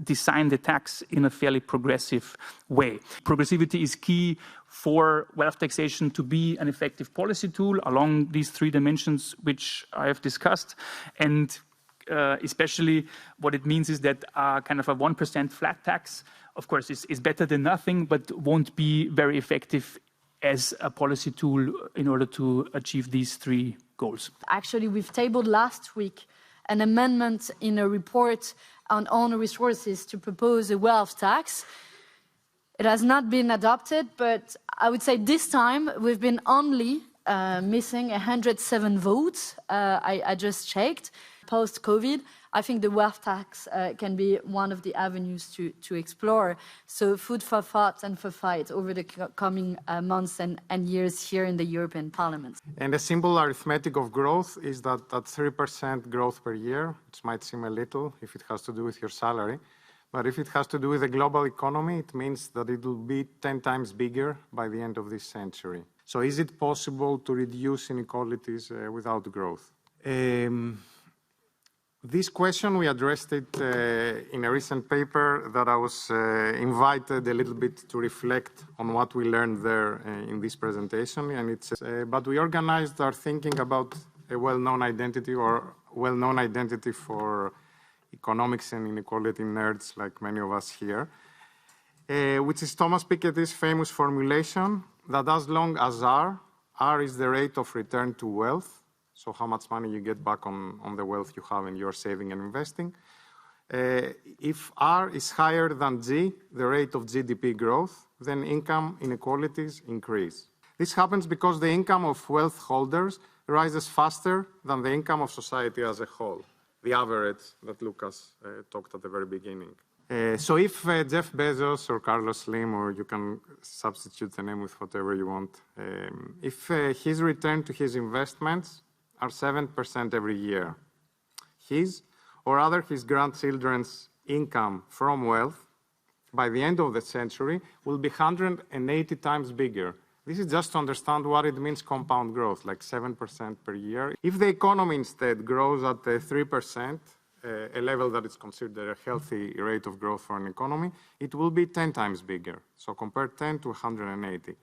design the tax in a fairly progressive way. Progressivity is key for wealth taxation to be an effective policy tool along these three dimensions which I have discussed. And especially what it means is that kind of a 1% flat tax, of course, is better than nothing, but won't be very effective as a policy tool in order to achieve these three goals. Actually, we've tabled last week an amendment in a report on own resources to propose a wealth tax. It has not been adopted, but I would say this time we've been only missing 107 votes. I just checked. Post-COVID, I think the wealth tax can be one of the avenues to explore. So food for thought and for fight over the coming months and years here in the European Parliament. And a simple arithmetic of growth is that at 3% growth per year, which might seem a little if it has to do with your salary, but if it has to do with the global economy, it means that it will be 10 times bigger by the end of this century. So is it possible to reduce inequalities without growth? This question, we addressed it in a recent paper that I was invited a little bit to reflect on what we learned there in this presentation. And it's, but we organized our thinking about a well-known identity or well-known identity for economics and inequality nerds like many of us here, which is Thomas Piketty's famous formulation that as long as R is the rate of return to wealth, so how much money you get back on the wealth you have and you're saving and investing. If R is higher than G, the rate of GDP growth, then income inequalities increase. This happens because the income of wealth holders rises faster than the income of society as a whole, the average that Lucas talked at the very beginning. So if Jeff Bezos or Carlos Slim, or you can substitute the name with whatever you want, if his return to his investments are 7% every year, his or rather his grandchildren's income from wealth by the end of the century will be 180 times bigger. This is just to understand what it means compound growth, like 7% per year. If the economy instead grows at 3%, a level that is considered a healthy rate of growth for an economy, it will be 10 times bigger. So compare 10 to 180.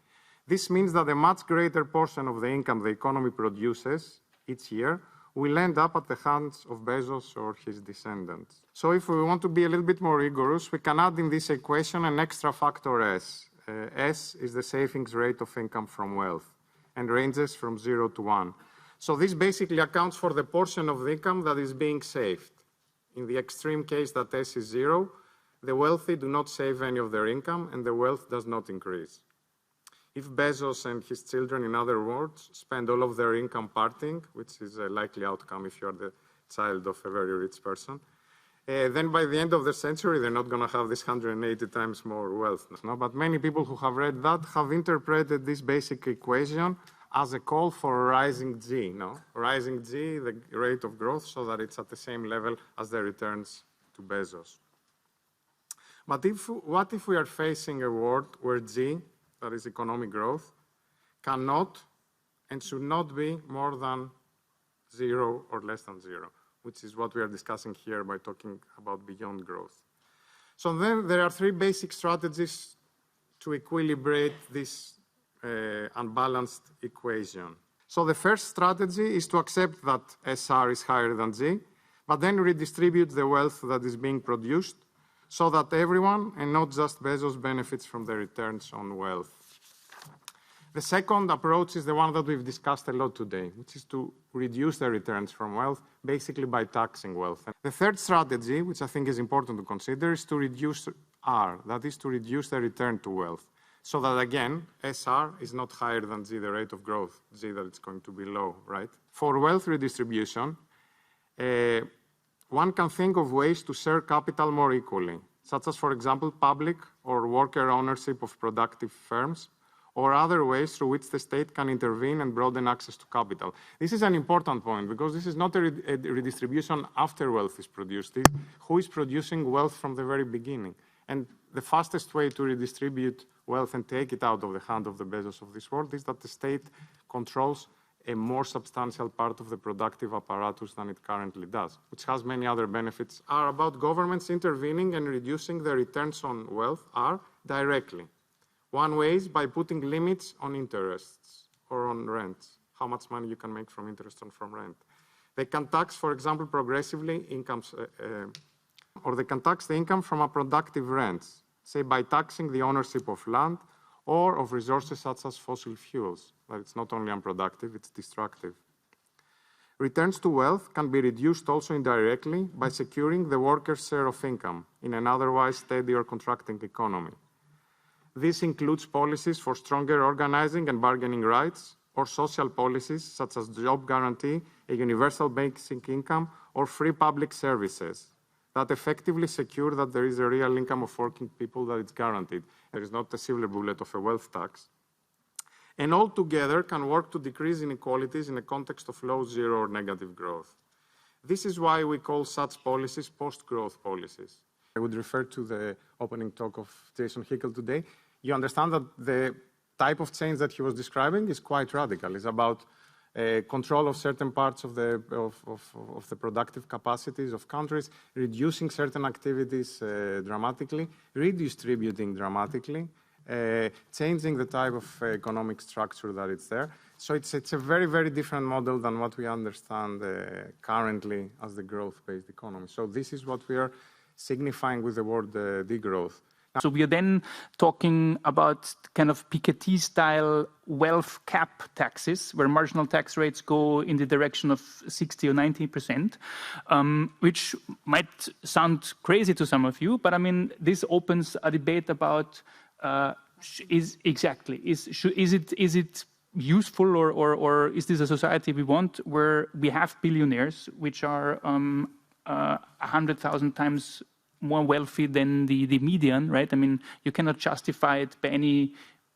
This means that a much greater portion of the income the economy produces each year will end up at the hands of Bezos or his descendants. So if we want to be a little bit more rigorous, we can add in this equation an extra factor S. S is the savings rate of income from wealth and ranges from 0 to 1. So this basically accounts for the portion of the income that is being saved. In the extreme case that S is 0, the wealthy do not save any of their income and the wealth does not increase. If Bezos and his children, in other words, spend all of their income partying, which is a likely outcome if you're the child of a very rich person, then by the end of the century, they're not going to have this 180 times more wealth. No? But many people who have read that have interpreted this basic equation as a call for rising G, no? Rising G, the rate of growth, so that it's at the same level as the returns to Bezos. But what if we are facing a world where G, that is economic growth, cannot and should not be more than 0 or less than 0, which is what we are discussing here by talking about beyond growth. So then there are 3 basic strategies to equilibrate this unbalanced equation. So the first strategy is to accept that SR is higher than G, but then redistribute the wealth that is being produced so that everyone, and not just Bezos, benefits from the returns on wealth. The second approach is the one that we've discussed a lot today, which is to reduce the returns from wealth, basically by taxing wealth. And the third strategy, which I think is important to consider, is to reduce R, that is to reduce the return to wealth, so that again, SR is not higher than G, the rate of growth, G that it's going to be low, right? For wealth redistribution, one can think of ways to share capital more equally, such as, for example, public or worker ownership of productive firms, or other ways through which the state can intervene and broaden access to capital. This is an important point, because this is not a redistribution after wealth is produced. It's who is producing wealth from the very beginning. And the fastest way to redistribute wealth and take it out of the hand of the Bezos of this world is that the state controls a more substantial part of the productive apparatus than it currently does, which has many other benefits, are about governments intervening and reducing the returns on wealth are directly. One way is by putting limits on interests or on rents, how much money you can make from interest and from rent. They can tax, for example, progressively incomes, or they can tax the income from unproductive rents, say by taxing the ownership of land or of resources such as fossil fuels. But it's not only unproductive, it's destructive. Returns to wealth can be reduced also indirectly by securing the worker's share of income in an otherwise steady or contracting economy. This includes policies for stronger organizing and bargaining rights, or social policies such as job guarantee, a universal basic income, or free public services that effectively secure that there is a real income of working people that is guaranteed. There is not a silver bullet of a wealth tax. And all together can work to decrease inequalities in a context of low, zero, or negative growth. This is why we call such policies post-growth policies. I would refer to the opening talk of Jason Hickel today. You understand that the type of change that he was describing is quite radical. It's about control of certain parts of the productive capacities of countries, reducing certain activities dramatically, redistributing dramatically, changing the type of economic structure that it's there. So it's a very, very different model than what we understand currently as the growth-based economy. So this is what we are signifying with the word degrowth. So we are then talking about kind of Piketty-style wealth cap taxes, where marginal tax rates go in the direction of 60 or 90%, which might sound crazy to some of you, but I mean, this opens a debate about is it useful or is this a society we want where we have billionaires which are 100,000 times more wealthy than the median, right? I mean, you cannot justify it by any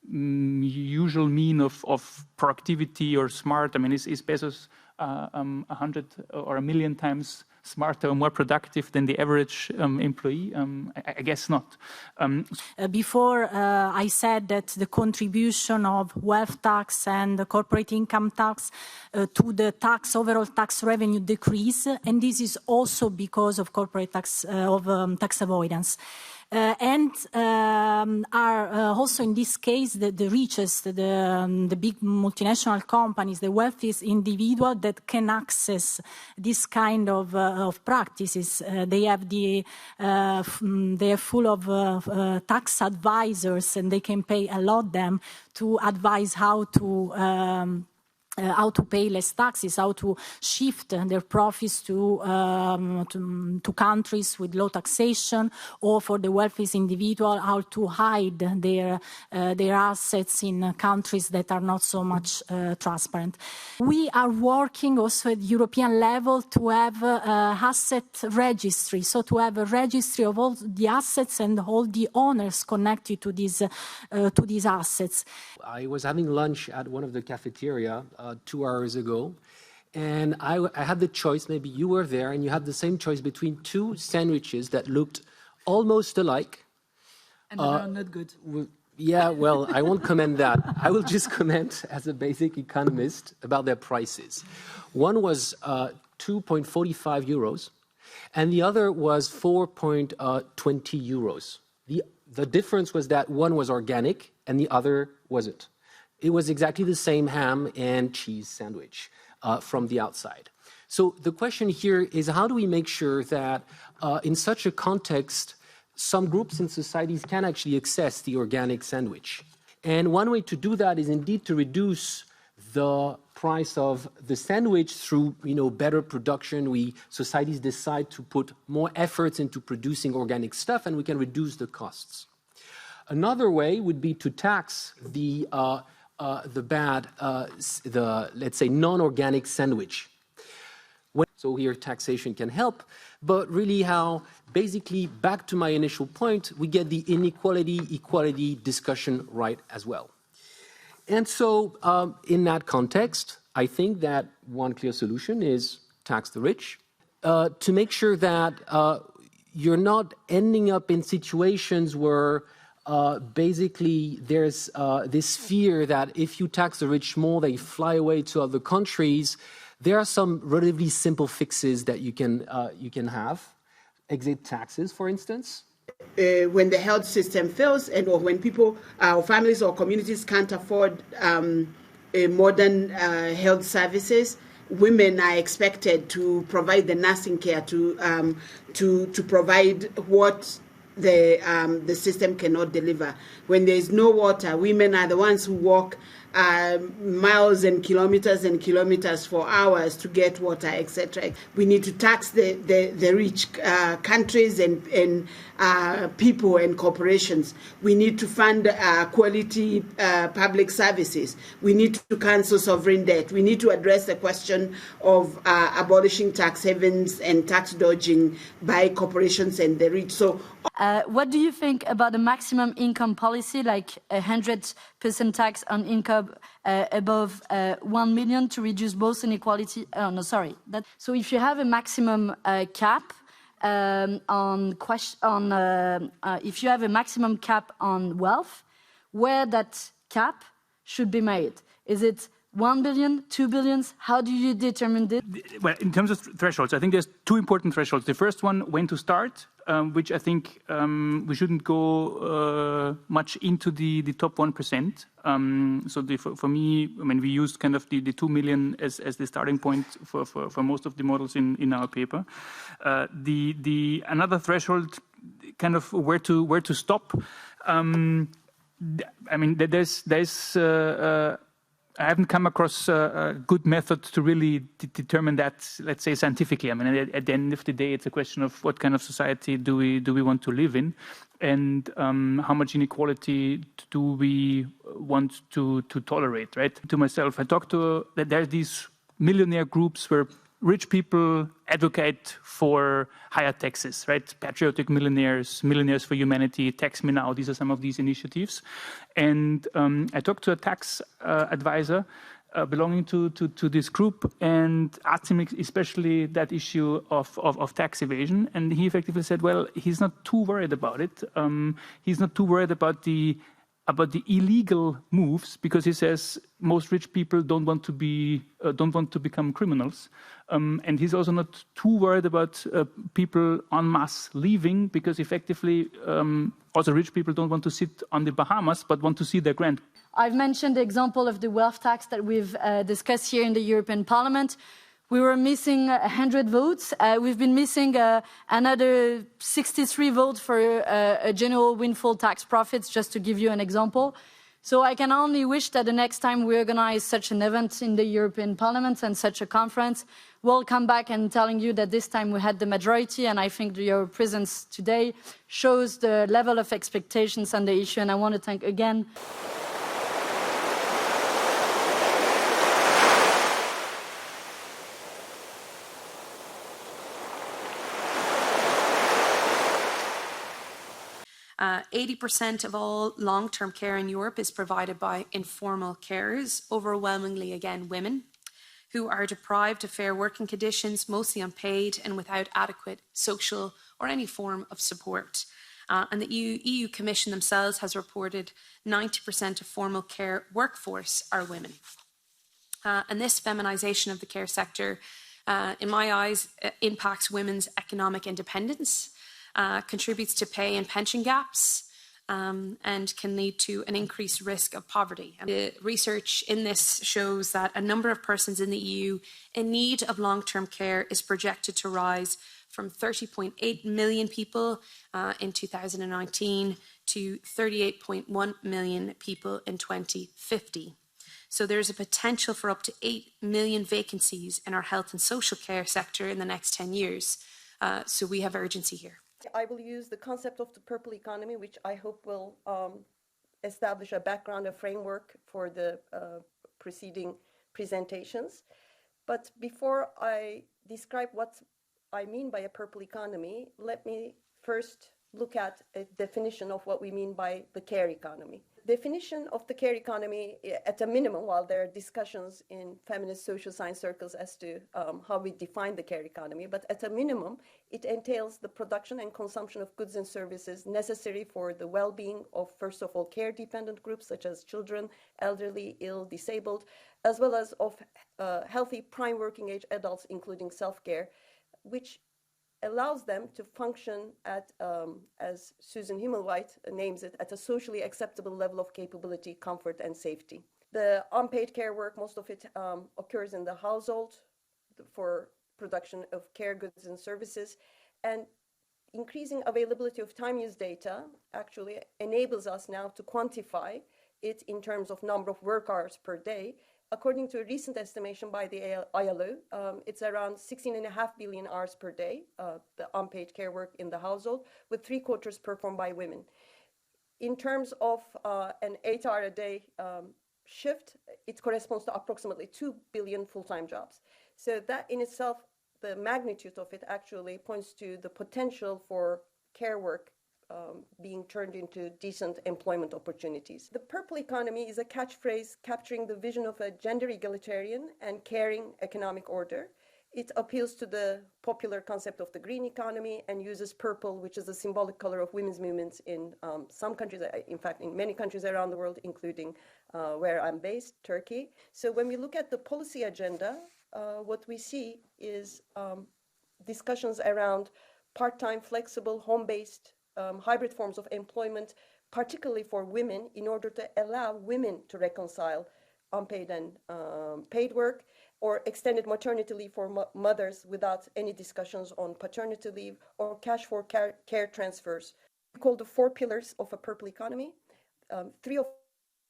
usual mean of productivity or smart. I mean, is Bezos 100 or 1,000,000 times smarter or more productive than the average employee? I guess not. Before I said that the contribution of wealth tax and the corporate income tax to the overall tax revenue decrease, and this is also because of corporate tax tax avoidance. And are also in this case the richest, the big multinational companies, the wealthiest individual that can access this kind of practices. They are full of tax advisors, and they can pay a lot them to advise how to pay less taxes, how to shift their profits to countries with low taxation, or for the wealthiest individual, how to hide their assets in countries that are not so much transparent. We are working also at European level to have asset registry, so to have a registry of all the assets and all the owners connected to these assets. I was having lunch at one of the cafeteria 2 hours ago, and I had the choice, maybe you were there, and you had the same choice between two sandwiches that looked almost alike. And they are not good. Yeah, well, I won't comment that. I will just comment as a basic economist about their prices. One was 2.45 euros, and the other was 4.20 euros. The difference was that one was organic and the other wasn't. It was exactly the same ham and cheese sandwich from the outside. So the question here is, how do we make sure that in such a context, some groups in societies can actually access the organic sandwich? And one way to do that is indeed to reduce the price of the sandwich through, better production. Societies decide to put more efforts into producing organic stuff, and we can reduce the costs. Another way would be to tax the let's say, non-organic sandwich. So here taxation can help, but really how, basically, back to my initial point, we get the equality discussion right as well. And so in that context, I think that one clear solution is tax the rich, to make sure that you're not ending up in situations where basically there's this fear that if you tax the rich more, they fly away to other countries. There are some relatively simple fixes that you can have. Exit taxes, for instance. When the health system fails, or when people, families or communities can't afford modern health services, women are expected to provide the nursing care, to provide what the system cannot deliver. When there is no water, women are the ones who walk miles and kilometers for hours to get water, etc. We need to tax the rich countries and people and corporations. We need to fund quality public services. We need to cancel sovereign debt. We need to address the question of abolishing tax havens and tax dodging by corporations and the rich. So, what do you think about the maximum income policy, like 100% tax on income above 1 million to reduce both inequality? So if you have a maximum cap if you have a maximum cap on wealth, where that cap should be made? Is it 1 billion, 2 billions? How do you determine this? Well, in terms of thresholds, I think there's two important thresholds. The first one, when to start. which I think we shouldn't go much into the top 1%. For me, I mean, we used kind of the 2 million as the starting point for most of the models in our paper. Another threshold, kind of where to stop. I mean, I haven't come across a good method to really determine that, let's say, scientifically. I mean, at the end of the day, it's a question of what kind of society do we want to live in, and how much inequality do we want to tolerate, right? To myself, I talked to that there are these millionaire groups where rich people advocate for higher taxes, right? Patriotic millionaires, millionaires for humanity, tax me now. These are some of these initiatives. And I talked to a tax advisor belonging to this group and asked him especially that issue of tax evasion. And he effectively said, well, he's not too worried about it. He's not too worried about the illegal moves, because he says most rich people don't want to become criminals, and he's also not too worried about people en masse leaving, because effectively also rich people don't want to sit on the Bahamas but want to see their grand. I've mentioned the example of the wealth tax that we've discussed here in the European Parliament. We were missing 100 votes. We've been missing another 63 votes for a general windfall tax profits, just to give you an example. So I can only wish that the next time we organize such an event in the European Parliament and such a conference, we'll come back and telling you that this time we had the majority, and I think your presence today shows the level of expectations on the issue, and I want to thank again. 80% of all long-term care in Europe is provided by informal carers, overwhelmingly, again, women, who are deprived of fair working conditions, mostly unpaid and without adequate social or any form of support. And the EU Commission themselves has reported 90% of formal care workforce are women. And this feminisation of the care sector, in my eyes, impacts women's economic independence, contributes to pay and pension gaps, and can lead to an increased risk of poverty. And the research in this shows that a number of persons in the EU in need of long-term care is projected to rise from 30.8 million people in 2019 to 38.1 million people in 2050. So there's a potential for up to 8 million vacancies in our health and social care sector in the next 10 years. So we have urgency here. I will use the concept of the purple economy, which I hope will establish a background, a framework for the preceding presentations. But before I describe what I mean by a purple economy, let me first look at a definition of what we mean by the care economy. Definition of the care economy, at a minimum, while there are discussions in feminist social science circles as to how we define the care economy, but at a minimum, it entails the production and consumption of goods and services necessary for the well-being of, first of all, care-dependent groups such as children, elderly, ill, disabled, as well as of healthy prime working age adults, including self-care, which allows them to function at, as Susan Himmelwhite names it, at a socially acceptable level of capability, comfort, and safety. The unpaid care work, most of it occurs in the household for production of care goods and services, and increasing availability of time use data actually enables us now to quantify it in terms of number of work hours per day. According to a recent estimation by the ILO, it's around 16.5 billion hours per day, the unpaid care work in the household, with 3/4 performed by women. In terms of an 8-hour-a-day shift, it corresponds to approximately 2 billion full-time jobs. So that in itself, the magnitude of it actually points to the potential for care work being turned into decent employment opportunities. The purple economy is a catchphrase capturing the vision of a gender egalitarian and caring economic order. It appeals to the popular concept of the green economy and uses purple, which is the symbolic color of women's movements in some countries, in fact, in many countries around the world, including where I'm based, Turkey. So when we look at the policy agenda, what we see is discussions around part-time, flexible, home-based, hybrid forms of employment, particularly for women, in order to allow women to reconcile unpaid and paid work, or extended maternity leave for mothers without any discussions on paternity leave, or cash for care transfers. We call the 4 pillars of a purple economy. 3 of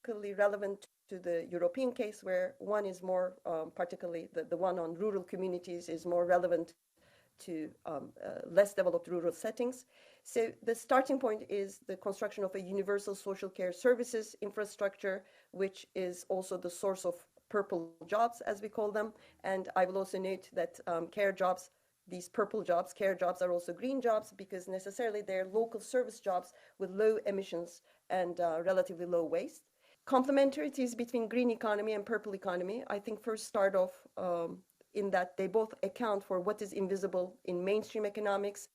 particularly relevant to the European case, where one is more, particularly the one on rural communities is more relevant to less developed rural settings. So the starting point is the construction of a universal social care services infrastructure, which is also the source of purple jobs, as we call them. And I will also note that care jobs, these purple jobs, care jobs, are also green jobs, because necessarily they're local service jobs with low emissions and relatively low waste. Complementarities between green economy and purple economy, I think first start off in that they both account for what is invisible in mainstream economics,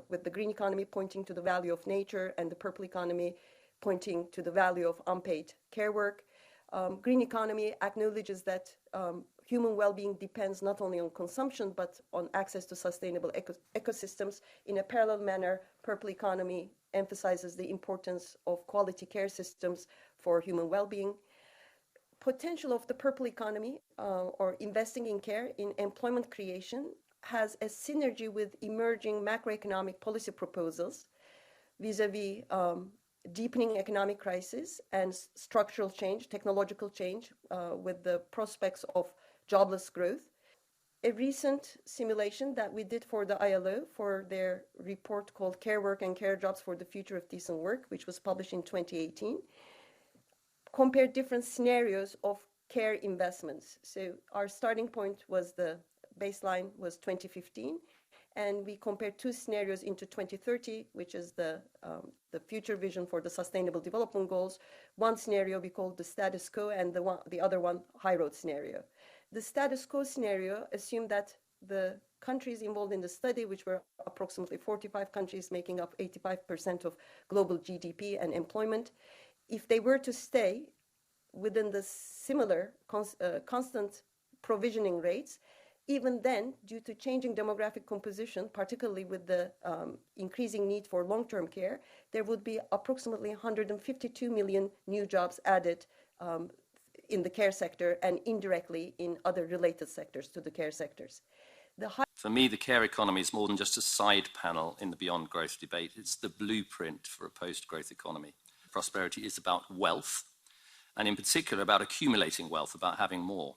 with the green economy pointing to the value of nature and the purple economy pointing to the value of unpaid care work. Green economy acknowledges that human well-being depends not only on consumption, but on access to sustainable ecosystems. In a parallel manner, purple economy emphasizes the importance of quality care systems for human well-being. Potential of the purple economy, or investing in care in employment creation, has a synergy with emerging macroeconomic policy proposals vis-a-vis deepening economic crisis and structural change, technological change, with the prospects of jobless growth. A recent simulation that we did for the ILO for their report called Care Work and Care Jobs for the Future of Decent Work, which was published in 2018, compared different scenarios of care investments. So our starting point was the baseline was 2015, and we compared 2 scenarios into 2030, which is the future vision for the Sustainable Development Goals. One scenario we called the status quo, and the other one, high road scenario. The status quo scenario assumed that the countries involved in the study, which were approximately 45 countries making up 85% of global GDP and employment, if they were to stay within the similar constant provisioning rates, even then, due to changing demographic composition, particularly with the increasing need for long-term care, there would be approximately 152 million new jobs added in the care sector and indirectly in other related sectors to the care sectors. For me, the care economy is more than just a side panel in the Beyond Growth debate. It's the blueprint for a post-growth economy. Prosperity is about wealth, and in particular about accumulating wealth, about having more.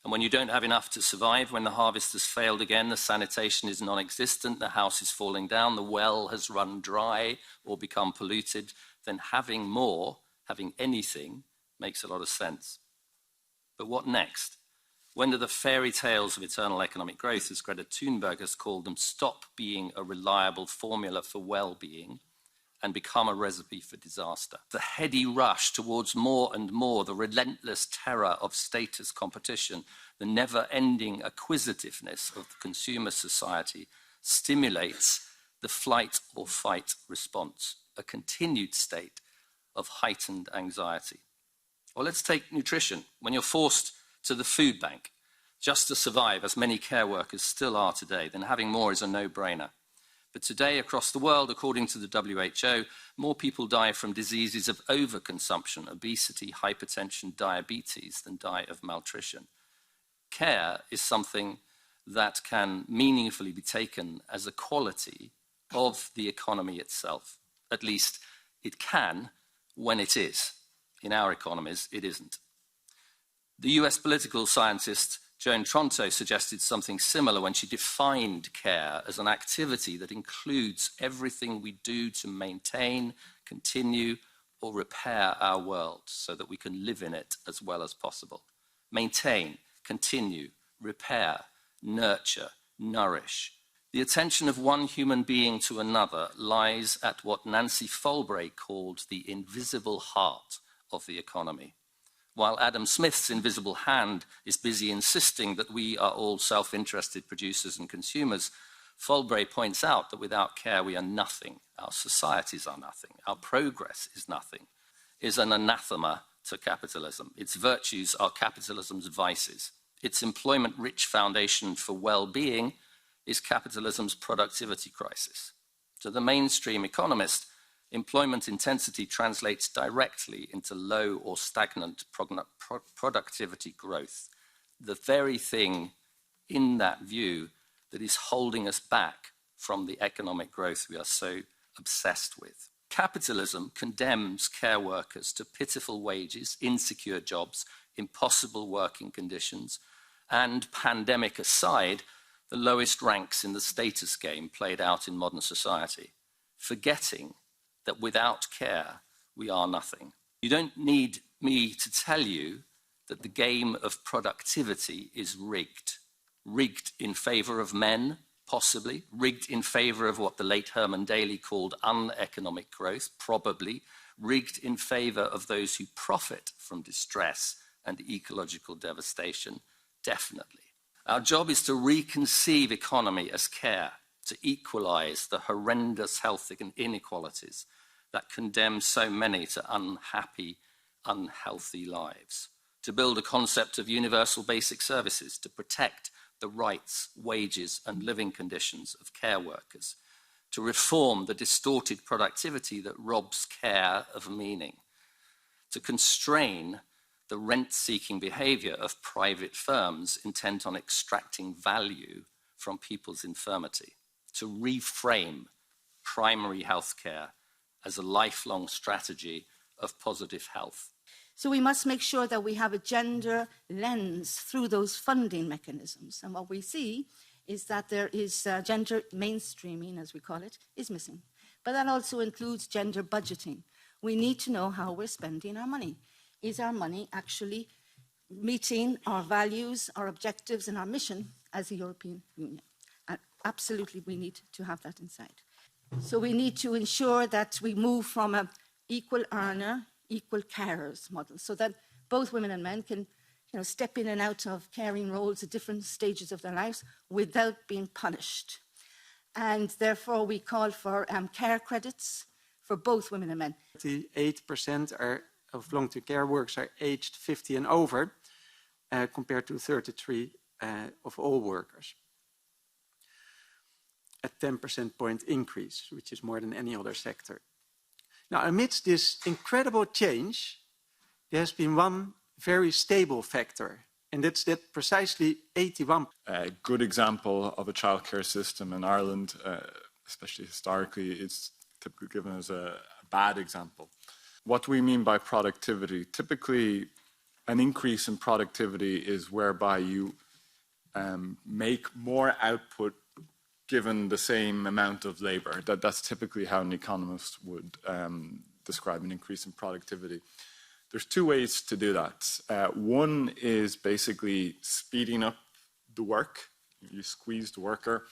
And when you don't have enough to survive, when the harvest has failed again, the sanitation is non-existent, the house is falling down, the well has run dry or become polluted, then having more, having anything, makes a lot of sense. But what next? When do the fairy tales of eternal economic growth, as Greta Thunberg has called them, stop being a reliable formula for well-being and become a recipe for disaster? The heady rush towards more and more, the relentless terror of status competition, the never-ending acquisitiveness of the consumer society stimulates the flight or fight response, a continued state of heightened anxiety. Or let's take nutrition. When you're forced to the food bank just to survive, as many care workers still are today, then having more is a no-brainer. But today, across the world, according to the WHO, more people die from diseases of overconsumption, obesity, hypertension, diabetes, than die of malnutrition. Care is something that can meaningfully be taken as a quality of the economy itself. At least it can when it is. In our economies, it isn't. The US political scientist Joan Tronto suggested something similar when she defined care as an activity that includes everything we do to maintain, continue, or repair our world so that we can live in it as well as possible. Maintain, continue, repair, nurture, nourish. The attention of one human being to another lies at what Nancy Folbray called the invisible heart of the economy. While Adam Smith's invisible hand is busy insisting that we are all self-interested producers and consumers, Folbray points out that without care we are nothing, our societies are nothing, our progress is nothing, is an anathema to capitalism. Its virtues are capitalism's vices. Its employment-rich foundation for well-being is capitalism's productivity crisis. To the mainstream economist, employment intensity translates directly into low or stagnant productivity growth, the very thing in that view that is holding us back from the economic growth we are so obsessed with. Capitalism condemns care workers to pitiful wages, insecure jobs, impossible working conditions, and, pandemic aside, the lowest ranks in the status game played out in modern society, forgetting that without care, we are nothing. You don't need me to tell you that the game of productivity is rigged. Rigged in favor of men, possibly. Rigged in favor of what the late Herman Daly called uneconomic growth, probably. Rigged in favor of those who profit from distress and ecological devastation, definitely. Our job is to reconceive economy as care, to equalize the horrendous health inequalities that condemn so many to unhappy, unhealthy lives, to build a concept of universal basic services, to protect the rights, wages, and living conditions of care workers, to reform the distorted productivity that robs care of meaning, to constrain the rent-seeking behavior of private firms intent on extracting value from people's infirmity, to reframe primary health care as a lifelong strategy of positive health. So we must make sure that we have a gender lens through those funding mechanisms. And what we see is that there is gender mainstreaming, as we call it, is missing. But that also includes gender budgeting. We need to know how we're spending our money. Is our money actually meeting our values, our objectives, and our mission as a European Union? And absolutely, we need to have that inside. So we need to ensure that we move from an equal earner, equal carers model, so that both women and men can step in and out of caring roles at different stages of their lives without being punished. And therefore, we call for care credits for both women and men. 38% of long-term care workers are aged 50 and over, compared to 33% of all workers. A 10% point increase, which is more than any other sector. Now, amidst this incredible change, there has been one very stable factor, and that's that precisely 81%. A good example of a childcare system in Ireland, especially historically, is typically given as a bad example. What we mean by productivity, typically an increase in productivity is whereby you make more output given the same amount of labor. That's typically how an economist would describe an increase in productivity. There's two ways to do that. One is basically speeding up the work. You squeeze the worker.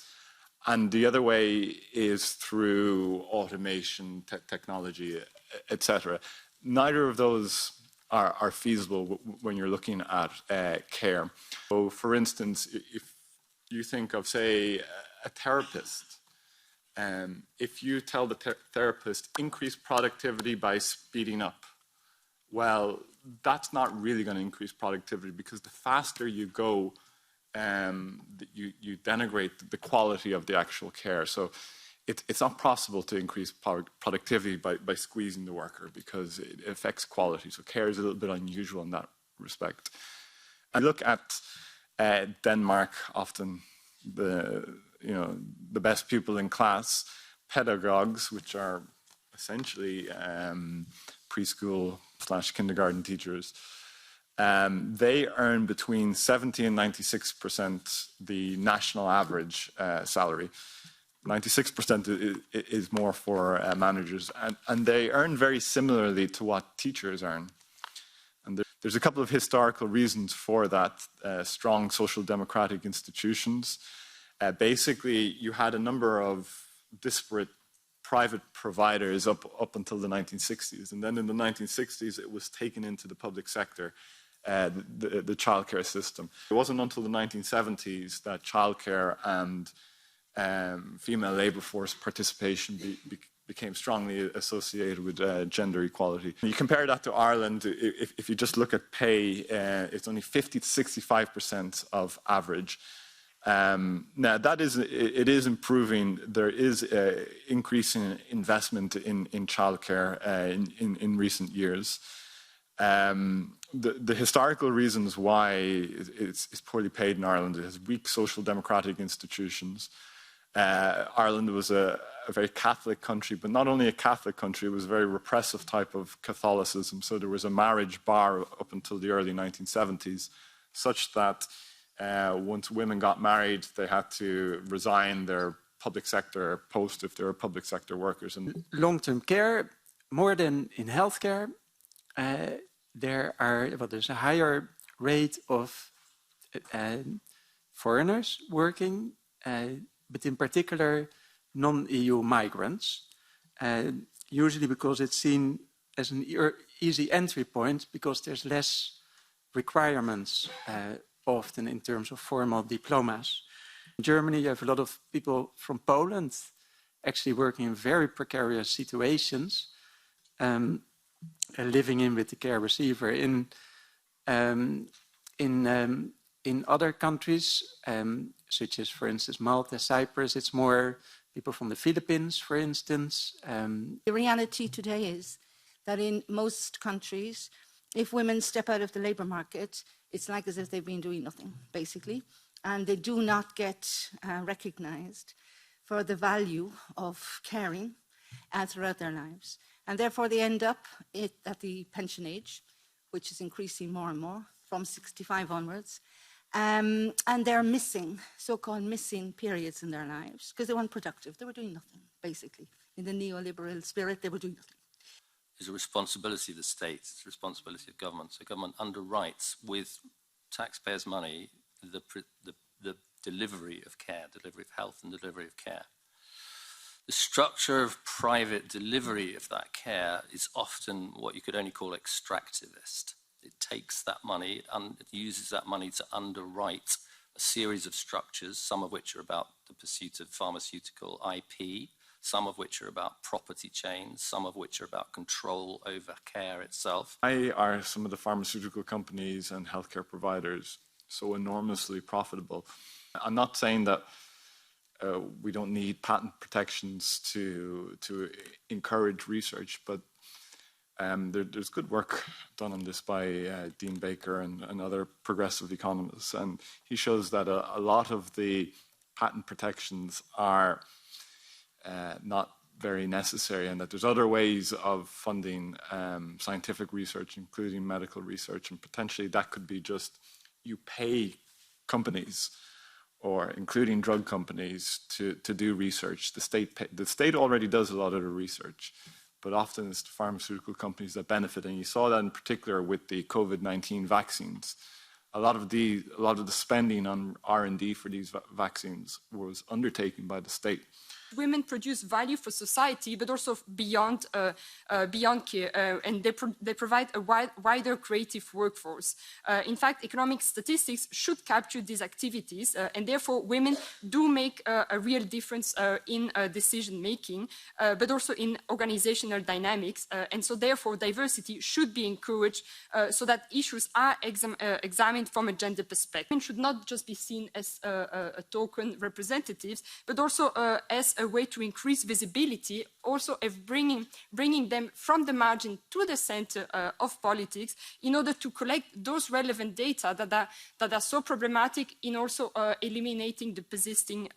And the other way is through automation, technology, etc. Neither of those are feasible when you're looking at care. So, for instance, if you think of, say, a therapist, if you tell the therapist, increase productivity by speeding up, well, that's not really going to increase productivity, because the faster you go, you denigrate the quality of the actual care. So it's not possible to increase productivity by squeezing the worker, because it affects quality. So care is a little bit unusual in that respect. And look at Denmark, often the best pupil in class, pedagogues, which are essentially preschool/kindergarten teachers. They earn between 70 and 96% the national average salary. 96% is more for managers, and they earn very similarly to what teachers earn. And there's a couple of historical reasons for that. Strong social democratic institutions. Basically, you had a number of disparate private providers up until the 1960s, and then in the 1960s it was taken into the public sector. The childcare system. It wasn't until the 1970s that childcare and female labour force participation became strongly associated with gender equality. You compare that to Ireland, if you just look at pay, it's only 50 to 65% of average. Now, it is improving. There is increasing investment in childcare in recent years. The historical reasons why it's poorly paid in Ireland, it has weak social democratic institutions. Ireland was a very Catholic country, but not only a Catholic country, it was a very repressive type of Catholicism. So there was a marriage bar up until the early 1970s, such that once women got married, they had to resign their public sector post if they were public sector workers. And long-term care, more than in healthcare, there's a higher rate of foreigners working, but in particular non-EU migrants, usually because it's seen as an easy entry point because there's less requirements often in terms of formal diplomas. In Germany, you have a lot of people from Poland actually working in very precarious situations, living in with the care receiver. In other countries, such as, for instance, Malta, Cyprus, it's more people from the Philippines, for instance. The reality today is that in most countries, if women step out of the labour market, it's like as if they've been doing nothing, basically, and they do not get recognised for the value of caring throughout their lives. And therefore, they end up at the pension age, which is increasing more and more from 65 onwards. And they're missing, so-called missing periods in their lives because they weren't productive. They were doing nothing, basically. In the neoliberal spirit, they were doing nothing. It's a responsibility of the state, it's a responsibility of government. So government underwrites with taxpayers' money the delivery of care, delivery of health and delivery of care. The structure of private delivery of that care is often what you could only call extractivist. It takes that money and it uses that money to underwrite a series of structures, some of which are about the pursuit of pharmaceutical IP, some of which are about property chains, some of which are about control over care itself. Why are some of the pharmaceutical companies and healthcare providers so enormously profitable? I'm not saying that we don't need patent protections to encourage research, but there's good work done on this by Dean Baker and other progressive economists, and he shows that a lot of the patent protections are not very necessary, and that there's other ways of funding scientific research, including medical research, and potentially that could be just you pay companies, or including drug companies, to do research. The state already does a lot of the research, but often it's the pharmaceutical companies that benefit, and you saw that in particular with the COVID-19 vaccines. A lot of the spending on R&D for these vaccines was undertaken by the state. Women produce value for society, but also beyond care, and they provide a wider creative workforce. In fact, economic statistics should capture these activities, and therefore women do make a real difference in decision-making, but also in organizational dynamics, and so therefore diversity should be encouraged so that issues are examined from a gender perspective. Women should not just be seen as a token representatives, but also as a way to increase visibility, also of bringing them from the margin to the center of politics in order to collect those relevant data that are so problematic in also eliminating the persisting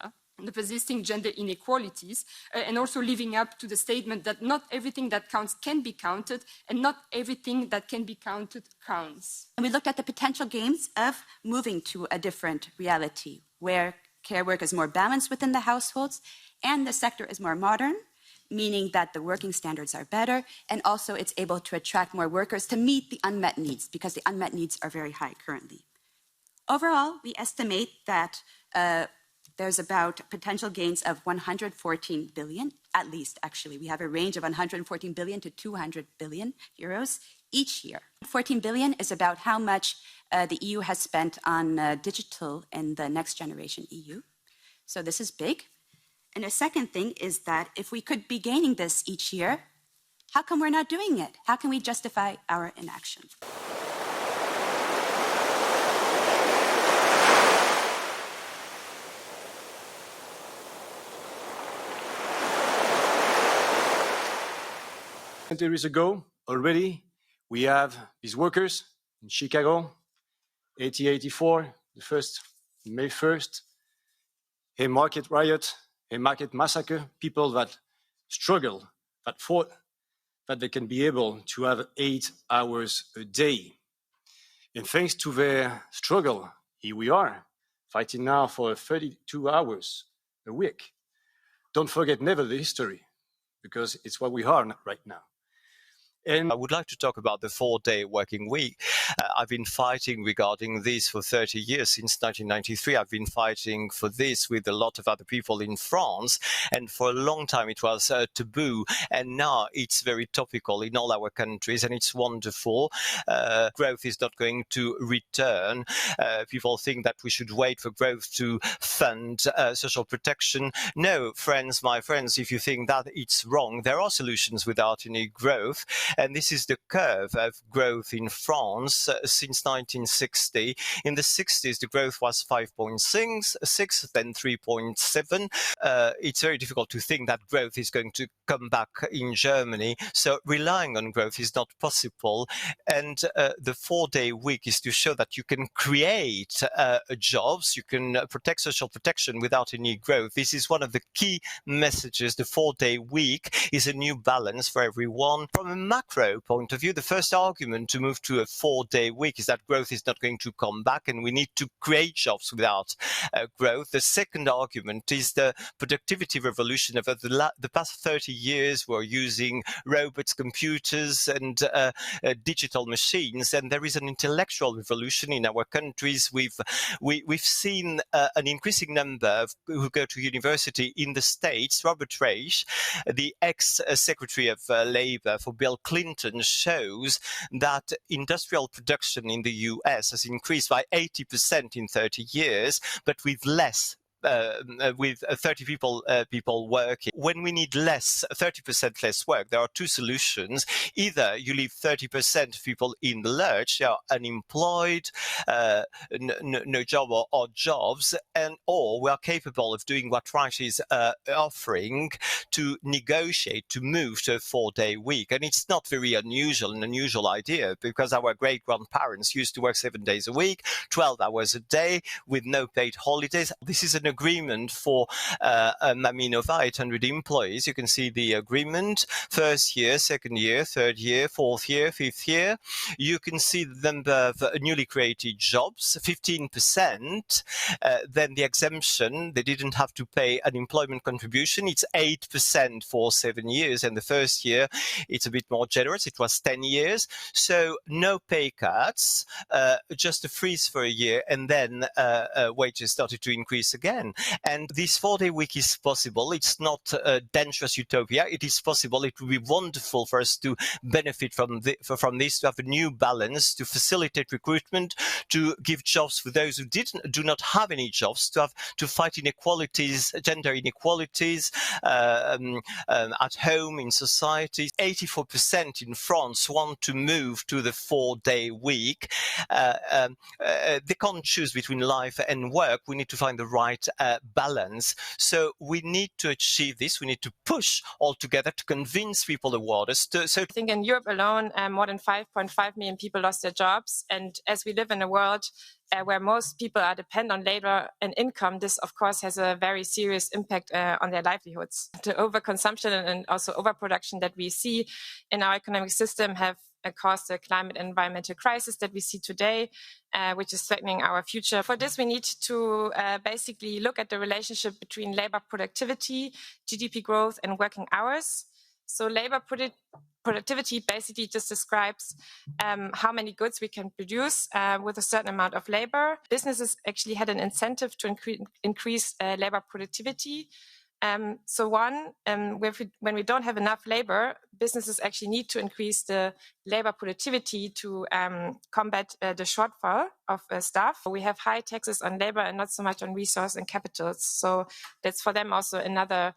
gender inequalities, and also living up to the statement that not everything that counts can be counted, and not everything that can be counted counts. And we looked at the potential gains of moving to a different reality, where care work is more balanced within the households, and the sector is more modern, meaning that the working standards are better, and also it's able to attract more workers to meet the unmet needs, because the unmet needs are very high currently. Overall, we estimate that there's about potential gains of 114 billion, at least actually. We have a range of 114 billion to 200 billion euros each year. 14 billion is about how much the EU has spent on digital in the next generation EU. So this is big. And the second thing is that if we could be gaining this each year, how come we're not doing it? How can we justify our inaction? Centuries ago, already, we have these workers in Chicago, 1884, the first May 1st, a market riot, a market massacre, people that struggle, that fought, that they can be able to have 8 hours a day. And thanks to their struggle, here we are, fighting now for 32 hours a week. Don't forget never the history, because it's what we are right now. And I would like to talk about the 4-day working week. I've been fighting regarding this for 30 years. Since 1993, I've been fighting for this with a lot of other people in France. And for a long time, it was taboo. And now it's very topical in all our countries. And it's wonderful. Growth is not going to return. People think that we should wait for growth to fund social protection. No, friends, my friends, if you think that it's wrong, there are solutions without any growth. And this is the curve of growth in France since 1960. In the 60s, the growth was 5.6, then 3.7. It's very difficult to think that growth is going to come back in Germany. So relying on growth is not possible. And the 4-day week is to show that you can create jobs, you can protect social protection without any growth. This is one of the key messages. The 4-day week is a new balance for everyone. From a macro point of view, the first argument to move to a 4-day week is that growth is not going to come back and we need to create jobs without growth. The second argument is the productivity revolution. Over the past 30 years, we're using robots, computers, and digital machines, and there is an intellectual revolution in our countries. We've seen an increasing number of who go to university in the States. Robert Reich, the ex-secretary of Labor for Bill Clinton, shows that industrial production in the US has increased by 80% in 30 years, but with less with 30 people working. When we need 30% less work, there are two solutions. Either you leave 30% of people in the lurch, they are unemployed, no job or odd jobs, or we are capable of doing what Reich is offering, to negotiate, to move to a 4-day week. And it's not very an unusual idea, because our great-grandparents used to work 7 days a week, 12 hours a day, with no paid holidays. This is an agreement for Maminova, 800 employees. You can see the agreement. First year, second year, third year, fourth year, fifth year. You can see the number of newly created jobs, 15%. Then the exemption, they didn't have to pay unemployment contribution. It's 8% for 7 years. And the first year, it's a bit more generous. It was 10 years. So no pay cuts, just a freeze for a year. And then wages started to increase again. And this 4-day week is possible. It's not a dangerous utopia. It is possible. It would be wonderful for us to benefit from this, to have a new balance, to facilitate recruitment, to give jobs for those who do not have any jobs, to fight inequalities, gender inequalities at home, in society. 84% in France want to move to the 4-day week. They can't choose between life and work. We need to find the right balance. So we need to achieve this. We need to push all together to convince people around us. I think in Europe alone, more than 5.5 million people lost their jobs. And as we live in a world where most people are dependent on labor and income, this, of course, has a very serious impact on their livelihoods. The overconsumption and also overproduction that we see in our economic system have caused the climate and environmental crisis that we see today, which is threatening our future. For this, we need to basically look at the relationship between labor productivity, GDP growth, and working hours. So labor productivity basically just describes how many goods we can produce with a certain amount of labor. Businesses actually had an incentive to increase labor productivity. When we don't have enough labor, businesses actually need to increase the labor productivity to combat the shortfall of staff. We have high taxes on labor and not so much on resource and capitals. So that's for them also another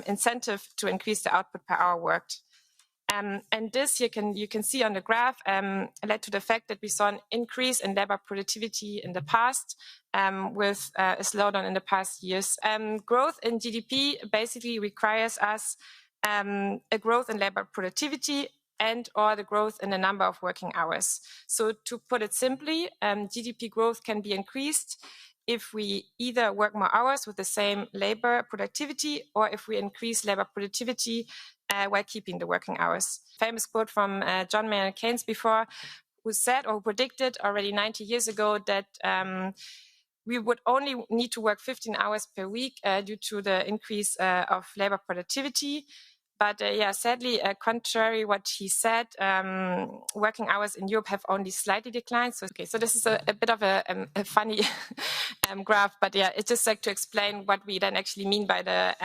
incentive to increase the output per hour worked. And this you can see on the graph led to the fact that we saw an increase in labor productivity in the past with a slowdown in the past years. Growth in GDP basically requires us a growth in labor productivity, and or the growth in the number of working hours. So to put it simply, GDP growth can be increased if we either work more hours with the same labor productivity, or if we increase labor productivity while keeping the working hours. Famous quote from John Maynard Keynes before, who said or predicted already 90 years ago that we would only need to work 15 hours per week due to the increase of labor productivity. But sadly, contrary what he said, working hours in Europe have only slightly declined. So this is a bit of a funny graph, but it's just like to explain what we then actually mean by the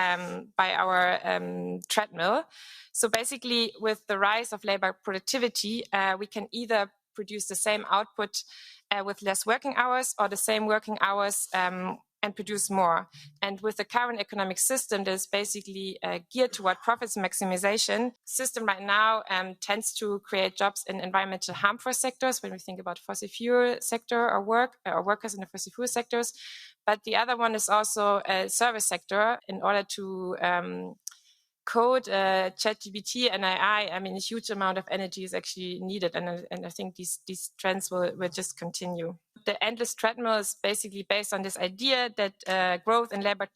by our treadmill. So basically, with the rise of labor productivity, we can either produce the same output with less working hours, or the same working hours and produce more. And with the current economic system that is basically geared toward profits maximization, system right now tends to create jobs in environmental harmful sectors, when we think about fossil fuel sector or workers in the fossil fuel sectors. But the other one is also a service sector. In order to code ChatGPT and AI, I mean, a huge amount of energy is actually needed, and I think these trends will just continue. The endless treadmill is basically based on this idea that growth in labor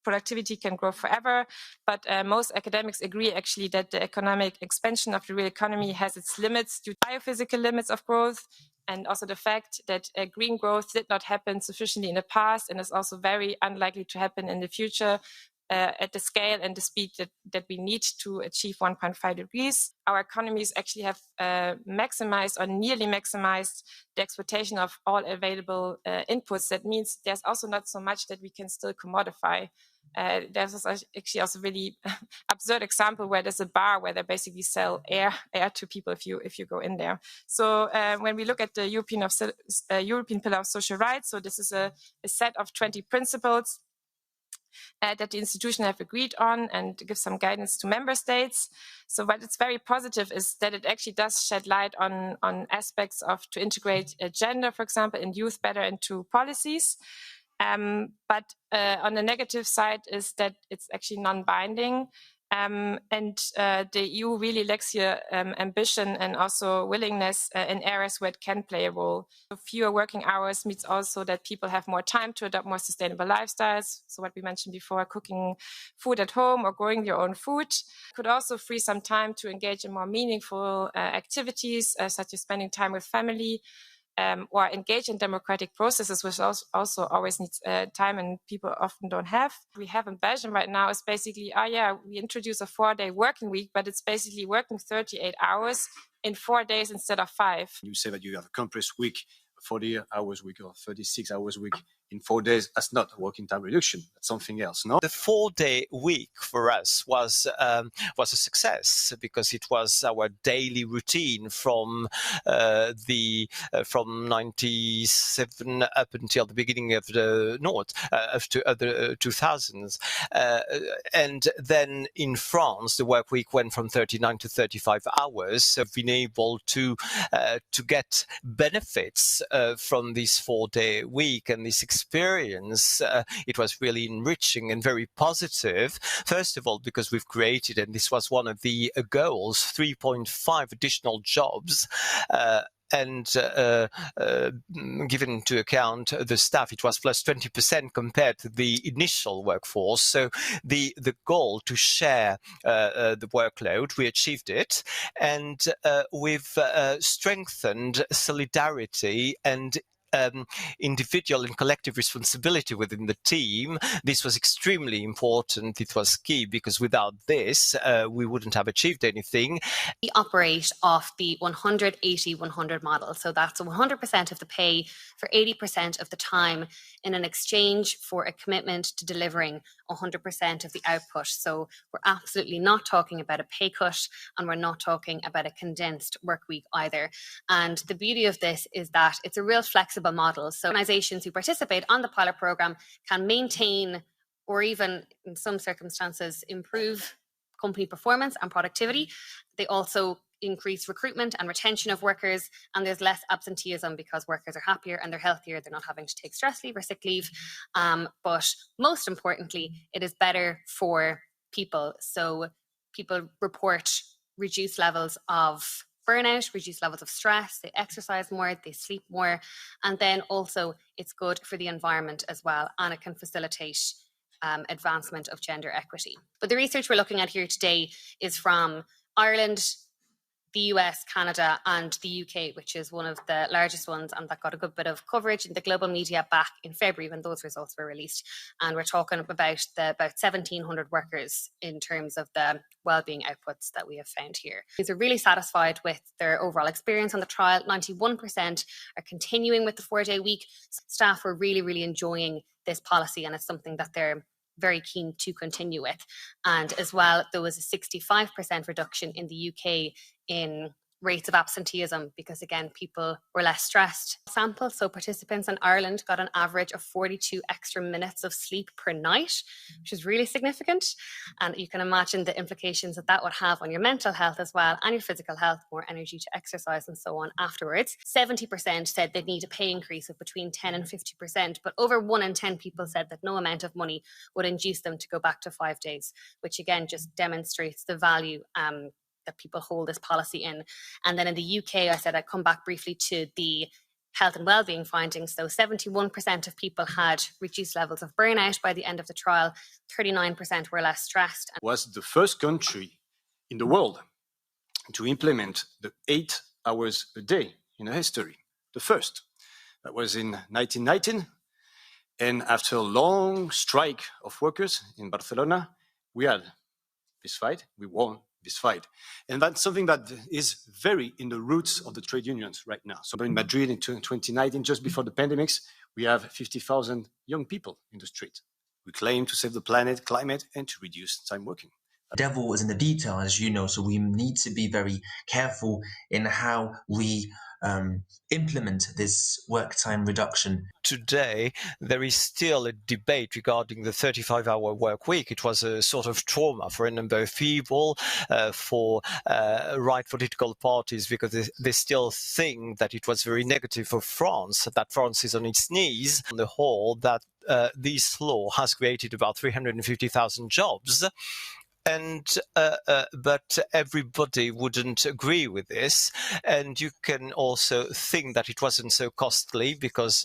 productivity can grow forever, but most academics agree actually that the economic expansion of the real economy has its limits due to biophysical limits of growth, and also the fact that green growth did not happen sufficiently in the past and is also very unlikely to happen in the future at the scale and the speed that we need to achieve 1.5 degrees. Our economies actually have maximized or nearly maximized the exploitation of all available inputs. That means there's also not so much that we can still commodify. There's actually also really absurd example where there's a bar where they basically sell air to people if you go in there. So when we look at the European Pillar of Social Rights, so this is a set of 20 principles that the institution have agreed on and give some guidance to member states. So what it's very positive is that it actually does shed light on aspects of to integrate gender, for example, and youth better into policies. But on the negative side is that it's actually non-binding. And the EU really lacks here ambition and also willingness in areas where it can play a role. So fewer working hours means also that people have more time to adopt more sustainable lifestyles. So what we mentioned before, cooking food at home or growing your own food. Could also free some time to engage in more meaningful activities, such as spending time with family, or engage in democratic processes, which also always needs time and people often don't have. We have in Belgium right now is basically, we introduce a 4-day working week, but it's basically working 38 hours in 4 days instead of 5. You say that you have a compressed week, 40 hours week or 36 hours week in 4 days. That's not a working time reduction. That's something else, no? The 4-day week for us was a success because it was our daily routine from 97 up until the beginning of the the 2000s, and then in France the work week went from 39 to 35 hours. So we've been able to get benefits from this 4-day week and this experience. It was really enriching and very positive. First of all, because we've created, and this was one of the goals, 3.5 additional jobs. And given into account the staff, it was plus 20% compared to the initial workforce. So the goal to share the workload, we achieved it. And we've strengthened solidarity and individual and collective responsibility within the team. This was extremely important. It was key because without this, we wouldn't have achieved anything. We operate off the 100-80-100 model. So that's 100% of the pay for 80% of the time in an exchange for a commitment to delivering 100% of the output. So we're absolutely not talking about a pay cut, and we're not talking about a condensed work week either. And the beauty of this is that it's a real flexible model. So organizations who participate on the pilot program can maintain or even in some circumstances improve company performance and productivity. They also increase recruitment and retention of workers, and there's less absenteeism because workers are happier and they're healthier. They're not having to take stress leave or sick leave. But most importantly, it is better for people. So people report reduced levels of burnout, reduced levels of stress, they exercise more, they sleep more, and then also it's good for the environment as well, and it can facilitate advancement of gender equity. But the research we're looking at here today is from Ireland, the US, Canada, and the UK, which is one of the largest ones, and that got a good bit of coverage in the global media back in February when those results were released. And we're talking about 1,700 workers in terms of the wellbeing outputs that we have found here. These are really satisfied with their overall experience on the trial. 91% are continuing with the 4-day week. Staff were really, really enjoying this policy, and it's something that they're very keen to continue with. And as well, there was a 65% reduction in the UK in rates of absenteeism because, again, people were less stressed. Sample, so participants in Ireland got an average of 42 extra minutes of sleep per night, which is really significant. And you can imagine the implications that that would have on your mental health as well, and your physical health, more energy to exercise and so on afterwards. 70% said they'd need a pay increase of between 10 and 50%, but over 1 in 10 people said that no amount of money would induce them to go back to 5 days, which again just demonstrates the value that people hold this policy in. And then in the UK, I said I'd come back briefly to the health and wellbeing findings. So 71% of people had reduced levels of burnout by the end of the trial. 39% were less stressed. Was the first country in the world to implement the 8 hours a day in history. The first. That was in 1919. And after a long strike of workers in Barcelona, we had this fight. We won this fight. And that's something that is very in the roots of the trade unions right now. So in Madrid in 2019, just before the pandemics, we have 50,000 young people in the street. We claim to save the planet, climate, and to reduce time working. The devil is in the detail, as you know, so we need to be very careful in how we implement this work time reduction. Today, there is still a debate regarding the 35-hour work week. It was a sort of trauma for a number of people, for right political parties, because they still think that it was very negative for France, that France is on its knees. On the whole, that this law has created about 350,000 jobs. And but everybody wouldn't agree with this, and you can also think that it wasn't so costly because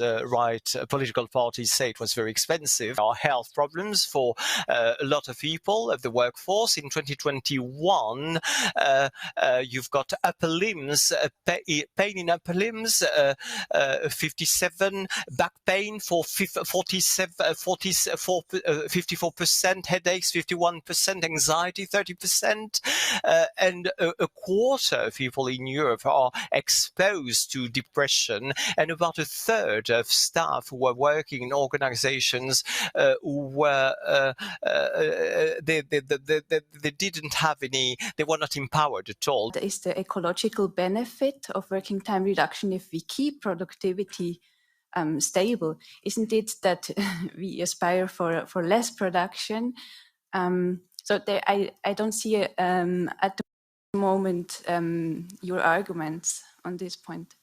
political parties say it was very expensive. Our health problems for a lot of people of the workforce in 2021. You've got upper limbs, pain in upper limbs, 57, back pain for 54%, headaches 51%, anxiety 30%, and a quarter of people in Europe are exposed to depression, and about a third of staff who were working in organizations were they didn't have any, they were not empowered at all. Is the ecological benefit of working time reduction if we keep productivity stable? Isn't it that we aspire for less production? So there, I don't see at the moment your arguments on this point.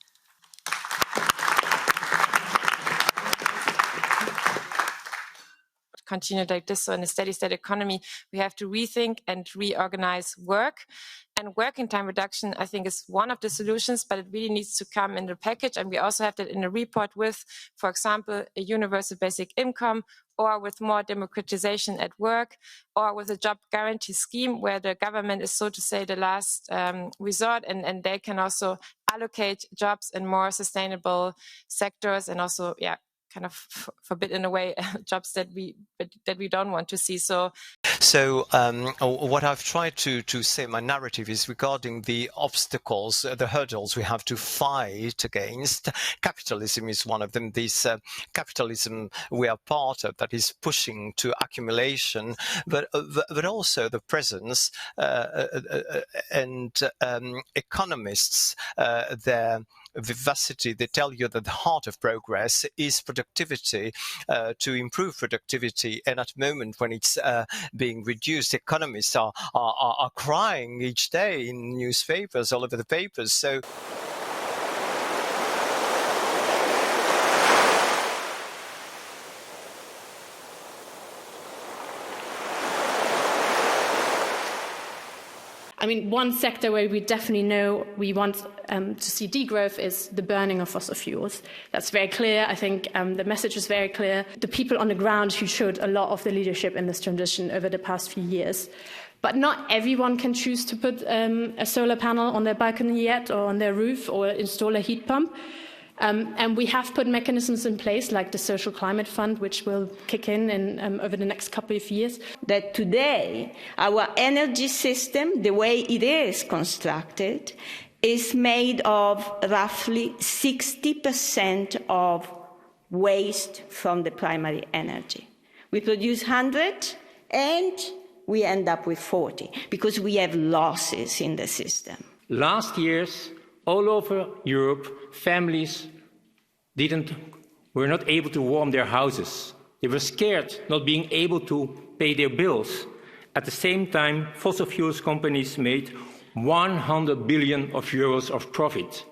Continue like this. So in a steady state economy, we have to rethink and reorganize work. And working time reduction, I think, is one of the solutions, but it really needs to come in the package. And we also have that in a report with, for example, a universal basic income, or with more democratization at work, or with a job guarantee scheme where the government is, so to say, the last resort, and they can also allocate jobs in more sustainable sectors, and also, yeah, kind of forbid in a way jobs that we don't want to see. So what I've tried to say, my narrative is regarding the obstacles, the hurdles we have to fight against. Capitalism is one of them. This capitalism we are part of that is pushing to accumulation, but also the presence and economists, their vivacity, they tell you that the heart of progress is productivity, to improve productivity. And at the moment when it's being reduced, economists are crying each day in newspapers, all over the papers. So I mean, one sector where we definitely know we want to see degrowth is the burning of fossil fuels. That's very clear. I think the message is very clear. The people on the ground who showed a lot of the leadership in this transition over the past few years. But not everyone can choose to put a solar panel on their balcony yet, or on their roof, or install a heat pump. And we have put mechanisms in place, like the Social Climate Fund, which will kick in over the next couple of years. That today, our energy system, the way it is constructed, is made of roughly 60% of waste from the primary energy. We produce 100 and we end up with 40 because we have losses in the system. Last year's all over Europe, families were not able to warm their houses. They were scared not being able to pay their bills. At the same time, fossil fuels companies made 100 billion euros of profit.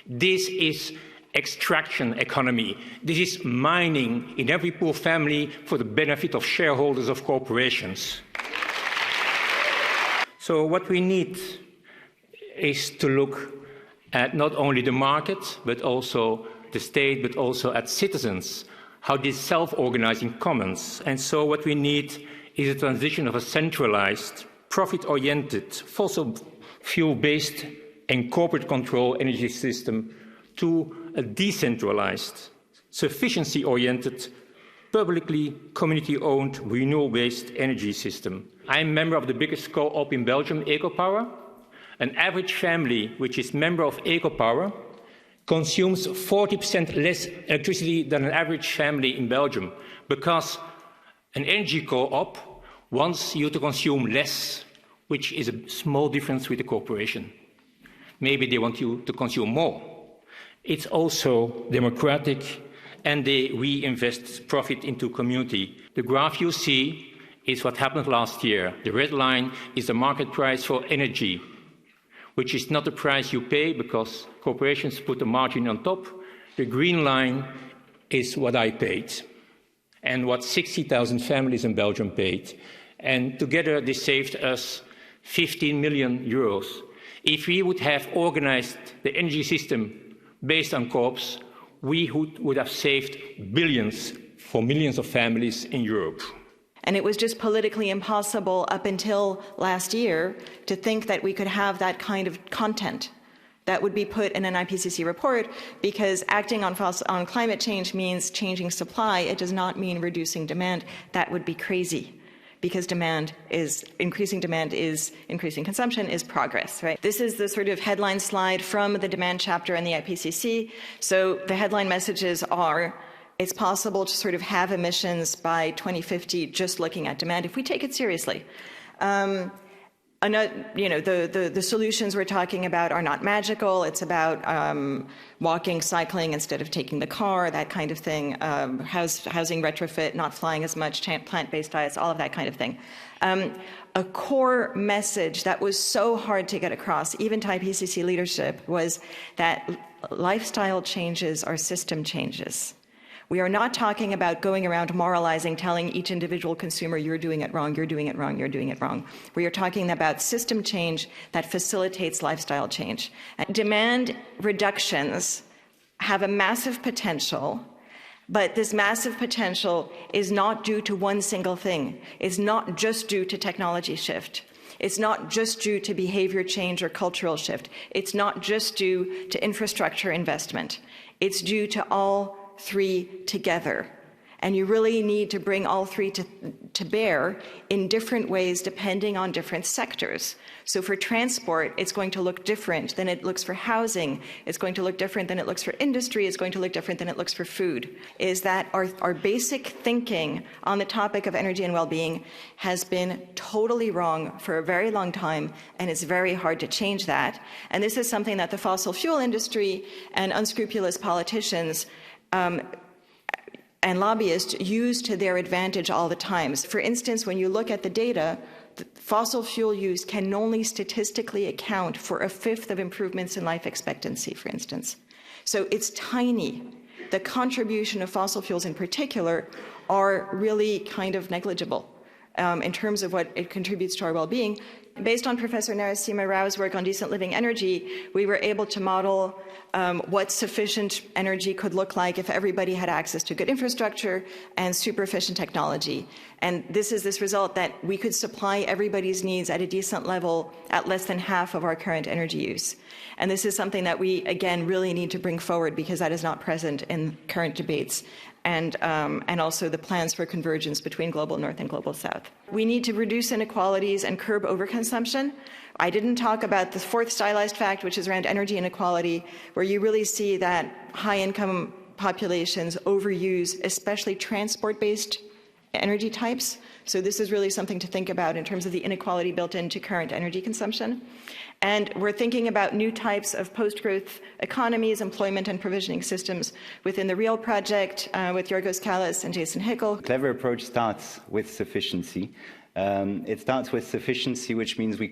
This is extraction economy. This is mining in every poor family for the benefit of shareholders of corporations. So what we need is to look at not only the market, but also the state, but also at citizens, how they self-organize in commons. And so what we need is a transition of a centralized, profit-oriented, fossil fuel-based and corporate control energy system to a decentralized, sufficiency-oriented, publicly community-owned, renewable-based energy system. I'm a member of the biggest co-op in Belgium, EcoPower. An average family which is member of EcoPower consumes 40% less electricity than an average family in Belgium, because an energy co-op wants you to consume less, which is a small difference with the corporation. Maybe they want you to consume more. It's also democratic, and they reinvest profit into community. The graph you see is what happened last year. The red line is the market price for energy, which is not the price you pay because corporations put a margin on top. The green line is what I paid and what 60,000 families in Belgium paid. And together they saved us 15 million euros. If we would have organized the energy system based on co-ops, we would have saved billions for millions of families in Europe. And it was just politically impossible up until last year to think that we could have that kind of content that would be put in an IPCC report, because acting on climate change means changing supply. It does not mean reducing demand. That would be crazy, because increasing demand is increasing consumption is progress, right? This is the sort of headline slide from the demand chapter in the IPCC. So the headline messages are, it's possible to sort of have emissions by 2050 just looking at demand if we take it seriously. The solutions we're talking about are not magical. It's about walking, cycling instead of taking the car, that kind of thing. Housing retrofit, not flying as much, plant-based diets, all of that kind of thing. A core message that was so hard to get across, even to IPCC leadership, was that lifestyle changes are system changes. We are not talking about going around moralizing, telling each individual consumer, you're doing it wrong, you're doing it wrong, you're doing it wrong. We are talking about system change that facilitates lifestyle change. Demand reductions have a massive potential, but this massive potential is not due to one single thing. It's not just due to technology shift. It's not just due to behavior change or cultural shift. It's not just due to infrastructure investment. It's due to all three together. And you really need to bring all three to bear in different ways depending on different sectors. So for transport, it's going to look different than it looks for housing. It's going to look different than it looks for industry. It's going to look different than it looks for food. Is that our basic thinking on the topic of energy and well-being has been totally wrong for a very long time, and it's very hard to change that. And this is something that the fossil fuel industry and unscrupulous politicians and lobbyists use to their advantage all the time. For instance, when you look at the data, fossil fuel use can only statistically account for 1/5 of improvements in life expectancy, for instance. So it's tiny. The contribution of fossil fuels in particular are really kind of negligible in terms of what it contributes to our well-being. Based on Professor Narasimha Rao's work on decent living energy, we were able to model what sufficient energy could look like if everybody had access to good infrastructure and super efficient technology. And this is this result that we could supply everybody's needs at a decent level at less than half of our current energy use. And this is something that we, again, really need to bring forward because that is not present in current debates. And also the plans for convergence between global north and global south. We need to reduce inequalities and curb overconsumption. I didn't talk about the fourth stylized fact, which is around energy inequality, where you really see that high-income populations overuse, especially transport-based energy types. So this is really something to think about in terms of the inequality built into current energy consumption. And we're thinking about new types of post-growth economies, employment and provisioning systems within the REAL project with Yorgos Kallas and Jason Hickel. The clever approach starts with sufficiency. It starts with sufficiency, which means we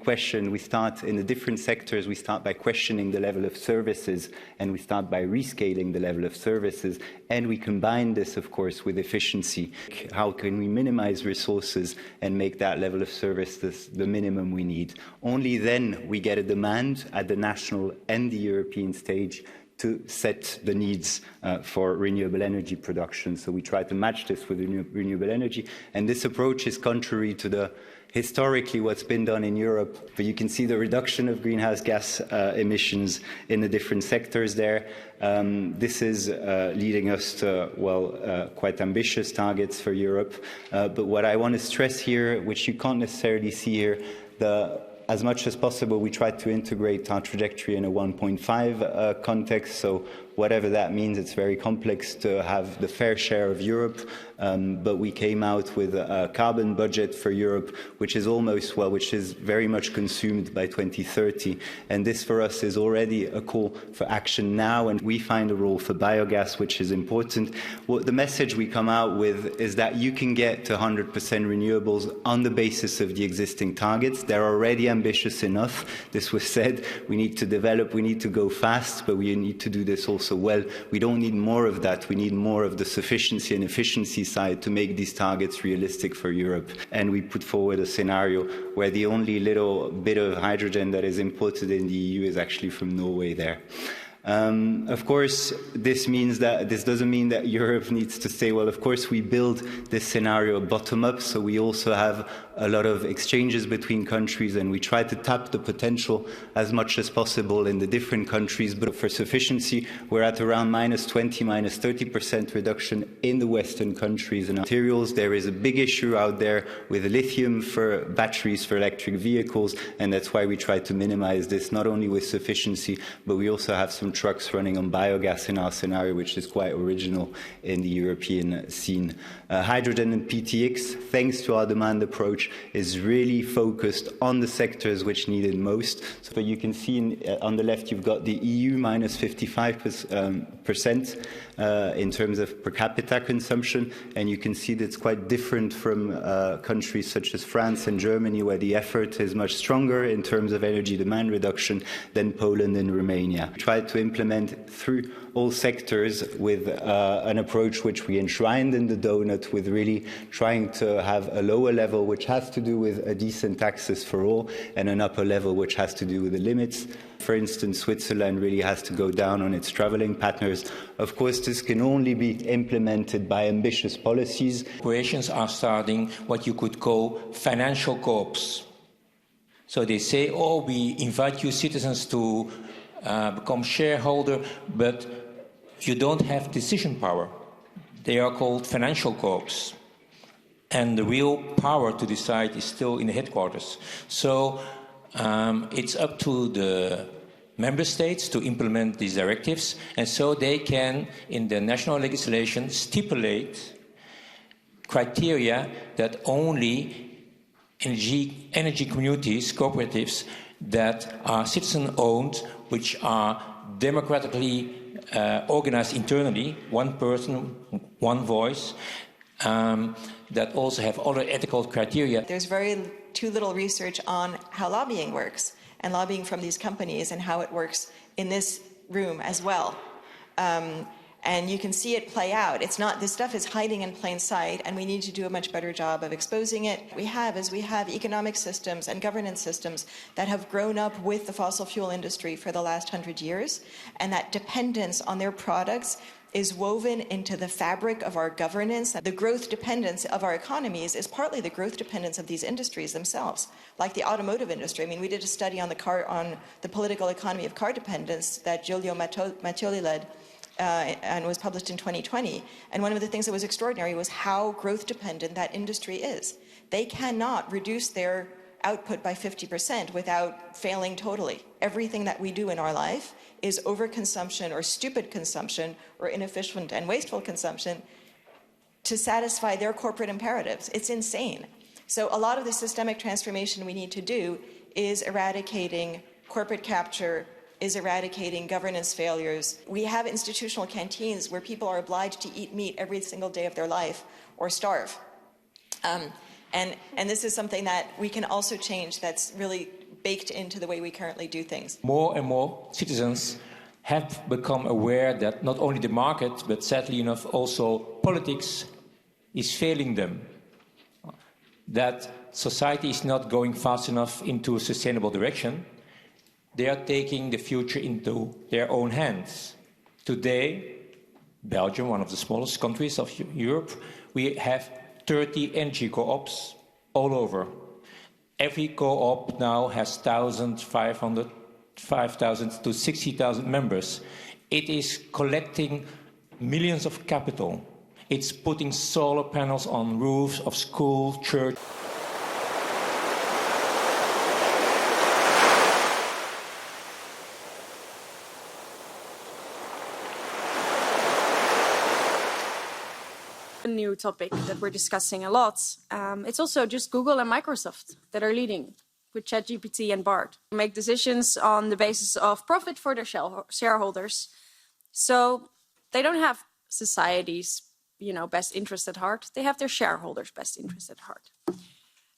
start in the different sectors, we start by questioning the level of services, and we start by rescaling the level of services, and we combine this, of course, with efficiency. How can we minimize resources and make that level of service the minimum we need? Only then we get a demand at the national and the European stage to set the needs for renewable energy production. So we try to match this with renewable energy. And this approach is contrary to historically what's been done in Europe. But you can see the reduction of greenhouse gas emissions in the different sectors there. This is leading us to, quite ambitious targets for Europe. But what I want to stress here, which you can't necessarily see here, as much as possible, we tried to integrate our trajectory in a 1.5 context. So whatever that means, it's very complex to have the fair share of Europe. But we came out with a carbon budget for Europe, which is which is very much consumed by 2030. And this for us is already a call for action now. And we find a role for biogas, which is important. The message we come out with is that you can get to 100% renewables on the basis of the existing targets. They're already ambitious enough. This was said. We need to develop, we need to go fast, but we need to do this also well. We don't need more of that. We need more of the sufficiency and efficiency side to make these targets realistic for Europe. And we put forward a scenario where the only little bit of hydrogen that is imported in the EU is actually from Norway there. Of course, this doesn't mean that Europe needs to say, well, of course, we build this scenario bottom up, so we also have a lot of exchanges between countries, and we try to tap the potential as much as possible in the different countries. But for sufficiency, we're at around -20%, -30% reduction in the Western countries. And materials, there is a big issue out there with lithium for batteries for electric vehicles, and that's why we try to minimize this, not only with sufficiency, but we also have some trucks running on biogas in our scenario, which is quite original in the European scene. Hydrogen and PTX, thanks to our demand approach, is really focused on the sectors which need it most. So you can see on the left, you've got the EU -55% in terms of per capita consumption, and you can see that's quite different from countries such as France and Germany, where the effort is much stronger in terms of energy demand reduction than Poland and Romania. We tried to implement through all sectors with an approach which we enshrined in the Doughnut, with really trying to have a lower level which has to do with a decent access for all, and an upper level which has to do with the limits. For instance, Switzerland really has to go down on its travelling patterns. Of course, this can only be implemented by ambitious policies. Corporations are starting what you could call financial co-ops. So they say, oh, we invite you citizens to become shareholder, but you don't have decision power. They are called financial co-ops. And the real power to decide is still in the headquarters. So it's up to the member states to implement these directives, and so they can, in the national legislation, stipulate criteria that only energy communities, cooperatives that are citizen-owned, which are democratically organized internally, one person, one voice, that also have other ethical criteria. There's too little research on how lobbying works, and lobbying from these companies, and how it works in this room as well. And you can see it play out. It's not, this stuff is hiding in plain sight, and we need to do a much better job of exposing it. What we have economic systems and governance systems that have grown up with the fossil fuel industry for the last 100 years, and that dependence on their products is woven into the fabric of our governance. The growth dependence of our economies is partly the growth dependence of these industries themselves, like the automotive industry. I mean, we did a study on the political economy of car dependence that Giulio Mattioli led, and was published in 2020. And one of the things that was extraordinary was how growth dependent that industry is. They cannot reduce their output by 50% without failing totally. Everything that we do in our life is overconsumption or stupid consumption or inefficient and wasteful consumption to satisfy their corporate imperatives. It's insane. So a lot of the systemic transformation we need to do is eradicating corporate capture, is eradicating governance failures. We have institutional canteens where people are obliged to eat meat every single day of their life or starve. And this is something that we can also change, that's really baked into the way we currently do things. More and more citizens have become aware that not only the market, but sadly enough also politics is failing them. That society is not going fast enough into a sustainable direction. They are taking the future into their own hands. Today, Belgium, one of the smallest countries of Europe, we have 30 energy co-ops all over. Every co-op now has 5,000 to 60,000 members. It is collecting millions of capital. It's putting solar panels on roofs of schools, church. A new topic that we're discussing a lot. It's also just Google and Microsoft that are leading with ChatGPT and Bard. Make decisions on the basis of profit for their shareholders. So they don't have society's, best interest at heart. They have their shareholders' best interest at heart.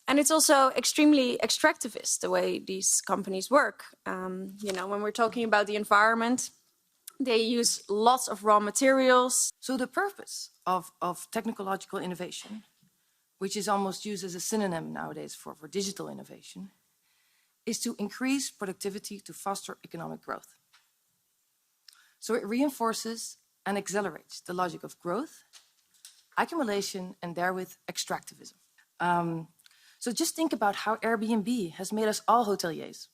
And it's also extremely extractivist, the way these companies work. When we're talking about the environment, they use lots of raw materials. So the purpose of technological innovation, which is almost used as a synonym nowadays for digital innovation, is to increase productivity to foster economic growth. So it reinforces and accelerates the logic of growth, accumulation, and therewith extractivism. So just think about how Airbnb has made us all hoteliers,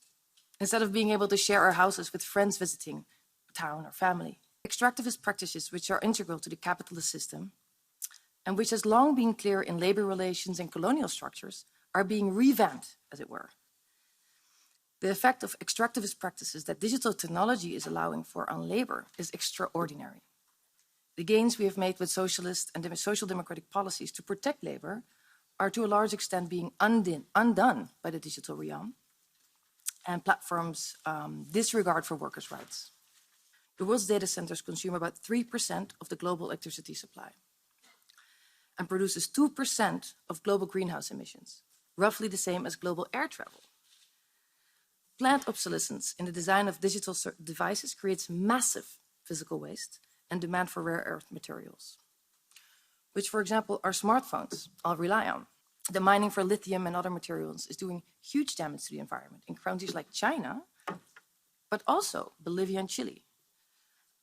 instead of being able to share our houses with friends visiting town or family. Extractivist practices which are integral to the capitalist system and which has long been clear in labor relations and colonial structures are being revamped, as it were. The effect of extractivist practices that digital technology is allowing for on labor is extraordinary. The gains we have made with socialist and social democratic policies to protect labor are to a large extent being undone by the digital realm and platforms' disregard for workers' rights. The world's data centers consume about 3% of the global electricity supply and produces 2% of global greenhouse emissions, roughly the same as global air travel. Plant obsolescence in the design of digital devices creates massive physical waste and demand for rare earth materials, which, for example, our smartphones all rely on. The mining for lithium and other materials is doing huge damage to the environment in countries like China, but also Bolivia and Chile.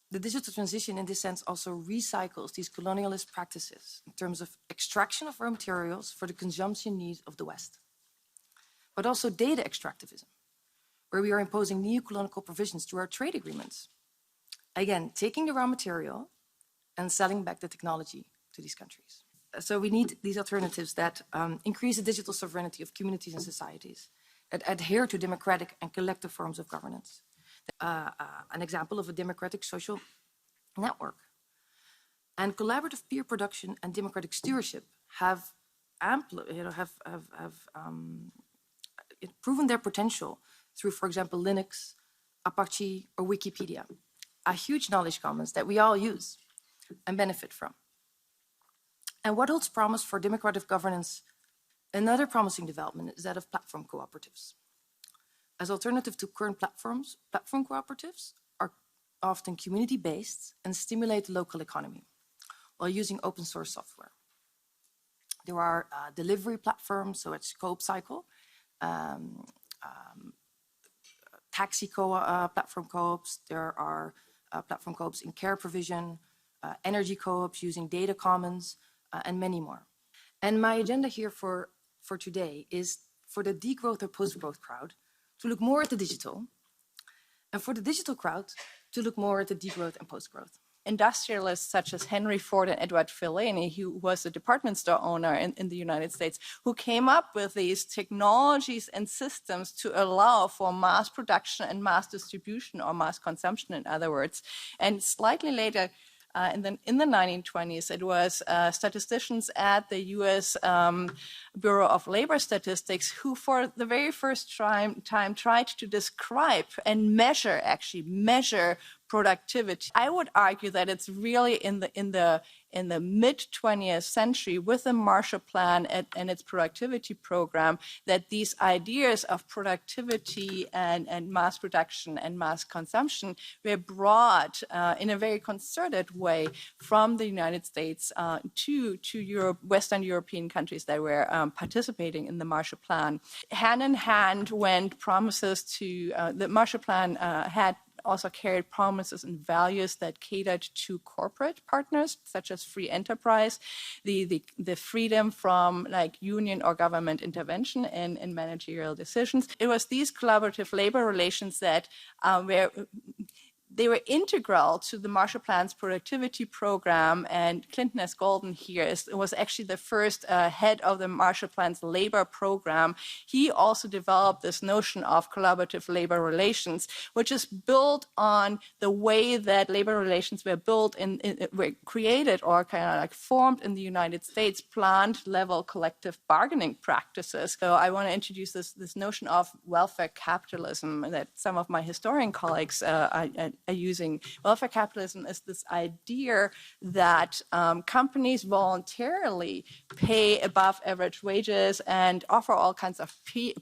The digital transition in this sense also recycles these colonialist practices in terms of extraction of raw materials for the consumption needs of the West, but also data extractivism, where we are imposing neo-colonial provisions through our trade agreements. Again, taking the raw material and selling back the technology to these countries. So we need these alternatives that increase the digital sovereignty of communities and societies, that adhere to democratic and collective forms of governance. An example of a democratic social network. And collaborative peer production and democratic stewardship have proven their potential through, for example, Linux, Apache, or Wikipedia, a huge knowledge commons that we all use and benefit from. And what holds promise for democratic governance? Another promising development is that of platform cooperatives. As alternative to current platforms, platform cooperatives are often community-based, and stimulate the local economy while using open source software. There are delivery platforms, so it's Coop Cycle, taxi platform co-ops. There are platform co-ops in care provision, energy co-ops using data commons, and many more. And my agenda here for today is for the degrowth or post-growth crowd to look more at the digital, and for the digital crowd to look more at the degrowth and post-growth. Industrialists such as Henry Ford and Edward Fellaini, who was a department store owner in the United States, who came up with these technologies and systems to allow for mass production and mass distribution, or mass consumption, in other words. And slightly later, in the 1920s, it was statisticians at the U.S. Bureau of Labor Statistics who, for the very first time, tried to describe and measure productivity. I would argue that it's really in the mid-20th century, with the Marshall Plan and its productivity program, that these ideas of productivity and mass production and mass consumption were brought in a very concerted way from the United States to Europe, Western European countries that were participating in the Marshall Plan. Hand in hand went promises to the Marshall Plan had also carried promises and values that catered to corporate partners, such as free enterprise, the freedom from union or government intervention in managerial decisions. It was these collaborative labor relations that they were integral to the Marshall Plan's productivity program, and Clinton S. Golden here was actually the first head of the Marshall Plan's labor program. He also developed this notion of collaborative labor relations, which is built on the way that labor relations were were created or formed in the United States, plant-level collective bargaining practices. So I want to introduce this notion of welfare capitalism that some of my historian colleagues are using. Welfare capitalism is this idea that companies voluntarily pay above average wages and offer all kinds of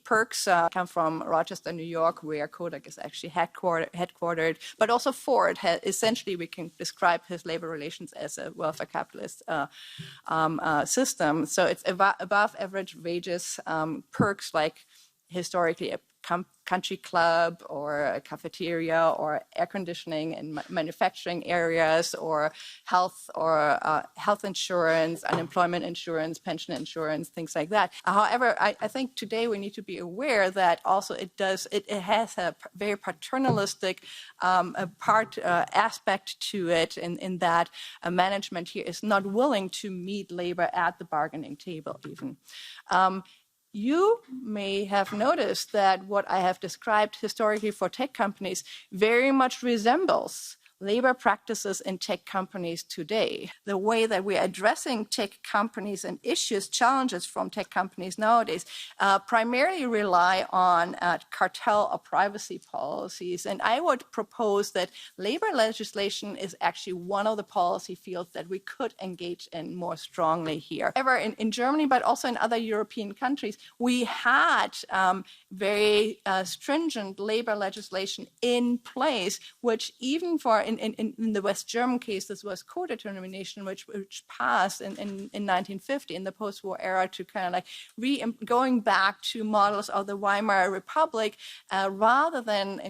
perks. I come from Rochester, New York, where Kodak is actually headquartered, but also Ford. Essentially, we can describe his labor relations as a welfare capitalist system. So it's above average wages, perks like historically a country club or a cafeteria or air conditioning in manufacturing areas, or health insurance, unemployment insurance, pension insurance, things like that. However, I think today we need to be aware that also it has a very paternalistic aspect to it, in that management here is not willing to meet labor at the bargaining table even. You may have noticed that what I have described historically for tech companies very much resembles labor practices in tech companies today. The way that we're addressing tech companies and issues, challenges from tech companies nowadays, primarily rely on cartel or privacy policies. And I would propose that labor legislation is actually one of the policy fields that we could engage in more strongly here. However, in Germany, but also in other European countries, we had very stringent labor legislation in place, which even for in the West German case, this was co-determination, which passed in 1950 in the post-war era, to going back to models of the Weimar Republic, rather than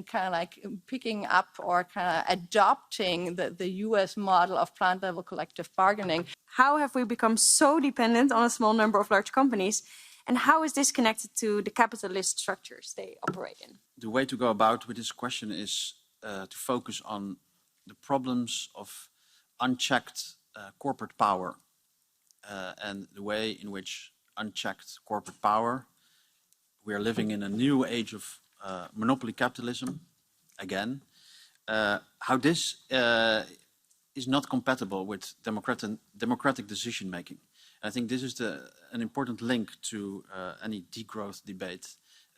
picking up or adopting the US model of plant-level collective bargaining. How have we become so dependent on a small number of large companies? And how is this connected to the capitalist structures they operate in? The way to go about with this question is to focus on the problems of unchecked corporate power and the way in which unchecked corporate power, we are living in a new age of monopoly capitalism, again, how this is not compatible with democratic decision making. I think this is an important link to any degrowth debate.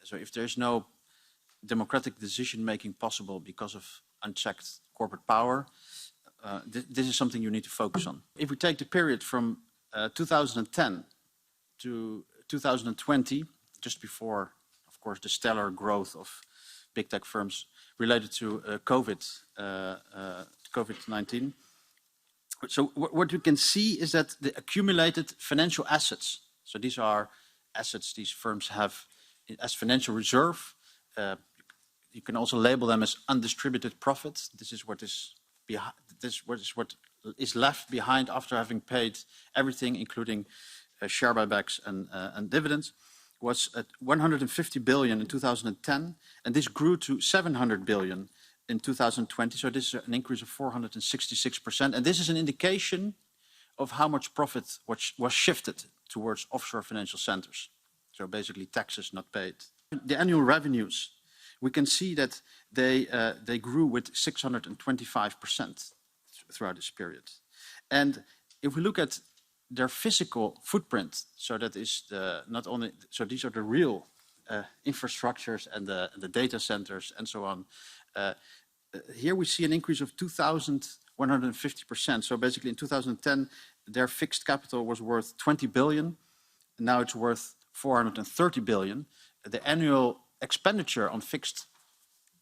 So if there's no democratic decision making possible because of unchecked corporate power, this is something you need to focus on. If we take the period from 2010 to 2020, just before, of course, the stellar growth of big tech firms, related to COVID-19. So what you can see is that the accumulated financial assets, so these are assets these firms have as financial reserve. You can also label them as undistributed profits. This is what is behind. What is left behind after having paid everything, including share buybacks and dividends, was at 150 billion in 2010, and this grew to 700 billion in 2020. So this is an increase of 466%, and this is an indication of how much profit was shifted towards offshore financial centers. So basically, taxes not paid. The annual revenues, we can see that they grew with 625% throughout this period. And if we look at their physical footprint, so that is so these are the real infrastructures and the data centers and so on. Here we see an increase of 2,150%. So basically in 2010, their fixed capital was worth 20 billion. Now it's worth 430 billion. The annual expenditure on fixed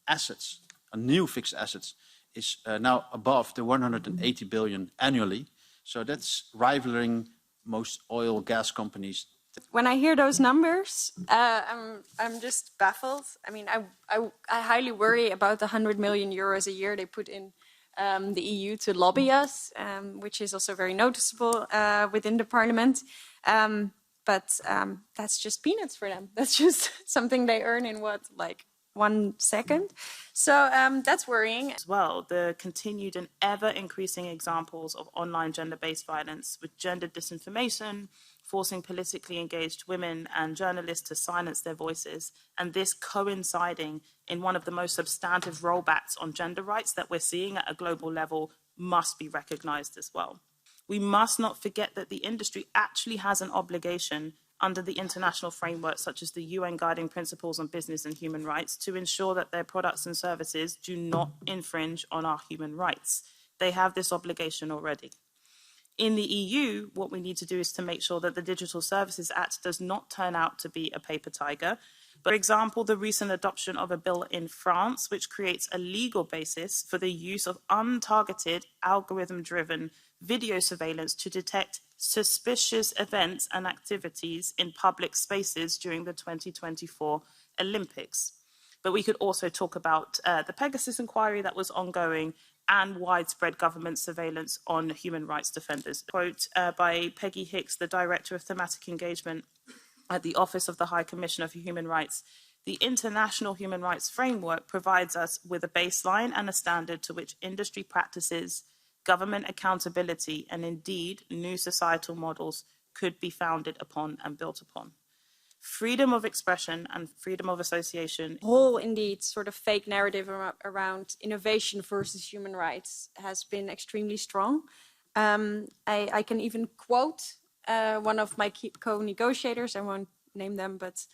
assets, on new fixed assets, is now above the 180 billion annually. So that's rivaling most oil gas companies. When I hear those numbers, I'm just baffled. I mean, I highly worry about the 100 million euros a year they put in the EU to lobby us, which is also very noticeable within the parliament. But that's just peanuts for them. That's just something they earn in what, like 1 second? So that's worrying. As well, the continued and ever increasing examples of online gender-based violence with gender disinformation, forcing politically engaged women and journalists to silence their voices, and this coinciding in one of the most substantive rollbacks on gender rights that we're seeing at a global level must be recognized as well. We must not forget that the industry actually has an obligation under the international framework, such as the UN Guiding Principles on Business and Human Rights, to ensure that their products and services do not infringe on our human rights. They have this obligation already. In the EU, what we need to do is to make sure that the Digital Services Act does not turn out to be a paper tiger. For example, the recent adoption of a bill in France, which creates a legal basis for the use of untargeted, algorithm-driven video surveillance to detect suspicious events and activities in public spaces during the 2024 Olympics. But we could also talk about the Pegasus inquiry that was ongoing and widespread government surveillance on human rights defenders. Quote by Peggy Hicks, the Director of Thematic Engagement at the Office of the High Commissioner for Human Rights. The international human rights framework provides us with a baseline and a standard to which industry practices, government accountability, and indeed new societal models could be founded upon and built upon. Freedom of expression and freedom of association. Whole, indeed, sort of fake narrative around innovation versus human rights has been extremely strong. I can even quote one of my co-negotiators, I won't name them, but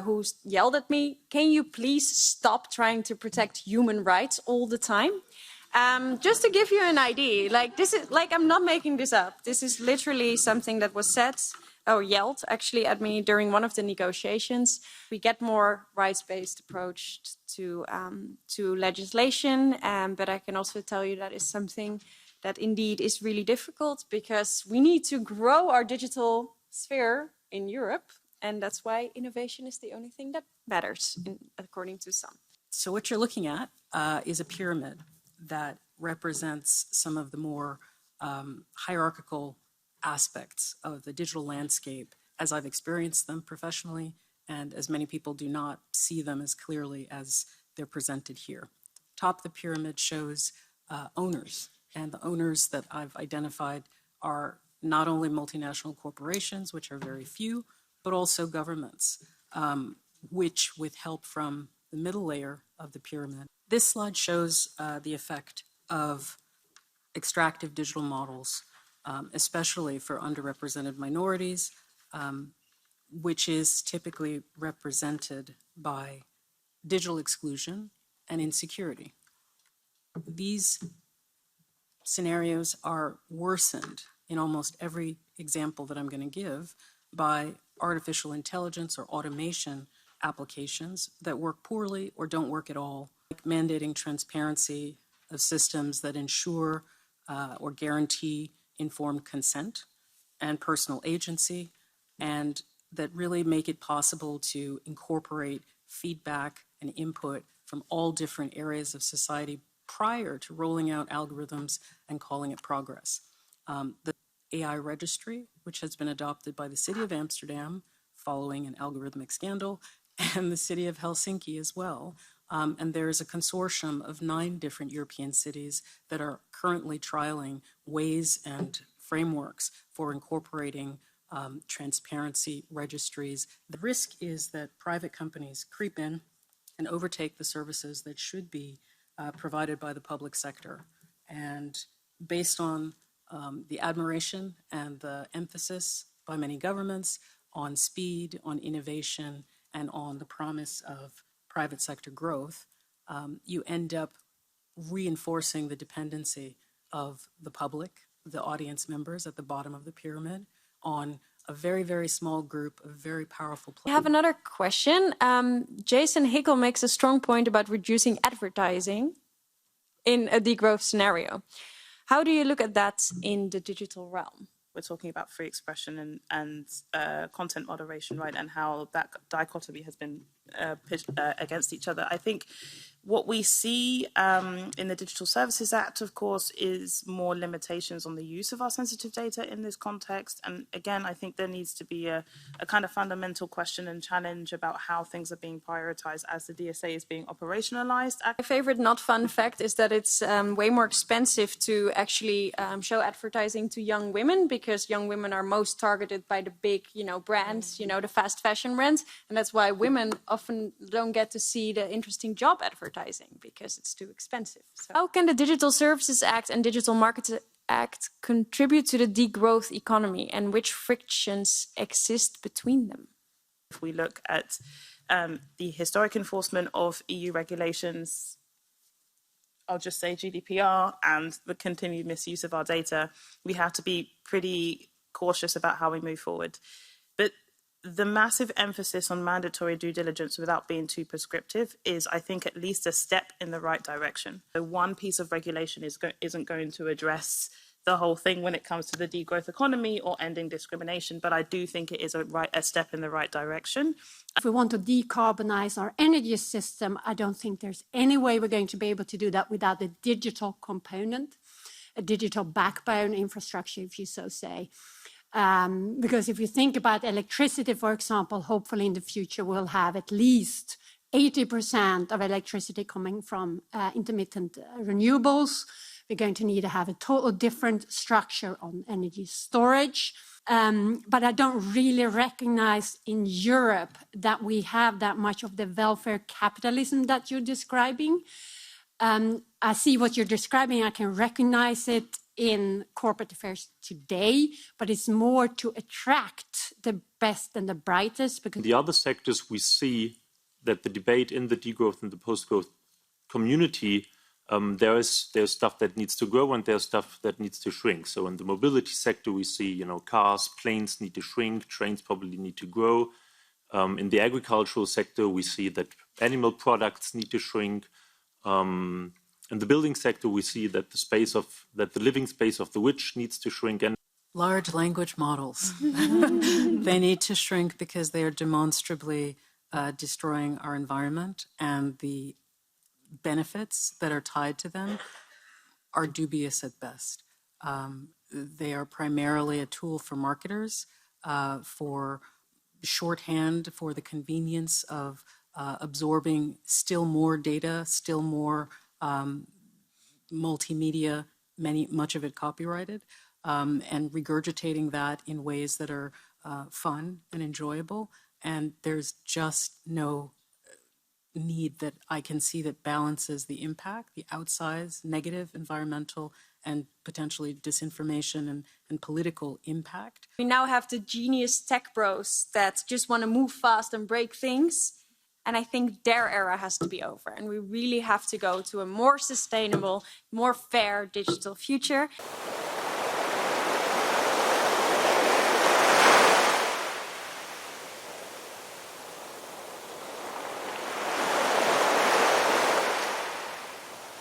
who yelled at me, "Can you please stop trying to protect human rights all the time?" Just to give you an idea, like this is like I'm not making this up. This is literally something that was said or yelled actually at me during one of the negotiations. We get more rights-based approach to legislation, but I can also tell you that is something that indeed is really difficult because we need to grow our digital sphere in Europe, and that's why innovation is the only thing that matters, according to some. So what you're looking at is a pyramid that represents some of the more hierarchical aspects of the digital landscape as I've experienced them professionally, and as many people do not see them as clearly as they're presented here. Top of the pyramid shows owners, and the owners that I've identified are not only multinational corporations, which are very few, but also governments, which with help from the middle layer of the pyramid. This slide shows the effect of extractive digital models, especially for underrepresented minorities, which is typically represented by digital exclusion and insecurity. These scenarios are worsened in almost every example that I'm going to give by artificial intelligence or automation applications that work poorly or don't work at all mandating transparency of systems that ensure or guarantee informed consent and personal agency, and that really make it possible to incorporate feedback and input from all different areas of society prior to rolling out algorithms and calling it progress. The AI registry, which has been adopted by the City of Amsterdam following an algorithmic scandal, and the City of Helsinki as well. And there is a consortium of 9 different European cities that are currently trialing ways and frameworks for incorporating transparency registries. The risk is that private companies creep in and overtake the services that should be provided by the public sector. And based on the admiration and the emphasis by many governments on speed, on innovation, and on the promise of private sector growth, you end up reinforcing the dependency of the public, the audience members at the bottom of the pyramid, on a very, very small group of very powerful players. I have another question. Jason Hickel makes a strong point about reducing advertising in a degrowth scenario. How do you look at that in the digital realm? We're talking about free expression and content moderation, right? And how that dichotomy has been pitched against each other. I think what we see in the Digital Services Act, of course, is more limitations on the use of our sensitive data in this context. And again, I think there needs to be a kind of fundamental question and challenge about how things are being prioritized as the DSA is being operationalized. My favorite not fun fact is that it's way more expensive to actually show advertising to young women, because young women are most targeted by the big, brands, the fast fashion brands. And that's why women often don't get to see the interesting job advertising, because it's too expensive. So how can the Digital Services Act and Digital Markets Act contribute to the degrowth economy, and which frictions exist between them? If we look at the historic enforcement of EU regulations, I'll just say GDPR, and the continued misuse of our data, we have to be pretty cautious about how we move forward. But the massive emphasis on mandatory due diligence without being too prescriptive is, I think, at least a step in the right direction. So one piece of regulation isn't going to address the whole thing when it comes to the degrowth economy or ending discrimination, but I do think it is a step in the right direction. If we want to decarbonize our energy system, I don't think there's any way we're going to be able to do that without a digital component, a digital backbone infrastructure, if you so say. Because if you think about electricity, for example, hopefully in the future we'll have at least 80% of electricity coming from intermittent renewables. We're going to need to have a total different structure on energy storage. But I don't really recognize in Europe that we have that much of the welfare capitalism that you're describing. I see what you're describing. I can recognize it in corporate affairs today, but it's more to attract the best and the brightest. Because the other sectors, we see that the debate in the degrowth and the post-growth community, there's stuff that needs to grow and there's stuff that needs to shrink. So in the mobility sector, we see, cars, planes need to shrink, trains probably need to grow. In the agricultural sector, we see that animal products need to shrink. In the building sector, we see that the living space of the rich needs to shrink. And large language models, they need to shrink because they are demonstrably destroying our environment, and the benefits that are tied to them are dubious at best. They are primarily a tool for marketers, for shorthand, for the convenience of absorbing still more data, still more multimedia, much of it copyrighted, and regurgitating that in ways that are fun and enjoyable. And there's just no need that I can see that balances the impact, the outsized negative environmental and potentially disinformation and political impact. We now have the genius tech bros that just want to move fast and break things. And I think their era has to be over. And we really have to go to a more sustainable, more fair digital future.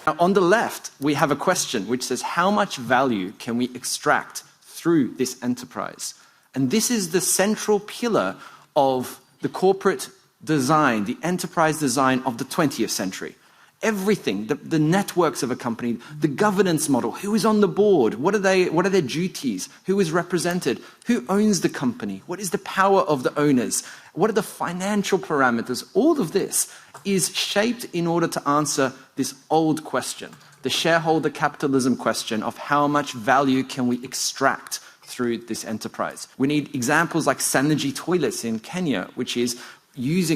Now, on the left, we have a question which says, how much value can we extract through this enterprise? And this is the central pillar of the corporate design, the enterprise design of the 20th century. Everything, the networks of a company, the governance model, who is on the board, what are their duties, who is represented, who owns the company, what is the power of the owners, what are the financial parameters. All of this is shaped in order to answer this old question, the shareholder capitalism question of how much value can we extract through this enterprise. We need examples like Synergy Toilets in Kenya, which is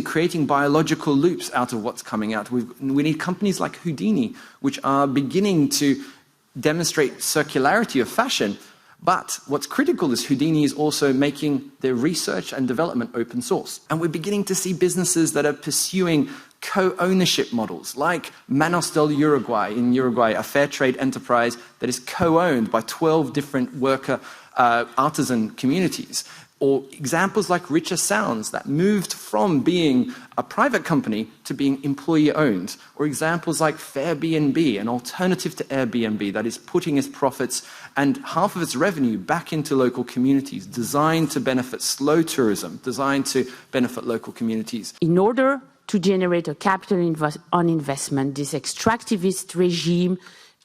creating biological loops out of what's coming out. We need companies like Houdini, which are beginning to demonstrate circularity of fashion. But what's critical is Houdini is also making their research and development open source. And we're beginning to see businesses that are pursuing co-ownership models, like Manos del Uruguay in Uruguay, a fair trade enterprise that is co-owned by 12 different worker artisan communities. Or examples like Richer Sounds that moved from being a private company to being employee-owned. Or examples like Fairbnb, an alternative to Airbnb that is putting its profits and half of its revenue back into local communities, designed to benefit slow tourism, designed to benefit local communities. In order to generate a capital on investment, this extractivist regime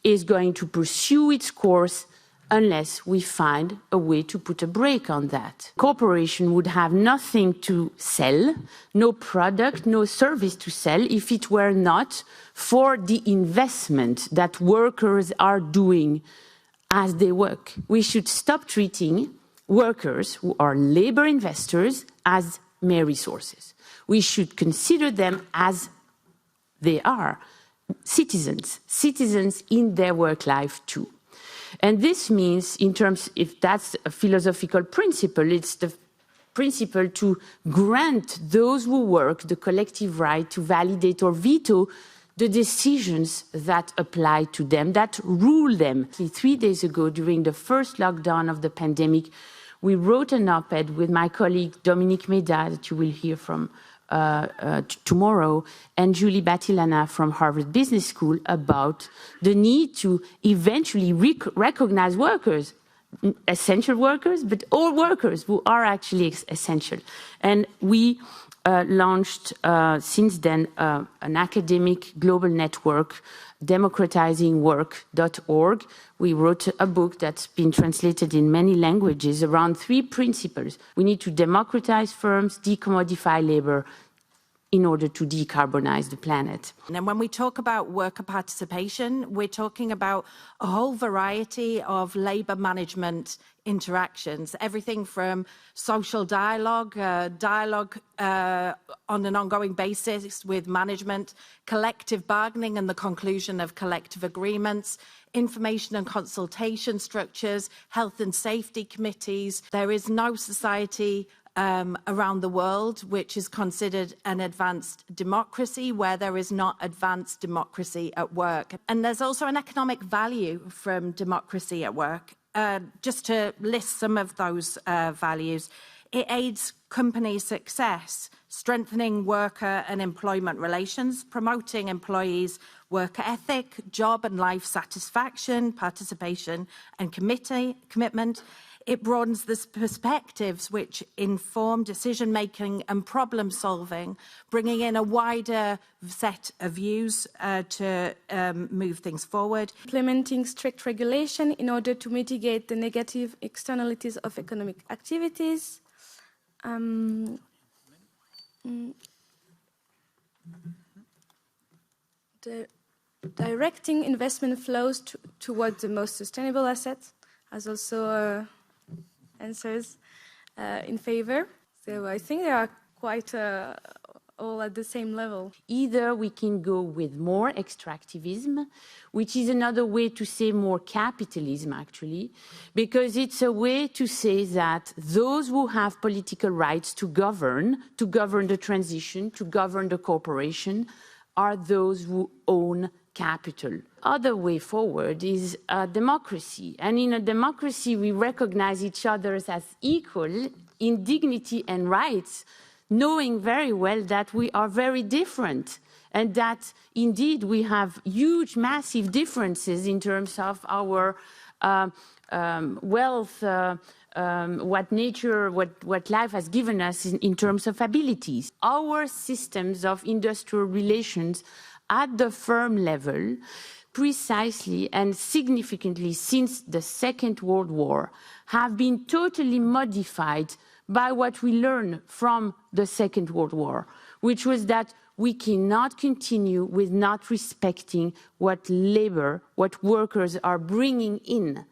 is going to pursue its course unless we find a way to put a brake on that. Corporation would have nothing to sell, no product, no service to sell if it were not for the investment that workers are doing as they work. We should stop treating workers who are labor investors as mere resources. We should consider them as they are, citizens in their work life too. And this means, in terms, if that's a philosophical principle, it's the principle to grant those who work the collective right to validate or veto the decisions that apply to them, that rule them. 3 days ago, during the first lockdown of the pandemic, we wrote an op-ed with my colleague Dominique Meda, that you will hear from tomorrow, and Julie Batilana from Harvard Business School about the need to eventually recognize workers, essential workers, but all workers who are actually essential. And we launched since then an academic global network, democratizingwork.org. We wrote a book that's been translated in many languages around 3 principles. We need to democratize firms, decommodify labor in order to decarbonize the planet. And when we talk about worker participation, we're talking about a whole variety of labor management interactions, everything from social dialogue, on an ongoing basis with management, collective bargaining and the conclusion of collective agreements, information and consultation structures, health and safety committees. There is no society around the world which is considered an advanced democracy where there is not advanced democracy at work. And there's also an economic value from democracy at work. Just to list some of those values, it aids company success, strengthening worker and employment relations, promoting employees' work ethic, job and life satisfaction, participation and commitment. It broadens the perspectives which inform decision-making and problem-solving, bringing in a wider set of views to move things forward. Implementing strict regulation in order to mitigate the negative externalities of economic activities. Directing investment flows towards the most sustainable assets, as also answers in favor. So I think they are quite all at the same level. Either we can go with more extractivism, which is another way to say more capitalism, actually, because it's a way to say that those who have political rights to govern the transition, to govern the corporation, are those who own capital. Other way forward is democracy. And in a democracy, we recognize each other as equal in dignity and rights, knowing very well that we are very different and that indeed we have huge, massive differences in terms of our wealth, what nature, what life has given us in terms of abilities. Our systems of industrial relations at the firm level, precisely and significantly since the Second World War, have been totally modified by what we learned from the Second World War, which was that we cannot continue with not respecting what labor, what workers are bringing in.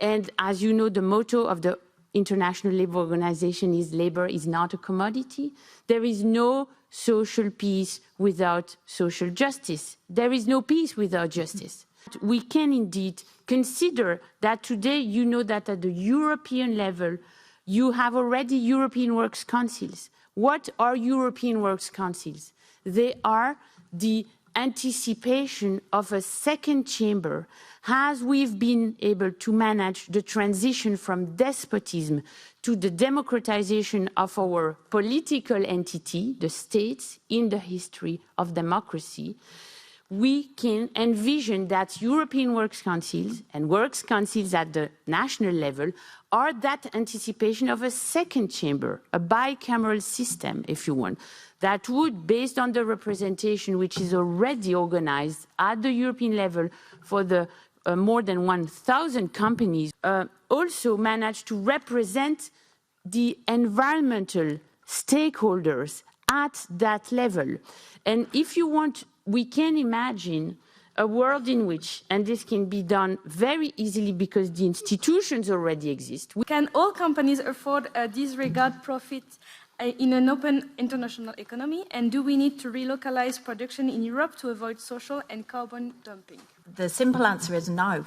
And as you know, the motto of the International Labour Organization is labor is not a commodity. There is no social peace without social justice. There is no peace without justice. We can indeed consider that today, you know that at the European level, you have already European Works Councils. What are European Works Councils? They are the anticipation of a second chamber, as we've been able to manage the transition from despotism to the democratization of our political entity, the states, in the history of democracy. We can envision that European Works Councils and Works Councils at the national level are that anticipation of a second chamber, a bicameral system, if you want, that would, based on the representation which is already organized at the European level for the more than 1,000 companies, also manage to represent the environmental stakeholders at that level. And if you want, we can imagine a world in which, and this can be done very easily because the institutions already exist. Can all companies afford a disregard profit in an open international economy? And do we need to relocalize production in Europe to avoid social and carbon dumping? The simple answer is no.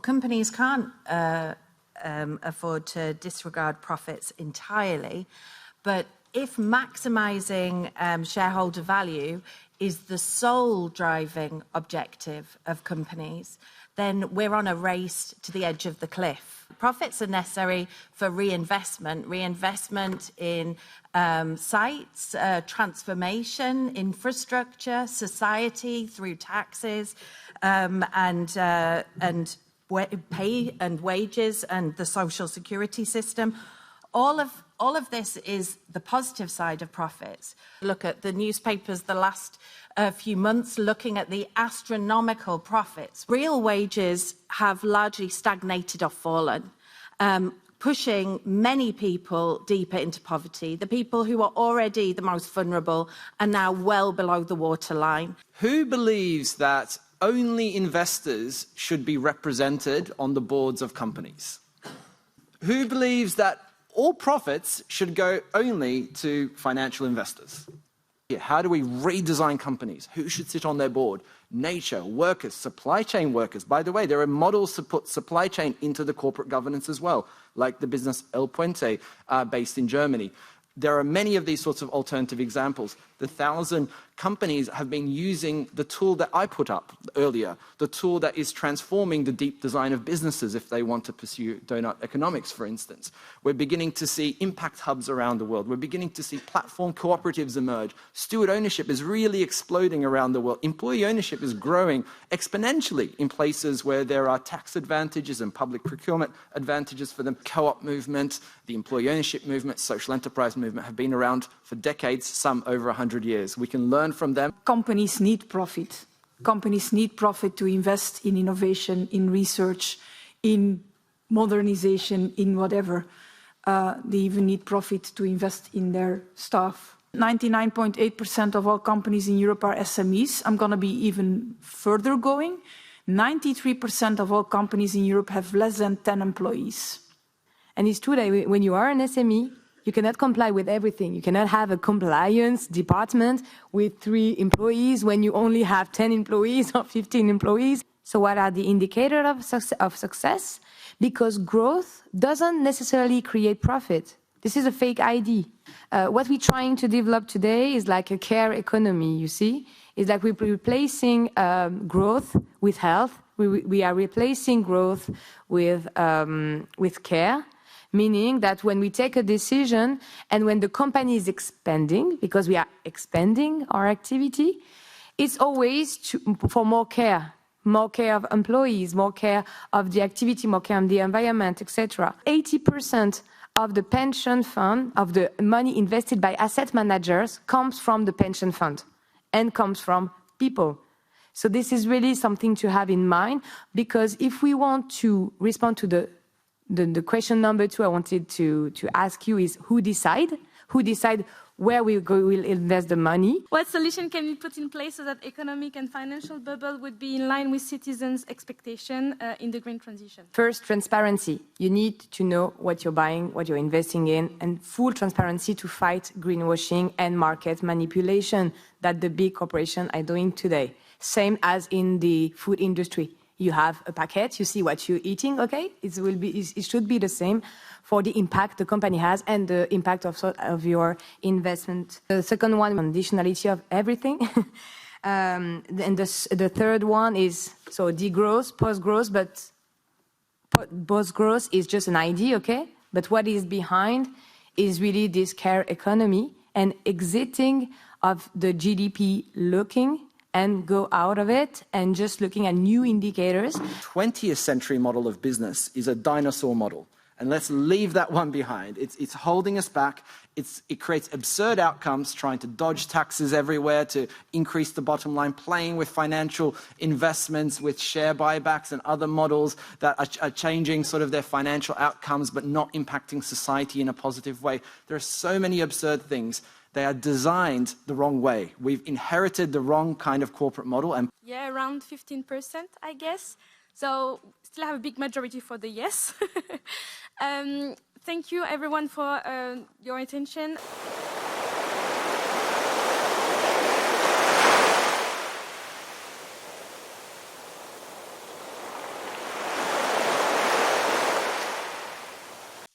Companies can't afford to disregard profits entirely, but if maximizing shareholder value is the sole driving objective of companies, then we're on a race to the edge of the cliff. Profits are necessary for reinvestment in sites, transformation, infrastructure, society through taxes, and pay and wages and the social security system. All of this is the positive side of profits. Look at the newspapers the last few months looking at the astronomical profits. Real wages have largely stagnated or fallen, pushing many people deeper into poverty. The people who are already the most vulnerable are now well below the waterline. Who believes that only investors should be represented on the boards of companies? Who believes that all profits should go only to financial investors? How do we redesign companies? Who should sit on their board? Nature, workers, supply chain workers. By the way, there are models to put supply chain into the corporate governance as well, like the business El Puente based in Germany. There are many of these sorts of alternative examples. The 1,000 companies have been using the tool that I put up earlier, the tool that is transforming the deep design of businesses if they want to pursue Doughnut economics, for instance. We're beginning to see impact hubs around the world. We're beginning to see platform cooperatives emerge. Steward ownership is really exploding around the world. Employee ownership is growing exponentially in places where there are tax advantages and public procurement advantages for them. Co-op movement, the employee ownership movement, social enterprise movement have been around for decades, some over 100 years. We can learn from them. Companies need profit. Companies need profit to invest in innovation, in research, in modernization, in whatever. They even need profit to invest in their staff. 99.8% of all companies in Europe are SMEs. I'm going to be even further going. 93% of all companies in Europe have less than 10 employees. And it's true that when you are an SME, you cannot comply with everything. You cannot have a compliance department with 3 employees when you only have 10 employees or 15 employees. So what are the indicators of success? Because growth doesn't necessarily create profit. This is a fake ID. What we're trying to develop today is like a care economy, you see? It's like we're replacing growth with health. We are replacing growth with care. meaning that when we take a decision and when the company is expanding, because we are expanding our activity, it's always for more care of employees, more care of the activity, more care of the environment, etc. 80% of the pension fund, of the money invested by asset managers, comes from the pension fund and comes from people. So this is really something to have in mind, because if we want to respond to the question number 2 I wanted to ask you is who decide where we'll invest the money. What solution can we put in place so that economic and financial bubble would be in line with citizens' expectation in the green transition? First, transparency. You need to know what you're buying, what you're investing in, and full transparency to fight greenwashing and market manipulation that the big corporations are doing today. Same as in the food industry. You have a packet, you see what you're eating, okay? It should be the same for the impact the company has and the impact of your investment. The second one, conditionality of everything. And the third one is degrowth, post-growth, but post-growth is just an idea, okay? But what is behind is really this care economy and exiting of the GDP looking and go out of it and just looking at new indicators. 20th century model of business is a dinosaur model. And let's leave that one behind. It's holding us back. It creates absurd outcomes, trying to dodge taxes everywhere to increase the bottom line, playing with financial investments, with share buybacks and other models that are changing sort of their financial outcomes, but not impacting society in a positive way. There are so many absurd things. They are designed the wrong way. We've inherited the wrong kind of corporate model. And yeah, around 15%, I guess. So still have a big majority for the yes. Thank you, everyone, for your attention.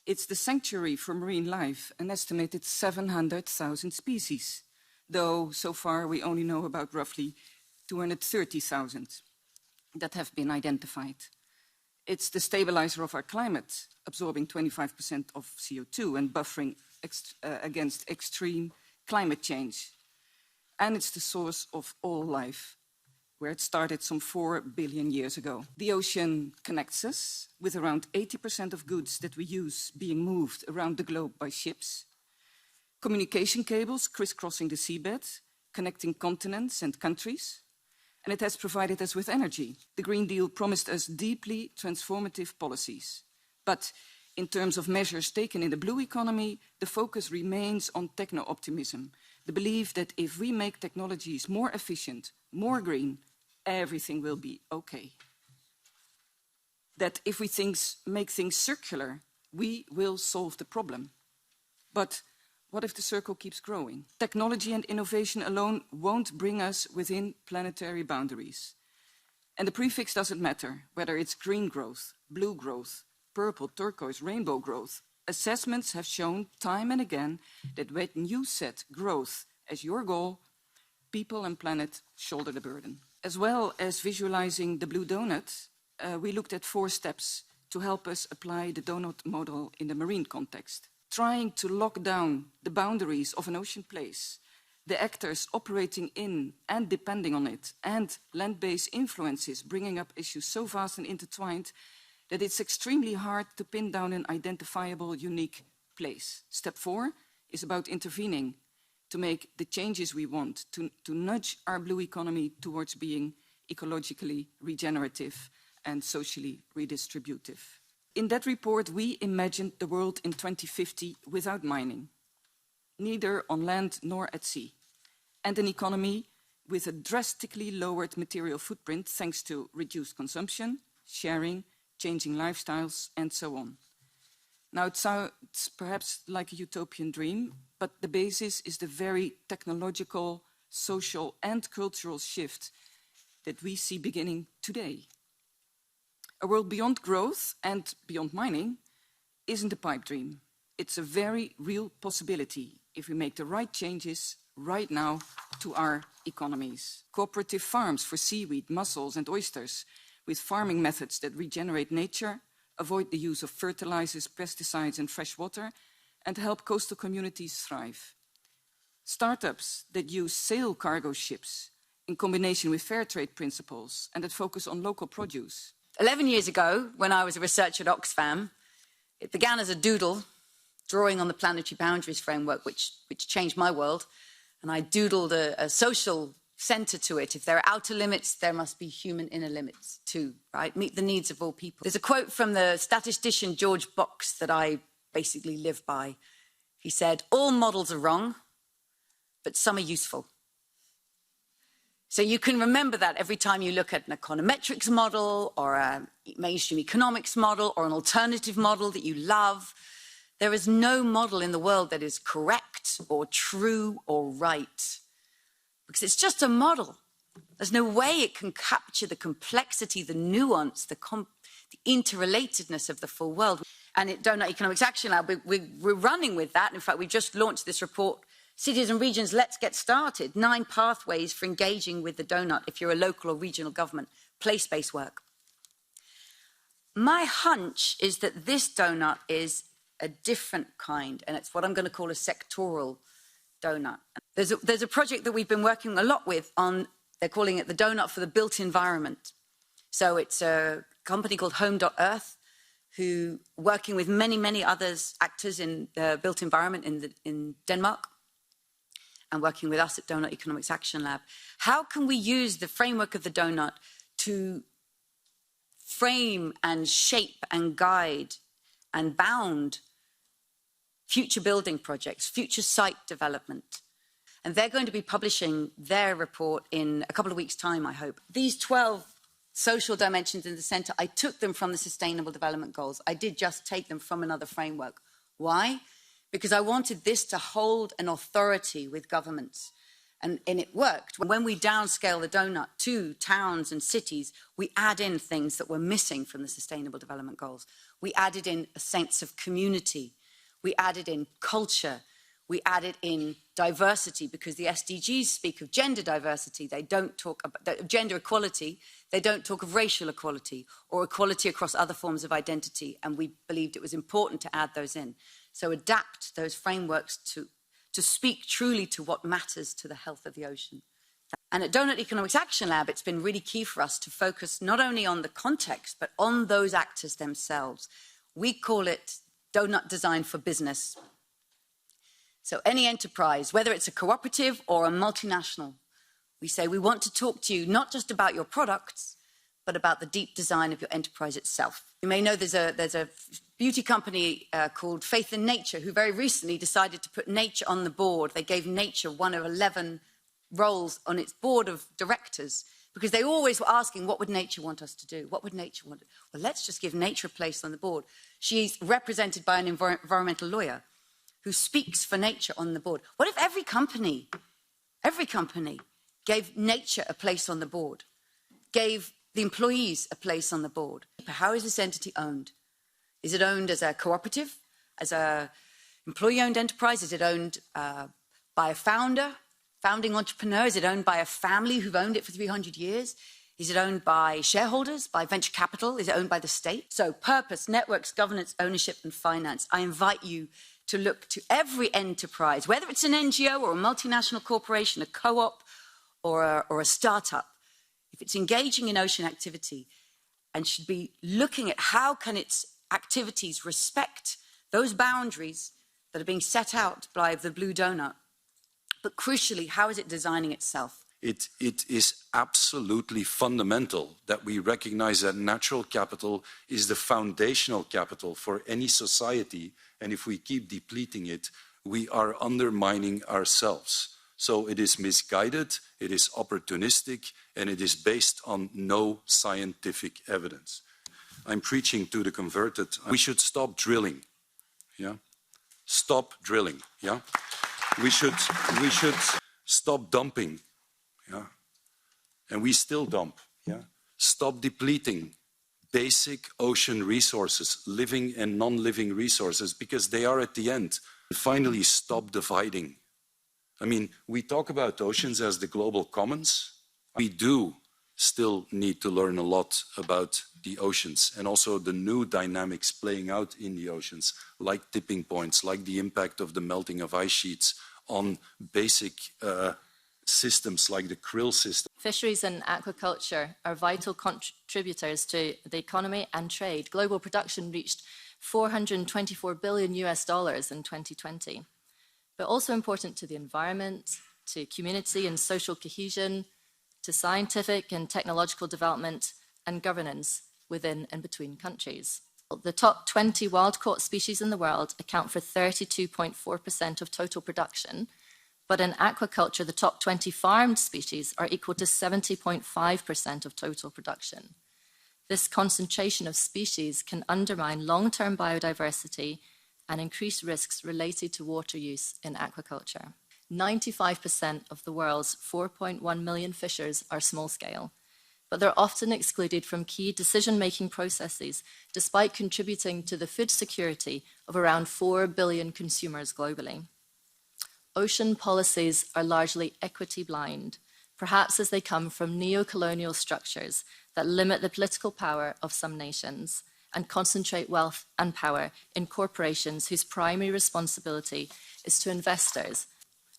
It's the sanctuary for marine life, an estimated 700,000 species, though so far we only know about roughly 230,000 that have been identified. It's the stabilizer of our climate, absorbing 25% of CO2 and buffering against extreme climate change. And it's the source of all life, where it started some 4 billion years ago. The ocean connects us with around 80% of goods that we use being moved around the globe by ships. Communication cables crisscrossing the seabed, connecting continents and countries. And it has provided us with energy. The Green Deal promised us deeply transformative policies. But in terms of measures taken in the blue economy, the focus remains on techno-optimism, the belief that if we make technologies more efficient, more green, everything will be okay. That if we make things circular, we will solve the problem. But what if the circle keeps growing? Technology and innovation alone won't bring us within planetary boundaries. And the prefix doesn't matter, whether it's green growth, blue growth, purple, turquoise, rainbow growth. Assessments have shown time and again that when you set growth as your goal, people and planet shoulder the burden. As well as visualizing the blue donut, we looked at 4 steps to help us apply the donut model in the marine context. Trying to lock down the boundaries of an ocean place, the actors operating in and depending on it, and land-based influences bringing up issues so vast and intertwined that it's extremely hard to pin down an identifiable, unique place. Step 4 is about intervening to make the changes we want, to nudge our blue economy towards being ecologically regenerative and socially redistributive. In that report, we imagined the world in 2050 without mining, neither on land nor at sea, and an economy with a drastically lowered material footprint thanks to reduced consumption, sharing, changing lifestyles, and so on. Now, it sounds perhaps like a utopian dream, but the basis is the very technological, social, and cultural shift that we see beginning today. A world beyond growth and beyond mining isn't a pipe dream. It's a very real possibility if we make the right changes right now to our economies. Cooperative farms for seaweed, mussels, and oysters with farming methods that regenerate nature, avoid the use of fertilizers, pesticides, and fresh water, and help coastal communities thrive. Startups that use sail cargo ships in combination with fair trade principles and that focus on local produce. 11 years ago, when I was a researcher at Oxfam, it began as a doodle, drawing on the planetary boundaries framework, which changed my world. And I doodled a social center to it. If there are outer limits, there must be human inner limits too, right? Meet the needs of all people. There's a quote from the statistician George Box that I basically live by. He said, "All models are wrong, but some are useful." So you can remember that every time you look at an econometrics model or a mainstream economics model or an alternative model that you love. There is no model in the world that is correct or true or right, because it's just a model. There's no way it can capture the complexity, the nuance, the interrelatedness of the full world. And at Doughnut Economics Action Lab, we're running with that. In fact, we just launched this report, Cities and Regions, Let's Get Started, 9 pathways for engaging with the Doughnut if you're a local or regional government, place-based work. My hunch is that this Doughnut is a different kind, and it's what I'm going to call a sectoral Doughnut. There's a project that we've been working a lot with on, they're calling it the Doughnut for the Built Environment. So it's a company called Home.Earth, who working with many others, actors in the built environment in Denmark, and working with us at Doughnut Economics Action Lab. How can we use the framework of the Doughnut to frame and shape and guide and bound future building projects, future site development? And they're going to be publishing their report in a couple of weeks' time, I hope. These 12 social dimensions in the centre, I took them from the Sustainable Development Goals. I did just take them from another framework. Why? Because I wanted this to hold an authority with governments. And it worked. When we downscale the Doughnut to towns and cities, we add in things that were missing from the Sustainable Development Goals. We added in a sense of community. We added in culture. We added in diversity, because the SDGs speak of gender diversity. They don't talk about gender equality. They don't talk of racial equality or equality across other forms of identity. And we believed it was important to add those in. So adapt those frameworks to speak truly to what matters to the health of the ocean. And at Doughnut Economics Action Lab, it's been really key for us to focus not only on the context, but on those actors themselves. We call it Doughnut Design for Business. So any enterprise, whether it's a cooperative or a multinational, we say we want to talk to you not just about your products, but about the deep design of your enterprise itself. You may know there's a beauty company called Faith in Nature who very recently decided to put nature on the board. They gave nature one of 11 roles on its board of directors because they always were asking, what would nature want us to do? What would nature want? Well, let's just give nature a place on the board. She's represented by an environmental lawyer who speaks for nature on the board. What if every company gave nature a place on the board, gave the employees a place on the board? How is this entity owned? Is it owned as a cooperative, as an employee-owned enterprise? Is it owned by a founding entrepreneur? Is it owned by a family who've owned it for 300 years? Is it owned by shareholders, by venture capital? Is it owned by the state? So purpose, networks, governance, ownership, and finance. I invite you to look to every enterprise, whether it's an NGO or a multinational corporation, a co-op or a startup, if it's engaging in ocean activity, and should be looking at how can its activities respect those boundaries that are being set out by the Blue Doughnut. But crucially, how is it designing itself? It is absolutely fundamental that we recognize that natural capital is the foundational capital for any society. And if we keep depleting it, we are undermining ourselves. So it is misguided, it is opportunistic, and it is based on no scientific evidence. I'm preaching to the converted. We should stop drilling. Yeah? Stop drilling. Yeah? We should stop dumping. Yeah? And we still dump. Yeah? Stop depleting basic ocean resources, living and non-living resources, because they are at the end. And finally, stop dividing. I mean, we talk about oceans as the global commons. We do still need to learn a lot about the oceans, and also the new dynamics playing out in the oceans, like tipping points, like the impact of the melting of ice sheets on basic systems like the krill system. Fisheries and aquaculture are vital contributors to the economy and trade. Global production reached $424 billion in 2020, but also important to the environment, to community and social cohesion, to scientific and technological development and governance within and between countries. The top 20 wild-caught species in the world account for 32.4% of total production, but in aquaculture, the top 20 farmed species are equal to 70.5% of total production. This concentration of species can undermine long-term biodiversity and increase risks related to water use in aquaculture. 95% of the world's 4.1 million fishers are small-scale, but they're often excluded from key decision-making processes despite contributing to the food security of around 4 billion consumers globally. Ocean policies are largely equity blind, perhaps as they come from neo-colonial structures that limit the political power of some nations and concentrate wealth and power in corporations whose primary responsibility is to investors.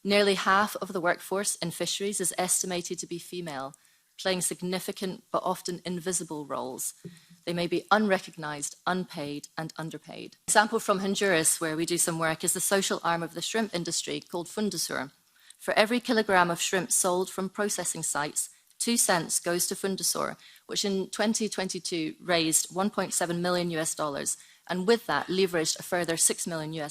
Nearly half of the workforce in fisheries is estimated to be female, playing significant but often invisible roles. They may be unrecognized, unpaid, and underpaid. An example from Honduras, where we do some work, is the social arm of the shrimp industry called Fundusur. For every kilogram of shrimp sold from processing sites, 2 cents goes to Fundusur, which in 2022 raised $1.7 million and with that leveraged a further $6 million.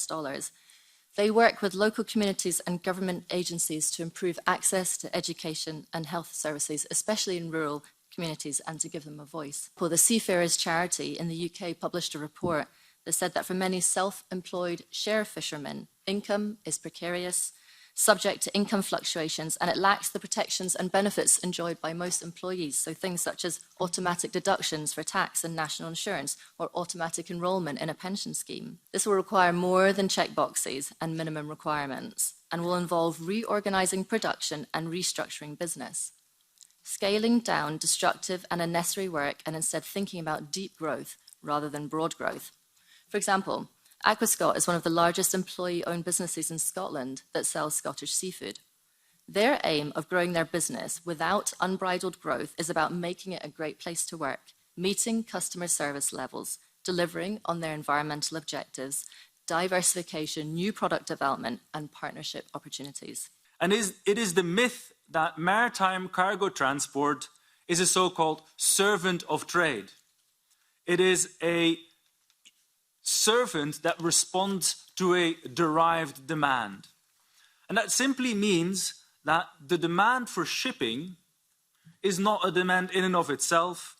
They work with local communities and government agencies to improve access to education and health services, especially in rural communities, and to give them a voice. The Seafarers Charity in the UK published a report that said that for many self-employed share fishermen, income is precarious, subject to income fluctuations, and it lacks the protections and benefits enjoyed by most employees. So things such as automatic deductions for tax and national insurance, or automatic enrolment in a pension scheme. This will require more than checkboxes and minimum requirements, and will involve reorganizing production and restructuring business, scaling down destructive and unnecessary work, and instead thinking about deep growth rather than broad growth. For example, Aquascot is one of the largest employee-owned businesses in Scotland that sells Scottish seafood. Their aim of growing their business without unbridled growth is about making it a great place to work, meeting customer service levels, delivering on their environmental objectives, diversification, new product development, and partnership opportunities. And it is the myth that maritime cargo transport is a so-called servant of trade. It is a servant that responds to a derived demand. And that simply means that the demand for shipping is not a demand in and of itself,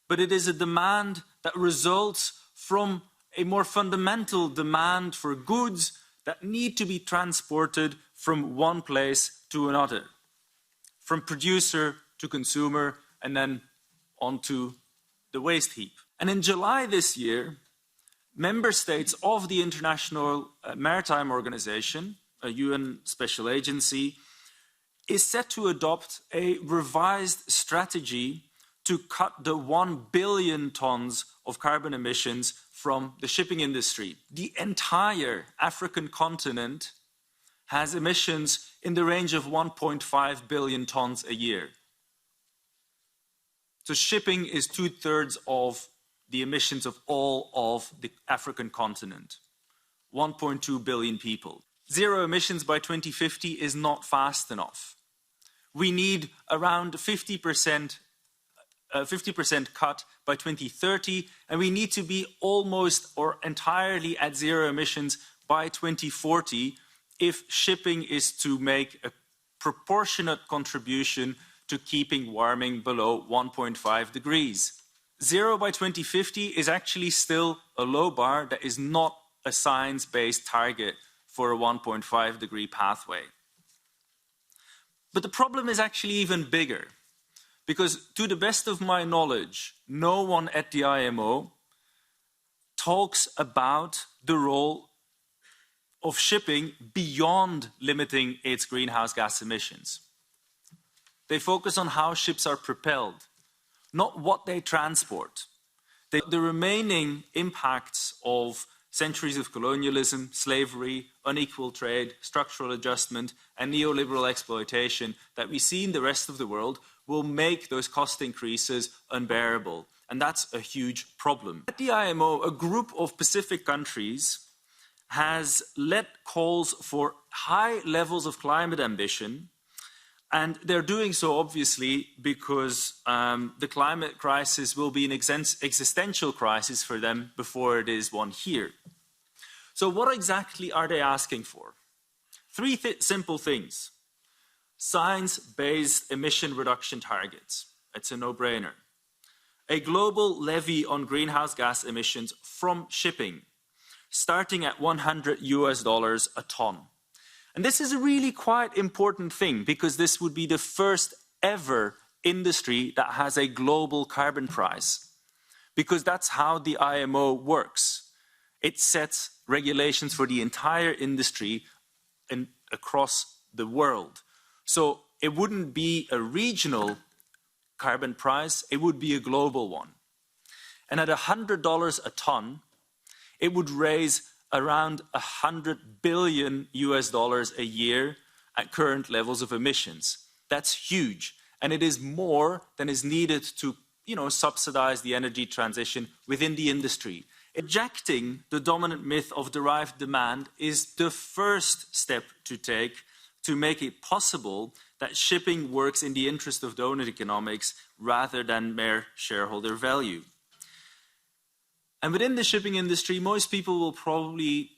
but it is a demand that results from a more fundamental demand for goods that need to be transported from one place to another, from producer to consumer, and then onto the waste heap. And in July this year, member states of the International Maritime Organization, a UN special agency, is set to adopt a revised strategy to cut the 1 billion tons of carbon emissions from the shipping industry. The entire African continent has emissions in the range of 1.5 billion tons a year. So shipping is 2/3 of the emissions of all of the African continent. 1.2 billion people. Zero emissions by 2050 is not fast enough. We need around 50% cut by 2030, and we need to be almost or entirely at zero emissions by 2040 if shipping is to make a proportionate contribution to keeping warming below 1.5 degrees. Zero by 2050 is actually still a low bar that is not a science-based target for a 1.5 degree pathway. But the problem is actually even bigger, because to the best of my knowledge, no one at the IMO talks about the role of shipping beyond limiting its greenhouse gas emissions. They focus on how ships are propelled, not what they transport. The remaining impacts of centuries of colonialism, slavery, unequal trade, structural adjustment, and neoliberal exploitation that we see in the rest of the world will make those cost increases unbearable. And that's a huge problem. At the IMO, a group of Pacific countries has led calls for high levels of climate ambition. And they're doing so, obviously, because the climate crisis will be an existential crisis for them before it is one here. So what exactly are they asking for? Three simple things. Science-based emission reduction targets. It's a no-brainer. A global levy on greenhouse gas emissions from shipping, starting at $100 a ton. And this is a really quite important thing because this would be the first ever industry that has a global carbon price. Because that's how the IMO works. It sets regulations for the entire industry and across the world. So it wouldn't be a regional carbon price, it would be a global one. And at $100 a ton, it would raise around $100 billion a year at current levels of emissions. That's huge. And it is more than is needed to, subsidize the energy transition within the industry. Ejecting the dominant myth of derived demand is the first step to take to make it possible that shipping works in the interest of donut economics rather than mere shareholder value. And within the shipping industry, most people will probably,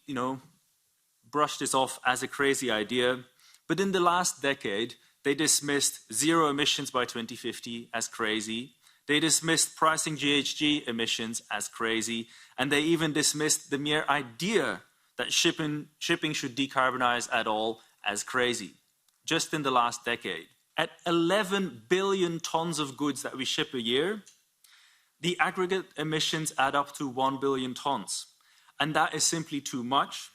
brush this off as a crazy idea. But in the last decade, they dismissed zero emissions by 2050 as crazy. They dismissed pricing GHG emissions as crazy. And they even dismissed the mere idea that shipping should decarbonize at all as crazy. Just in the last decade. At 11 billion tons of goods that we ship a year, the aggregate emissions add up to 1 billion tons. And that is simply too much.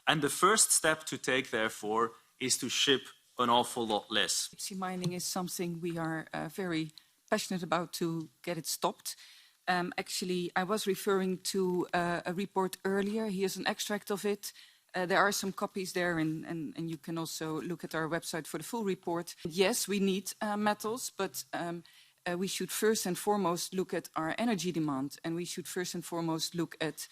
And the first step to take, therefore, is to ship an awful lot less. Deep sea mining is something we are very passionate about to get it stopped. Actually, I was referring to a report earlier. Here's an extract of it. There are some copies there, and you can also look at our website for the full report. Yes, we need metals, but we should first and foremost look at our energy demand, and we should first and foremost look at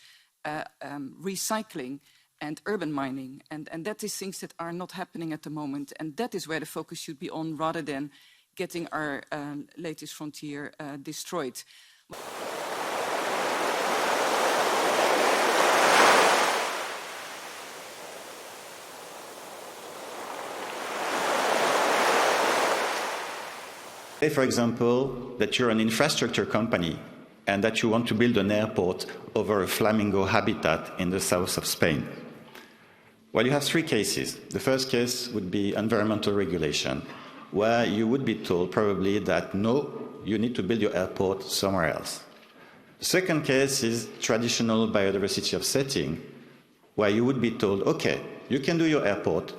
recycling and urban mining. And that is things that are not happening at the moment, and that is where the focus should be on rather than getting our latest frontier destroyed. Say, for example, that you're an infrastructure company and that you want to build an airport over a flamingo habitat in the south of Spain. Well, you have three cases. The first case would be environmental regulation, where you would be told probably that no, you need to build your airport somewhere else. The second case is traditional biodiversity offsetting, where you would be told, okay, you can do your airport,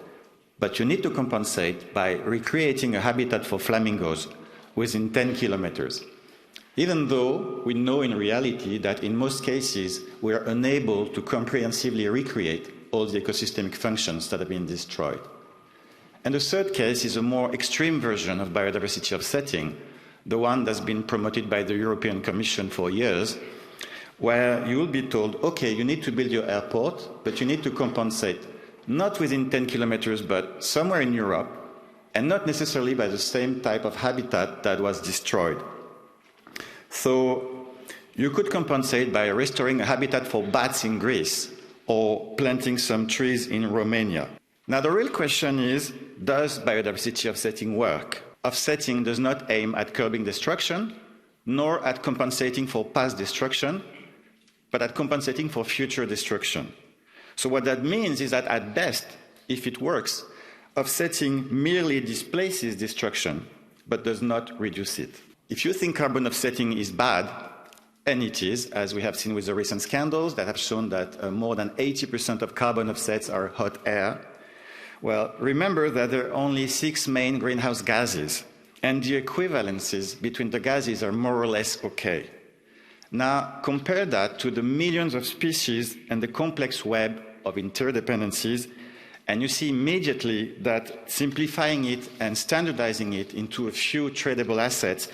but you need to compensate by recreating a habitat for flamingos within 10 kilometers. Even though we know in reality that in most cases we are unable to comprehensively recreate all the ecosystemic functions that have been destroyed. And the third case is a more extreme version of biodiversity offsetting, the one that's been promoted by the European Commission for years, where you will be told, okay, you need to build your airport, but you need to compensate not within 10 kilometers, but somewhere in Europe, and not necessarily by the same type of habitat that was destroyed. So you could compensate by restoring a habitat for bats in Greece or planting some trees in Romania. Now the real question is, does biodiversity offsetting work? Offsetting does not aim at curbing destruction, nor at compensating for past destruction, but at compensating for future destruction. So what that means is that at best, if it works, offsetting merely displaces destruction, but does not reduce it. If you think carbon offsetting is bad, and it is, as we have seen with the recent scandals that have shown that more than 80% of carbon offsets are hot air, well, remember that there are only 6 main greenhouse gases, and the equivalences between the gases are more or less okay. Now, compare that to the millions of species and the complex web of interdependencies, and you see immediately that simplifying it and standardizing it into a few tradable assets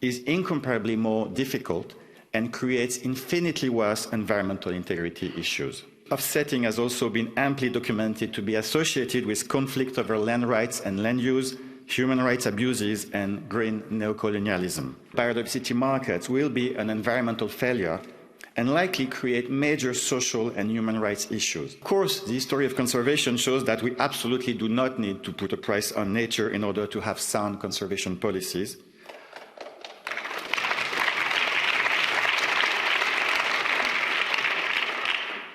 is incomparably more difficult and creates infinitely worse environmental integrity issues. Offsetting has also been amply documented to be associated with conflict over land rights and land use, human rights abuses, and green neocolonialism. Biodiversity markets will be an environmental failure and likely create major social and human rights issues. Of course, the history of conservation shows that we absolutely do not need to put a price on nature in order to have sound conservation policies.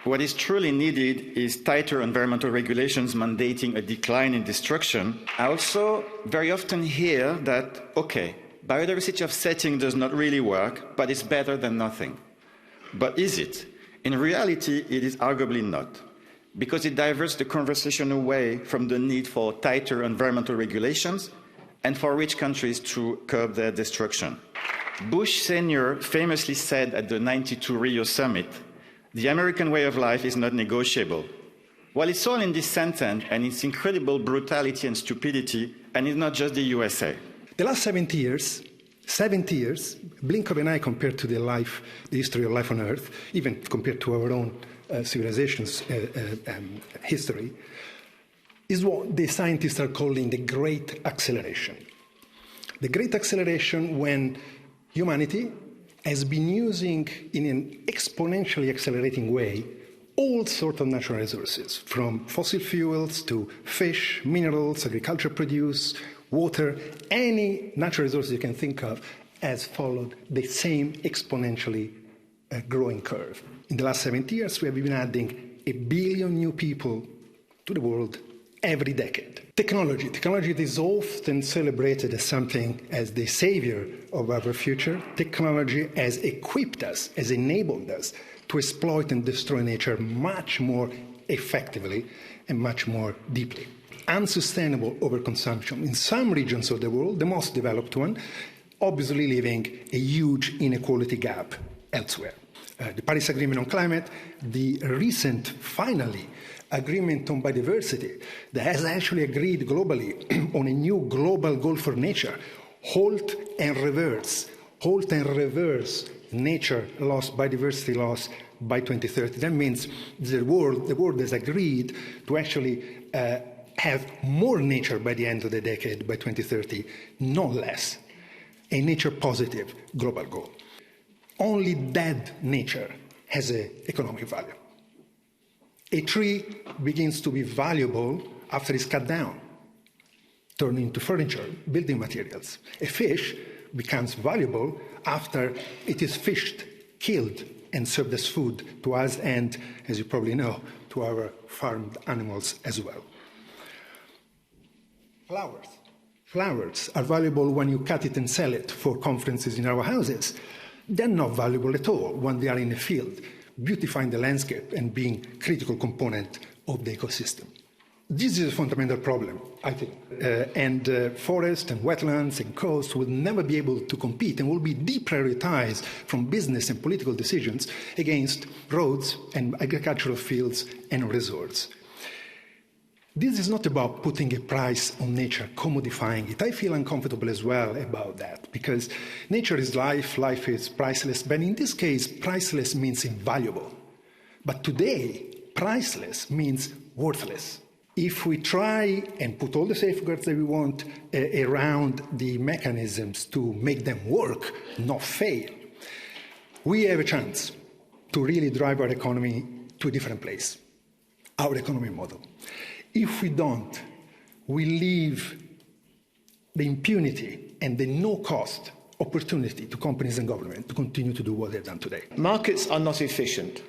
What is truly needed is tighter environmental regulations mandating a decline in destruction. I also very often hear that, okay, biodiversity offsetting does not really work, but it's better than nothing. But is it? In reality, it is arguably not, because it diverts the conversation away from the need for tighter environmental regulations and for rich countries to curb their destruction. Bush Sr. famously said at the '92 Rio summit, "The American way of life is not negotiable." Well, it's all in this sentence and its incredible brutality and stupidity, and it's not just the USA. The last 70 years, blink of an eye compared to the history of life on Earth, even compared to our own civilization's history, is what the scientists are calling the Great Acceleration. The Great Acceleration when humanity has been using, in an exponentially accelerating way, all sorts of natural resources, from fossil fuels to fish, minerals, agriculture produce, water, any natural resource you can think of has followed the same exponentially growing curve. In the last 70 years, we have been adding 1 billion new people to the world every decade. Technology is often celebrated as something as the savior of our future. Technology has equipped us, has enabled us to exploit and destroy nature much more effectively and much more deeply. Unsustainable overconsumption in some regions of the world, the most developed one, obviously leaving a huge inequality gap elsewhere. The Paris Agreement on Climate, the recent, finally, agreement on biodiversity that has actually agreed globally on a new global goal for nature, halt and reverse nature loss, biodiversity loss by 2030. That means the world has agreed to actually have more nature by the end of the decade, by 2030, not less. A nature-positive global goal. Only dead nature has an economic value. A tree begins to be valuable after it's cut down, turned into furniture, building materials. A fish becomes valuable after it is fished, killed, and served as food to us and, as you probably know, to our farmed animals as well. Flowers are valuable when you cut it and sell it for conferences in our houses. They're not valuable at all when they are in a field, beautifying the landscape and being a critical component of the ecosystem. This is a fundamental problem, I think. Forests and wetlands and coasts will never be able to compete and will be deprioritized from business and political decisions against roads and agricultural fields and resorts. This is not about putting a price on nature, commodifying it. I feel uncomfortable as well about that, because nature is life, life is priceless, but in this case, priceless means invaluable. But today, priceless means worthless. If we try and put all the safeguards that we want around the mechanisms to make them work, not fail, we have a chance to really drive our economy to a different place, our economic model. If we don't, we leave the impunity and the no-cost opportunity to companies and government to continue to do what they've done today. Markets are not efficient.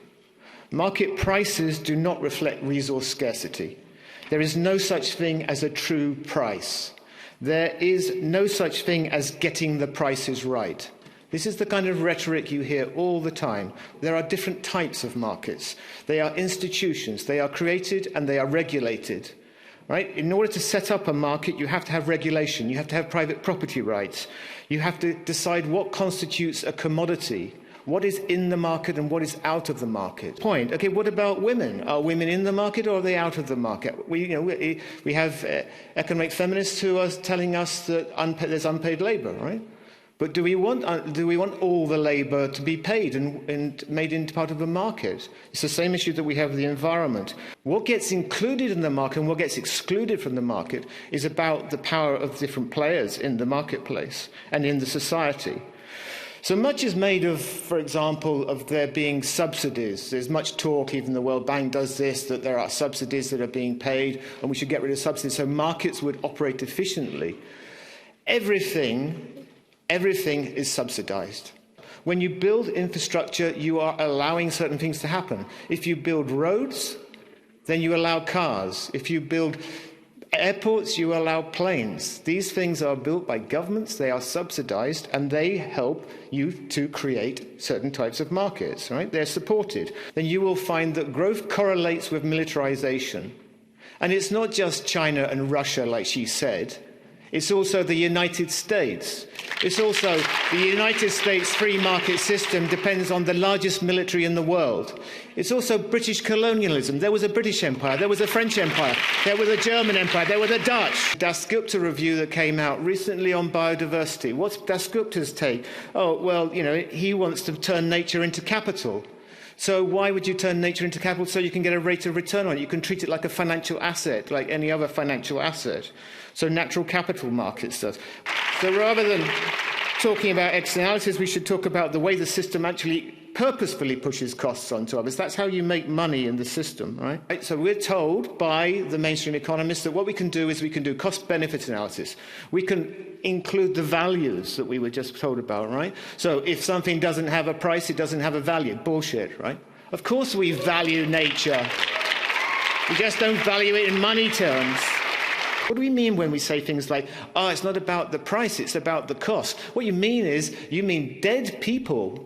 Market prices do not reflect resource scarcity. There is no such thing as a true price. There is no such thing as getting the prices right. This is the kind of rhetoric you hear all the time. There are different types of markets. They are institutions. They are created and they are regulated. Right? In order to set up a market, you have to have regulation. You have to have private property rights. You have to decide what constitutes a commodity, What is in the market and what is out of the market? Point. Okay, what about women? Are women in the market or are they out of the market? We have economic feminists who are telling us that there's unpaid labour, right? But do we want all the labour to be paid and made into part of the market? It's the same issue that we have with the environment. What gets included in the market and what gets excluded from the market is about the power of different players in the marketplace and in the society. So much is made of, for example, of there being subsidies. There's much talk, even the World Bank does this, that there are subsidies that are being paid and we should get rid of subsidies so markets would operate efficiently. Everything is subsidized. When you build infrastructure, you are allowing certain things to happen. If you build roads, then you allow cars. If you build airports, you allow planes. These things are built by governments, they are subsidized, and they help you to create certain types of markets, right? They're supported. Then you will find that growth correlates with militarization. And it's not just China and Russia, like she said. It's also the United States. It's also the United States free market system depends on the largest military in the world. It's also British colonialism. There was a British Empire, there was a French Empire, there was a German Empire, there were the Dutch. Dasgupta review that came out recently on biodiversity. What's Dasgupta's take? Oh, well, he wants to turn nature into capital. So why would you turn nature into capital? So you can get a rate of return on it. You can treat it like a financial asset, like any other financial asset. So natural capital markets does. So rather than talking about externalities, we should talk about the way the system actually purposefully pushes costs onto others. That's how you make money in the system, right? So we're told by the mainstream economists that what we can do is we can do cost-benefit analysis. We can include the values that we were just told about, right? So if something doesn't have a price, it doesn't have a value. Bullshit, right? Of course we value nature. We just don't value it in money terms. What do we mean when we say things like, oh, it's not about the price, it's about the cost? What you mean is, you mean dead people.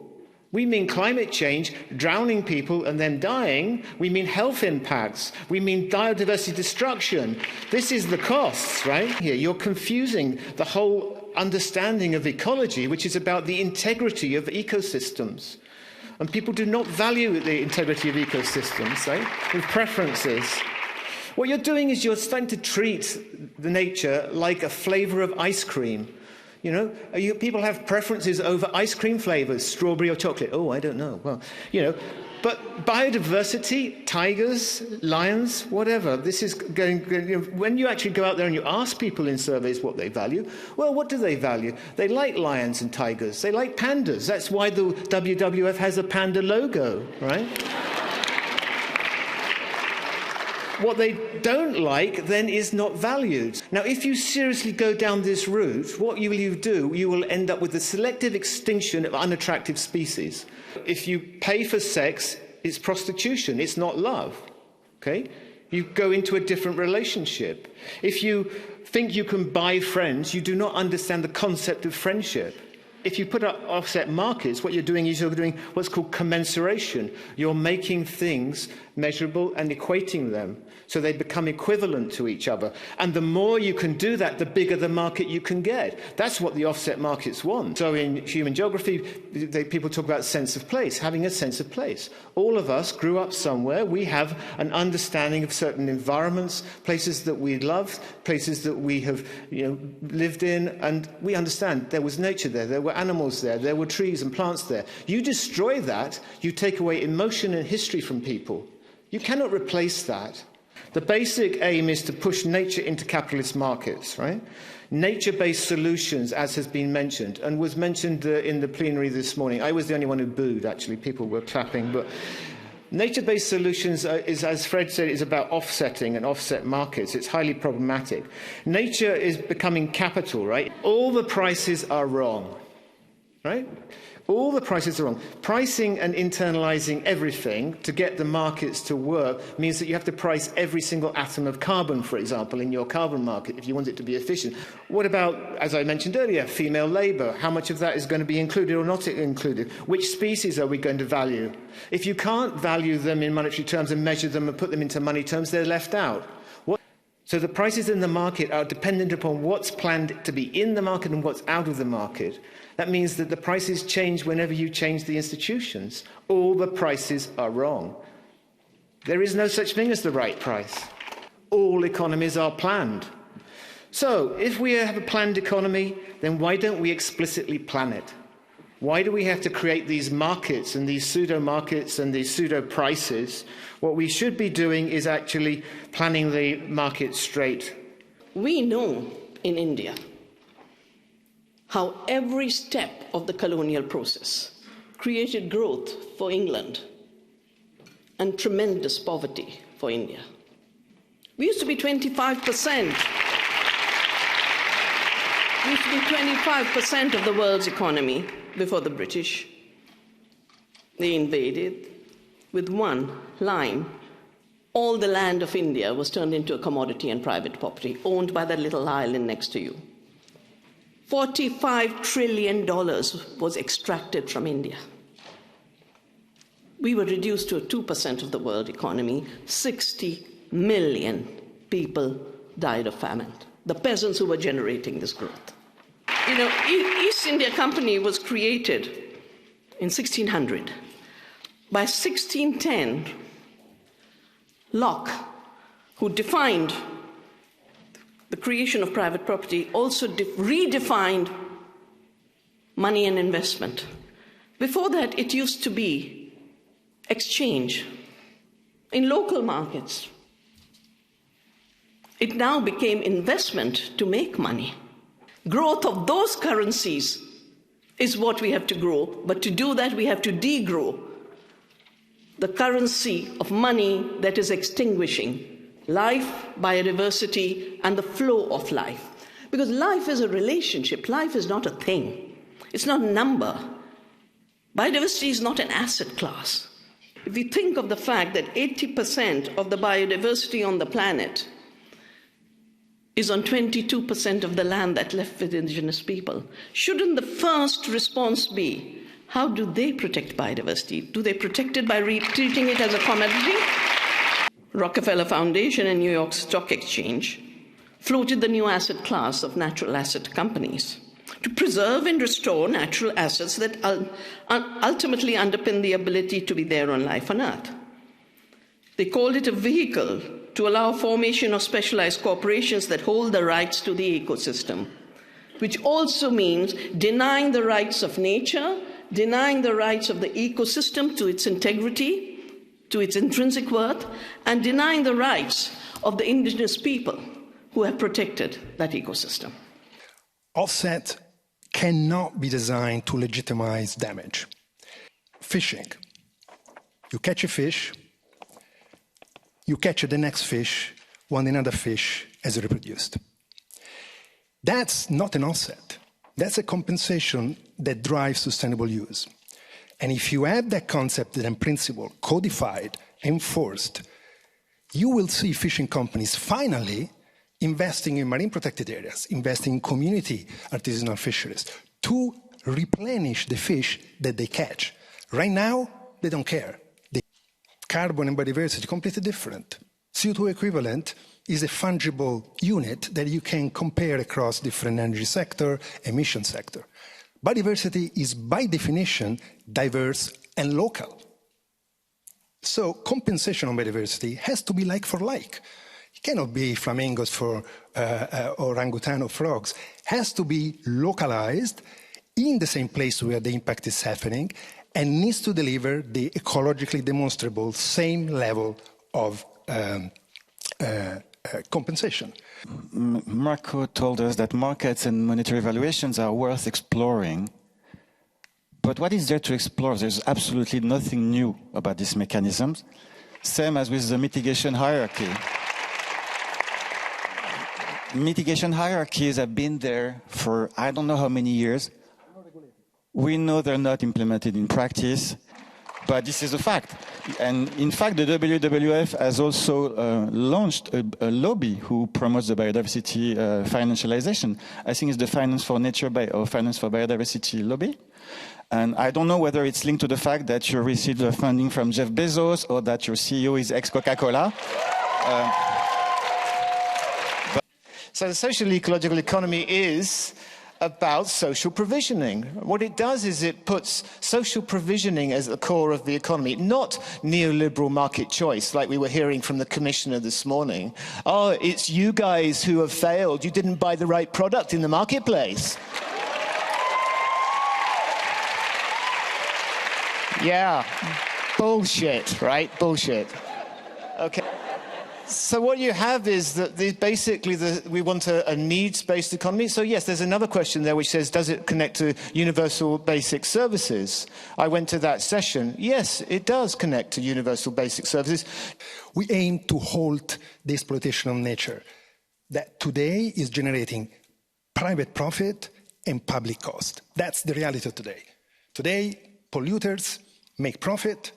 We mean climate change, drowning people and then dying. We mean health impacts. We mean biodiversity destruction. This is the costs, right? Here, you're confusing the whole understanding of ecology, which is about the integrity of ecosystems. And people do not value the integrity of ecosystems, right? With preferences. What you're doing is you're starting to treat the nature like a flavour of ice cream. People have preferences over ice cream flavours, strawberry or chocolate. Oh, I don't know. Well, but biodiversity, tigers, lions, whatever. This is going. When you actually go out there and you ask people in surveys what they value, well, what do they value? They like lions and tigers. They like pandas. That's why the WWF has a panda logo, right? What they don't like, then, is not valued. Now, if you seriously go down this route, what you will do? You will end up with the selective extinction of unattractive species. If you pay for sex, it's prostitution, it's not love. Okay? You go into a different relationship. If you think you can buy friends, you do not understand the concept of friendship. If you put up offset markets, what you're doing is you're doing what's called commensuration. You're making things measurable and equating them so they become equivalent to each other. And the more you can do that, the bigger the market you can get. That's what the offset markets want. So in human geography, people talk about sense of place, having a sense of place. All of us grew up somewhere. We have an understanding of certain environments, places that we love, places that we have lived in, and we understand there was nature there, there were animals there, there were trees and plants there. You destroy that, you take away emotion and history from people. You cannot replace that. The basic aim is to push nature into capitalist markets, right? Nature-based solutions, as has been mentioned, and was mentioned in the plenary this morning. I was the only one who booed, actually. People were clapping. But nature-based solutions is, as Fred said, is about offsetting and offset markets. It's highly problematic. Nature is becoming capital, right? All the prices are wrong, right? All the prices are wrong. Pricing and internalising everything to get the markets to work means that you have to price every single atom of carbon, for example, in your carbon market if you want it to be efficient. What about, as I mentioned earlier, female labour? How much of that is going to be included or not included? Which species are we going to value? If you can't value them in monetary terms and measure them and put them into money terms, they're left out. So the prices in the market are dependent upon what's planned to be in the market and what's out of the market. That means that the prices change whenever you change the institutions. All the prices are wrong. There is no such thing as the right price. All economies are planned. So if we have a planned economy, then why don't we explicitly plan it? Why do we have to create these markets and these pseudo-markets and these pseudo-prices? What we should be doing is actually planning the market straight. We know in India how every step of the colonial process created growth for England and tremendous poverty for India. We used to be 25%. We used to be 25% of the world's economy before the British. They invaded. With one line, all the land of India was turned into a commodity and private property owned by that little island next to you. $45 trillion was extracted from India. We were reduced to 2% of the world economy. 60 million people died of famine. The peasants who were generating this growth. You know, East India Company was created in 1600. By 1610, Locke, who defined the creation of private property, also redefined money and investment. Before that, it used to be exchange in local markets. It now became investment to make money. Growth of those currencies is what we have to grow, but to do that, we have to degrow the currency of money that is extinguishing life, biodiversity, and the flow of life. Because life is a relationship. Life is not a thing. It's not a number. Biodiversity is not an asset class. If you think of the fact that 80% of the biodiversity on the planet is on 22% of the land that left with indigenous people, shouldn't the first response be, how do they protect biodiversity? Do they protect it by treating it as a commodity? Rockefeller Foundation and New York Stock Exchange floated the new asset class of natural asset companies to preserve and restore natural assets that ultimately underpin the ability to be there on life on Earth. They called it a vehicle to allow formation of specialized corporations that hold the rights to the ecosystem, which also means denying the rights of nature, denying the rights of the ecosystem to its integrity, to its intrinsic worth, and denying the rights of the indigenous people who have protected that ecosystem. Offset cannot be designed to legitimize damage. Fishing. You catch a fish, you catch the next fish when another fish has reproduced. That's not an offset. That's a compensation that drives sustainable use. And if you have that concept and principle codified, enforced, you will see fishing companies finally investing in marine protected areas, investing in community artisanal fisheries to replenish the fish that they catch. Right now, they don't care. The carbon and biodiversity are completely different. CO2 equivalent is a fungible unit that you can compare across different energy sector, emission sector. Biodiversity is by definition diverse and local. So compensation on biodiversity has to be like for like. It cannot be flamingos for orangutan or frogs. It has to be localized in the same place where the impact is happening and needs to deliver the ecologically demonstrable same level of compensation. Marco told us that markets and monetary valuations are worth exploring. But what is there to explore? There's absolutely nothing new about these mechanisms. Same as with the mitigation hierarchy. Mitigation hierarchies have been there for I don't know how many years. We know they're not implemented in practice, but this is a fact. And in fact, the WWF has also launched a lobby who promotes the biodiversity financialization. I think it's the Finance for Nature or Finance for Biodiversity lobby. And I don't know whether it's linked to the fact that you received funding from Jeff Bezos or that your CEO is ex-Coca-Cola. So the social-ecological economy is about social provisioning. What it does is it puts social provisioning as the core of the economy, not neoliberal market choice, like we were hearing from the Commissioner this morning. Oh, it's you guys who have failed. You didn't buy the right product in the marketplace. Yeah, bullshit, right? Bullshit. Okay. So what you have is that we want a needs-based economy. So yes, there's another question there which says, does it connect to universal basic services? I went to that session. Yes, it does connect to universal basic services. We aim to halt the exploitation of nature that today is generating private profit and public cost. That's the reality of today. Today, polluters make profit,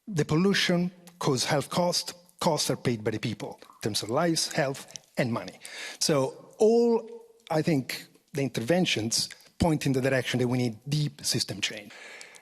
the pollution causes health costs are paid by the people in terms of lives, health, and money. So I think, the interventions point in the direction that we need deep system change.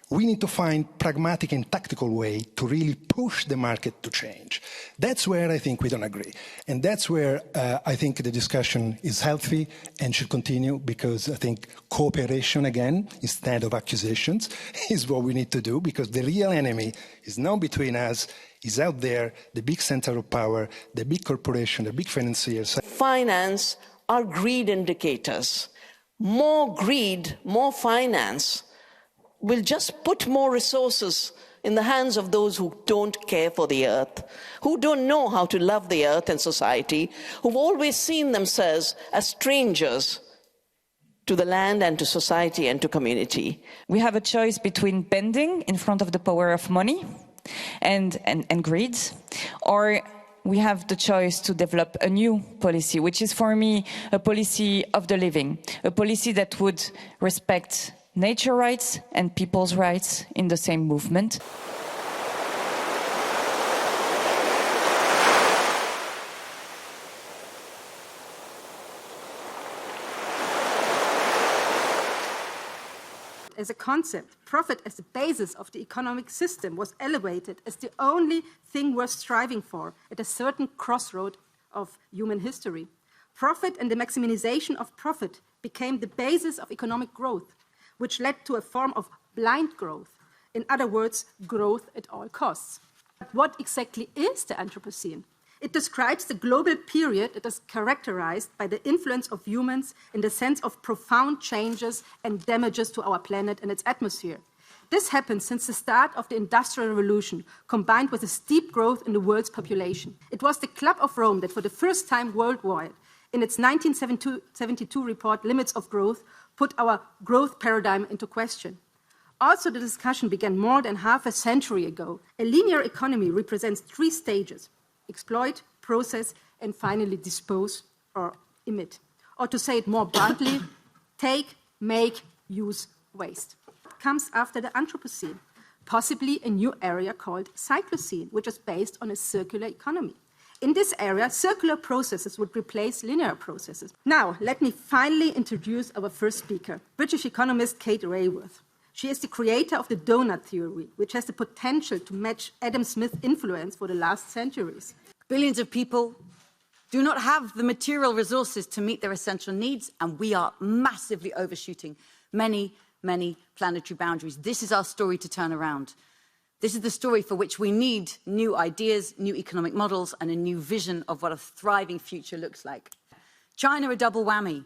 We need to find pragmatic and tactical way to really push the market to change. That's where I think we don't agree. And that's where I think the discussion is healthy and should continue, because I think cooperation, again, instead of accusations, is what we need to do, because the real enemy is not between us, is out there, the big center of power, the big corporation, the big financiers. Finance are greed indicators. More greed, more finance will just put more resources in the hands of those who don't care for the earth, who don't know how to love the earth and society, who've always seen themselves as strangers to the land and to society and to community. We have a choice between bending in front of the power of money and greed, or we have the choice to develop a new policy, which is for me a policy of the living, a policy that would respect nature rights and people's rights in the same movement. As a concept, profit as the basis of the economic system was elevated as the only thing worth striving for at a certain crossroad of human history. Profit and the maximization of profit became the basis of economic growth, which led to a form of blind growth. In other words, growth at all costs. What exactly is the Anthropocene? It describes the global period that is characterized by the influence of humans in the sense of profound changes and damages to our planet and its atmosphere. This happened since the start of the Industrial Revolution, combined with a steep growth in the world's population. It was the Club of Rome that for the first time worldwide, in its 1972 report, Limits of Growth, put our growth paradigm into question. Also, the discussion began more than half a century ago. A linear economy represents 3 stages: exploit, process, and finally dispose or emit. Or to say it more bluntly, take, make, use, waste. What comes after the Anthropocene? Possibly a new area called Cyclocene, which is based on a circular economy. In this area, circular processes would replace linear processes. Now, let me finally introduce our first speaker, British economist Kate Raworth. She is the creator of the Doughnut theory, which has the potential to match Adam Smith's influence for the last centuries. Billions of people do not have the material resources to meet their essential needs, and we are massively overshooting many, many planetary boundaries. This is our story to turn around. This is the story for which we need new ideas, new economic models, and a new vision of what a thriving future looks like. China, a double whammy.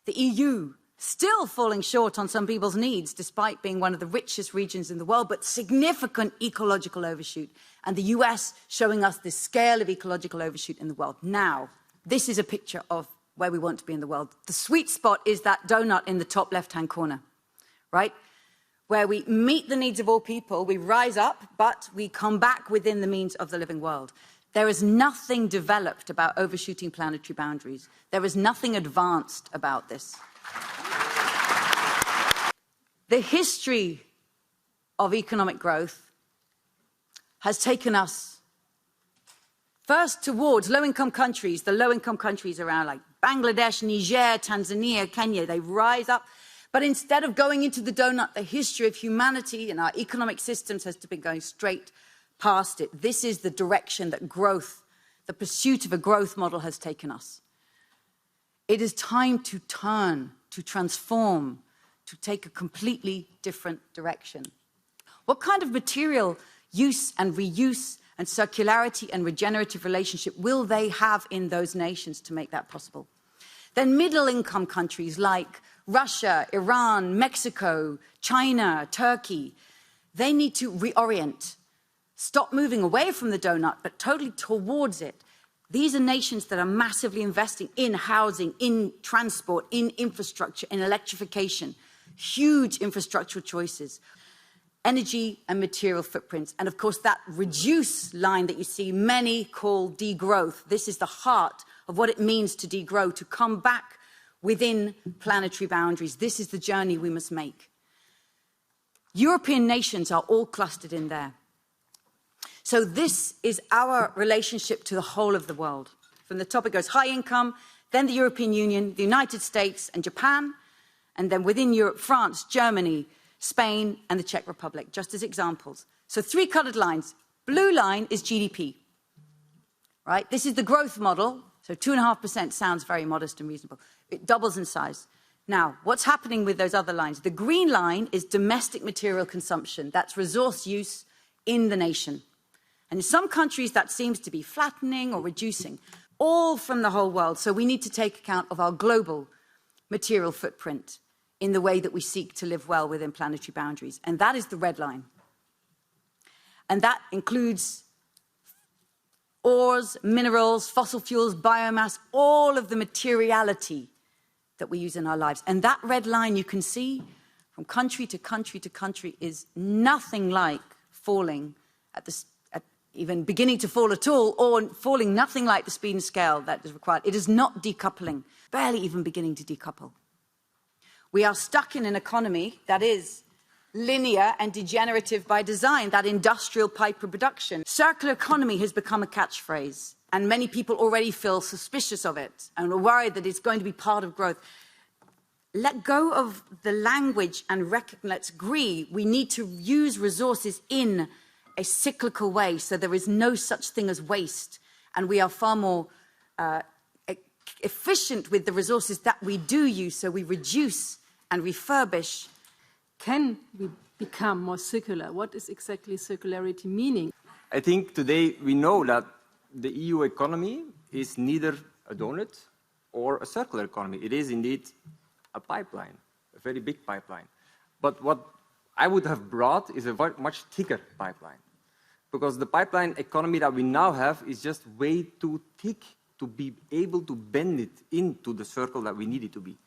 The EU, still falling short on some people's needs, despite being one of the richest regions in the world, but significant ecological overshoot. And the US showing us the scale of ecological overshoot in the world. Now, this is a picture of where we want to be in the world. The sweet spot is that donut in the top left-hand corner, right? Where we meet the needs of all people, we rise up, but we come back within the means of the living world. There is nothing developed about overshooting planetary boundaries. There is nothing advanced about this. The history of economic growth has taken us first towards low-income countries, the low-income countries around like Bangladesh, Niger, Tanzania, Kenya. They rise up. But instead of going into the donut, the history of humanity and our economic systems has been going straight past it. This is the direction that growth, the pursuit of a growth model has taken us. It is time to turn, to transform, to take a completely different direction. What kind of material use and reuse and circularity and regenerative relationship will they have in those nations to make that possible? Then middle-income countries like Russia, Iran, Mexico, China, Turkey, they need to reorient, stop moving away from the donut, but totally towards it. These are nations that are massively investing in housing, in transport, in infrastructure, in electrification, huge infrastructural choices, energy and material footprints. And of course, that reduce line that you see, many call degrowth. This is the heart of what it means to degrow, to come back within planetary boundaries. This is the journey we must make. European nations are all clustered in there. So this is our relationship to the whole of the world. From the top it goes high income, then the European Union, the United States and Japan, and then within Europe, France, Germany, Spain and the Czech Republic, just as examples. So 3 colored lines. Blue line is GDP, right? This is the growth model. So 2.5% sounds very modest and reasonable. It doubles in size. Now, what's happening with those other lines? The green line is domestic material consumption. That's resource use in the nation. And in some countries, that seems to be flattening or reducing, all from the whole world. So we need to take account of our global material footprint in the way that we seek to live well within planetary boundaries. And that is the red line. And that includes ores, minerals, fossil fuels, biomass, all of the materiality that we use in our lives. And that red line you can see from country to country to country is nothing like falling at even beginning to fall at all, or falling nothing like the speed and scale that is required. It is not decoupling, barely even beginning to decouple. We are stuck in an economy that is linear and degenerative by design, that industrial pipe production. Circular economy has become a catchphrase, and many people already feel suspicious of it and are worried that it's going to be part of growth. Let go of the language and let's agree we need to use resources in a cyclical way, so there is no such thing as waste, and we are far more efficient with the resources that we do use, so we reduce and refurbish. Can we become more circular? What is exactly circularity meaning? I think today we know that the EU economy is neither a donut or a circular economy. It is indeed a pipeline, a very big pipeline. But what I would have brought is a much thicker pipeline, because the pipeline economy that we now have is just way too thick to be able to bend it into the circle that we need it to be.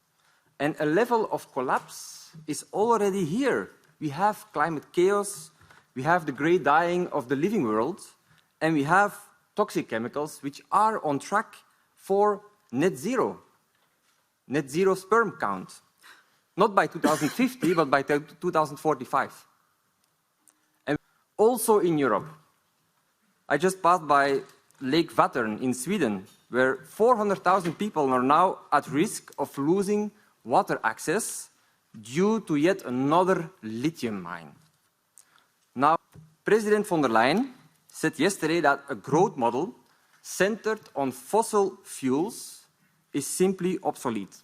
And a level of collapse is already here. We have climate chaos, we have the great dying of the living world, and we have toxic chemicals which are on track for net zero sperm count. Not by 2050, but by 2045. And also in Europe, I just passed by Lake Vättern in Sweden, where 400,000 people are now at risk of losing water access due to yet another lithium mine. Now, President von der Leyen said yesterday that a growth model centered on fossil fuels is simply obsolete.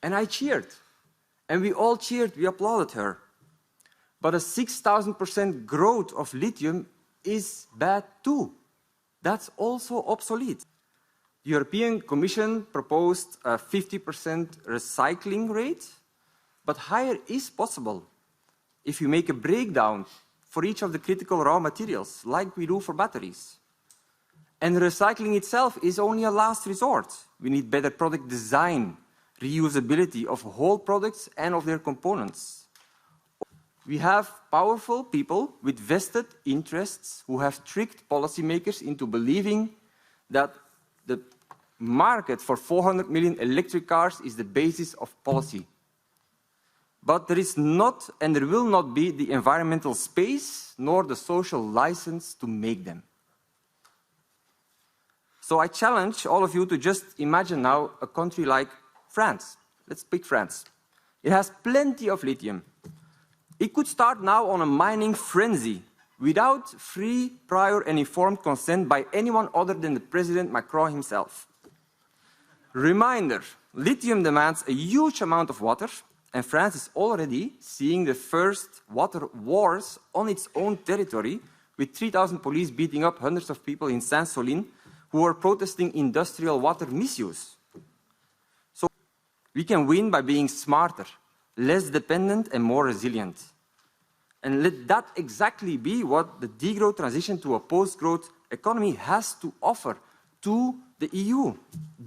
And I cheered. And we all cheered, we applauded her. But a 6,000% growth of lithium is bad too. That's also obsolete. The European Commission proposed a 50% recycling rate, but higher is possible if you make a breakdown for each of the critical raw materials, like we do for batteries. And recycling itself is only a last resort. We need better product design, reusability of whole products and of their components. We have powerful people with vested interests who have tricked policymakers into believing that the market for 400 million electric cars is the basis of policy. But there is not and there will not be the environmental space nor the social license to make them. So I challenge all of you to just imagine now a country like France. Let's pick France. It has plenty of lithium. It could start now on a mining frenzy without free, prior and informed consent by anyone other than the President Macron himself. Reminder, Lithium demands a huge amount of water, and France is already seeing the first water wars on its own territory, with 3,000 police beating up hundreds of people in Saint-Solin who are protesting industrial water misuse. So we can win by being smarter, less dependent and more resilient. And let that exactly be what the degrowth transition to a post-growth economy has to offer to the EU.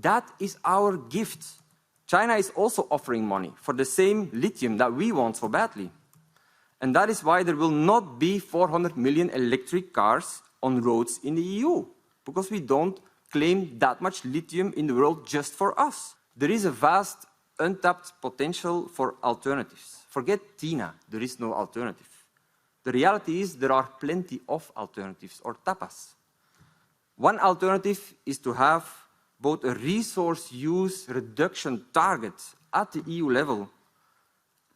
That is our gift. China is also offering money for the same lithium that we want so badly. And that is why there will not be 400 million electric cars on roads in the EU, because we don't claim that much lithium in the world just for us. There is a vast untapped potential for alternatives. Forget Tina, there is no alternative. The reality is there are plenty of alternatives, or tapas. One alternative is to have both a resource use reduction target at the EU level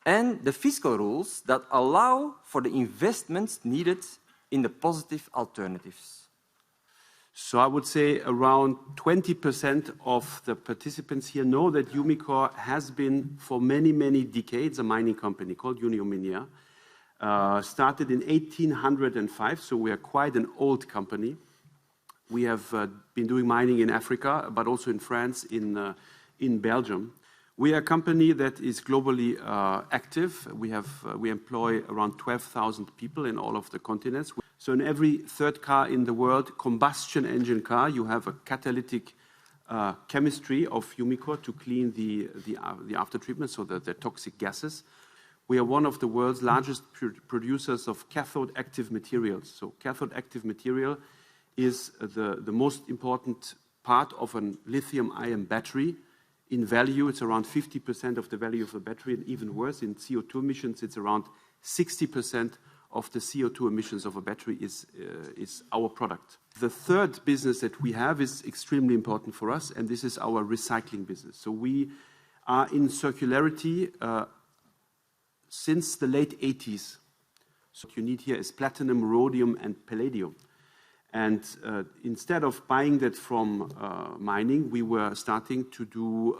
and the fiscal rules that allow for the investments needed in the positive alternatives. So I would say around 20% of the participants here know that Umicore has been for many, many decades a mining company called Bunea. Started in 1805, so we are quite an old company. We have been doing mining in Africa, but also in France, in Belgium. We are a company that is globally active. We employ around 12,000 people in all of the continents. So in every third car in the world, combustion engine car, you have a catalytic chemistry of Umicore to clean the after treatment, so the toxic gases. We are one of the world's largest producers of cathode active materials. So cathode active material is the most important part of a lithium-ion battery. In value, it's around 50% of the value of the battery, and even worse, in CO2 emissions, it's around 60% of the CO2 emissions of a battery is our product. The third business that we have is extremely important for us, and this is our recycling business. So we are in circularity since the late 80s. So what you need here is platinum, rhodium, and palladium. And instead of buying that from mining, we were starting to do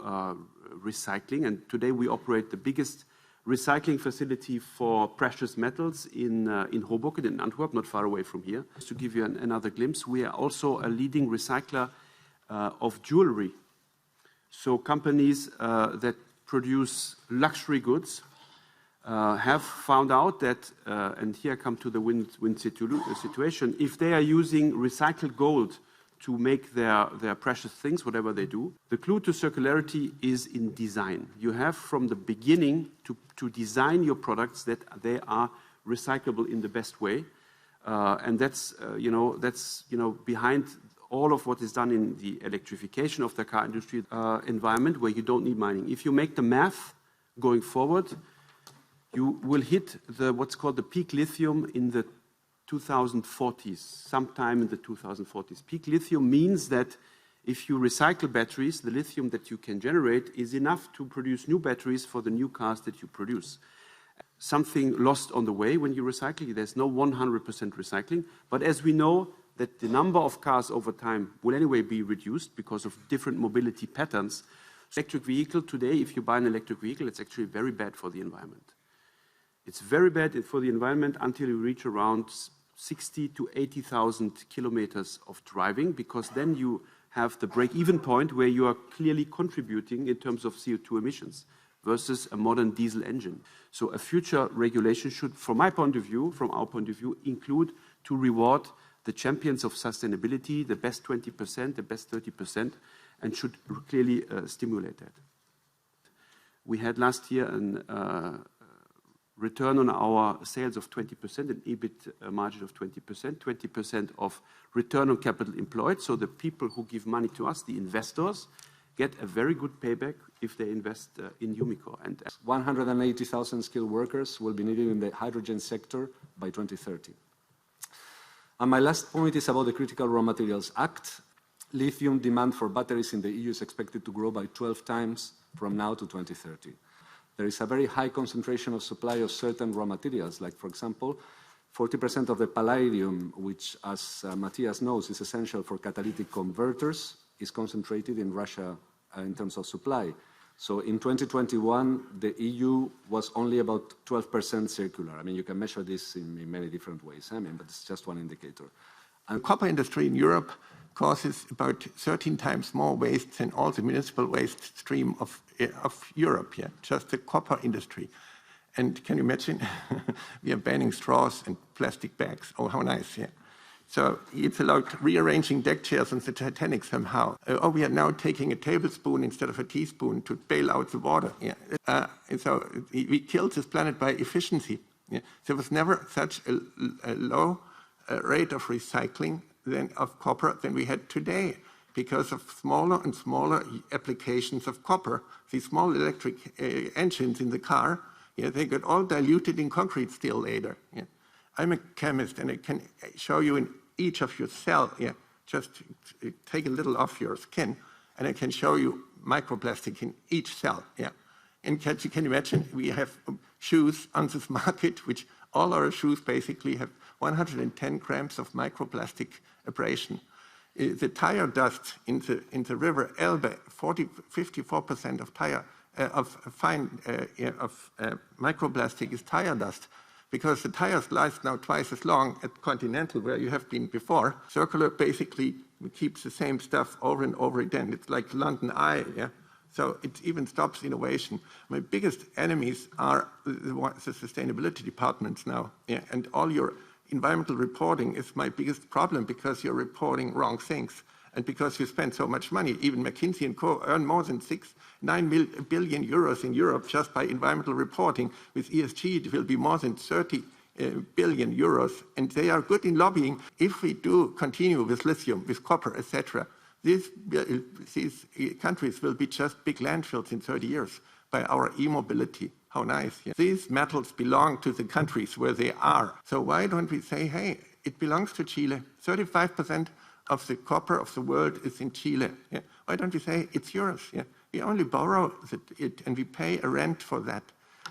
recycling. And today we operate the biggest recycling facility for precious metals in Hoboken, in Antwerp, not far away from here. Just to give you another glimpse, we are also a leading recycler of jewelry. So companies that produce luxury goods have found out that, and here I come to the win situation, if they are using recycled gold to make their precious things, whatever they do, the clue to circularity is in design. You have from the beginning to design your products that they are recyclable in the best way. And that's behind all of what is done in the electrification of the car industry environment where you don't need mining. If you make the math going forward, you will hit what's called the peak lithium in the 2040s, sometime in the 2040s. Peak lithium means that if you recycle batteries, the lithium that you can generate is enough to produce new batteries for the new cars that you produce. Something lost on the way when you recycle, there's no 100% recycling, but as we know that the number of cars over time will anyway be reduced because of different mobility patterns. Electric vehicle today, if you buy an electric vehicle, it's actually very bad for the environment. It's very bad for the environment until you reach around 60 to 80,000 kilometers of driving, because then you have the break-even point where you are clearly contributing in terms of CO2 emissions versus a modern diesel engine. So a future regulation should, from my point of view, from our point of view, include to reward the champions of sustainability, the best 20%, the best 30%, and should clearly stimulate that. We had last year a return on our sales of 20%, an EBIT margin of 20%, 20% of return on capital employed. So the people who give money to us, the investors, get a very good payback if they invest in Umicore. And 180,000 skilled workers will be needed in the hydrogen sector by 2030. And my last point is about the Critical Raw Materials Act. Lithium demand for batteries in the EU is expected to grow by 12 times from now to 2030. There is a very high concentration of supply of certain raw materials, like, for example, 40% of the palladium, which, as Matthias knows, is essential for catalytic converters, is concentrated in Russia in terms of supply. So in 2021, the EU was only about 12% circular. I mean, you can measure this in many different ways, I mean, but it's just one indicator. And the copper industry in Europe causes about 13 times more waste than all the municipal waste stream of Europe, yeah, just the copper industry. And can you imagine? We are banning straws and plastic bags. Oh, how nice, yeah. So it's about rearranging deck chairs on the Titanic somehow. Oh, we are now taking a tablespoon instead of a teaspoon to bail out the water. Yeah. And so we killed this planet by efficiency. Yeah. There was never such a low rate of recycling of copper than we had today because of smaller and smaller applications of copper. These small electric engines in the car, yeah, they got all diluted in concrete steel later. Yeah. I'm a chemist, and I can show you in each of your cells, yeah, just take a little off your skin, and I can show you microplastic in each cell, yeah. And can you imagine, we have shoes on this market, which all our shoes basically have 110 grams of microplastic abrasion. The tire dust in the river Elbe, 54% of microplastic is tire dust. Because the tires last now twice as long at Continental, where you have been before. Circular basically keeps the same stuff over and over again. It's like London Eye, yeah? So it even stops innovation. My biggest enemies are the sustainability departments now, yeah? And all your environmental reporting is my biggest problem because you're reporting wrong things. And because you spend so much money, even McKinsey & Co. earn more than 9 billion euros in Europe just by environmental reporting. With ESG, it will be more than 30 billion euros. And they are good in lobbying. If we do continue with lithium, with copper, etc., these countries will be just big landfills in 30 years by our e-mobility. How nice. Yeah? These metals belong to the countries where they are. So why don't we say, hey, it belongs to Chile. 35% of the copper of the world is in Chile. Yeah? Why don't we say, it's yours? Yeah? We only borrow it and we pay a rent for that.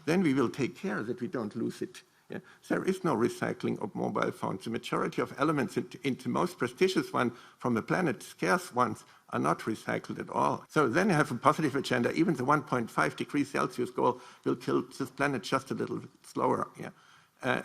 Then we will take care that we don't lose it. Yeah? There is no recycling of mobile phones. The majority of elements in the most prestigious one from the planet, scarce ones, are not recycled at all. So then you have a positive agenda. Even the 1.5 degrees Celsius goal will kill this planet just a little slower. Yeah?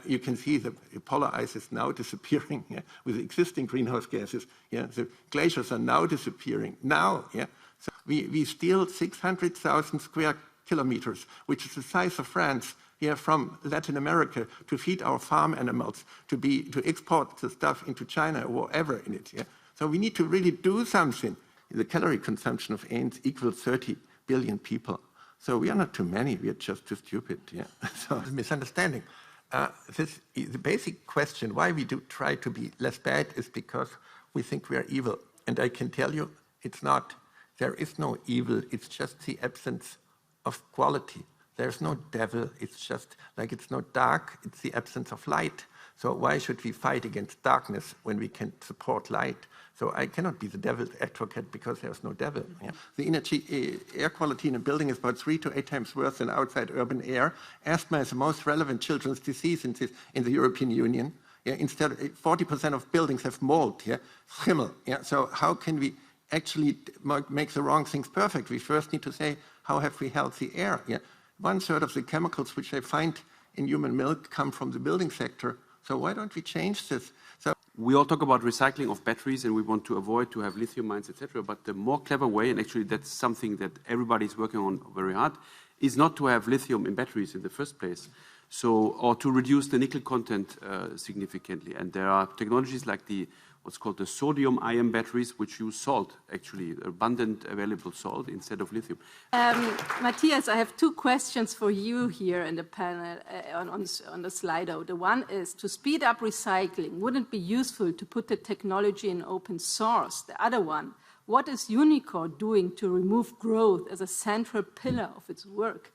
You can see the polar ice is now disappearing, yeah, with existing greenhouse gases. Yeah, the glaciers are now disappearing. Now, yeah. So we steal 600,000 square kilometers, which is the size of France, yeah, from Latin America to feed our farm animals, to export the stuff into China or wherever in it. Yeah. So we need to really do something. The calorie consumption of ants equals 30 billion people. So we are not too many. We are just too stupid. Yeah. So the misunderstanding. The basic question why we do try to be less bad is because we think we are evil. And I can tell you it's not. There is no evil. It's just the absence of quality. There's no devil. It's just like it's not dark. It's the absence of light. So why should we fight against darkness when we can support light? So I cannot be the devil's advocate because there's no devil. Yeah. The air quality in a building is about 3 to 8 times worse than outside urban air. Asthma is the most relevant children's disease in the European Union. Yeah. Instead, 40% of buildings have mold, yeah, schimmel. Yeah. So how can we actually make the wrong things perfect? We first need to say, how have we healthy air? Yeah. 1/3 of the chemicals which they find in human milk come from the building sector. So why don't we change this? So we all talk about recycling of batteries and we want to avoid to have lithium mines, etc. But the more clever way, and actually that's something that everybody is working on very hard, is not to have lithium in batteries in the first place. So, or to reduce the nickel content significantly. And there are technologies like what's called the sodium-ion batteries, which use salt, actually, abundant available salt instead of lithium. Matthias, I have 2 questions for you here in the panel on the Slido. The one is, to speed up recycling, wouldn't it be useful to put the technology in open source? The other one, what is Unicor doing to remove growth as a central pillar of its work?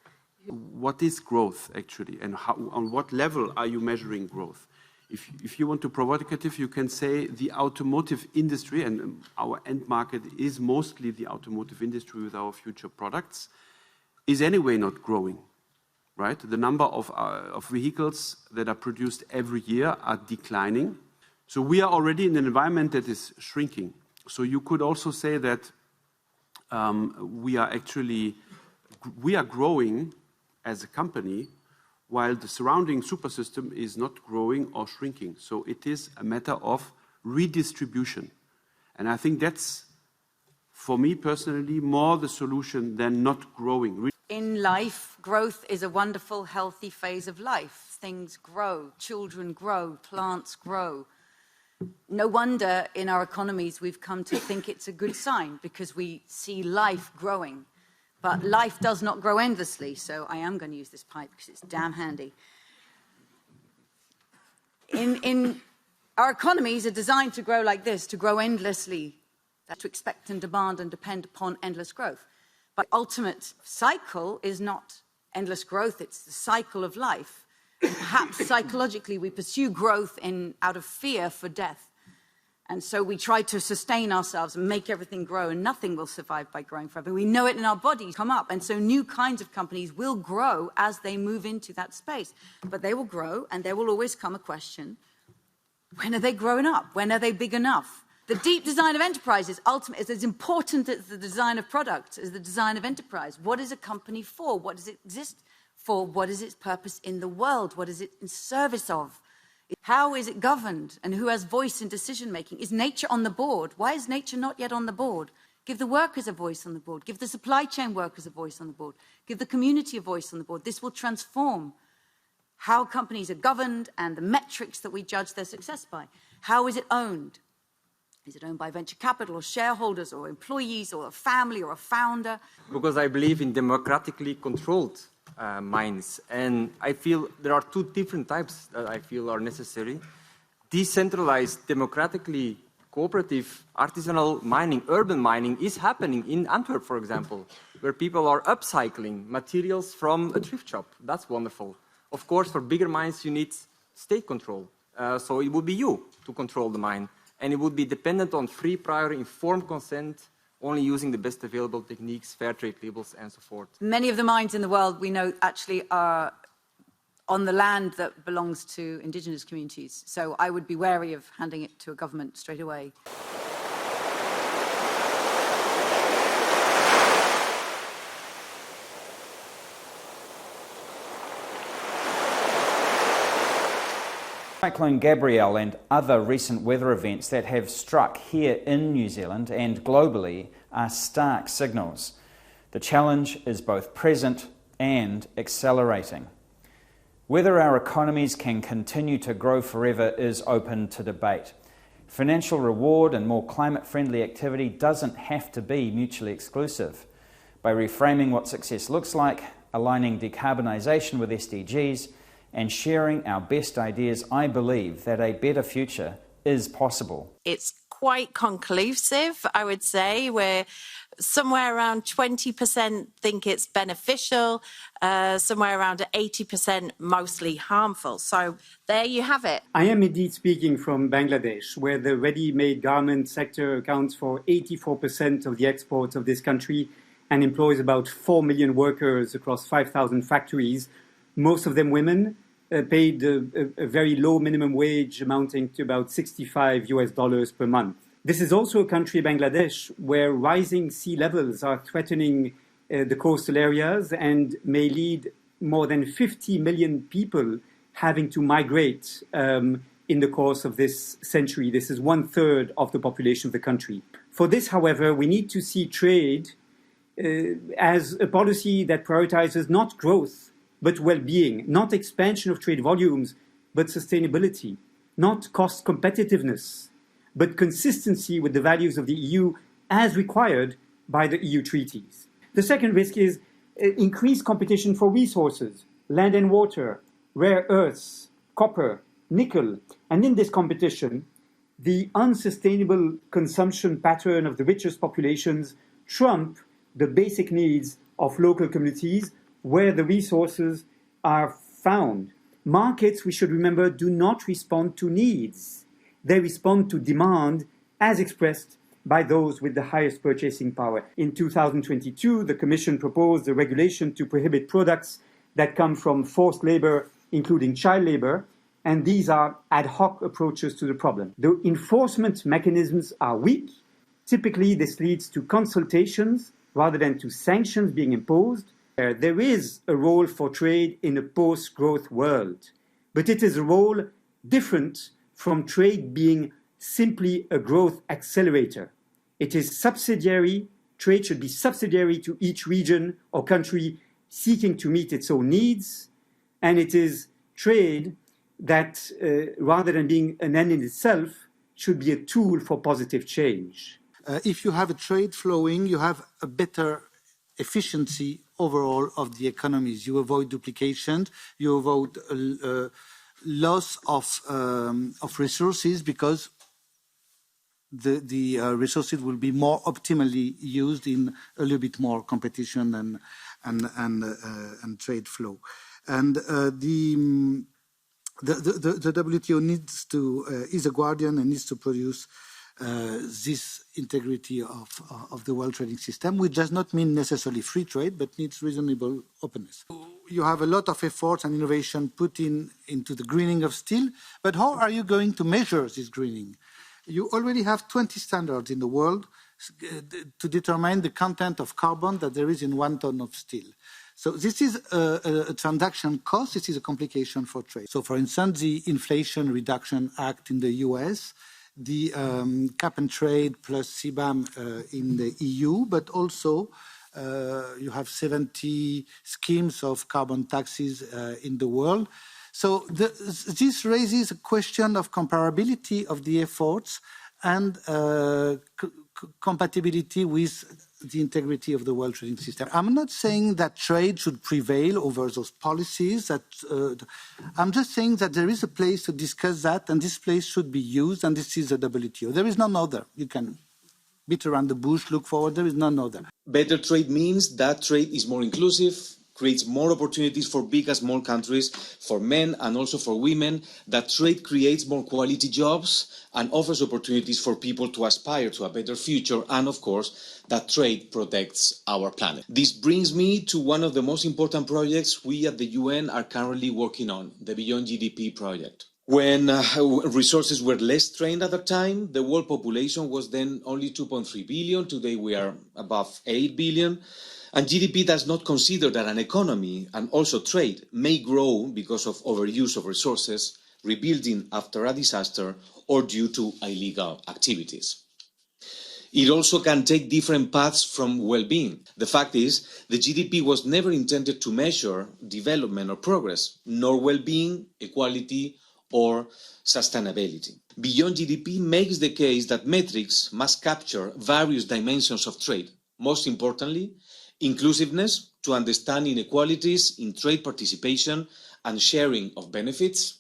What is growth, actually, and on what level are you measuring growth? If you want to be provocative, you can say the automotive industry, and our end market is mostly the automotive industry with our future products, is anyway not growing, right? The number of vehicles that are produced every year are declining. So we are already in an environment that is shrinking. So you could also say that we are actually we are growing as a company while the surrounding super system is not growing or shrinking. So it is a matter of redistribution. And I think that's, for me personally, more the solution than not growing. In life, growth is a wonderful, healthy phase of life. Things grow, children grow, plants grow. No wonder in our economies we've come to think it's a good sign because we see life growing. But life does not grow endlessly, so I am going to use this pipe because it's damn handy. In our economies are designed to grow like this, to grow endlessly, to expect and demand and depend upon endless growth. But the ultimate cycle is not endless growth, it's the cycle of life. And perhaps psychologically we pursue growth out of fear for death. And so we try to sustain ourselves and make everything grow, and nothing will survive by growing forever. We know it in our bodies come up. And so new kinds of companies will grow as they move into that space. But they will grow, and there will always come a question, when are they growing up? When are they big enough? The deep design of enterprise is ultimately as important as the design of products, as the design of enterprise. What is a company for? What does it exist for? What is its purpose in the world? What is it in service of? How is it governed, and who has voice in decision-making? Is nature on the board? Why is nature not yet on the board? Give the workers a voice on the board. Give the supply chain workers a voice on the board. Give the community a voice on the board. This will transform how companies are governed and the metrics that we judge their success by. How is it owned? Is it owned by venture capital or shareholders or employees or a family or a founder? Because I believe in democratically controlled mines. And I feel there are two different types that I feel are necessary. Decentralized, democratically cooperative, artisanal mining, urban mining is happening in Antwerp, for example, where people are upcycling materials from a thrift shop. That's wonderful. Of course, for bigger mines, you need state control. So it would be you to control the mine. And it would be dependent on free, prior, informed consent, only using the best available techniques, fair trade labels, and so forth. Many of the mines in the world we know actually are on the land that belongs to indigenous communities. So I would be wary of handing it to a government straight away. Cyclone Gabrielle and other recent weather events that have struck here in New Zealand and globally are stark signals. The challenge is both present and accelerating. Whether our economies can continue to grow forever is open to debate. Financial reward and more climate-friendly activity doesn't have to be mutually exclusive. By reframing what success looks like, aligning decarbonisation with SDGs, and sharing our best ideas, I believe that a better future is possible. It's quite conclusive, I would say, where somewhere around 20% think it's beneficial, somewhere around 80% mostly harmful. So there you have it. I am indeed speaking from Bangladesh, where the ready-made garment sector accounts for 84% of the exports of this country and employs about 4 million workers across 5,000 factories, most of them women, paid a very low minimum wage amounting to about $65 per month. This is also a country, Bangladesh, where rising sea levels are threatening the coastal areas and may lead more than 50 million people having to migrate in the course of this century. This is 1/3 of the population of the country. For this, however, we need to see trade as a policy that prioritizes not growth, but well-being, not expansion of trade volumes, but sustainability, not cost competitiveness, but consistency with the values of the EU as required by the EU treaties. The second risk is increased competition for resources, land and water, rare earths, copper, nickel, and in this competition, the unsustainable consumption pattern of the richest populations trump the basic needs of local communities where the resources are found. Markets, we should remember, do not respond to needs. They respond to demand as expressed by those with the highest purchasing power. In 2022, the Commission proposed a regulation to prohibit products that come from forced labor, including child labor, and these are ad hoc approaches to the problem. The enforcement mechanisms are weak. Typically, this leads to consultations rather than to sanctions being imposed. There is a role for trade in a post-growth world, but it is a role different from trade being simply a growth accelerator. It is subsidiary. Trade should be subsidiary to each region or country seeking to meet its own needs, and it is trade that, rather than being an end in itself, should be a tool for positive change. If you have a trade flowing, you have a better efficiency overall of the economies. You avoid duplication, you avoid loss of resources, because the resources will be more optimally used in a little bit more competition and trade flow. And the WTO needs to is a guardian and needs to produce this integrity of the world trading system, which does not mean necessarily free trade, but needs reasonable openness. You have a lot of efforts and innovation put into the greening of steel, but how are you going to measure this greening? You already have 20 standards in the world to determine the content of carbon that there is in 1 ton of steel. So this is a transaction cost. This is a complication for trade. So, for instance, the Inflation Reduction Act in the US, the cap and trade plus CBAM in the EU, but also you have 70 schemes of carbon taxes in the world. So this raises a question of comparability of the efforts and compatibility with the integrity of the world trading system. I'm not saying that trade should prevail over those policies. I'm just saying that there is a place to discuss that, and this place should be used, and this is the WTO. There is none other. You can beat around the bush, look forward. There is none other. Better trade means that trade is more inclusive, creates more opportunities for big and small countries, for men and also for women, that trade creates more quality jobs and offers opportunities for people to aspire to a better future, and of course, that trade protects our planet. This brings me to one of the most important projects we at the UN are currently working on, the Beyond GDP project. When resources were less strained at the time, the world population was then only 2.3 billion. Today we are above 8 billion. And GDP does not consider that an economy and also trade may grow because of overuse of resources, rebuilding after a disaster, or due to illegal activities. It also can take different paths from well-being. The fact is, the GDP was never intended to measure development or progress, nor well-being, equality, or sustainability. Beyond GDP makes the case that metrics must capture various dimensions of trade. Most importantly, inclusiveness to understand inequalities in trade participation and sharing of benefits,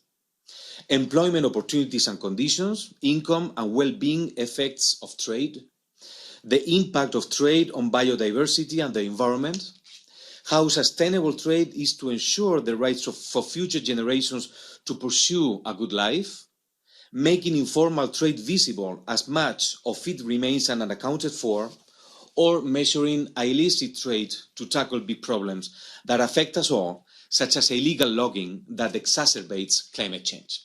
employment opportunities and conditions, income and well-being effects of trade, the impact of trade on biodiversity and the environment, how sustainable trade is to ensure the rights for future generations to pursue a good life, making informal trade visible as much of it remains unaccounted for, or measuring illicit trade to tackle big problems that affect us all, such as illegal logging that exacerbates climate change.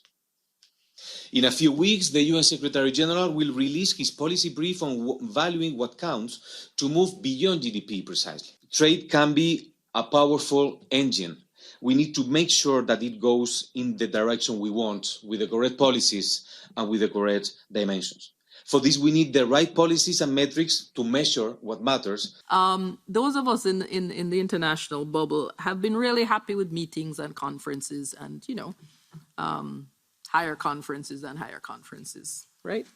In a few weeks, the UN Secretary General will release his policy brief on valuing what counts to move beyond GDP precisely. Trade can be a powerful engine. We need to make sure that it goes in the direction we want, with the correct policies and with the correct dimensions. For this, we need the right policies and metrics to measure what matters. Those of us in the international bubble have been really happy with meetings and conferences and, higher conferences and higher conferences, right?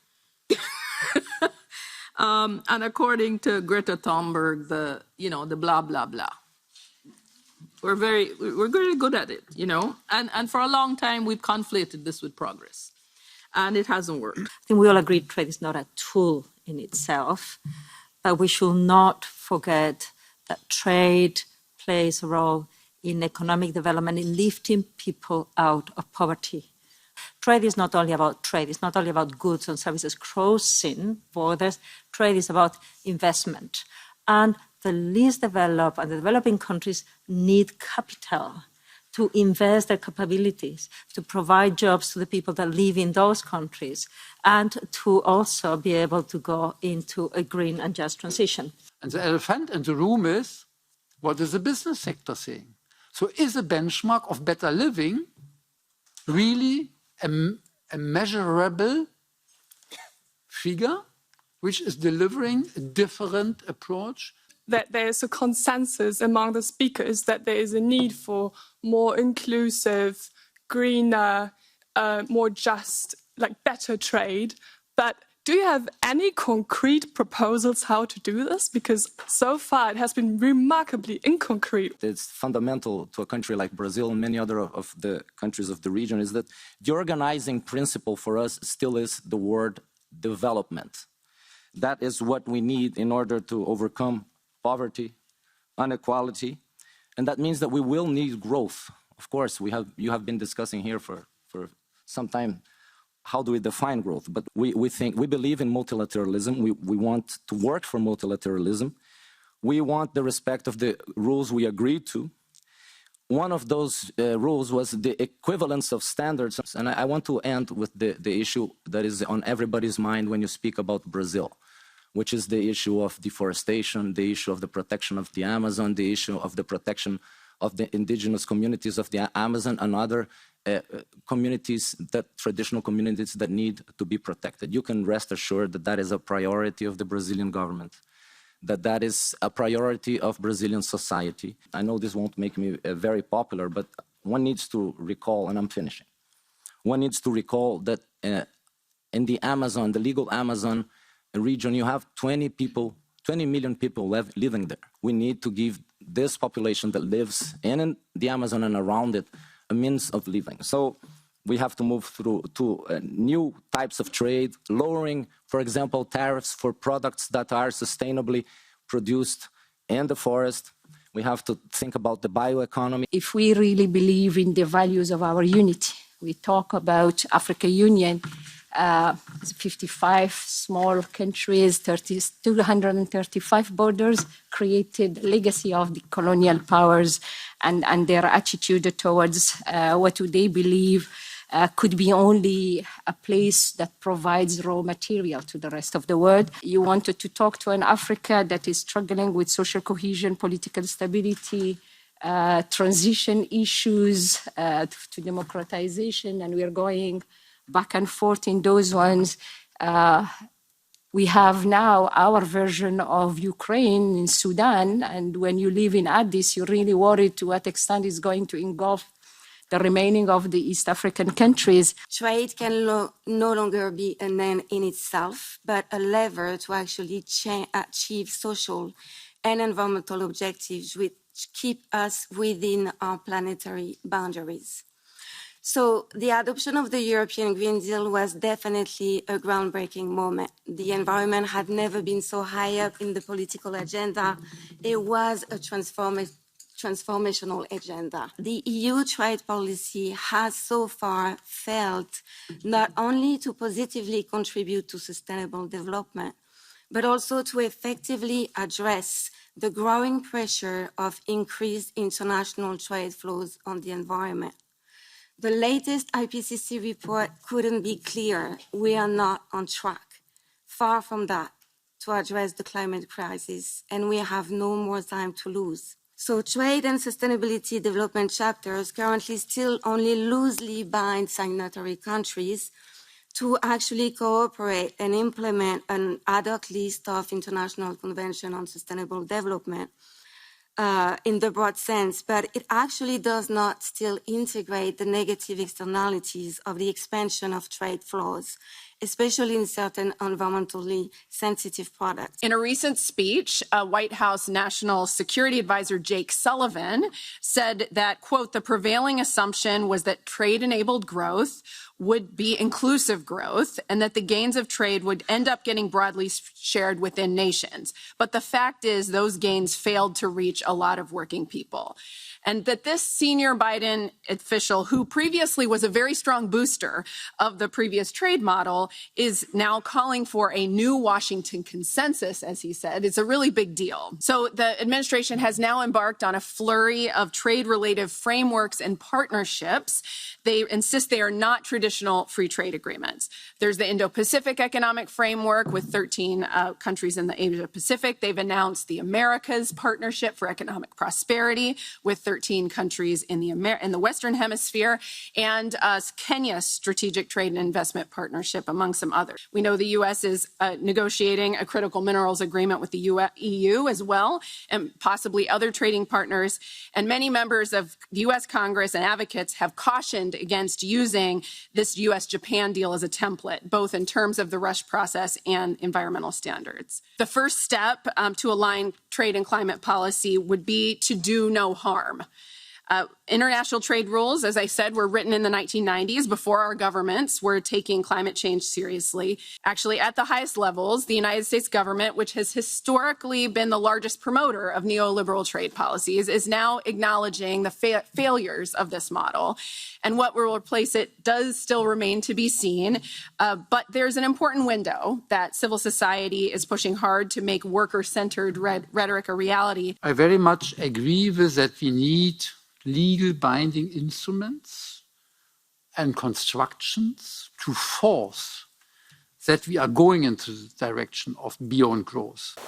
And according to Greta Thunberg, the blah, blah, blah. We're very good at it, and for a long time, we've conflated this with progress. And it hasn't worked. I think we all agree trade is not a tool in itself, but we should not forget that trade plays a role in economic development, in lifting people out of poverty. Trade is not only about trade, it's not only about goods and services crossing borders. Trade is about investment. And the least developed and the developing countries need capital to invest their capabilities, to provide jobs to the people that live in those countries, and to also be able to go into a green and just transition. And the elephant in the room is, What is the business sector saying? So is a benchmark of better living really a measurable figure which is delivering a different approach? That there's a consensus among the speakers that there is a need for more inclusive, greener, more just, better trade. But do you have any concrete proposals how to do this? Because so far it has been remarkably inconcrete. It's fundamental to a country like Brazil and many other of the countries of the region is that the organizing principle for us still is the word development. That is what we need in order to overcome poverty, inequality, and that means that we will need growth. Of course, you have been discussing here for some time. How do we define growth? But we believe in multilateralism. We want to work for multilateralism. We want the respect of the rules we agreed to. One of those rules was the equivalence of standards. And I want to end with the issue that is on everybody's mind when you speak about Brazil, which is the issue of deforestation, the issue of the protection of the Amazon, the issue of the protection of the indigenous communities of the Amazon and other communities, traditional communities that need to be protected. You can rest assured that that is a priority of the Brazilian government, that is a priority of Brazilian society. I know this won't make me very popular, but one needs to recall, and I'm finishing, one needs to recall that in the Amazon, the legal Amazon region, you have 20 million people living there. We need to give this population that lives in the Amazon and around it a means of living. So we have to move through to new types of trade, lowering, for example, tariffs for products that are sustainably produced in the forest. We have to think about the bioeconomy. If we really believe in the values of our unity, we talk about African Union, 55 small countries, 235 borders, created legacy of the colonial powers and their attitude towards what they believe could be only a place that provides raw material to the rest of the world. You wanted to talk to an Africa that is struggling with social cohesion, political stability, transition issues to democratization, and we are going back and forth in those ones. We have now our version of Ukraine in Sudan, and when you live in Addis, you're really worried to what extent it's going to engulf the remaining of the East African countries. Trade can no longer be an end in itself, but a lever to actually achieve social and environmental objectives which keep us within our planetary boundaries. So the adoption of the European Green Deal was definitely a groundbreaking moment. The environment had never been so high up in the political agenda. It was a transformational agenda. The EU trade policy has so far failed not only to positively contribute to sustainable development, but also to effectively address the growing pressure of increased international trade flows on the environment. The latest IPCC report couldn't be clearer. We are not on track. Far from that, to address the climate crisis, and we have no more time to lose. So trade and sustainability development chapters currently still only loosely bind signatory countries to actually cooperate and implement an ad hoc list of international convention on sustainable development in the broad sense, but it actually does not still integrate the negative externalities of the expansion of trade flows, especially in certain environmentally sensitive products. In a recent speech, White House National Security Advisor Jake Sullivan said that, quote, the prevailing assumption was that trade-enabled growth would be inclusive growth and that the gains of trade would end up getting broadly shared within nations. But the fact is those gains failed to reach a lot of working people. And that this senior Biden official, who previously was a very strong booster of the previous trade model, is now calling for a new Washington consensus, as he said. It's a really big deal. So the administration has now embarked on a flurry of trade-related frameworks and partnerships. They insist they are not traditional additional free trade agreements. There's the Indo-Pacific Economic Framework with 13 countries in the Asia-Pacific. They've announced the Americas Partnership for Economic Prosperity with 13 countries in the Western Hemisphere, and Kenya's Strategic Trade and Investment Partnership, among some others. We know the U.S. is negotiating a critical minerals agreement with the EU as well, and possibly other trading partners. And many members of the U.S. Congress and advocates have cautioned against using this U.S.-Japan deal as a template, both in terms of the rush process and environmental standards. The first step to align trade and climate policy would be to do no harm. International trade rules, as I said, were written in the 1990s before our governments were taking climate change seriously. Actually, at the highest levels, the United States government, which has historically been the largest promoter of neoliberal trade policies, is now acknowledging the failures of this model. And what will replace it does still remain to be seen. But there's an important window that civil society is pushing hard to make worker-centered rhetoric a reality. I very much agree with that we need legal binding instruments and constructions to force that we are going into the direction of beyond growth.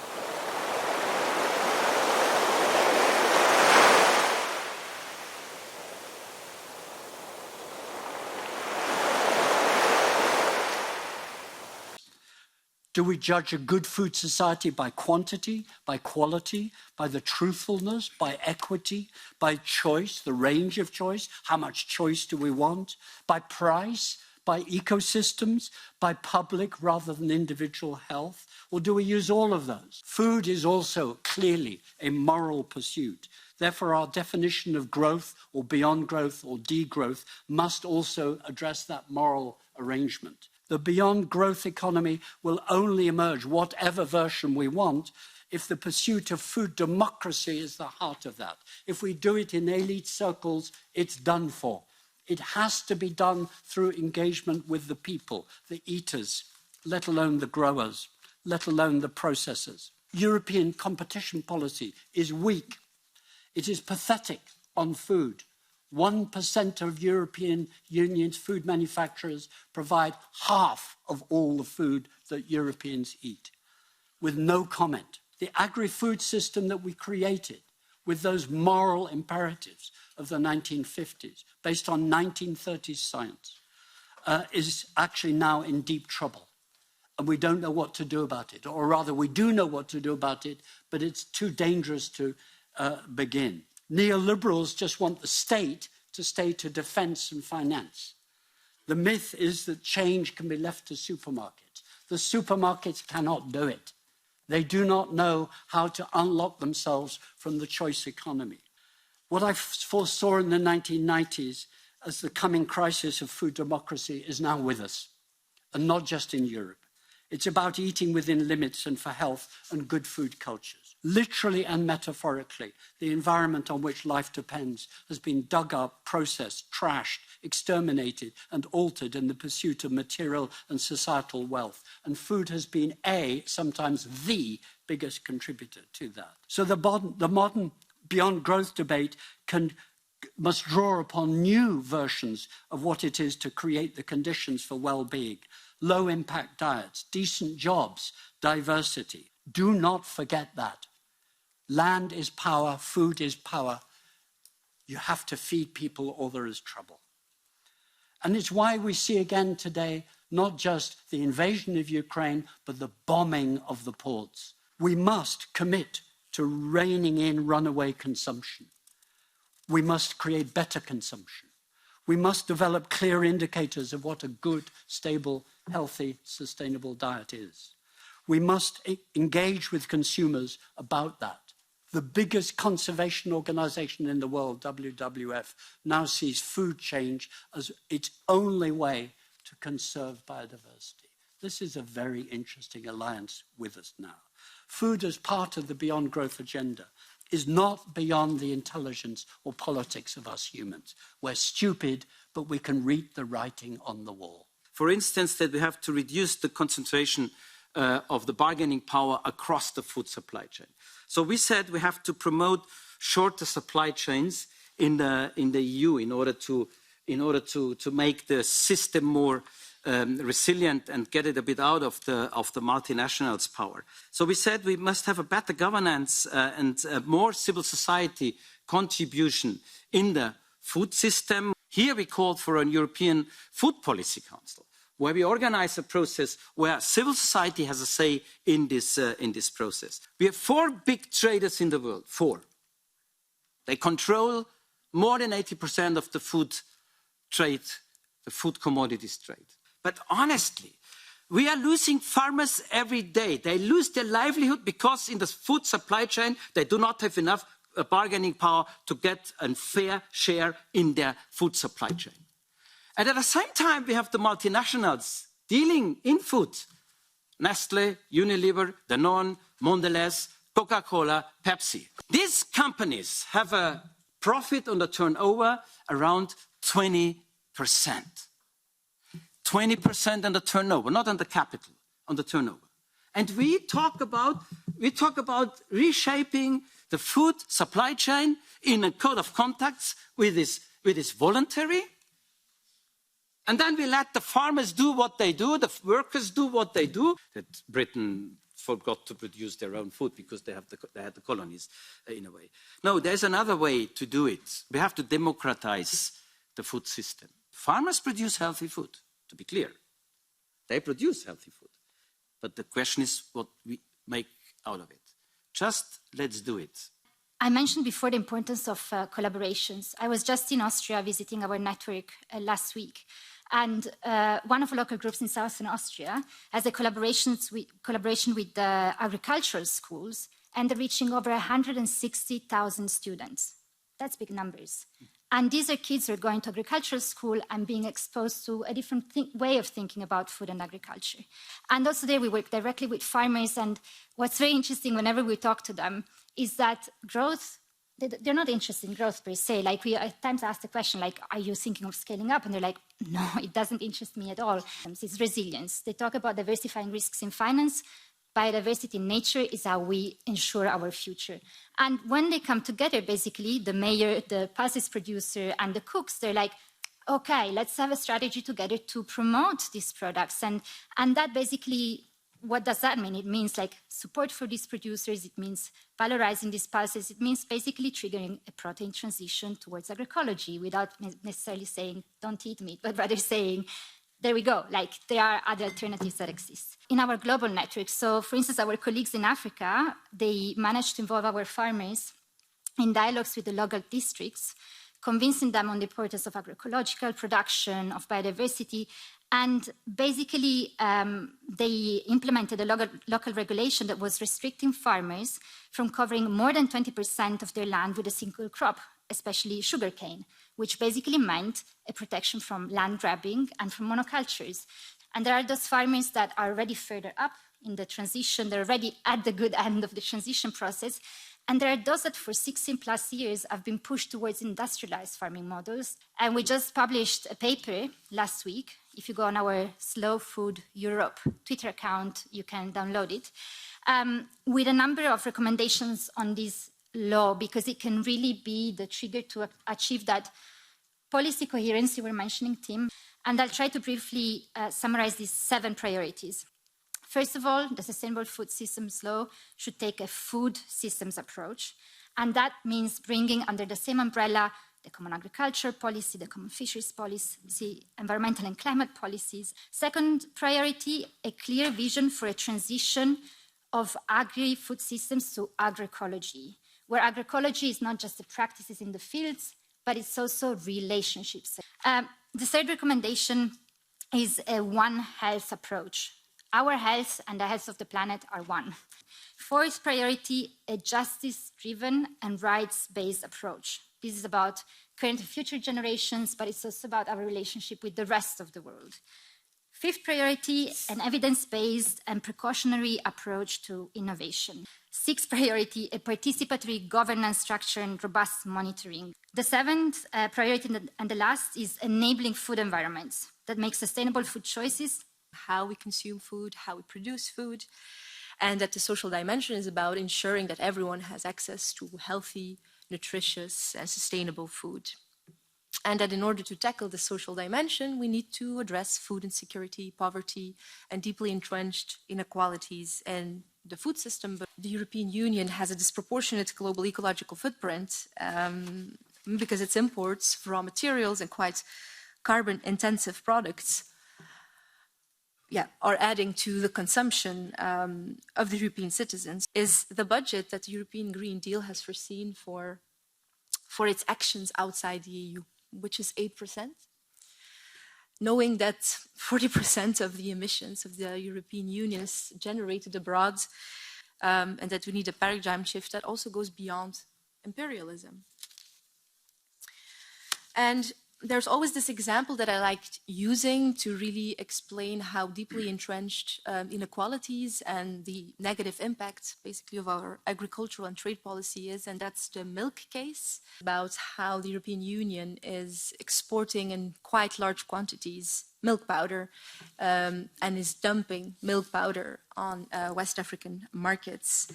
Do we judge a good food society by quantity, by quality, by the truthfulness, by equity, by choice, the range of choice? How much choice do we want? By price, by ecosystems, by public rather than individual health? Or do we use all of those? Food is also clearly a moral pursuit. Therefore, our definition of growth or beyond growth or degrowth must also address that moral arrangement. The beyond growth economy will only emerge, whatever version we want, if the pursuit of food democracy is the heart of that. If we do it in elite circles, it's done for. It has to be done through engagement with the people, the eaters, let alone the growers, let alone the processors. European competition policy is weak. It is pathetic on food. 1% of European Union's food manufacturers provide half of all the food that Europeans eat, with no comment. The agri-food system that we created with those moral imperatives of the 1950s, based on 1930s science, is actually now in deep trouble. And we don't know what to do about it. Or rather, we do know what to do about it, but it's too dangerous to begin. Neoliberals just want the state to stay to defense and finance. The myth is that change can be left to supermarkets. The supermarkets cannot do it. They do not know how to unlock themselves from the choice economy. What I foresaw in the 1990s as the coming crisis of food democracy is now with us, and not just in Europe. It's about eating within limits and for health and good food cultures. Literally and metaphorically, the environment on which life depends has been dug up, processed, trashed, exterminated, and altered in the pursuit of material and societal wealth. And food has been sometimes the biggest contributor to that. So the modern beyond growth debate must draw upon new versions of what it is to create the conditions for well-being. Low-impact diets, decent jobs, diversity. Do not forget that. Land is power, food is power. You have to feed people or there is trouble. And it's why we see again today not just the invasion of Ukraine, but the bombing of the ports. We must commit to reining in runaway consumption. We must create better consumption. We must develop clear indicators of what a good, stable, healthy, sustainable diet is. We must engage with consumers about that. The biggest conservation organization in the world, WWF, now sees food change as its only way to conserve biodiversity. This is a very interesting alliance with us now. Food as part of the Beyond Growth agenda is not beyond the intelligence or politics of us humans. We're stupid, but we can read the writing on the wall. For instance, that we have to reduce the concentration of the bargaining power across the food supply chain. So we said we have to promote shorter supply chains in the EU in order to in order to make the system more resilient and get it a bit out of the multinationals' power. So we said we must have a better governance and more civil society contribution in the food system. Here we called for a European Food Policy Council, where we organize a process where civil society has a say in this process. We have 4 big traders in the world, 4. They control more than 80% of the food trade, the food commodities trade. But honestly, we are losing farmers every day. They lose their livelihood because in the food supply chain, they do not have enough bargaining power to get a fair share in their food supply chain. And at the same time, we have the multinationals dealing in food. Nestle, Unilever, Danone, Mondelez, Coca-Cola, Pepsi. These companies have a profit on the turnover around 20%. 20% on the turnover, not on the capital, on the turnover. And we talk about reshaping the food supply chain in a code of conduct with this voluntary. And then we let the farmers do what they do, the workers do what they do. That Britain forgot to produce their own food because they had the colonies in a way. No, there's another way to do it. We have to democratize the food system. Farmers produce healthy food, to be clear. They produce healthy food. But the question is what we make out of it. Just let's do it. I mentioned before the importance of collaborations. I was just in Austria visiting our network last week. And one of the local groups in southern Austria has a collaboration with the agricultural schools, and they're reaching over 160,000 students. That's big numbers. And these are kids who are going to agricultural school and being exposed to a different way of thinking about food and agriculture. And also there we work directly with farmers. And what's very interesting whenever we talk to them is that growth, they're not interested in growth per se. Like we at times ask the question, like, are you thinking of scaling up? And they're like, no, it doesn't interest me at all. It's resilience. They talk about diversifying risks in finance. Biodiversity in nature is how we ensure our future. And when they come together, basically, the mayor, the pulses producer, and the cooks, they're like, okay, let's have a strategy together to promote these products. And that basically, what does that mean? It means like support for these producers. It means valorizing these pulses. It means basically triggering a protein transition towards agroecology without necessarily saying, don't eat meat, but rather saying, there we go, like there are other alternatives that exist. In our global network, so for instance, our colleagues in Africa, they managed to involve our farmers in dialogues with the local districts, convincing them on the importance of agroecological production, of biodiversity, and basically they implemented a local regulation that was restricting farmers from covering more than 20% of their land with a single crop, especially sugarcane, which basically meant a protection from land grabbing and from monocultures. And there are those farmers that are already further up in the transition, they're already at the good end of the transition process. And there are those that for 16 plus years have been pushed towards industrialized farming models. And we just published a paper last week. If you go on our Slow Food Europe Twitter account, you can download it, with a number of recommendations on this law, because it can really be the trigger to achieve that policy coherence you were mentioning, Tim. And I'll try to briefly summarize these 7 priorities. First of all, the Sustainable Food Systems Law should take a food systems approach. And that means bringing under the same umbrella the Common Agriculture Policy, the Common Fisheries Policy, environmental and climate policies. Second priority, a clear vision for a transition of agri-food systems to agroecology, where agroecology is not just the practices in the fields, but it's also relationships. The third recommendation is a One Health approach. Our health and the health of the planet are one. Fourth priority, a justice-driven and rights-based approach. This is about current and future generations, but it's also about our relationship with the rest of the world. Fifth priority, an evidence-based and precautionary approach to innovation. Sixth priority, a participatory governance structure and robust monitoring. The seventh priority and the last is enabling food environments that make sustainable food choices. How we consume food, how we produce food, and that the social dimension is about ensuring that everyone has access to healthy, nutritious, and sustainable food. and that in order to tackle the social dimension, we need to address food insecurity, poverty, and deeply entrenched inequalities in the food system. But the European Union has a disproportionate global ecological footprint because its imports of raw materials and quite carbon-intensive products are adding to the consumption of the European citizens. Is the budget that the European Green Deal has foreseen for its actions outside the EU, which is 8%, knowing that 40% of the emissions of the European Union is generated abroad, and that we need a paradigm shift that also goes beyond imperialism. And there's always this example that I liked using to really explain how deeply entrenched inequalities and the negative impact, basically, of our agricultural and trade policy is, and that's the milk case, about how the European Union is exporting in quite large quantities milk powder and is dumping milk powder on West African markets.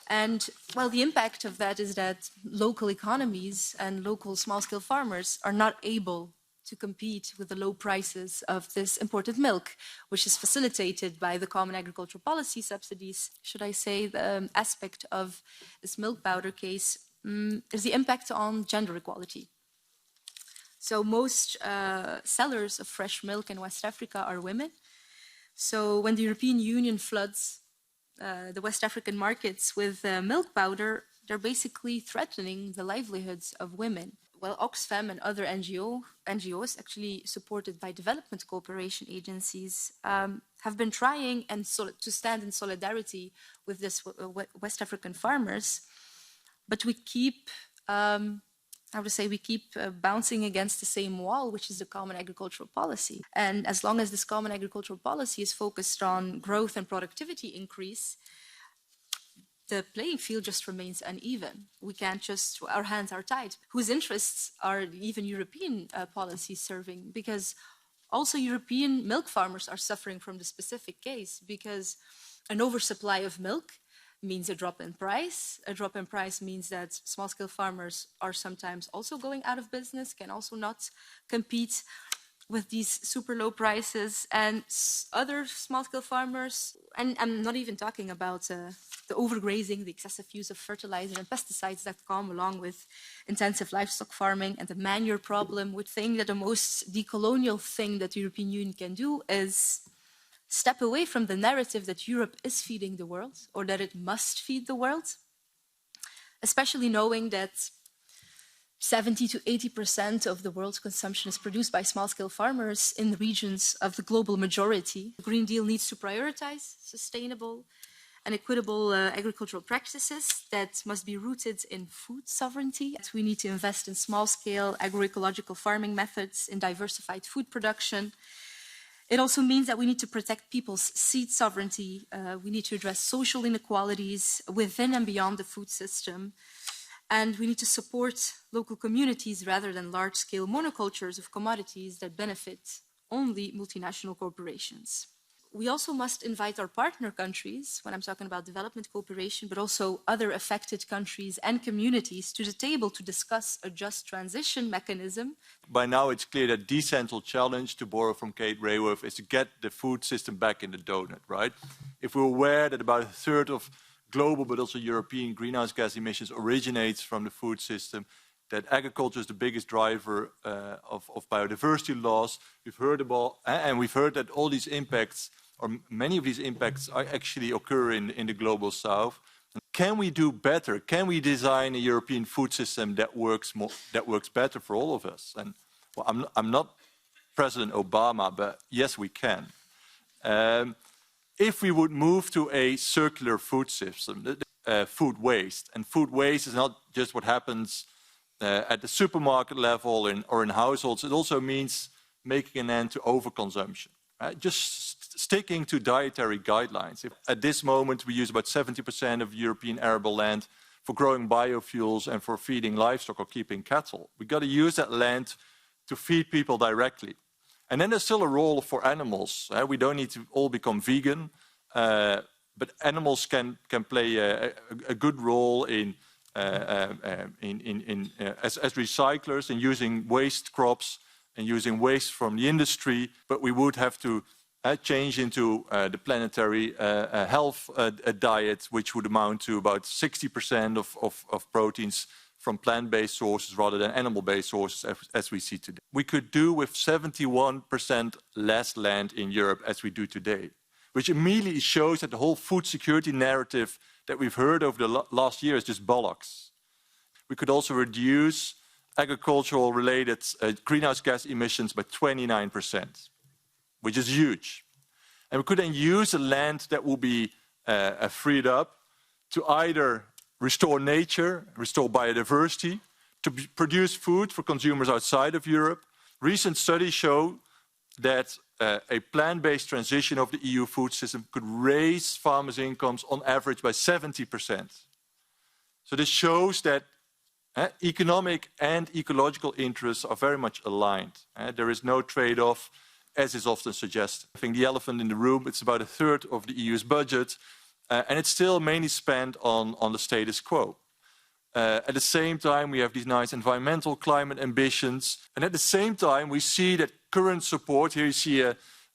And, well, the impact of that is that local economies and local small-scale farmers are not able to compete with the low prices of this imported milk, which is facilitated by the common agricultural policy subsidies. Should I say the aspect of this milk powder case is the impact on gender equality. So most sellers of fresh milk in West Africa are women. So when the European Union floods the West African markets with milk powder, they're basically threatening the livelihoods of women. Well, Oxfam and other NGOs, actually supported by development cooperation agencies, have been trying to stand in solidarity with this West African farmers, but we keep, bouncing against the same wall, which is the common agricultural policy. And as long as this common agricultural policy is focused on growth and productivity increase, the playing field just remains uneven. We can't just, our hands are tied. Whose interests are even European policies serving? Because also European milk farmers are suffering from the specific case, because an oversupply of milk means a drop in price. A drop in price means that small-scale farmers are sometimes also going out of business, can also not compete with these super low prices. And other small-scale farmers, and I'm not even talking about the overgrazing, the excessive use of fertilizer and pesticides that come along with intensive livestock farming, and the manure problem, would think that the most decolonial thing that the European Union can do is step away from the narrative that Europe is feeding the world, or that it must feed the world, especially knowing that 70 to 80% of the world's consumption is produced by small-scale farmers in the regions of the global majority. The Green Deal needs to prioritize sustainable and equitable agricultural practices that must be rooted in food sovereignty. We need to invest in small-scale agroecological farming methods, in diversified food production. It also means that we need to protect people's seed sovereignty. We need to address social inequalities within and beyond the food system. And we need to support local communities rather than large-scale monocultures of commodities that benefit only multinational corporations. We also must invite our partner countries, when I'm talking about development cooperation, but also other affected countries and communities, to the table to discuss a just transition mechanism. By now it's clear that the central challenge, to borrow from Kate Raworth, is to get the food system back in the donut, right? If we're aware that about a third of global but also European greenhouse gas emissions originates from the food system, that agriculture is the biggest driver of biodiversity loss, we've heard that all these impacts, or many of these impacts, are actually occur in the global south. Can we do better? Can we design a European food system that works better for all of us? And well, I'm not President Obama, but yes, we can. If we would move to a circular food system, food waste, and food waste is not just what happens at the supermarket level or in households, it also means making an end to overconsumption. Right? Just sticking to dietary guidelines. If at this moment we use about 70% of European arable land for growing biofuels and for feeding livestock or keeping cattle, we've got to use that land to feed people directly. And then there's still a role for animals. We don't need to all become vegan, but animals can play a good role in as recyclers and using waste crops and using waste from the industry, but we would have to change into the planetary health diet, which would amount to about 60% of proteins from plant-based sources rather than animal-based sources as we see today. We could do with 71% less land in Europe as we do today, which immediately shows that the whole food security narrative that we've heard over the last year is just bollocks. We could also reduce agricultural-related greenhouse gas emissions by 29%, which is huge. And we could then use the land that will be freed up to either restore nature, restore biodiversity, to produce food for consumers outside of Europe. Recent studies show that a plant-based transition of the EU food system could raise farmers' incomes on average by 70%. So this shows that economic and ecological interests are very much aligned. There is no trade-off, as is often suggested. I think the elephant in the room, it's about a third of the EU's budget, and it's still mainly spent on the status quo. At the same time, we have these nice environmental climate ambitions, and at the same time, we see that current support, here you see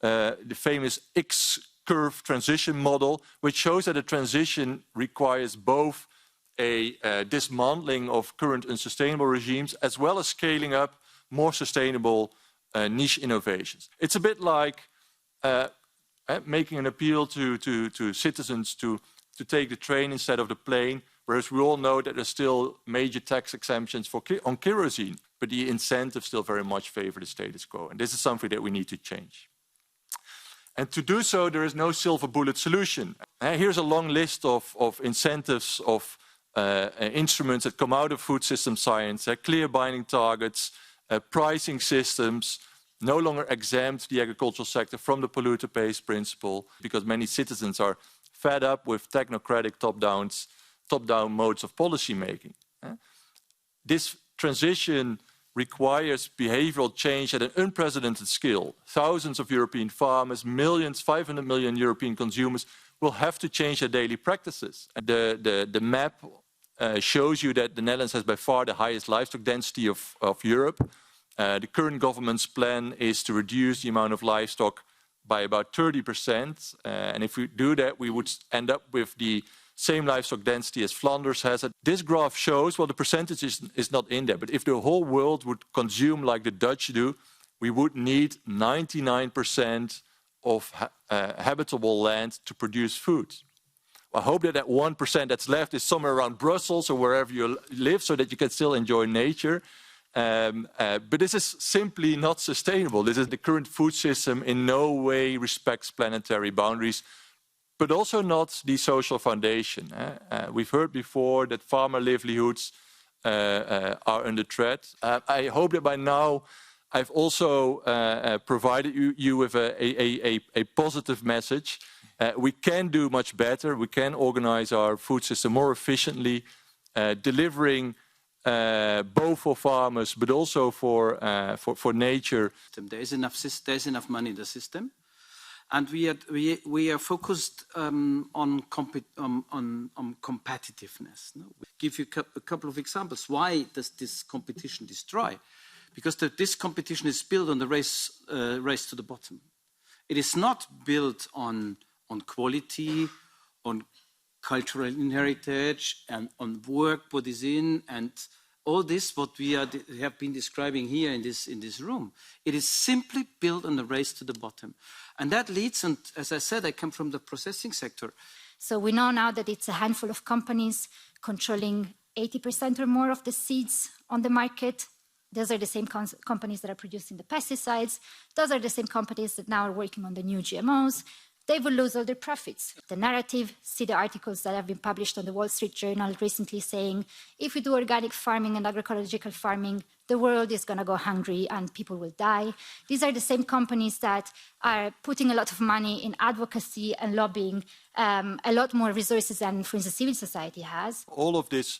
the famous X-curve transition model, which shows that a transition requires both a dismantling of current unsustainable regimes, as well as scaling up more sustainable niche innovations. It's a bit like making an appeal to citizens to take the train instead of the plane, whereas we all know that there's still major tax exemptions on kerosene, but the incentives still very much favor the status quo. And this is something that we need to change. And to do so, there is no silver bullet solution. Here's a long list of incentives, of instruments that come out of food system science, clear binding targets, pricing systems, no longer exempt the agricultural sector from the polluter pays principle, because many citizens are fed up with technocratic top-down modes of policy making. This transition requires behavioral change at an unprecedented scale. Thousands of European farmers, millions, 500 million European consumers will have to change their daily practices. The map shows you that the Netherlands has by far the highest livestock density of Europe. The current government's plan is to reduce the amount of livestock by about 30%. And if we do that, we would end up with the same livestock density as Flanders has. This graph shows, well, the percentage is not in there, but if the whole world would consume like the Dutch do, we would need 99% of habitable land to produce food. I hope that 1% that's left is somewhere around Brussels or wherever you live, so that you can still enjoy nature. But this is simply not sustainable. This is the current food system in no way respects planetary boundaries, but also not the social foundation. We've heard before that farmer livelihoods are under threat. I hope that by now I've also provided you with a positive message. We can do much better. We can organize our food system more efficiently, delivering both for farmers, but also for nature. There's enough money in the system, and we are focused on competitiveness. No? We'll give you a couple of examples. Why does this competition destroy? Because this competition is built on the race to the bottom. It is not built on quality, on cultural heritage, and on work put is in, and all this what we have been describing here in this room. It is simply built on the race to the bottom. And that leads, and as I said, I come from the processing sector. So we know now that it's a handful of companies controlling 80% or more of the seeds on the market. Those are the same companies that are producing the pesticides. Those are the same companies that now are working on the new GMOs. They will lose all their profits. The narrative, see the articles that have been published on the Wall Street Journal recently saying, if we do organic farming and agroecological farming, the world is going to go hungry and people will die. These are the same companies that are putting a lot of money in advocacy and lobbying, a lot more resources than, for instance, civil society has. All of this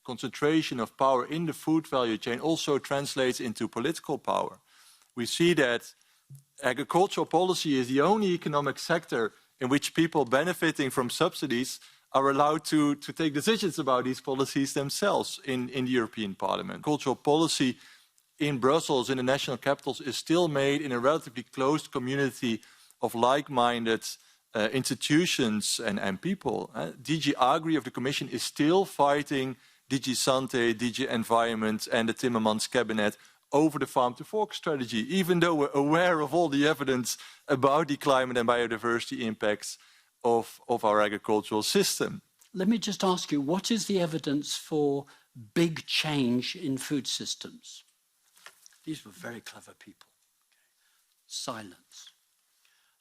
concentration of power in the food value chain also translates into political power. We see that agricultural policy is the only economic sector in which people benefiting from subsidies are allowed to take decisions about these policies themselves in the European Parliament. Cultural policy in Brussels, in the national capitals, is still made in a relatively closed community of like-minded institutions and people. DG Agri of the Commission is still fighting DG Sante, DG Environment and the Timmermans cabinet over the farm-to-fork strategy, even though we're aware of all the evidence about the climate and biodiversity impacts of our agricultural system. Let me just ask you, what is the evidence for big change in food systems? These were very clever people. Silence.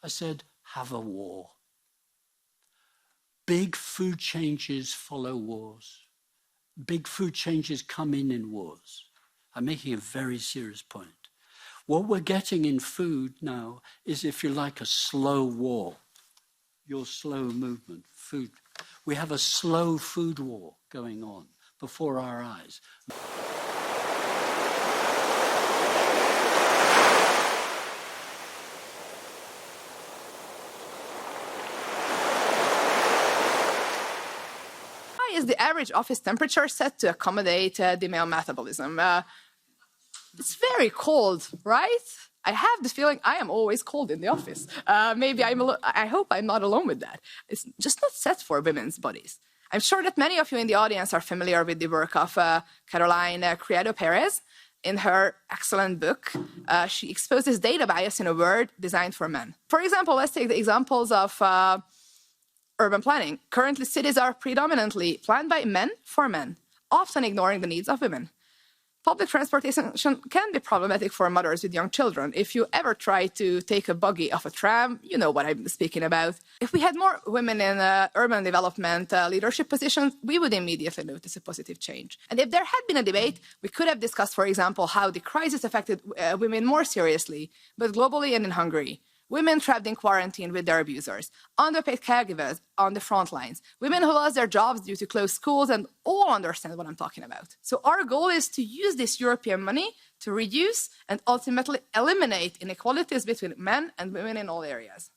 I said, have a war. Big food changes follow wars. Big food changes come in wars. I'm making a very serious point. What we're getting in food now is, if you like, a slow war. Your slow movement, food. We have a slow food war going on before our eyes. Is the average office temperature set to accommodate the male metabolism? It's very cold, right? I have the feeling I am always cold in the office. Maybe I hope I'm not alone with that. It's just not set for women's bodies. I'm sure that many of you in the audience are familiar with the work of Caroline Criado Perez. In her excellent book, she exposes data bias in a world designed for men. For example, let's take the examples of urban planning. Currently, cities are predominantly planned by men for men, often ignoring the needs of women. Public transportation can be problematic for mothers with young children. If you ever try to take a buggy off a tram, you know what I'm speaking about. If we had more women in urban development leadership positions, we would immediately notice a positive change. And if there had been a debate, we could have discussed, for example, how the crisis affected women more seriously, but globally and in Hungary. Women trapped in quarantine with their abusers, underpaid caregivers on the front lines, women who lost their jobs due to closed schools, and all understand what I'm talking about. So our goal is to use this European money to reduce and ultimately eliminate inequalities between men and women in all areas.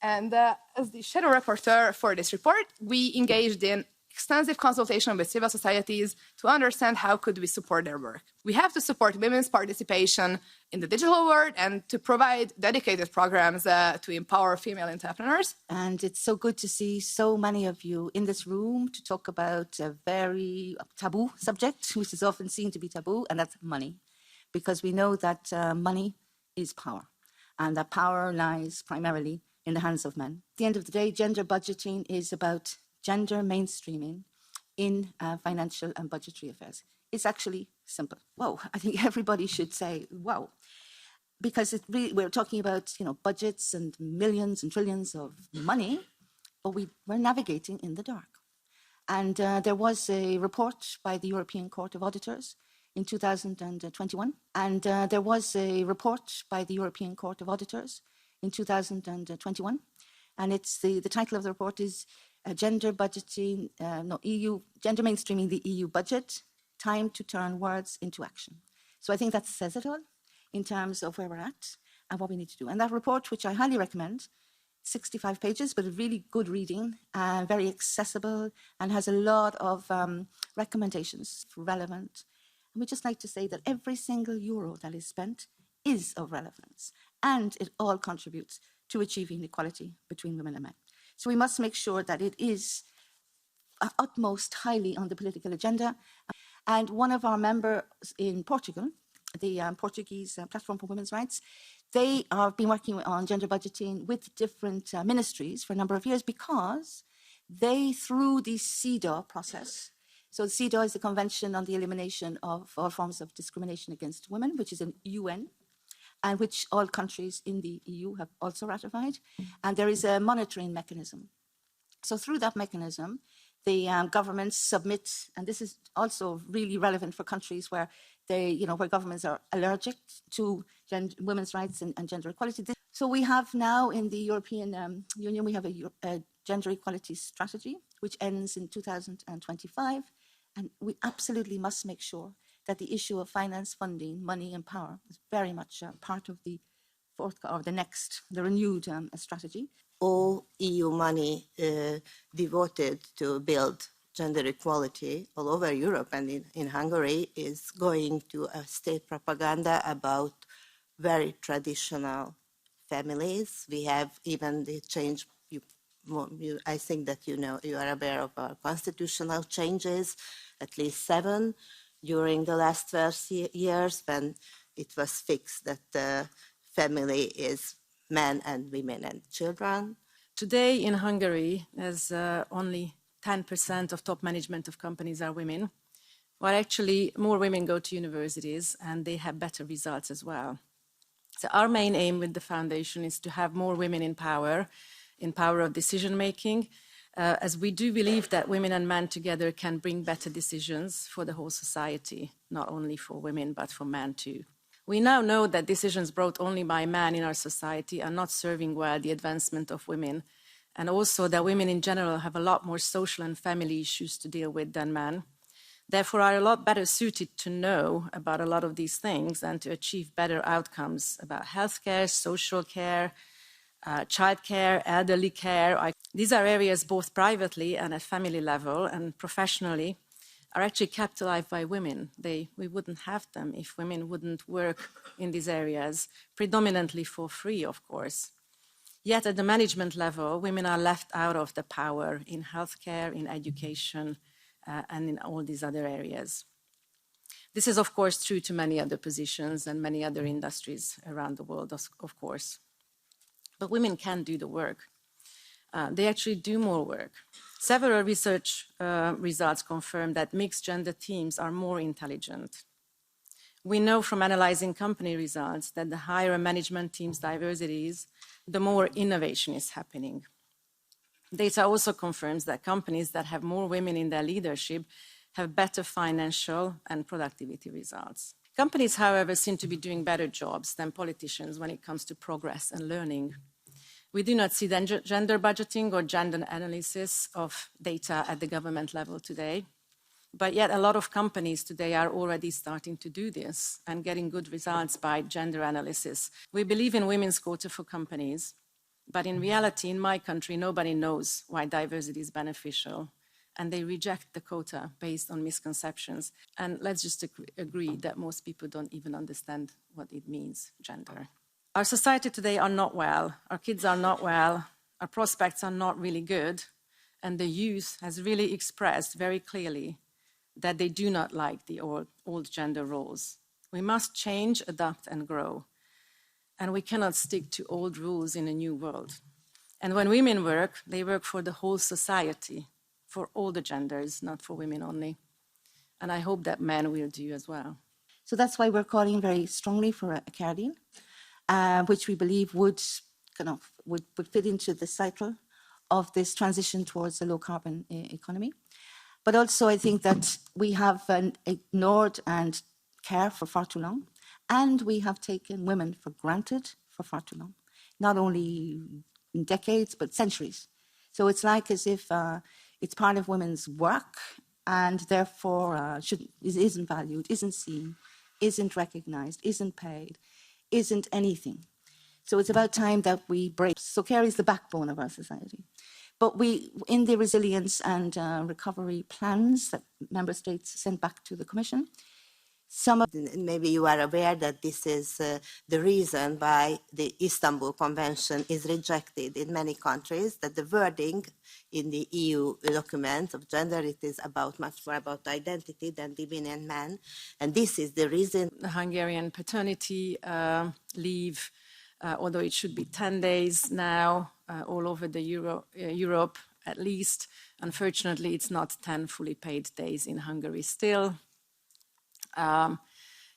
And as the shadow rapporteur for this report, we engaged in extensive consultation with civil societies to understand how could we support their work. We have to support women's participation in the digital world and to provide dedicated programs to empower female entrepreneurs. And it's so good to see so many of you in this room to talk about a very taboo subject, which is often seen to be taboo, and that's money. Because we know that money is power, and that power lies primarily in the hands of men. At the end of the day, gender budgeting is about gender mainstreaming in financial and budgetary affairs. It's actually simple. Whoa, I think everybody should say, wow. Because we're talking about, budgets and millions and trillions of money, but we're navigating in the dark. And there was a report by the European Court of Auditors in 2021. And there was a report by the European Court of Auditors in 2021. And the title of the report is Gender Budgeting, Gender Mainstreaming the EU Budget, Time to Turn Words into Action. So I think that says it all in terms of where we're at and what we need to do. And that report, which I highly recommend, 65 pages, but really good reading, very accessible, and has a lot of recommendations, relevant. And we'd just like to say that every single euro that is spent is of relevance, and it all contributes to achieving equality between women and men. So we must make sure that it is utmost highly on the political agenda. And one of our members in Portugal, the Portuguese Platform for Women's Rights, they have been working on gender budgeting with different ministries for a number of years because they, through the CEDAW process, so CEDAW is the Convention on the Elimination of All Forms of Discrimination Against Women, which is an UN, and which all countries in the EU have also ratified. And there is a monitoring mechanism. So through that mechanism, the governments submit, and this is also really relevant for countries where where governments are allergic to women's rights and gender equality. So we have now in the European Union, we have a gender equality strategy, which ends in 2025. And we absolutely must make sure that the issue of finance, funding, money, and power is very much part of the renewed strategy. all EU money devoted to build gender equality all over Europe and in Hungary is going to a state propaganda about very traditional families. We have even the change, I think that you are aware of our constitutional changes, at least 7 during the last 12 years when it was fixed that the family is men and women and children. Today in Hungary, as only 10% of top management of companies are women, well, actually more women go to universities and they have better results as well. So our main aim with the foundation is to have more women in power of decision making, as we do believe that women and men together can bring better decisions for the whole society, not only for women, but for men too. We now know that decisions brought only by men in our society are not serving well the advancement of women, and also that women in general have a lot more social and family issues to deal with than men. Therefore, are a lot better suited to know about a lot of these things and to achieve better outcomes about healthcare, social care, childcare, elderly care. These are areas both privately and at family level and professionally are actually kept alive by women. We wouldn't have them if women wouldn't work in these areas, predominantly for free, of course. Yet at the management level, women are left out of the power in healthcare, in education, and in all these other areas. This is, of course, true to many other positions and many other industries around the world, of course. But women can do the work. They actually do more work. Several research results confirm that mixed gender teams are more intelligent. We know from analyzing company results that the higher a management team's diversity is, the more innovation is happening. Data also confirms that companies that have more women in their leadership have better financial and productivity results. Companies, however, seem to be doing better jobs than politicians when it comes to progress and learning. We do not see gender budgeting or gender analysis of data at the government level today, but yet a lot of companies today are already starting to do this and getting good results by gender analysis. We believe in women's quota for companies, but in reality, in my country, nobody knows why diversity is beneficial, and they reject the quota based on misconceptions. And let's just agree that most people don't even understand what it means, gender. Our society today are not well, our kids are not well, our prospects are not really good, and the youth has really expressed very clearly that they do not like the old gender roles. We must change, adapt, and grow. And we cannot stick to old rules in a new world. And when women work, they work for the whole society, for all the genders, not for women only. And I hope that men will do as well. So that's why we're calling very strongly for a academe, which we believe would fit into the cycle of this transition towards a low-carbon economy. But also I think that we have ignored and cared for far too long, and we have taken women for granted for far too long, not only in decades, but centuries. So it's like as if it's part of women's work and therefore isn't valued, isn't seen, isn't recognized, isn't paid, isn't anything. So it's about time that we break. So care is the backbone of our society. But in the resilience and recovery plans that member states sent back to the Commission, maybe you are aware that this is the reason why the Istanbul Convention is rejected in many countries, that the wording in the EU document of gender, it is much more about identity than women and men. And this is the reason. The Hungarian paternity leave, although it should be 10 days now, all over the Europe at least. Unfortunately, it's not 10 fully paid days in Hungary still.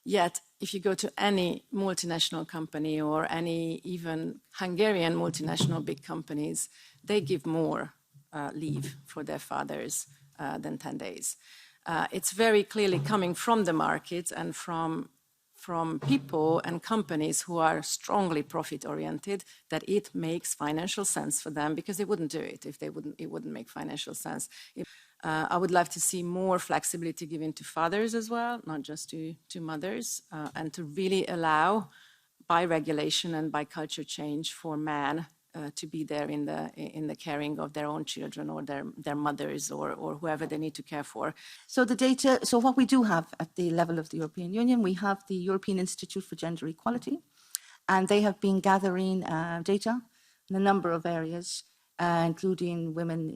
Yet, if you go to any multinational company or any even Hungarian multinational big companies, they give more leave for their fathers than 10 days. It's very clearly coming from the market and from people and companies who are strongly profit-oriented that it makes financial sense for them, because they wouldn't do it if it wouldn't make financial sense. I would love to see more flexibility given to fathers as well, not just to mothers, and to really allow, by regulation and by culture change, for men to be there in the caring of their own children or their mothers or whoever they need to care for. So the data, so what we do have at the level of the European Union, we have the European Institute for Gender Equality, and they have been gathering data in a number of areas, including women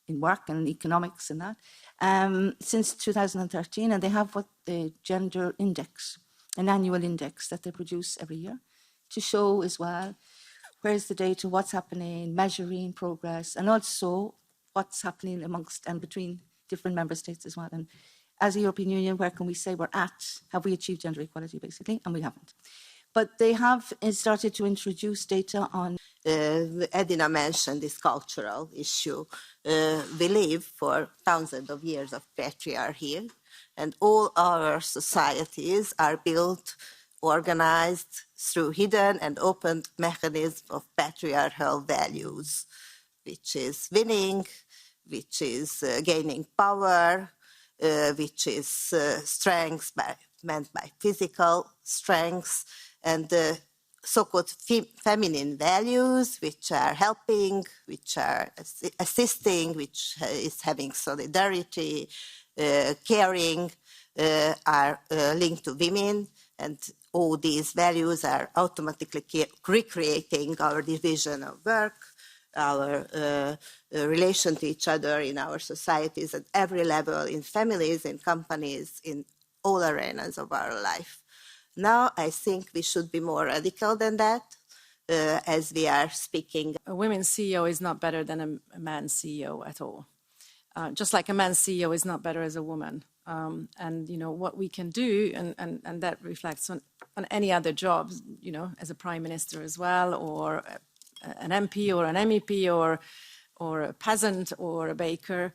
in work and economics and that, since 2013, and they have what the gender index, an annual index that they produce every year to show as well where's the data, what's happening, measuring progress, and also what's happening amongst and between different member states as well. And as a European Union, where can we say we're at? Have we achieved gender equality, basically? And we haven't. But they have started to introduce data on... Edina mentioned this cultural issue. We live for thousands of years of patriarchy, and all our societies are built, organized through hidden and open mechanisms of patriarchal values, which is winning, which is gaining power, which is strength meant by physical strength, and so-called feminine values, which are helping, which are assisting, which is having solidarity, caring, are linked to women. And all these values are automatically recreating our division of work, our relation to each other in our societies at every level, in families, in companies, in all arenas of our life. Now, I think we should be more radical than that, as we are speaking. A women's CEO is not better than a man's CEO at all. Just like a man's CEO is not better as a woman. And, you know, what we can do, and that reflects on any other job, you know, as a prime minister as well, or an MP or an MEP or a peasant or a baker.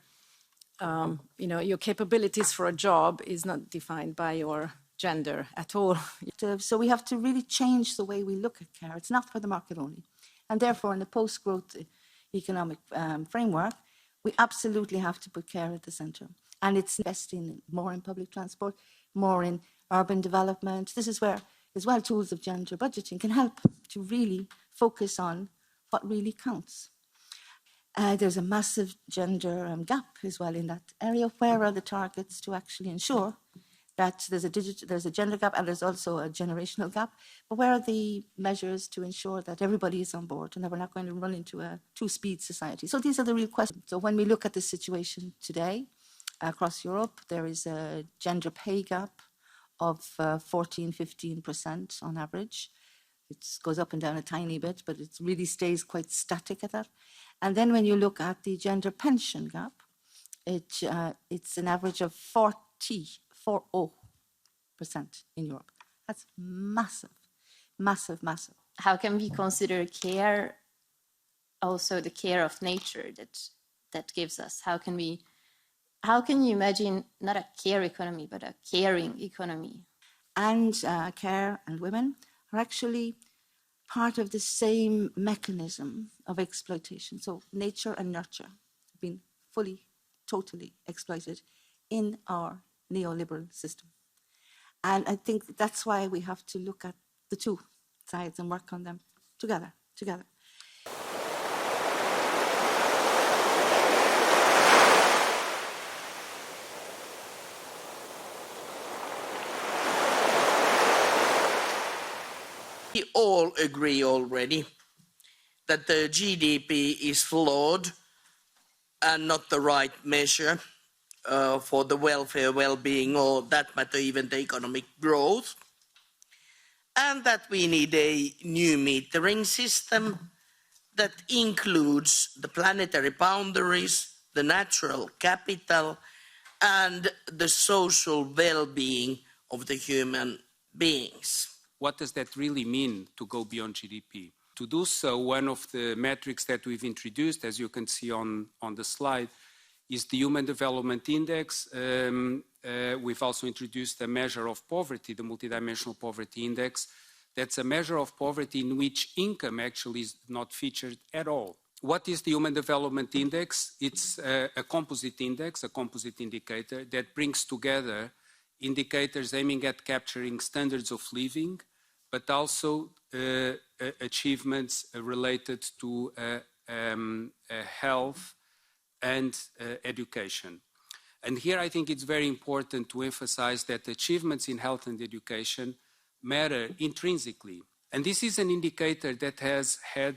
You know, your capabilities for a job is not defined by your gender at all. So we have to really change the way we look at care. It's not for the market only. And therefore, in the post-growth economic framework, we absolutely have to put care at the centre. And it's investing more in public transport, more in urban development. This is where, as well, tools of gender budgeting can help to really focus on what really counts. There's a massive gender gap as well in that area. Where are the targets to actually ensure that there's a gender gap and there's also a generational gap? But where are the measures to ensure that everybody is on board and that we're not going to run into a two-speed society? So these are the real questions. So when we look at the situation today across Europe, there is a gender pay gap of 14-15% on average. It goes up and down a tiny bit, but it really stays quite static at that. And then when you look at the gender pension gap, it's an average of 40% in Europe. That's massive, massive, massive. How can we consider care also the care of nature that gives us? How can you imagine not a care economy, but a caring economy? And care and women are actually part of the same mechanism of exploitation. So nature and nurture have been fully, totally exploited in our neoliberal system. And I think that's why we have to look at the two sides and work on them together. We all agree already that the GDP is flawed and not the right measure for the welfare, well-being, or that matter even the economic growth, and that we need a new metering system that includes the planetary boundaries, the natural capital, and the social well-being of the human beings. What does that really mean to go beyond GDP? To do so, one of the metrics that we've introduced, as you can see on the slide, is the Human Development Index. We've also introduced a measure of poverty, the Multidimensional Poverty Index. That's a measure of poverty in which income actually is not featured at all. What is the Human Development Index? It's a composite index, a composite indicator that brings together indicators aiming at capturing standards of living, but also achievements related to health and education. And here I think it's very important to emphasize that achievements in health and education matter intrinsically. And this is an indicator that has had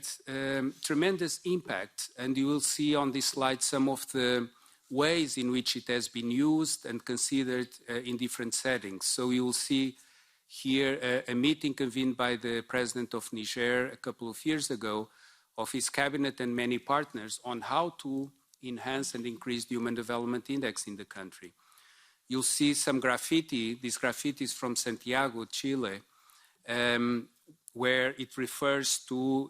tremendous impact. And you will see on this slide some of the ways in which it has been used and considered in different settings. So you will see here a meeting convened by the president of Niger a couple of years ago of his cabinet and many partners on how to enhance and increase the Human Development Index in the country. You'll see some graffiti. This graffiti is from Santiago, Chile, where it refers to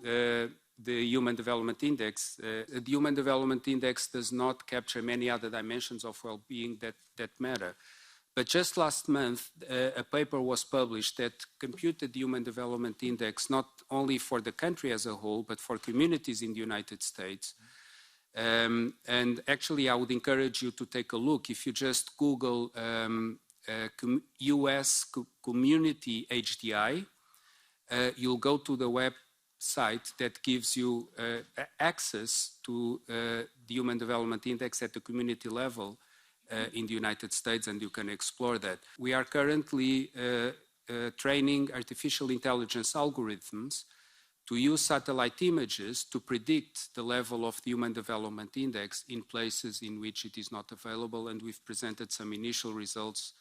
the Human Development Index. The Human Development Index does not capture many other dimensions of well-being that matter. But just last month, a paper was published that computed the Human Development Index not only for the country as a whole, but for communities in the United States. And actually, I would encourage you to take a look. If you just Google US Community HDI, you'll go to the website that gives you access to the Human Development Index at the community level in the United States, and you can explore that. We are currently training artificial intelligence algorithms to use satellite images to predict the level of the Human Development Index in places in which it is not available, and we've presented some initial results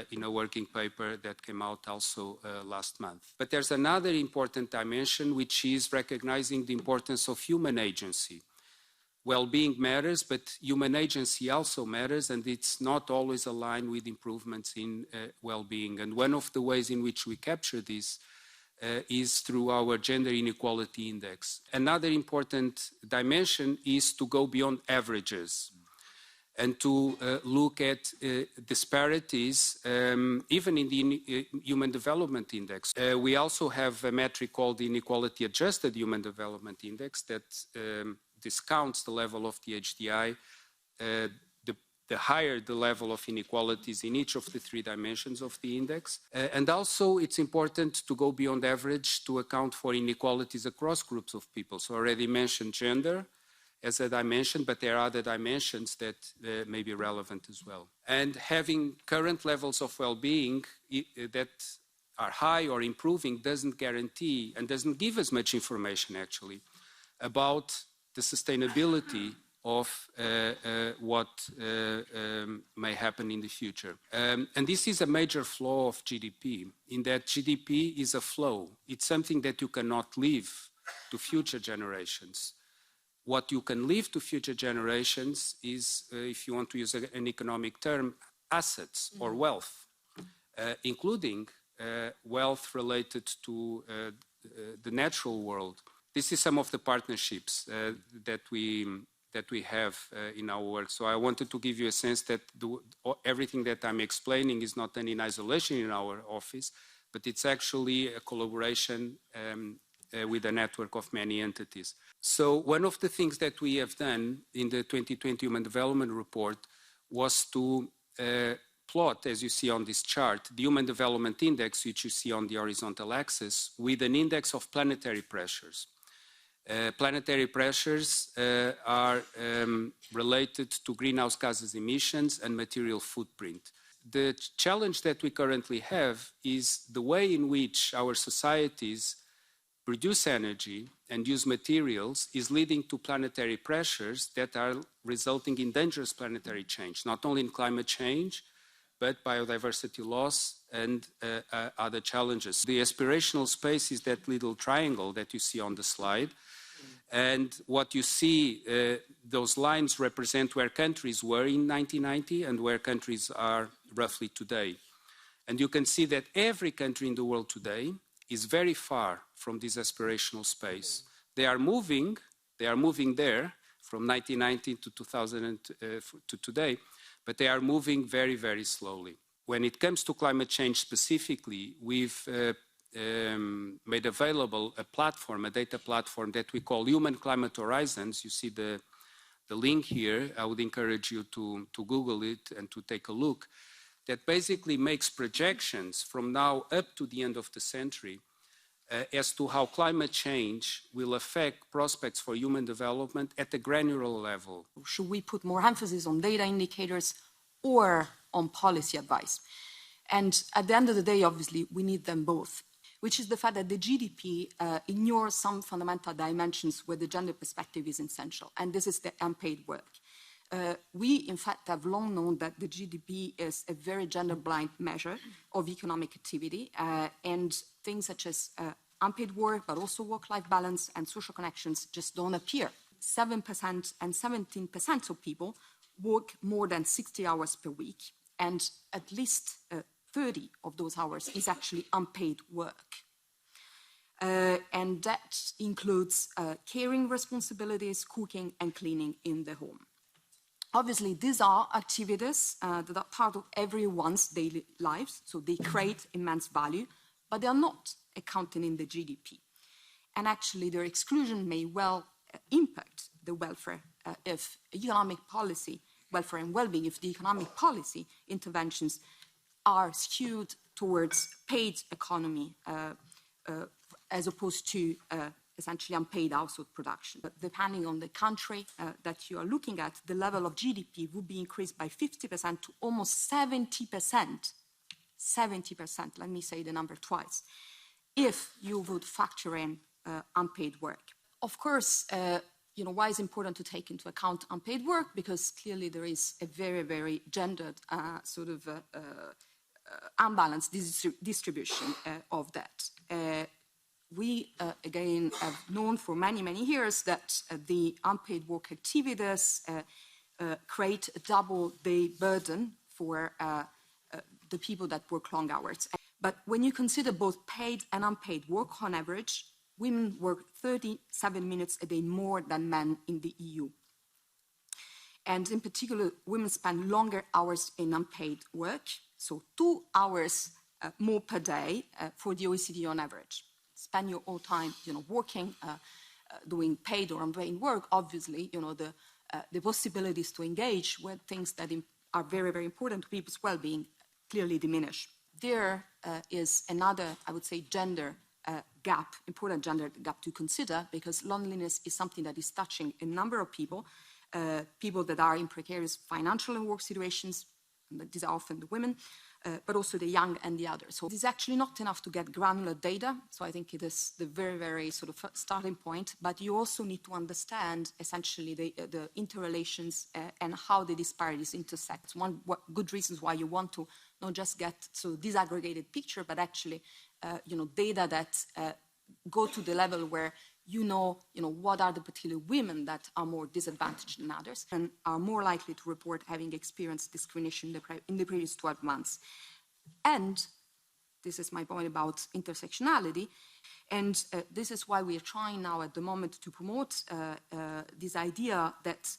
in a working paper that came out also last month. But there's another important dimension, which is recognizing the importance of human agency. Well-being matters, but human agency also matters, and it's not always aligned with improvements in well-being. And one of the ways in which we capture this is through our Gender Inequality Index. Another important dimension is to go beyond averages and to look at disparities, even in the Human Development Index. We also have a metric called the Inequality Adjusted Human Development Index that discounts the level of the HDI, the higher the level of inequalities in each of the three dimensions of the index. And also it's important to go beyond average to account for inequalities across groups of people. So I already mentioned gender as a dimension, but there are other dimensions that may be relevant as well. And having current levels of well-being that are high or improving doesn't guarantee and doesn't give us much information actually about the sustainability of what may happen in the future. And this is a major flaw of GDP, in that GDP is a flow. It's something that you cannot leave to future generations. What you can leave to future generations is, if you want to use an economic term, assets or wealth, including wealth related to the natural world. This is some of the partnerships that we have in our work. So I wanted to give you a sense that everything that I'm explaining is not done in isolation in our office, but it's actually a collaboration with a network of many entities. So one of the things that we have done in the 2020 Human Development Report was to plot, as you see on this chart, the Human Development Index, which you see on the horizontal axis, with an index of planetary pressures. Planetary pressures are related to greenhouse gases emissions and material footprint. The challenge that we currently have is the way in which our societies produce energy and use materials is leading to planetary pressures that are resulting in dangerous planetary change, not only in climate change, but biodiversity loss and other challenges. The aspirational space is that little triangle that you see on the slide. And what you see, those lines represent where countries were in 1990 and where countries are roughly today. And you can see that every country in the world today is very far from this aspirational space. They are moving there from 1990 to 2000 to today, but they are moving very, very slowly. When it comes to climate change specifically, we've made available a platform, a data platform that we call Human Climate Horizons. You see the link here. I would encourage you to Google it and to take a look. that basically makes projections from now up to the end of the century as to how climate change will affect prospects for human development at the granular level. Should we put more emphasis on data indicators or on policy advice? And at the end of the day, obviously, we need them both, which is the fact that the GDP ignores some fundamental dimensions where the gender perspective is essential, and this is the unpaid work. We, in fact, have long known that the GDP is a very gender-blind measure of economic activity, and things such as unpaid work, but also work-life balance and social connections just don't appear. 7% and 17% of people work more than 60 hours per week, and at least 30 of those hours is actually unpaid work. And that includes caring responsibilities, cooking and cleaning in the home. Obviously, these are activities that are part of everyone's daily lives, so they create immense value, but they are not accounted in the GDP. And actually, their exclusion may well impact the welfare if economic policy, welfare and well-being, if the economic policy interventions are skewed towards paid economy as opposed to essentially unpaid household production. But depending on the country that you are looking at, the level of GDP would be increased by 50% to almost 70%. 70%, let me say the number twice, if you would factor in unpaid work. Of course, why is it important to take into account unpaid work? Because clearly there is a very, very gendered unbalanced distribution of that. We, again, have known for many, many years that the unpaid work activities create a double-day burden for the people that work long hours. But when you consider both paid and unpaid work, on average, women work 37 minutes a day more than men in the EU. And in particular, women spend longer hours in unpaid work, so 2 hours more per day for the OECD on average. Spend your whole time, working, doing paid or unpaid work. Obviously, the possibilities to engage with things that are very, very important to people's well-being clearly diminish. There is another, I would say, gender gap, important gender gap to consider, because loneliness is something that is touching a number of people, people that are in precarious financial and work situations. These are often the women, but also the young and the others. So it is actually not enough to get granular data. So I think it is the very, very sort of starting point. But you also need to understand essentially the interrelations and how the disparities intersect. One good reasons why you want to not just get disaggregated picture, but actually data that go to the level where you know what are the particular women that are more disadvantaged than others and are more likely to report having experienced discrimination in the previous 12 months. And this is my point about intersectionality. And this is why we are trying now at the moment to promote this idea that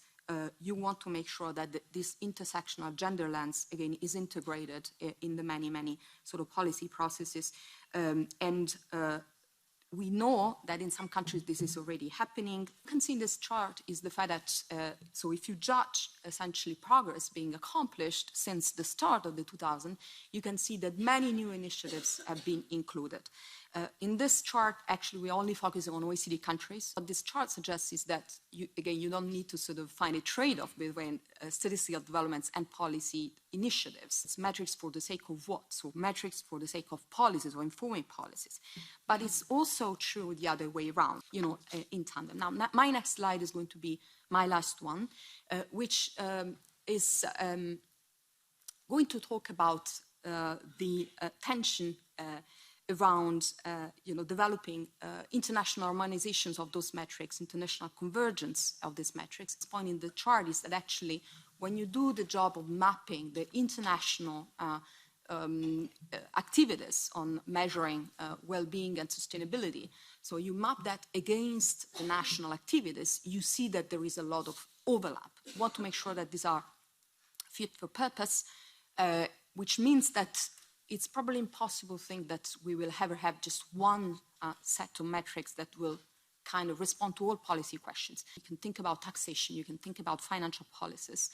you want to make sure that this intersectional gender lens, again, is integrated in the many, many sort of policy processes. We know that in some countries this is already happening. You can see in this chart is the fact that, so if you judge essentially progress being accomplished since the start of the 2000s, you can see that many new initiatives have been included. In this chart, actually, we're only focusing on OECD countries. What this chart suggests is that, you don't need to sort of find a trade-off between statistical developments and policy initiatives. It's metrics for the sake of what? So metrics for the sake of policies or informing policies. But it's also true the other way around, in tandem. Now, my next slide is going to be my last one, which is going to talk about the tension around developing international harmonizations of those metrics, international convergence of these metrics. The point in the chart is that actually when you do the job of mapping the international activities on measuring well-being and sustainability, so you map that against the national activities, you see that there is a lot of overlap. You want to make sure that these are fit for purpose, which means that it's probably impossible to think that we will ever have just one set of metrics that will kind of respond to all policy questions. You can think about taxation, you can think about financial policies,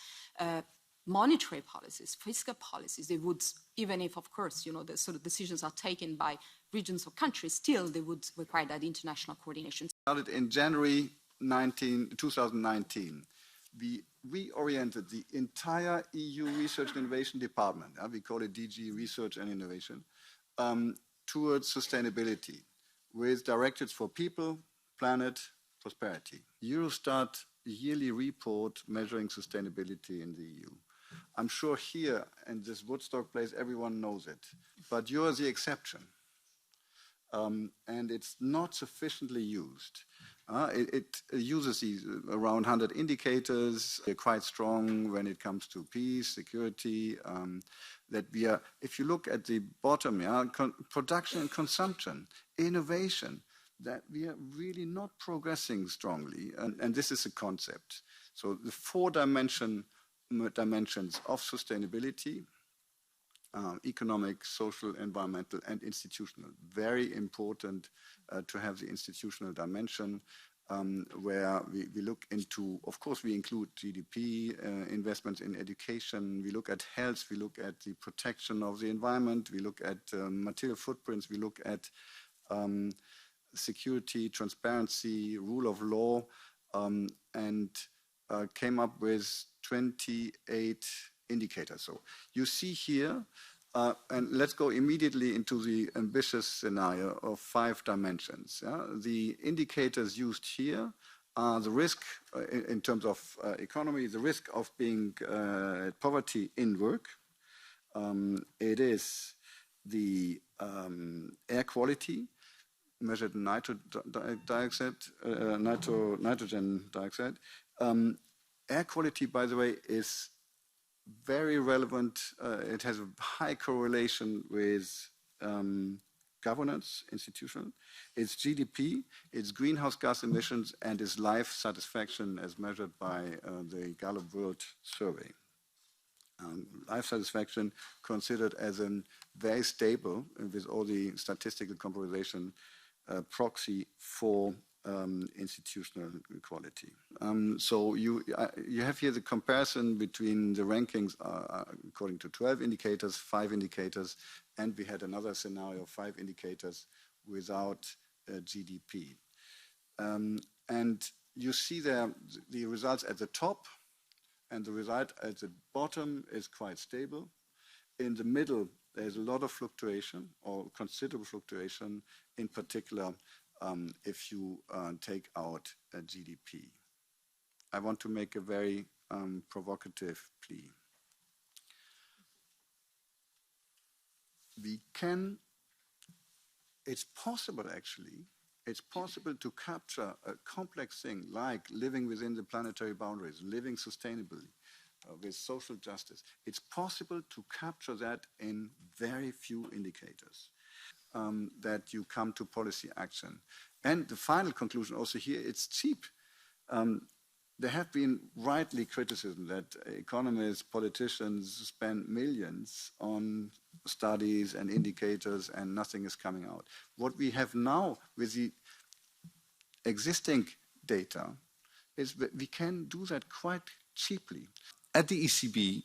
monetary policies, fiscal policies, they would, even if, of course, the sort of decisions are taken by regions or countries, still they would require that international coordination. In January 2019, we reoriented the entire EU Research and Innovation Department, we call it DG Research and Innovation, towards sustainability, with directives for people, planet, prosperity. Eurostat yearly report measuring sustainability in the EU. I'm sure here, in this Woodstock place, everyone knows it, but you're the exception. And it's not sufficiently used. It uses these around 100 indicators. They're quite strong when it comes to peace, security, that we are, if you look at the bottom, production and consumption, innovation, that we are really not progressing strongly. And this is a concept. So the four dimensions of sustainability, economic, social, environmental, and institutional. Very important to have the institutional dimension where we look into, of course, we include GDP, investments in education, we look at health, we look at the protection of the environment, we look at material footprints, we look at security, transparency, rule of law, and came up with 28 indicators. So you see here, and let's go immediately into the ambitious scenario of 5 dimensions. The indicators used here are the risk in terms of economy, the risk of being poverty in work. It is the air quality, measured in nitrogen dioxide. Air quality, by the way, is very relevant. It has a high correlation with governance, institutional. It's GDP, it's greenhouse gas emissions, and it's life satisfaction as measured by the Gallup World Survey. Life satisfaction considered as a very stable, with all the statistical comparison, proxy for institutional equality. So you have here the comparison between the rankings according to 12 indicators, 5 indicators, and we had another scenario of 5 indicators without GDP. And you see there the results at the top, and the result at the bottom is quite stable. In the middle, there's a lot of fluctuation, or considerable fluctuation, in particular if you take out GDP. I want to make a very provocative plea. It's possible actually, it's possible to capture a complex thing like living within the planetary boundaries, living sustainably, with social justice. It's possible to capture that in very few indicators. That you come to policy action. And the final conclusion also here, it's cheap. There have been rightly criticism that economists, politicians spend millions on studies and indicators and nothing is coming out. What we have now with the existing data is that we can do that quite cheaply. At the ECB,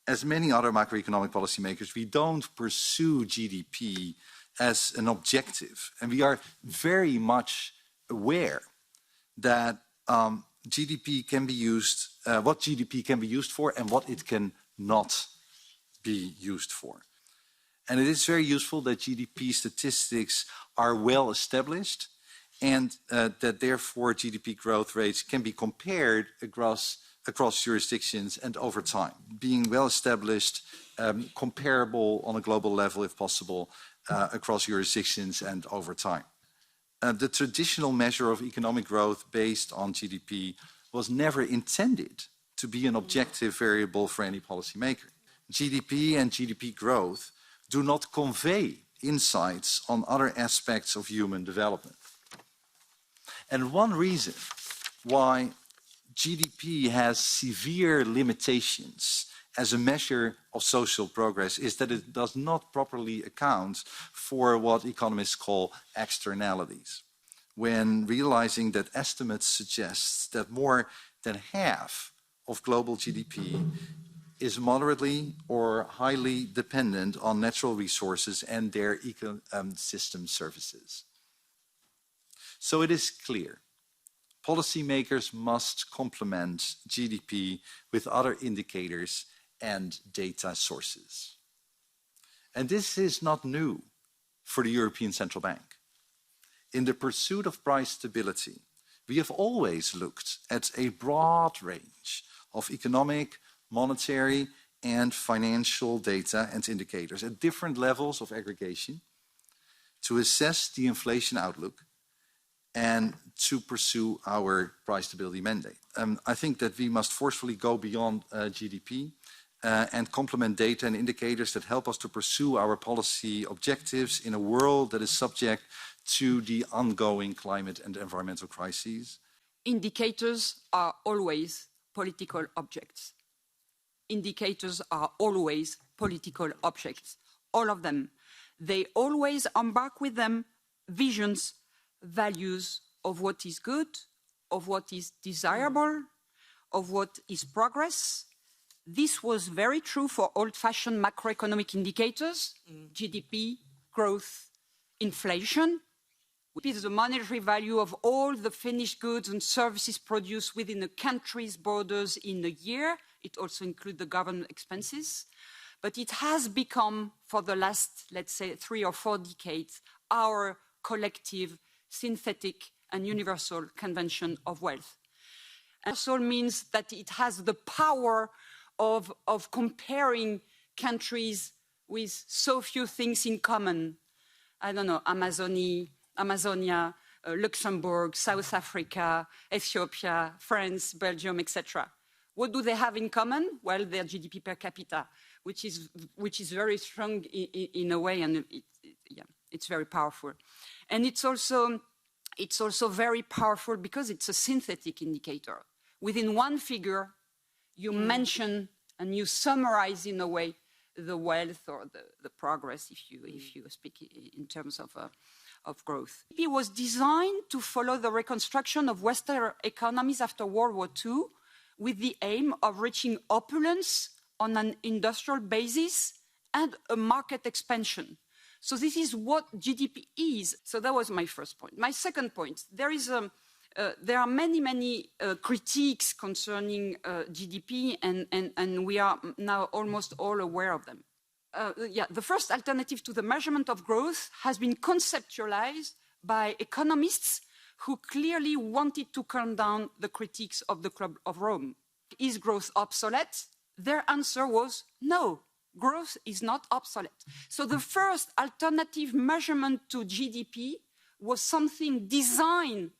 as many other macroeconomic policymakers, we don't pursue GDP as an objective. And we are very much aware that GDP can be used, what GDP can be used for and what it can not be used for. And it is very useful that GDP statistics are well established and that therefore GDP growth rates can be compared across jurisdictions and over time, being well established, comparable on a global level if possible, across jurisdictions and over time. The traditional measure of economic growth based on GDP was never intended to be an objective variable for any policymaker. GDP and GDP growth do not convey insights on other aspects of human development. And one reason why GDP has severe limitations as a measure of social progress is that it does not properly account for what economists call externalities. When realizing that estimates suggest that more than half of global GDP is moderately or highly dependent on natural resources and their ecosystem services. So it is clear, policymakers must complement GDP with other indicators and data sources. And this is not new for the European Central Bank. In the pursuit of price stability, we have always looked at a broad range of economic, monetary, and financial data and indicators at different levels of aggregation to assess the inflation outlook and to pursue our price stability mandate. I think that we must forcefully go beyond GDP and complement data and indicators that help us to pursue our policy objectives in a world that is subject to the ongoing climate and environmental crises. Indicators are always political objects. Indicators are always political objects, all of them. They always embark with them visions, values of what is good, of what is desirable, of what is progress. This was very true for old-fashioned macroeconomic indicators, GDP, growth, inflation. It is the monetary value of all the finished goods and services produced within a country's borders in a year. It also includes the government expenses. But it has become, for the last, let's say, 3 or 4 decades, our collective, synthetic, and universal convention of wealth. And also means that it has the power of comparing countries with so few things in common. I don't know, Amazonia, Luxembourg, South Africa, Ethiopia, France, Belgium, etc. What do they have in common? Well, their GDP per capita, which is very strong in a way, and it's very powerful. And it's also very powerful because it's a synthetic indicator. Within one figure, you mention and you summarize in a way the wealth or the progress, if you speak in terms of growth. It was designed to follow the reconstruction of Western economies after World War II with the aim of reaching opulence on an industrial basis and a market expansion. So this is what GDP is. So that was my first point. My second point, there are many critiques concerning GDP, and we are now almost all aware of them. The first alternative to the measurement of growth has been conceptualized by economists who clearly wanted to calm down the critiques of the Club of Rome. Is growth obsolete? Their answer was no, growth is not obsolete. So the first alternative measurement to GDP was something designed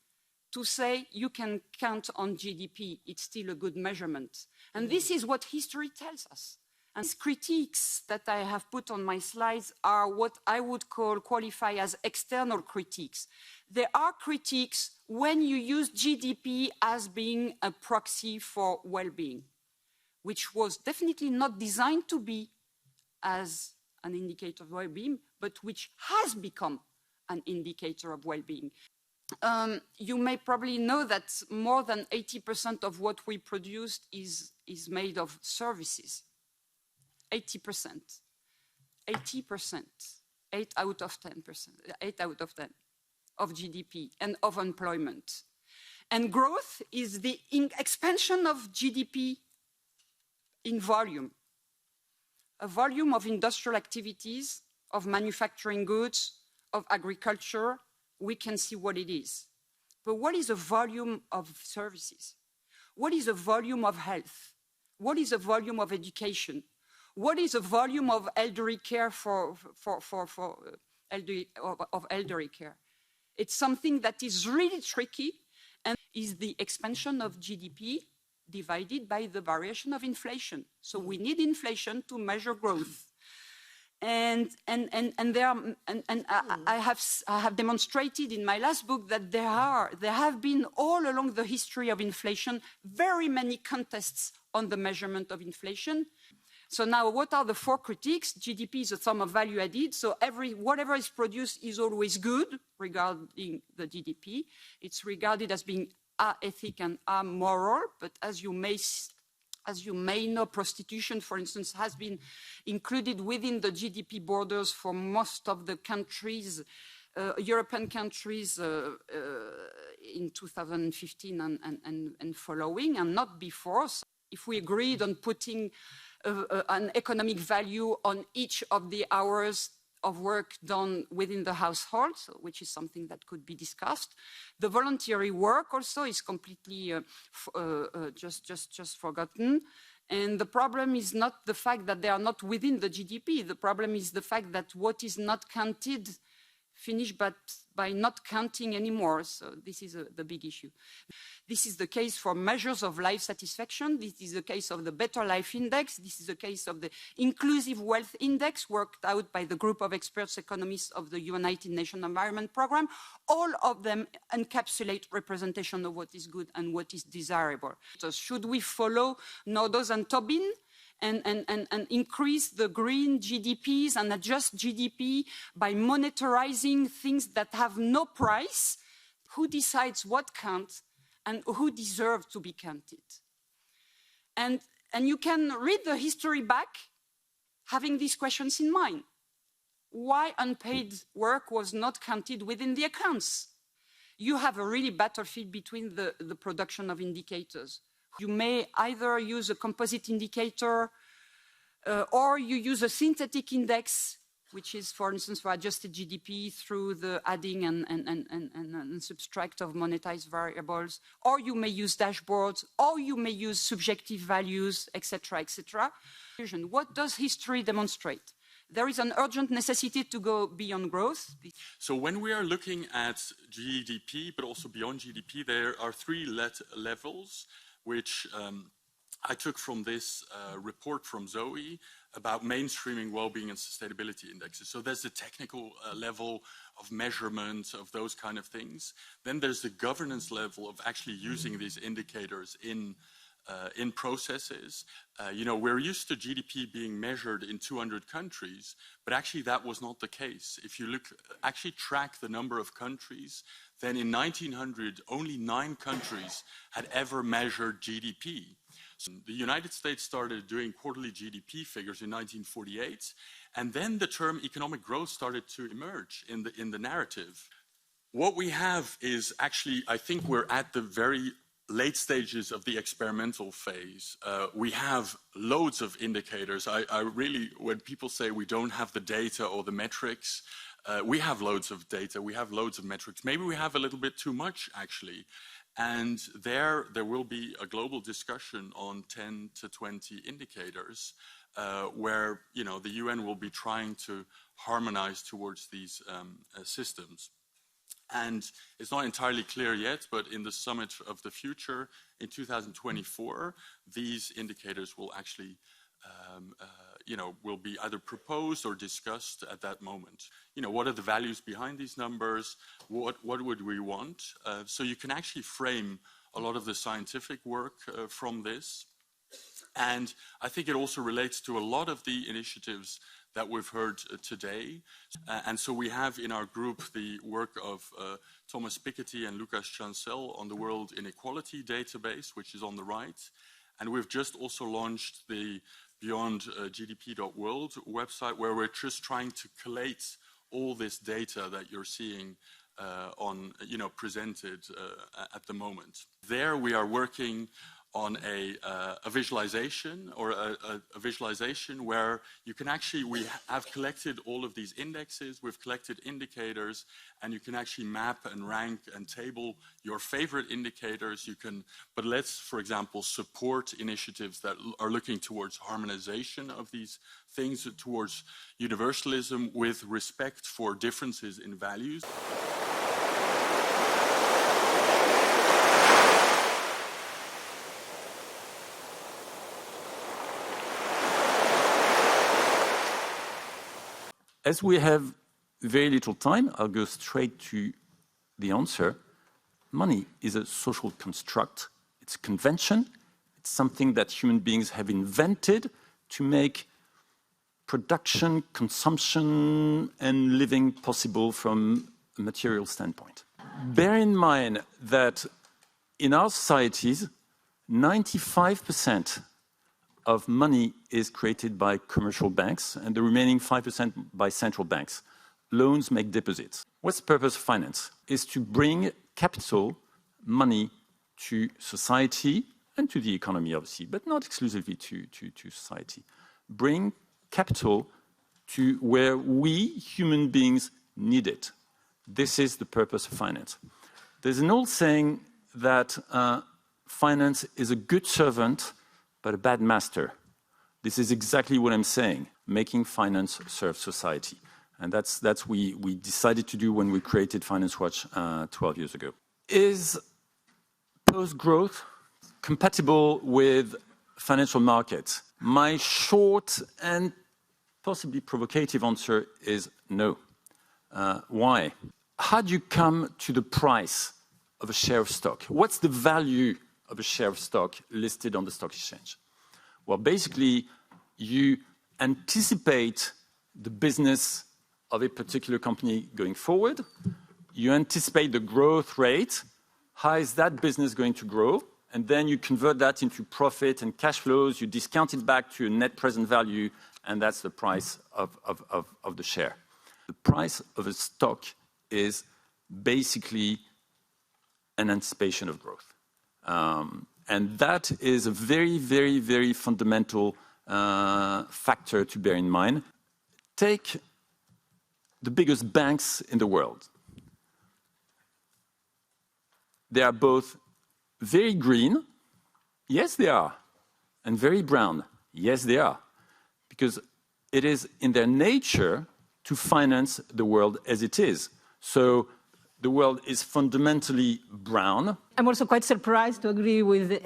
to say you can count on GDP, it's still a good measurement. And this is what history tells us. And these critiques that I have put on my slides are what I would qualify as external critiques. There are critiques when you use GDP as being a proxy for well-being, which was definitely not designed to be as an indicator of well-being, but which has become an indicator of well-being. You may probably know that more than 80% of what we produce is made of services. 80%. 80%. 8 out of 10%. 8 out of 10 of GDP and of employment. And growth is the expansion of GDP in volume. A volume of industrial activities, of manufacturing goods, of agriculture. We can see what it is. But what is the volume of services? What is the volume of health? What is the volume of education? What is the volume of elderly care elderly care? It's something that is really tricky and is the expansion of GDP divided by the variation of inflation. So we need inflation to measure growth. I have demonstrated in my last book that there have been all along the history of inflation very many contests on the measurement of inflation. So now, what are the 4 critiques? GDP is a sum of value added. So whatever is produced is always good regarding the GDP. It's regarded as being aethic and amoral. But as you may As you may know, prostitution, for instance, has been included within the GDP borders for most of the countries, European countries in 2015 and following, and not before. So if we agreed on putting an economic value on each of the hours of work done within the household, which is something that could be discussed. The voluntary work also is completely just forgotten. And the problem is not the fact that they are not within the GDP. The problem is the fact that what is not counted finished but by not counting anymore. So this is the big issue. This is the case for measures of life satisfaction. This is the case of the Better Life Index. This is the case of the Inclusive Wealth Index worked out by the group of experts economists of the United Nations Environment Programme. All of them encapsulate representation of what is good and what is desirable. So should we follow Nordos and Tobin and increase the green GDPs and adjust GDP by monetarizing things that have no price? Who decides what counts and who deserves to be counted? And you can read the history back having these questions in mind. Why unpaid work was not counted within the accounts? You have a really battlefield between the production of indicators. You may either use a composite indicator or you use a synthetic index, which is, for instance, for adjusted GDP through the adding and subtract of monetized variables, or you may use dashboards, or you may use subjective values, etc., etc. What does history demonstrate? There is an urgent necessity to go beyond growth. So when we are looking at GDP, but also beyond GDP, there are three levels, which I took from this report from Zoe about mainstreaming well-being and sustainability indexes. So there's the technical level of measurement of those kind of things. Then there's the governance level of actually using these indicators in processes. You know, we're used to GDP being measured in 200 countries, but actually that was not the case. If you actually track the number of countries, then in 1900, only 9 countries had ever measured GDP. So the United States started doing quarterly GDP figures in 1948, and then the term economic growth started to emerge in the narrative. What we have is actually, I think we're at the very late stages of the experimental phase. We have loads of indicators. I really, when people say we don't have the data or the metrics, we have loads of data, we have loads of metrics. Maybe we have a little bit too much, actually. And there will be a global discussion on 10 to 20 indicators where, you know, the UN will be trying to harmonize towards these systems. And it's not entirely clear yet, but in the Summit of the Future in 2024, these indicators will actually, you know, will be either proposed or discussed at that moment. You know, what are the values behind these numbers? What would we want? So you can actually frame a lot of the scientific work from this. And I think it also relates to a lot of the initiatives that we've heard today. And so we have in our group the work of Thomas Piketty and Lucas Chancel on the World Inequality Database, which is on the right. And we've just also launched the Beyond GDP.world website, where we're just trying to collate all this data that you're seeing on, you know, presented at the moment. There we are working on a visualization, or a visualization where you can actually, we have collected all of these indexes, we've collected indicators, and you can actually map and rank and table your favorite indicators. You can, but let's, for example, support initiatives that are looking towards harmonization of these things, towards universalism with respect for differences in values. As we have very little time, I'll go straight to the answer. Money is a social construct. It's a convention. It's something that human beings have invented to make production, consumption, and living possible from a material standpoint. Bear in mind that in our societies, 95% of money is created by commercial banks and the remaining 5% by central banks. Loans make deposits. What's the purpose of finance? Is to bring capital, money to society and to the economy, obviously, but not exclusively to society. Bring capital to where we, human beings, need it. This is the purpose of finance. There's an old saying that finance is a good servant, but a bad master. This is exactly what I'm saying, making finance serve society. And that's what we decided to do when we created Finance Watch 12 years ago. Is post-growth compatible with financial markets? My short and possibly provocative answer is no. Why? How do you come to the price of a share of stock? What's the value of a share of stock listed on the stock exchange? Well, basically, you anticipate the business of a particular company going forward. You anticipate the growth rate. How is that business going to grow? And then you convert that into profit and cash flows. You discount it back to a net present value, and that's the price of the share. The price of a stock is basically an anticipation of growth. And that is a very, very, very fundamental factor to bear in mind. Take the biggest banks in the world. They are both very green, yes they are, and very brown, yes they are, because it is in their nature to finance the world as it is. So the world is fundamentally brown. I'm also quite surprised to agree with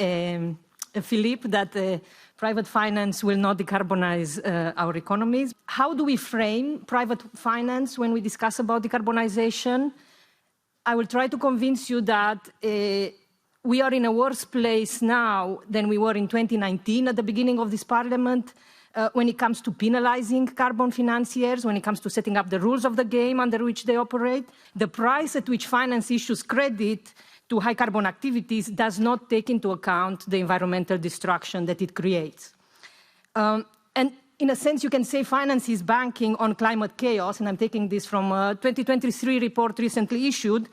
Philippe that private finance will not decarbonize our economies. How do we frame private finance when we discuss about decarbonization? I will try to convince you that we are in a worse place now than we were in 2019 at the beginning of this parliament when it comes to penalizing carbon financiers, when it comes to setting up the rules of the game under which they operate. The price at which finance issues credit to high carbon activities does not take into account the environmental destruction that it creates. And in a sense, you can say finance is banking on climate chaos, and I'm taking this from a 2023 report recently issued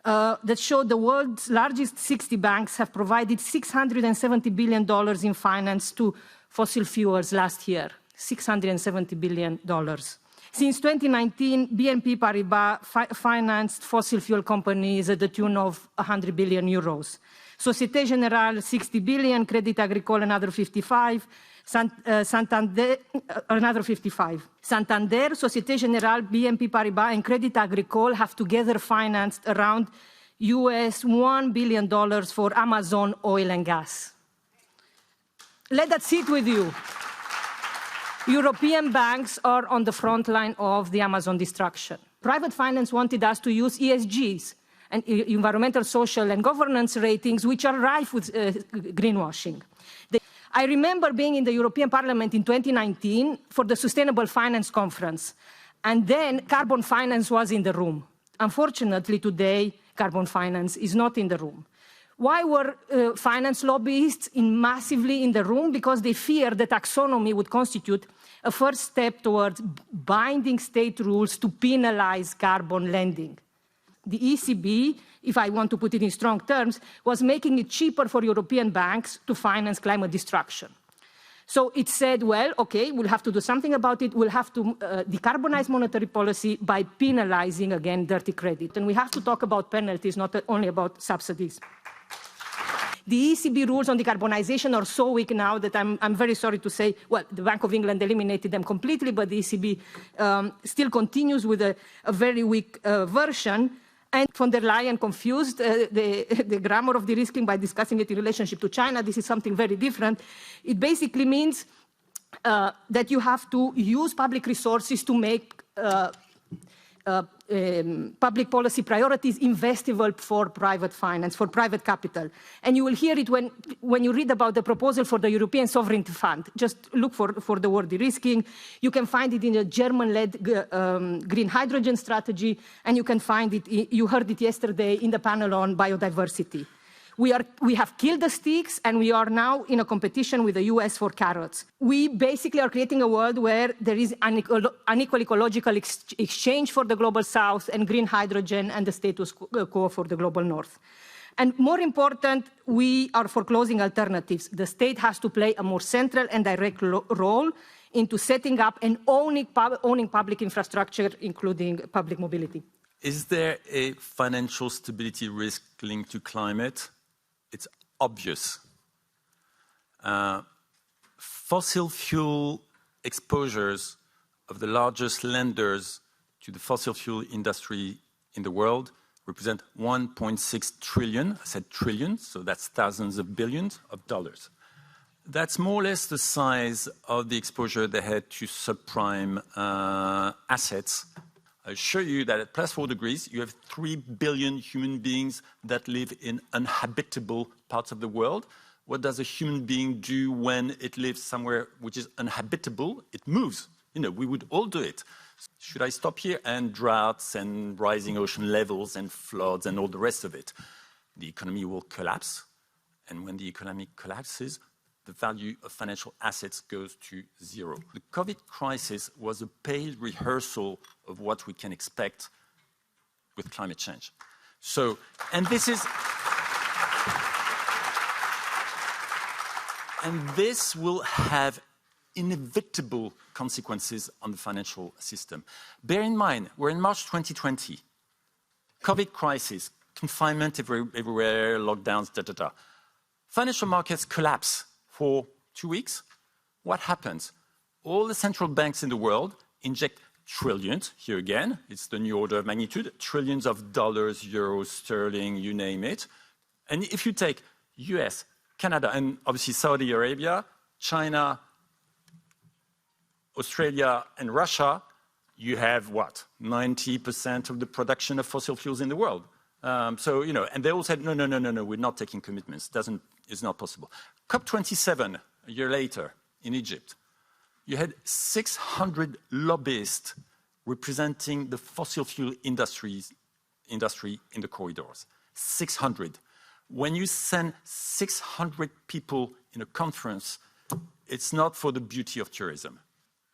that showed the world's largest 60 banks have provided $670 billion in finance to fossil fuels last year, $670 billion. Since 2019, BNP Paribas financed fossil fuel companies at the tune of 100 billion euros. Société Générale, 60 billion, Crédit Agricole, another 55, Santander, another 55. Santander, Société Générale, BNP Paribas, and Crédit Agricole have together financed around US $1 billion for Amazon oil and gas. Let that sit with you. European banks are on the front line of the Amazon destruction. Private finance wanted us to use ESGs, and environmental, social, and governance ratings, which are rife with greenwashing. I remember being in the European Parliament in 2019 for the Sustainable Finance Conference, and then carbon finance was in the room. Unfortunately, today, carbon finance is not in the room. Why were finance lobbyists massively in the room? Because they feared that taxonomy would constitute a first step towards binding state rules to penalize carbon lending. The ECB, if I want to put it in strong terms, was making it cheaper for European banks to finance climate destruction. So it said, well, okay, we'll have to do something about it. We'll have to decarbonize monetary policy by penalizing, again, dirty credit. And we have to talk about penalties, not only about subsidies. The ECB rules on decarbonization are so weak now that I'm very sorry to say, well, the Bank of England eliminated them completely, but the ECB still continues with a very weak version. And von der Leyen confused the grammar of de-risking by discussing it in relationship to China. This is something very different. It basically means that you have to use public resources to make public policy priorities investable for private finance, for private capital. And you will hear it when you read about the proposal for the European Sovereignty Fund. Just look for the word de-risking. You can find it in a German-led green hydrogen strategy, and you can find it, you heard it yesterday in the panel on biodiversity. we have killed the sticks, and we are now in a competition with the US for carrots. We basically are creating a world where there is unequal ecological exchange for the global south and green hydrogen and the status quo for the global north. And more important, we are foreclosing alternatives. The state has to play a more central and direct role into setting up and owning public infrastructure, including public mobility. Is there a financial stability risk linked to climate? It's obvious. Fossil fuel exposures of the largest lenders to the fossil fuel industry in the world represent 1.6 trillion. I said trillion, so that's thousands of billions of dollars. That's more or less the size of the exposure they had to subprime assets. I assure you that at +4 degrees, you have 3 billion human beings that live in uninhabitable parts of the world. What does a human being do when it lives somewhere which is uninhabitable? It moves. You know, we would all do it. Should I stop here? And droughts and rising ocean levels and floods and all the rest of it. The economy will collapse. And when the economy collapses, the value of financial assets goes to zero. The COVID crisis was a pale rehearsal of what we can expect with climate change. So, and this will have inevitable consequences on the financial system. Bear in mind, we're in March 2020. COVID crisis, confinement everywhere, lockdowns, Financial markets collapse for 2 weeks. What happens? All the central banks in the world inject trillions, here again, it's the new order of magnitude, trillions of dollars, euros, sterling, you name it. And if you take US, Canada, and obviously Saudi Arabia, China, Australia, and Russia, you have what? 90% of the production of fossil fuels in the world. So, you know, and they all said, no, we're not taking commitments. It's not possible. COP27, a year later, in Egypt, you had 600 lobbyists representing the fossil fuel industry in the corridors. 600. When you send 600 people in a conference, it's not for the beauty of tourism.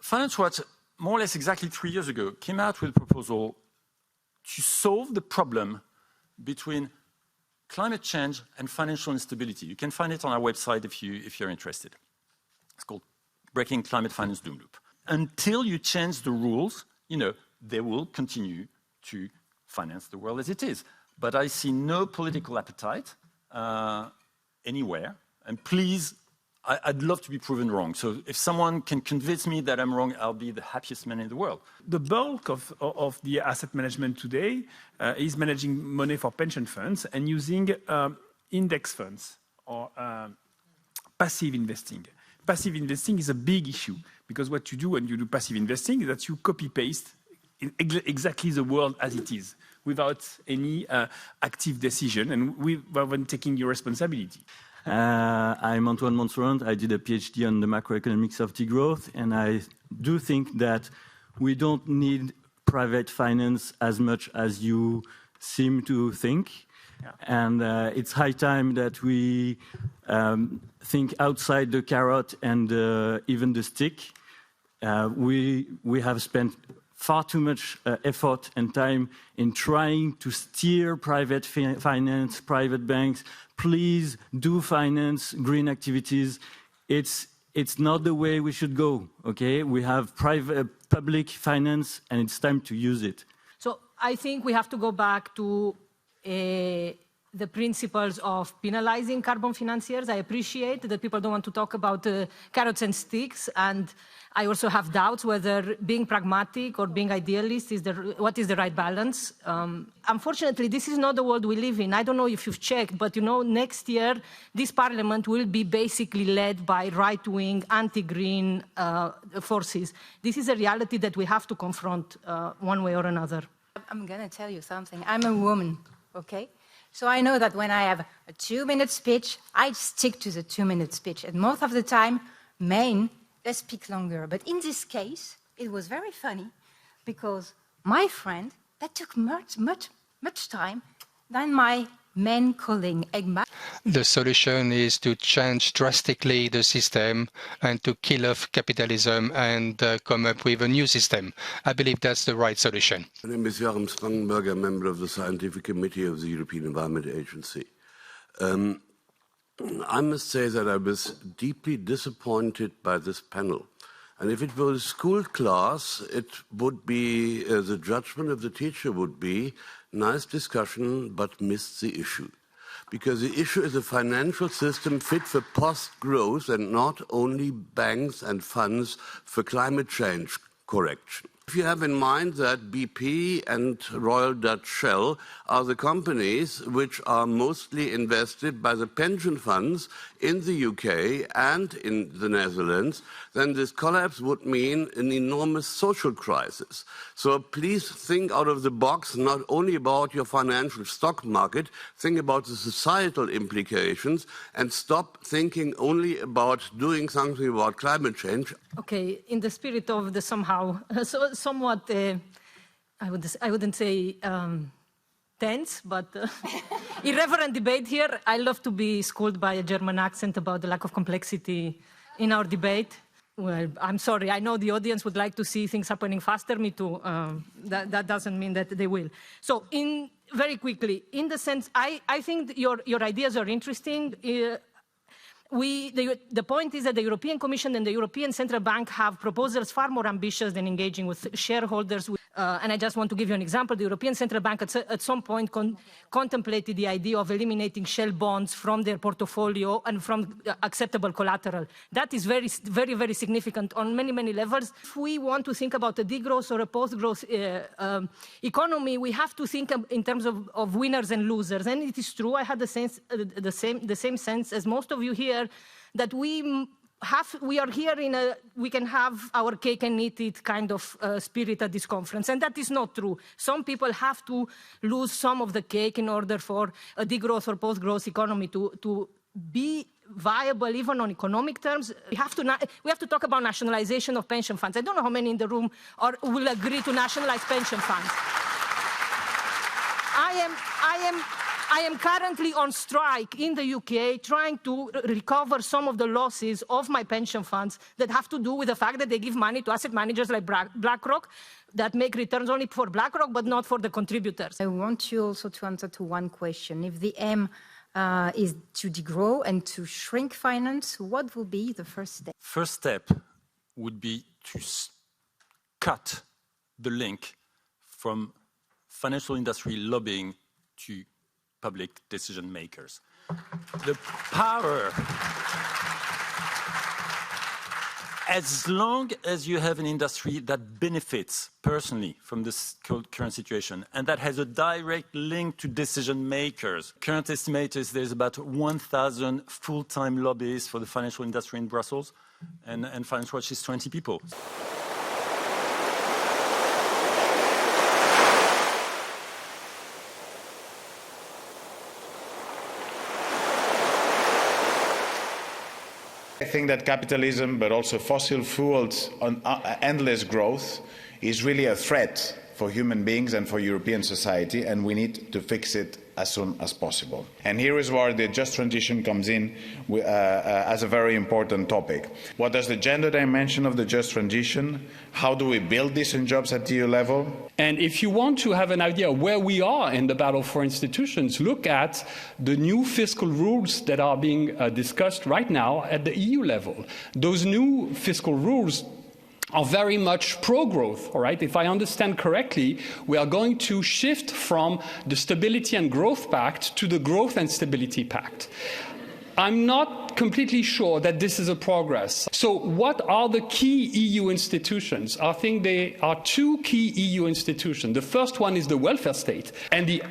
Finance Watch, more or less exactly 3 years ago, came out with a proposal to solve the problem between climate change and financial instability. You can find it on our website if you're interested. It's called Breaking Climate Finance Doom Loop. Until you change the rules, you know, they will continue to finance the world as it is. But I see no political appetite anywhere. And please, I'd love to be proven wrong. So if someone can convince me that I'm wrong, I'll be the happiest man in the world. The bulk of the asset management today is managing money for pension funds and using index funds or passive investing. Passive investing is a big issue because what you do when you do passive investing is that you copy-paste exactly the world as it is without any active decision and without taking your responsibility. I'm Antoine Monserrand. I did a PhD on the macroeconomics of degrowth, and I do think that we don't need private finance as much as you seem to think. Yeah. And it's high time that we think outside the carrot and even the stick. We have spent far too much effort and time in trying to steer private finance, private banks. Please do finance green activities. It's not the way we should go, okay? We have public finance and it's time to use it. So I think we have to go back to the principles of penalizing carbon financiers. I appreciate that people don't want to talk about carrots and sticks, and I also have doubts whether being pragmatic or being idealist is what is the right balance. Unfortunately, this is not the world we live in. I don't know if you've checked, but you know, next year, this parliament will be basically led by right-wing, anti-green forces. This is a reality that we have to confront one way or another. I'm going to tell you something. I'm a woman, okay? So I know that when I have a 2-minute speech, I stick to the 2-minute speech. And most of the time, men, they speak longer. But in this case, it was very funny because my friend, that took much time than my men calling egg. The solution is to change drastically the system and to kill off capitalism and come up with a new system. I believe that's the right solution. My name is Joachim Spangenberger, member of the Scientific Committee of the European Environment Agency. I must say that I was deeply disappointed by this panel. And if it were a school class, it would be, the judgment of the teacher would be, nice discussion, but missed the issue. Because the issue is a financial system fit for post-growth and not only banks and funds for climate change correction. If you have in mind that BP and Royal Dutch Shell are the companies which are mostly invested by the pension funds in the UK and in the Netherlands, then this collapse would mean an enormous social crisis. So please think out of the box, not only about your financial stock market, think about the societal implications and stop thinking only about doing something about climate change. Okay, in the spirit of the somewhat, I wouldn't say tense, but irreverent debate here. I love to be schooled by a German accent about the lack of complexity in our debate. Well, I'm sorry, I know the audience would like to see things happening faster, me too. That doesn't mean that they will. So very quickly, in the sense, I think your ideas are interesting. The point is that the European Commission and the European Central Bank have proposals far more ambitious than engaging with shareholders. And I just want to give you an example. The European Central Bank at some point contemplated the idea of eliminating shell bonds from their portfolio and from acceptable collateral. That is very, very, very significant on many, many levels. If we want to think about a degrowth or a post-growth economy, we have to think in terms of winners and losers. And it is true, I had the same sense as most of you here, that we are here we can have our cake and eat it kind of spirit at this conference, and that is not true. Some people have to lose some of the cake in order for a degrowth or post-growth economy to be viable, even on economic terms. We have to talk about nationalization of pension funds. I don't know how many in the room will agree to nationalize pension funds. I am currently on strike in the UK trying to recover some of the losses of my pension funds that have to do with the fact that they give money to asset managers like BlackRock that make returns only for BlackRock but not for the contributors. I want you also to answer to one question. If the aim is to degrow and to shrink finance, what will be the first step? First step would be to cut the link from financial industry lobbying to public decision makers. The power, as long as you have an industry that benefits personally from this current situation and that has a direct link to decision makers. Current estimate is there's about 1,000 full-time lobbyists for the financial industry in Brussels, and Finance Watch is 20 people. I think that capitalism, but also fossil fuels on endless growth, is really a threat for human beings and for European society, and we need to fix it as soon as possible. And here is where the just transition comes in as a very important topic. What is the gender dimension of the just transition? How do we build this in jobs at EU level? And if you want to have an idea where we are in the battle for institutions, look at the new fiscal rules that are being discussed right now at the EU level. Those new fiscal rules are very much pro-growth, all right? If I understand correctly, we are going to shift from the Stability and Growth Pact to the Growth and Stability Pact. I'm not completely sure that this is a progress. So what are the key EU institutions? I think there are two key EU institutions. The first one is the welfare state, and the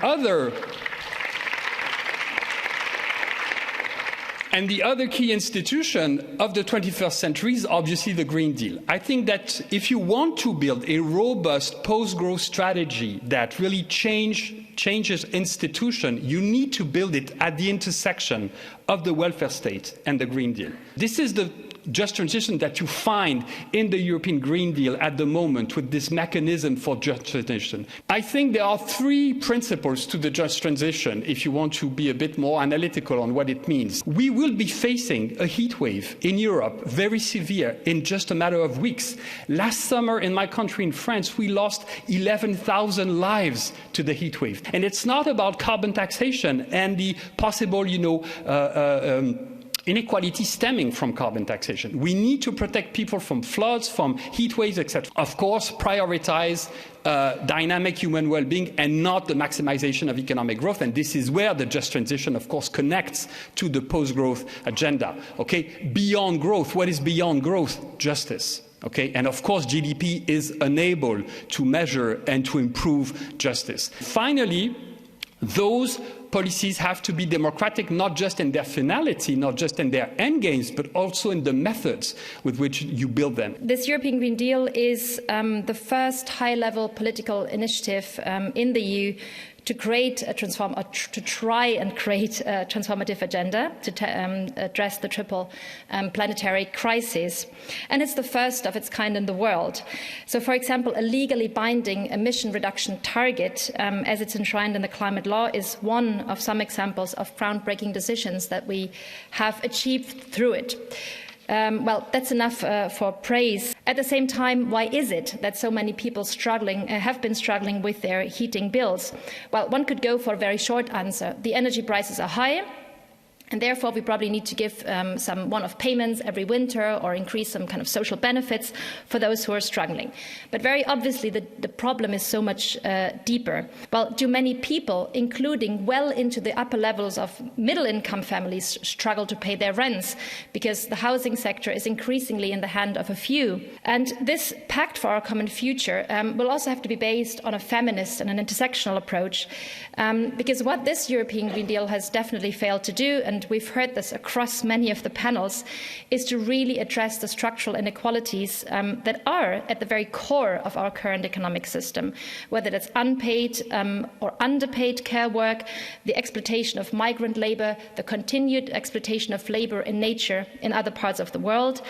other key institution of the 21st century is obviously the Green Deal. I think that if you want to build a robust post-growth strategy that really changes institution, you need to build it at the intersection of the welfare state and the Green Deal. This is the just transition that you find in the European Green Deal at the moment with this mechanism for just transition. I think there are three principles to the just transition, if you want to be a bit more analytical on what it means. We will be facing a heat wave in Europe, very severe, in just a matter of weeks. Last summer in my country, in France, we lost 11,000 lives to the heat wave. And it's not about carbon taxation and the possible, inequality stemming from carbon taxation. We need to protect people from floods, from heat waves, etc. Of course, prioritize dynamic human well-being and not the maximization of economic growth. And this is where the just transition, of course, connects to the post-growth agenda. Okay, beyond growth. What is beyond growth? Justice. Okay, and of course, GDP is unable to measure and to improve justice. Finally, those policies have to be democratic, not just in their finality, not just in their end games, but also in the methods with which you build them. This European Green Deal is the first high-level political initiative in the EU to create a to try and create a transformative agenda to address the triple planetary crisis. And it's the first of its kind in the world. So, for example, a legally binding emission reduction target, as it's enshrined in the climate law, is one of some examples of groundbreaking decisions that we have achieved through it. Well, that's enough for praise. At the same time, why is it that so many people have been struggling with their heating bills? Well, one could go for a very short answer. The energy prices are high, and therefore we probably need to give some one-off payments every winter or increase some kind of social benefits for those who are struggling. But very obviously the problem is so much deeper. Well, do many people, including well into the upper levels of middle-income families, struggle to pay their rents because the housing sector is increasingly in the hand of a few? And this pact for our common future will also have to be based on a feminist and an intersectional approach, because what this European Green Deal has definitely failed to do, and we've heard this across many of the panels, is to really address the structural inequalities that are at the very core of our current economic system, whether that's unpaid or underpaid care work, the exploitation of migrant labour, the continued exploitation of labour in nature in other parts of the world,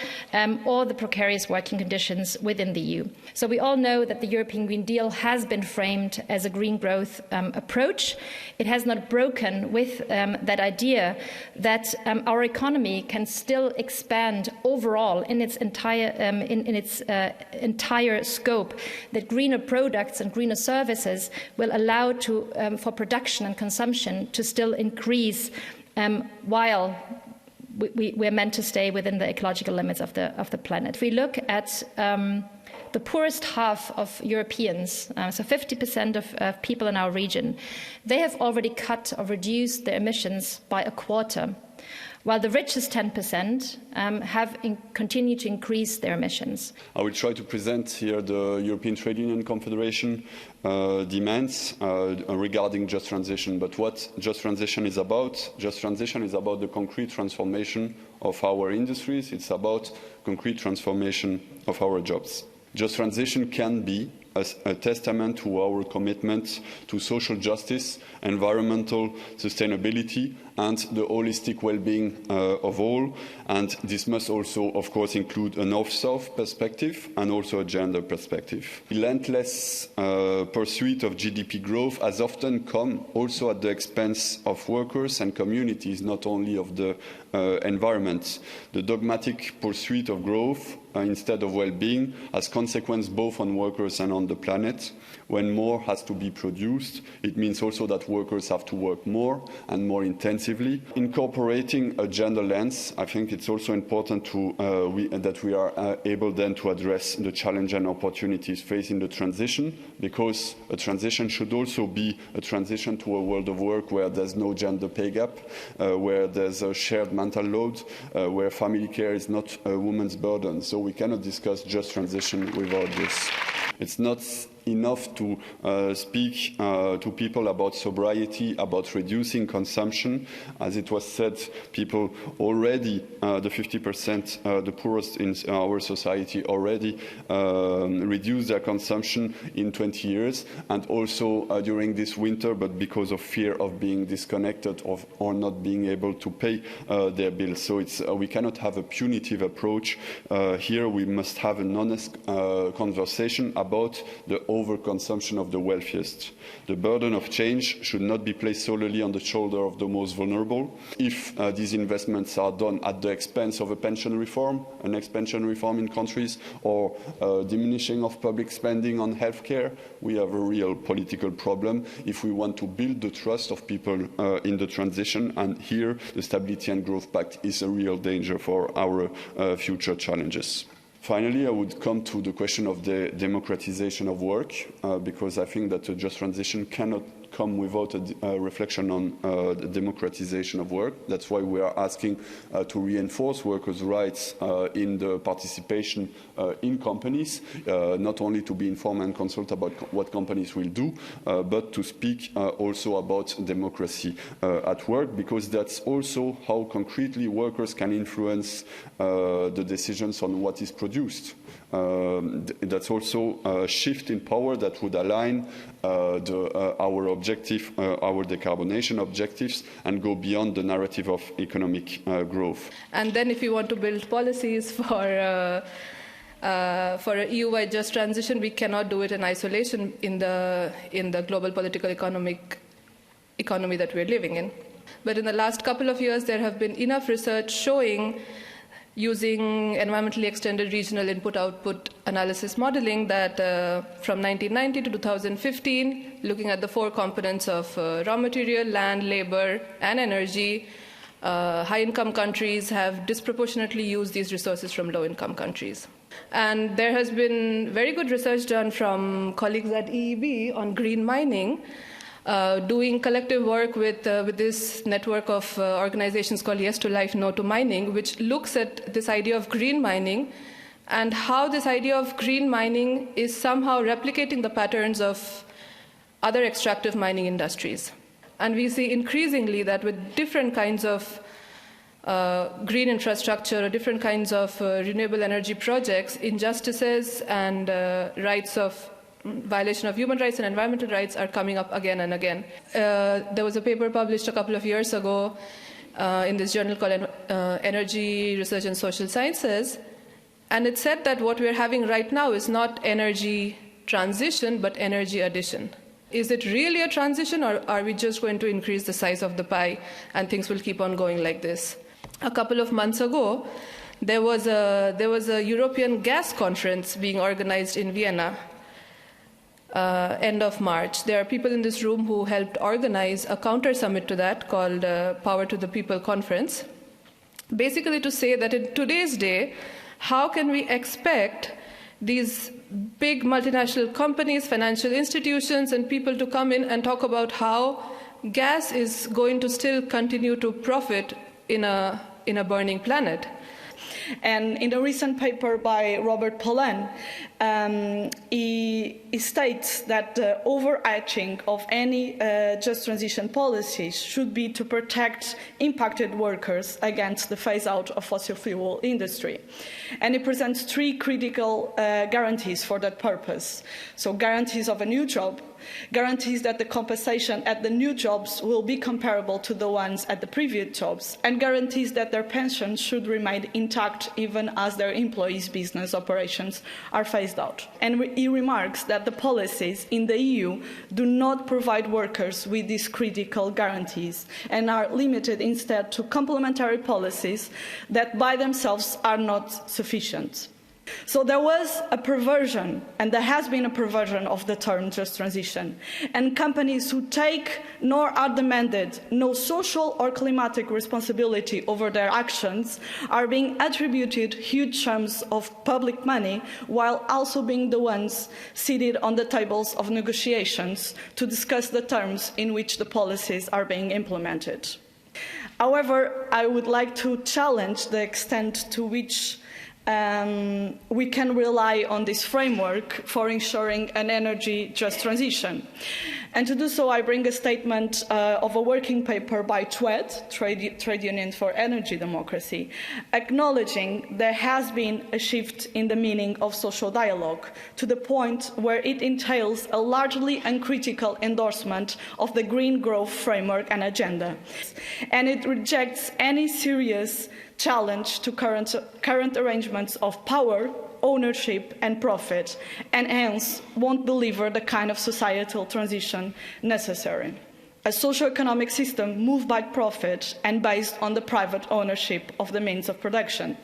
or the precarious working conditions within the EU. So we all know that the European Green Deal has been framed as a green growth approach. It has not broken with that idea that our economy can still expand overall in its entire scope, that greener products and greener services will allow for production and consumption to still increase while we're meant to stay within the ecological limits of the planet. If we look at the poorest half of Europeans, so 50% of people in our region, they have already cut or reduced their emissions by a quarter, while the richest 10% have continued to increase their emissions. I will try to present here the European Trade Union Confederation demands regarding just transition. But what just transition is about the concrete transformation of our industries. It's about concrete transformation of our jobs. Just transition can be a testament to our commitment to social justice, environmental sustainability, and the holistic well-being of all. And this must also, of course, include a North-South perspective and also a gender perspective. Relentless pursuit of GDP growth has often come also at the expense of workers and communities, not only of the environment. The dogmatic pursuit of growth instead of well-being has consequences both on workers and on the planet. When more has to be produced, it means also that workers have to work more and more intensively. Incorporating a gender lens, I think it's also important that we are able then to address the challenge and opportunities facing the transition, because a transition should also be a transition to a world of work where there's no gender pay gap, where there's a shared mental load, where family care is not a woman's burden. So we cannot discuss just transition without this. It's not enough to speak to people about sobriety, about reducing consumption. As it was said, people already, the 50%, the poorest in our society already reduced their consumption in 20 years, and also during this winter, but because of fear of being disconnected or not being able to pay their bills. So we cannot have a punitive approach. Here we must have an honest conversation about the overconsumption of the wealthiest. The burden of change should not be placed solely on the shoulder of the most vulnerable. If these investments are done at the expense of a pension reform, an expansion reform in countries, or diminishing of public spending on healthcare, we have a real political problem if we want to build the trust of people in the transition. And here, the Stability and Growth Pact is a real danger for our future challenges. Finally, I would come to the question of the democratization of work, because I think that a just transition cannot come without a reflection on the democratization of work. That's why we are asking to reinforce workers' rights in the participation in companies, not only to be informed and consult about what companies will do, but to speak also about democracy at work, because that's also how concretely workers can influence the decisions on what is produced. That's also a shift in power that would align our objective, our decarbonation objectives, and go beyond the narrative of economic growth. And then if you want to build policies for an EU-wide just transition, we cannot do it in isolation in the global political economy that we're living in. But in the last couple of years, there have been enough research showing, using environmentally extended regional input-output analysis modeling, that from 1990 to 2015, looking at the 4 components of raw material, land, labor, and energy, high-income countries have disproportionately used these resources from low-income countries. And there has been very good research done from colleagues at EEB on green mining, doing collective work with this network of organizations called Yes to Life, No to Mining, which looks at this idea of green mining and how this idea of green mining is somehow replicating the patterns of other extractive mining industries. And we see increasingly that with different kinds of green infrastructure or different kinds of renewable energy projects, injustices and rights of violation of human rights and environmental rights are coming up again and again. There was a paper published a couple of years ago in this journal called Energy Research and Social Sciences, and it said that what we're having right now is not energy transition, but energy addition. Is it really a transition, or are we just going to increase the size of the pie and things will keep on going like this? A couple of months ago, there was a European gas conference being organized in Vienna. End of March. There are people in this room who helped organize a counter summit to that called Power to the People Conference. Basically to say that in today's day, how can we expect these big multinational companies, financial institutions, and people to come in and talk about how gas is going to still continue to profit in a burning planet? And in a recent paper by Robert Polan, he states that the overarching of any just transition policies should be to protect impacted workers against the phase-out of fossil fuel industry. And he presents 3 critical guarantees for that purpose. So guarantees of a new job, guarantees that the compensation at the new jobs will be comparable to the ones at the previous jobs, and guarantees that their pensions should remain intact even as their employees' business operations are phased out. And he remarks that the policies in the EU do not provide workers with these critical guarantees and are limited instead to complementary policies that by themselves are not sufficient. So there was a perversion, and there has been a perversion of the term just transition. And companies who take nor are demanded no social or climatic responsibility over their actions are being attributed huge sums of public money, while also being the ones seated on the tables of negotiations to discuss the terms in which the policies are being implemented. However, I would like to challenge the extent to which we can rely on this framework for ensuring an energy just transition. And to do so, I bring a statement of a working paper by TWED, Trade Union for Energy Democracy, acknowledging there has been a shift in the meaning of social dialogue to the point where it entails a largely uncritical endorsement of the green growth framework and agenda. And it rejects any serious challenge to current arrangements of power, ownership and profit, and hence won't deliver the kind of societal transition necessary. A socio-economic system moved by profit and based on the private ownership of the means of production.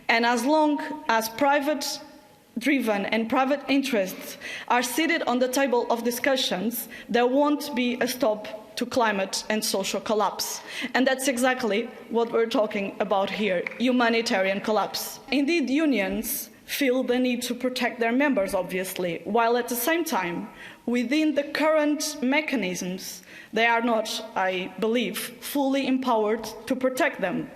And as long as private-driven and private interests are seated on the table of discussions, there won't be a stop to climate and social collapse. And that's exactly what we're talking about here, humanitarian collapse. Indeed, unions feel the need to protect their members, obviously, while at the same time, within the current mechanisms, they are not, I believe, fully empowered to protect them.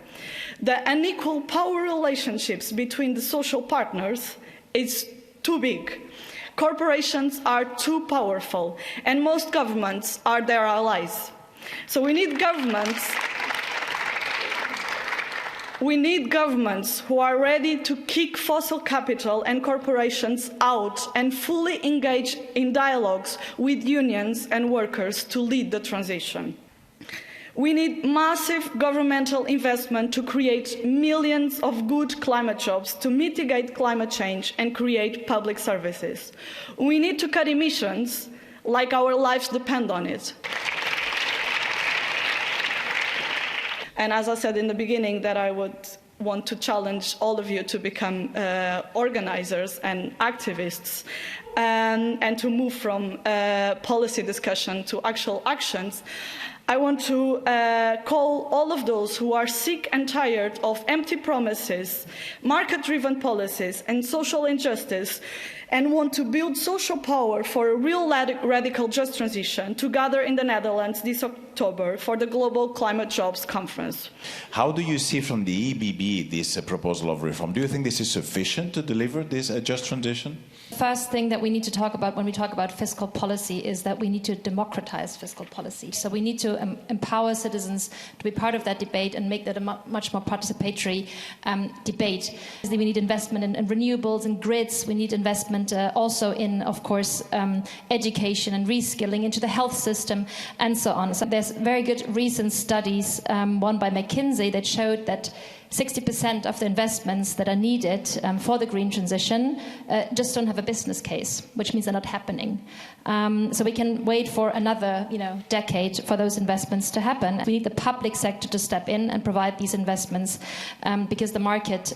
The unequal power relationships between the social partners is too big. Corporations are too powerful, and most governments are their allies. So we need governments who are ready to kick fossil capital and corporations out and fully engage in dialogues with unions and workers to lead the transition. We need massive governmental investment to create millions of good climate jobs to mitigate climate change and create public services. We need to cut emissions like our lives depend on it. And as I said in the beginning, that I would want to challenge all of you to become organizers and activists and to move from policy discussion to actual actions. I want to call all of those who are sick and tired of empty promises, market-driven policies and social injustice and want to build social power for a real radical just transition to gather in the Netherlands this October for the Global Climate Jobs Conference. How do you see from the EBB this proposal of reform? Do you think this is sufficient to deliver this just transition? The first thing that we need to talk about when we talk about fiscal policy is that we need to democratize fiscal policy. So we need to empower citizens to be part of that debate and make that a much more participatory debate. We need investment in renewables and grids. We need investment also in, of course, education and reskilling into the health system and so on. So there's very good recent studies, one by McKinsey, that showed that 60% of the investments that are needed for the green transition just don't have a business case, which means they're not happening. So we can wait for another decade for those investments to happen. We need the public sector to step in and provide these investments because the market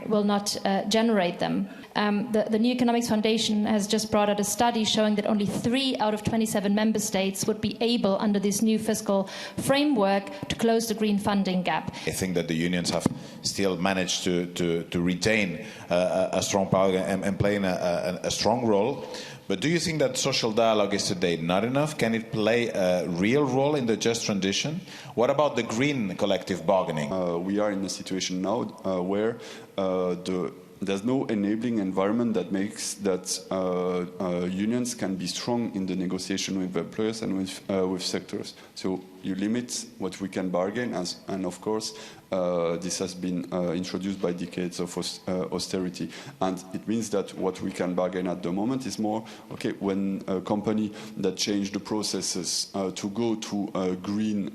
will not generate them. The New Economics Foundation has just brought out a study showing that only 3 out of 27 member states would be able, under this new fiscal framework, to close the green funding gap. I think that the unions have still managed to retain a strong power and playing a strong role. But do you think that social dialogue is today not enough? Can it play a real role in the just transition? What about the green collective bargaining? We are in a situation now where there's no enabling environment that makes that unions can be strong in the negotiation with employers and with sectors. So you limit what we can bargain, and of course this has been introduced by decades of austerity. And it means that what we can bargain at the moment is more, okay, when a company that changed the processes to go to green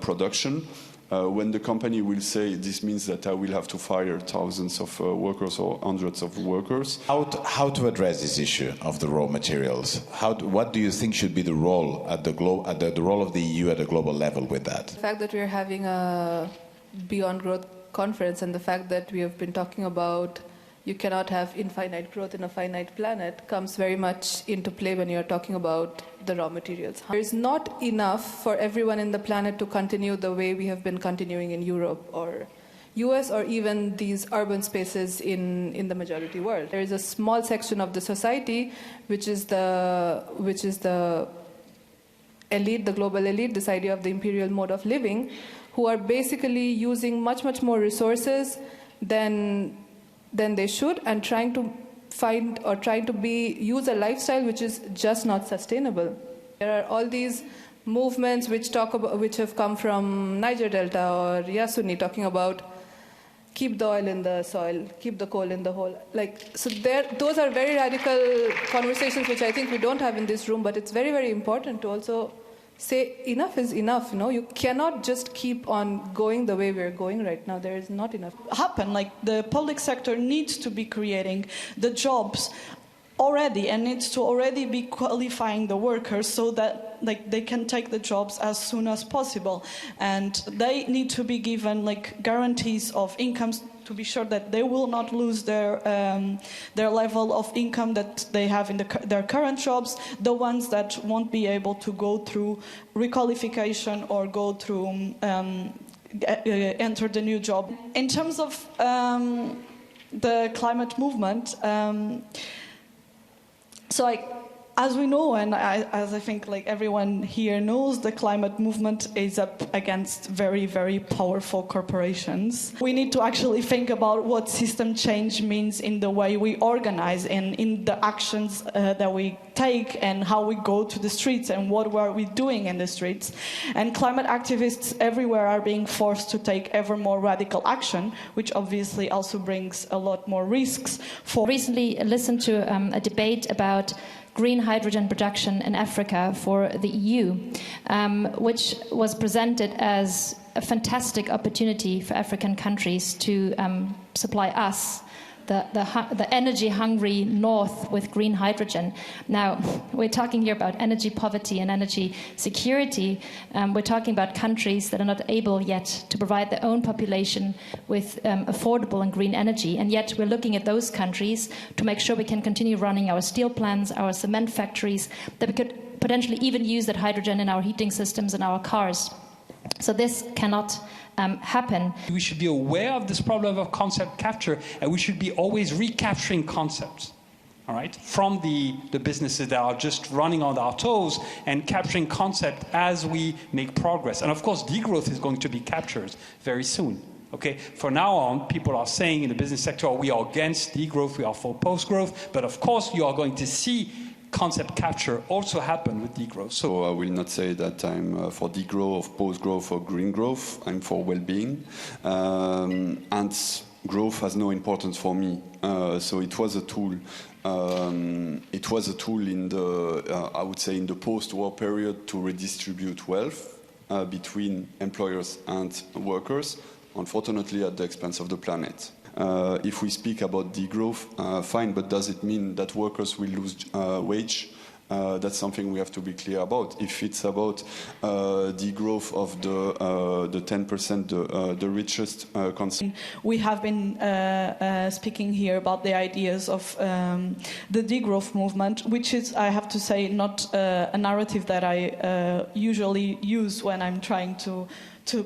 production, when the company will say this means that I will have to fire thousands of workers or hundreds of workers. How to address this issue of the raw materials? What do you think should be the role the role of the EU at a global level with that? The fact that we're having a Beyond Growth conference and the fact that we have been talking about you cannot have infinite growth in a finite planet comes very much into play when you're talking about the raw materials. There's not enough for everyone in the planet to continue the way we have been continuing in Europe or US or even these urban spaces in the majority world. There is a small section of the society which is the elite, the global elite, this idea of the imperial mode of living, who are basically using much more resources then they should, and trying to find or trying to use a lifestyle which is just not sustainable. There are all these movements which have come from Niger Delta or Yasuni, talking about keep the oil in the soil, keep the coal in the hole. Those are very radical conversations which I think we don't have in this room, but it's very, very important to also say enough is enough. You cannot just keep on going the way we're going right now. There is not enough. The public sector needs to be creating the jobs already, and needs to already be qualifying the workers so that they can take the jobs as soon as possible, and they need to be given guarantees of incomes to be sure that they will not lose their level of income that they have in their current jobs, the ones that won't be able to go through requalification or go through enter the new job. In terms of the climate movement, as we know, and as I think everyone here knows, the climate movement is up against very, very powerful corporations. We need to actually think about what system change means in the way we organize and in the actions that we take and how we go to the streets and what are we doing in the streets. And climate activists everywhere are being forced to take ever more radical action, which obviously also brings a lot more risks. Recently listened to a debate about green hydrogen production in Africa for the EU, which was presented as a fantastic opportunity for African countries to supply us, the energy-hungry North, with green hydrogen. Now, we're talking here about energy poverty and energy security. We're talking about countries that are not able yet to provide their own population with affordable and green energy, and yet we're looking at those countries to make sure we can continue running our steel plants, our cement factories, that we could potentially even use that hydrogen in our heating systems and our cars. So this cannot happen. We should be aware of this problem of concept capture, and we should be always recapturing concepts, all right, from the businesses that are just running on our toes, and capturing concept as we make progress. And of course, degrowth is going to be captured very soon. Okay, from now on, people are saying in the business sector, we are against degrowth, we are for post-growth, but of course you are going to see concept capture also happen with degrowth. So I will not say that I'm for degrowth, post-growth or green growth. I'm for well-being. And growth has no importance for me. So it was a tool. It was a tool in the, I would say, in the post-war period to redistribute wealth between employers and workers, unfortunately at the expense of the planet. If we speak about degrowth, fine, but does it mean that workers will lose wage? That's something we have to be clear about. If it's about degrowth of the 10%, the richest consumer. We have been speaking here about the ideas of the degrowth movement, which is, I have to say, not a narrative that I usually use when I'm trying to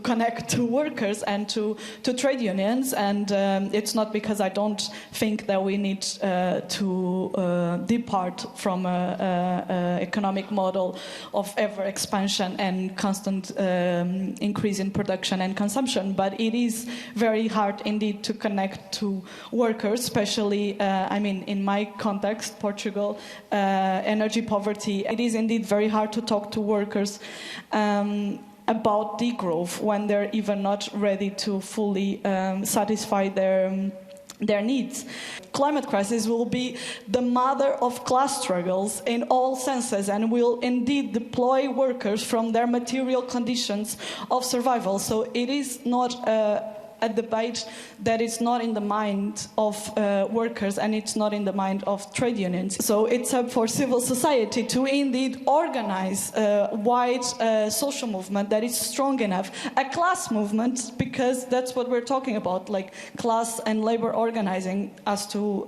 connect to workers and to trade unions, and it's not because I don't think that we need to depart from an economic model of ever expansion and constant increase in production and consumption, but it is very hard indeed to connect to workers, especially, in my context, Portugal, energy poverty. It is indeed very hard to talk to workers about degrowth when they're even not ready to fully satisfy their needs. Climate crisis will be the mother of class struggles in all senses and will indeed deploy workers from their material conditions of survival. So it is not a debate that is not in the mind of workers, and it's not in the mind of trade unions. So it's up for civil society to indeed organize a wide social movement that is strong enough, a class movement, because that's what we're talking about, like class and labor organizing as to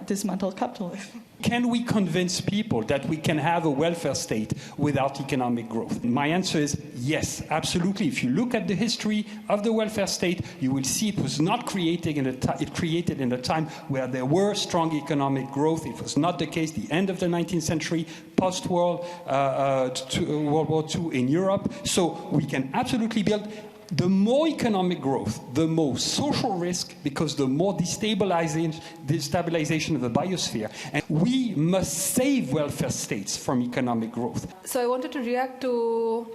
dismantle capitalism. Can we convince people that we can have a welfare state without economic growth? My answer is yes, absolutely. If you look at the history of the welfare state, you will see it was not created in a time where there were strong economic growth. It was not the case the end of the 19th century, post-World War II in Europe. So we can absolutely build. The more economic growth, the more social risk, because the more destabilization of the biosphere. And we must save welfare states from economic growth. So I wanted to react to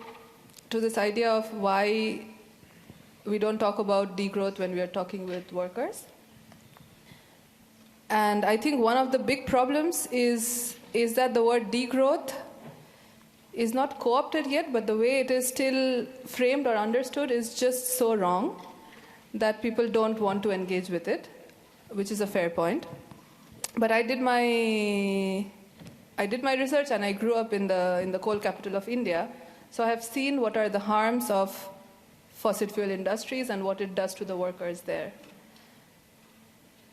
this idea of why we don't talk about degrowth when we are talking with workers. And I think one of the big problems is that the word degrowth is not co-opted yet, but the way it is still framed or understood is just so wrong that people don't want to engage with it, which is a fair point. But I did my research, and I grew up in the coal capital of India, so I have seen what are the harms of fossil fuel industries and what it does to the workers there.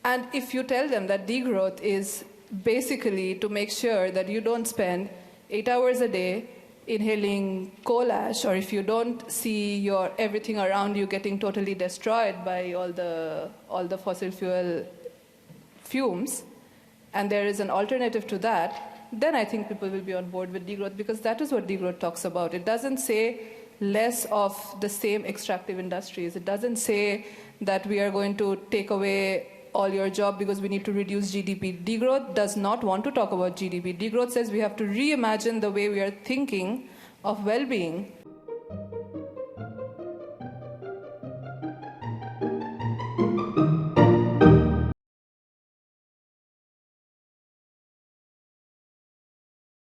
And if you tell them that degrowth is basically to make sure that you don't spend 8 hours a day inhaling coal ash, or if you don't see everything around you getting totally destroyed by all the fossil fuel fumes, and there is an alternative to that, then I think people will be on board with degrowth, because that is what degrowth talks about. It doesn't say less of the same extractive industries. It doesn't say that we are going to take away all your job because we need to reduce GDP. Degrowth does not want to talk about GDP. Degrowth says we have to reimagine the way we are thinking of well-being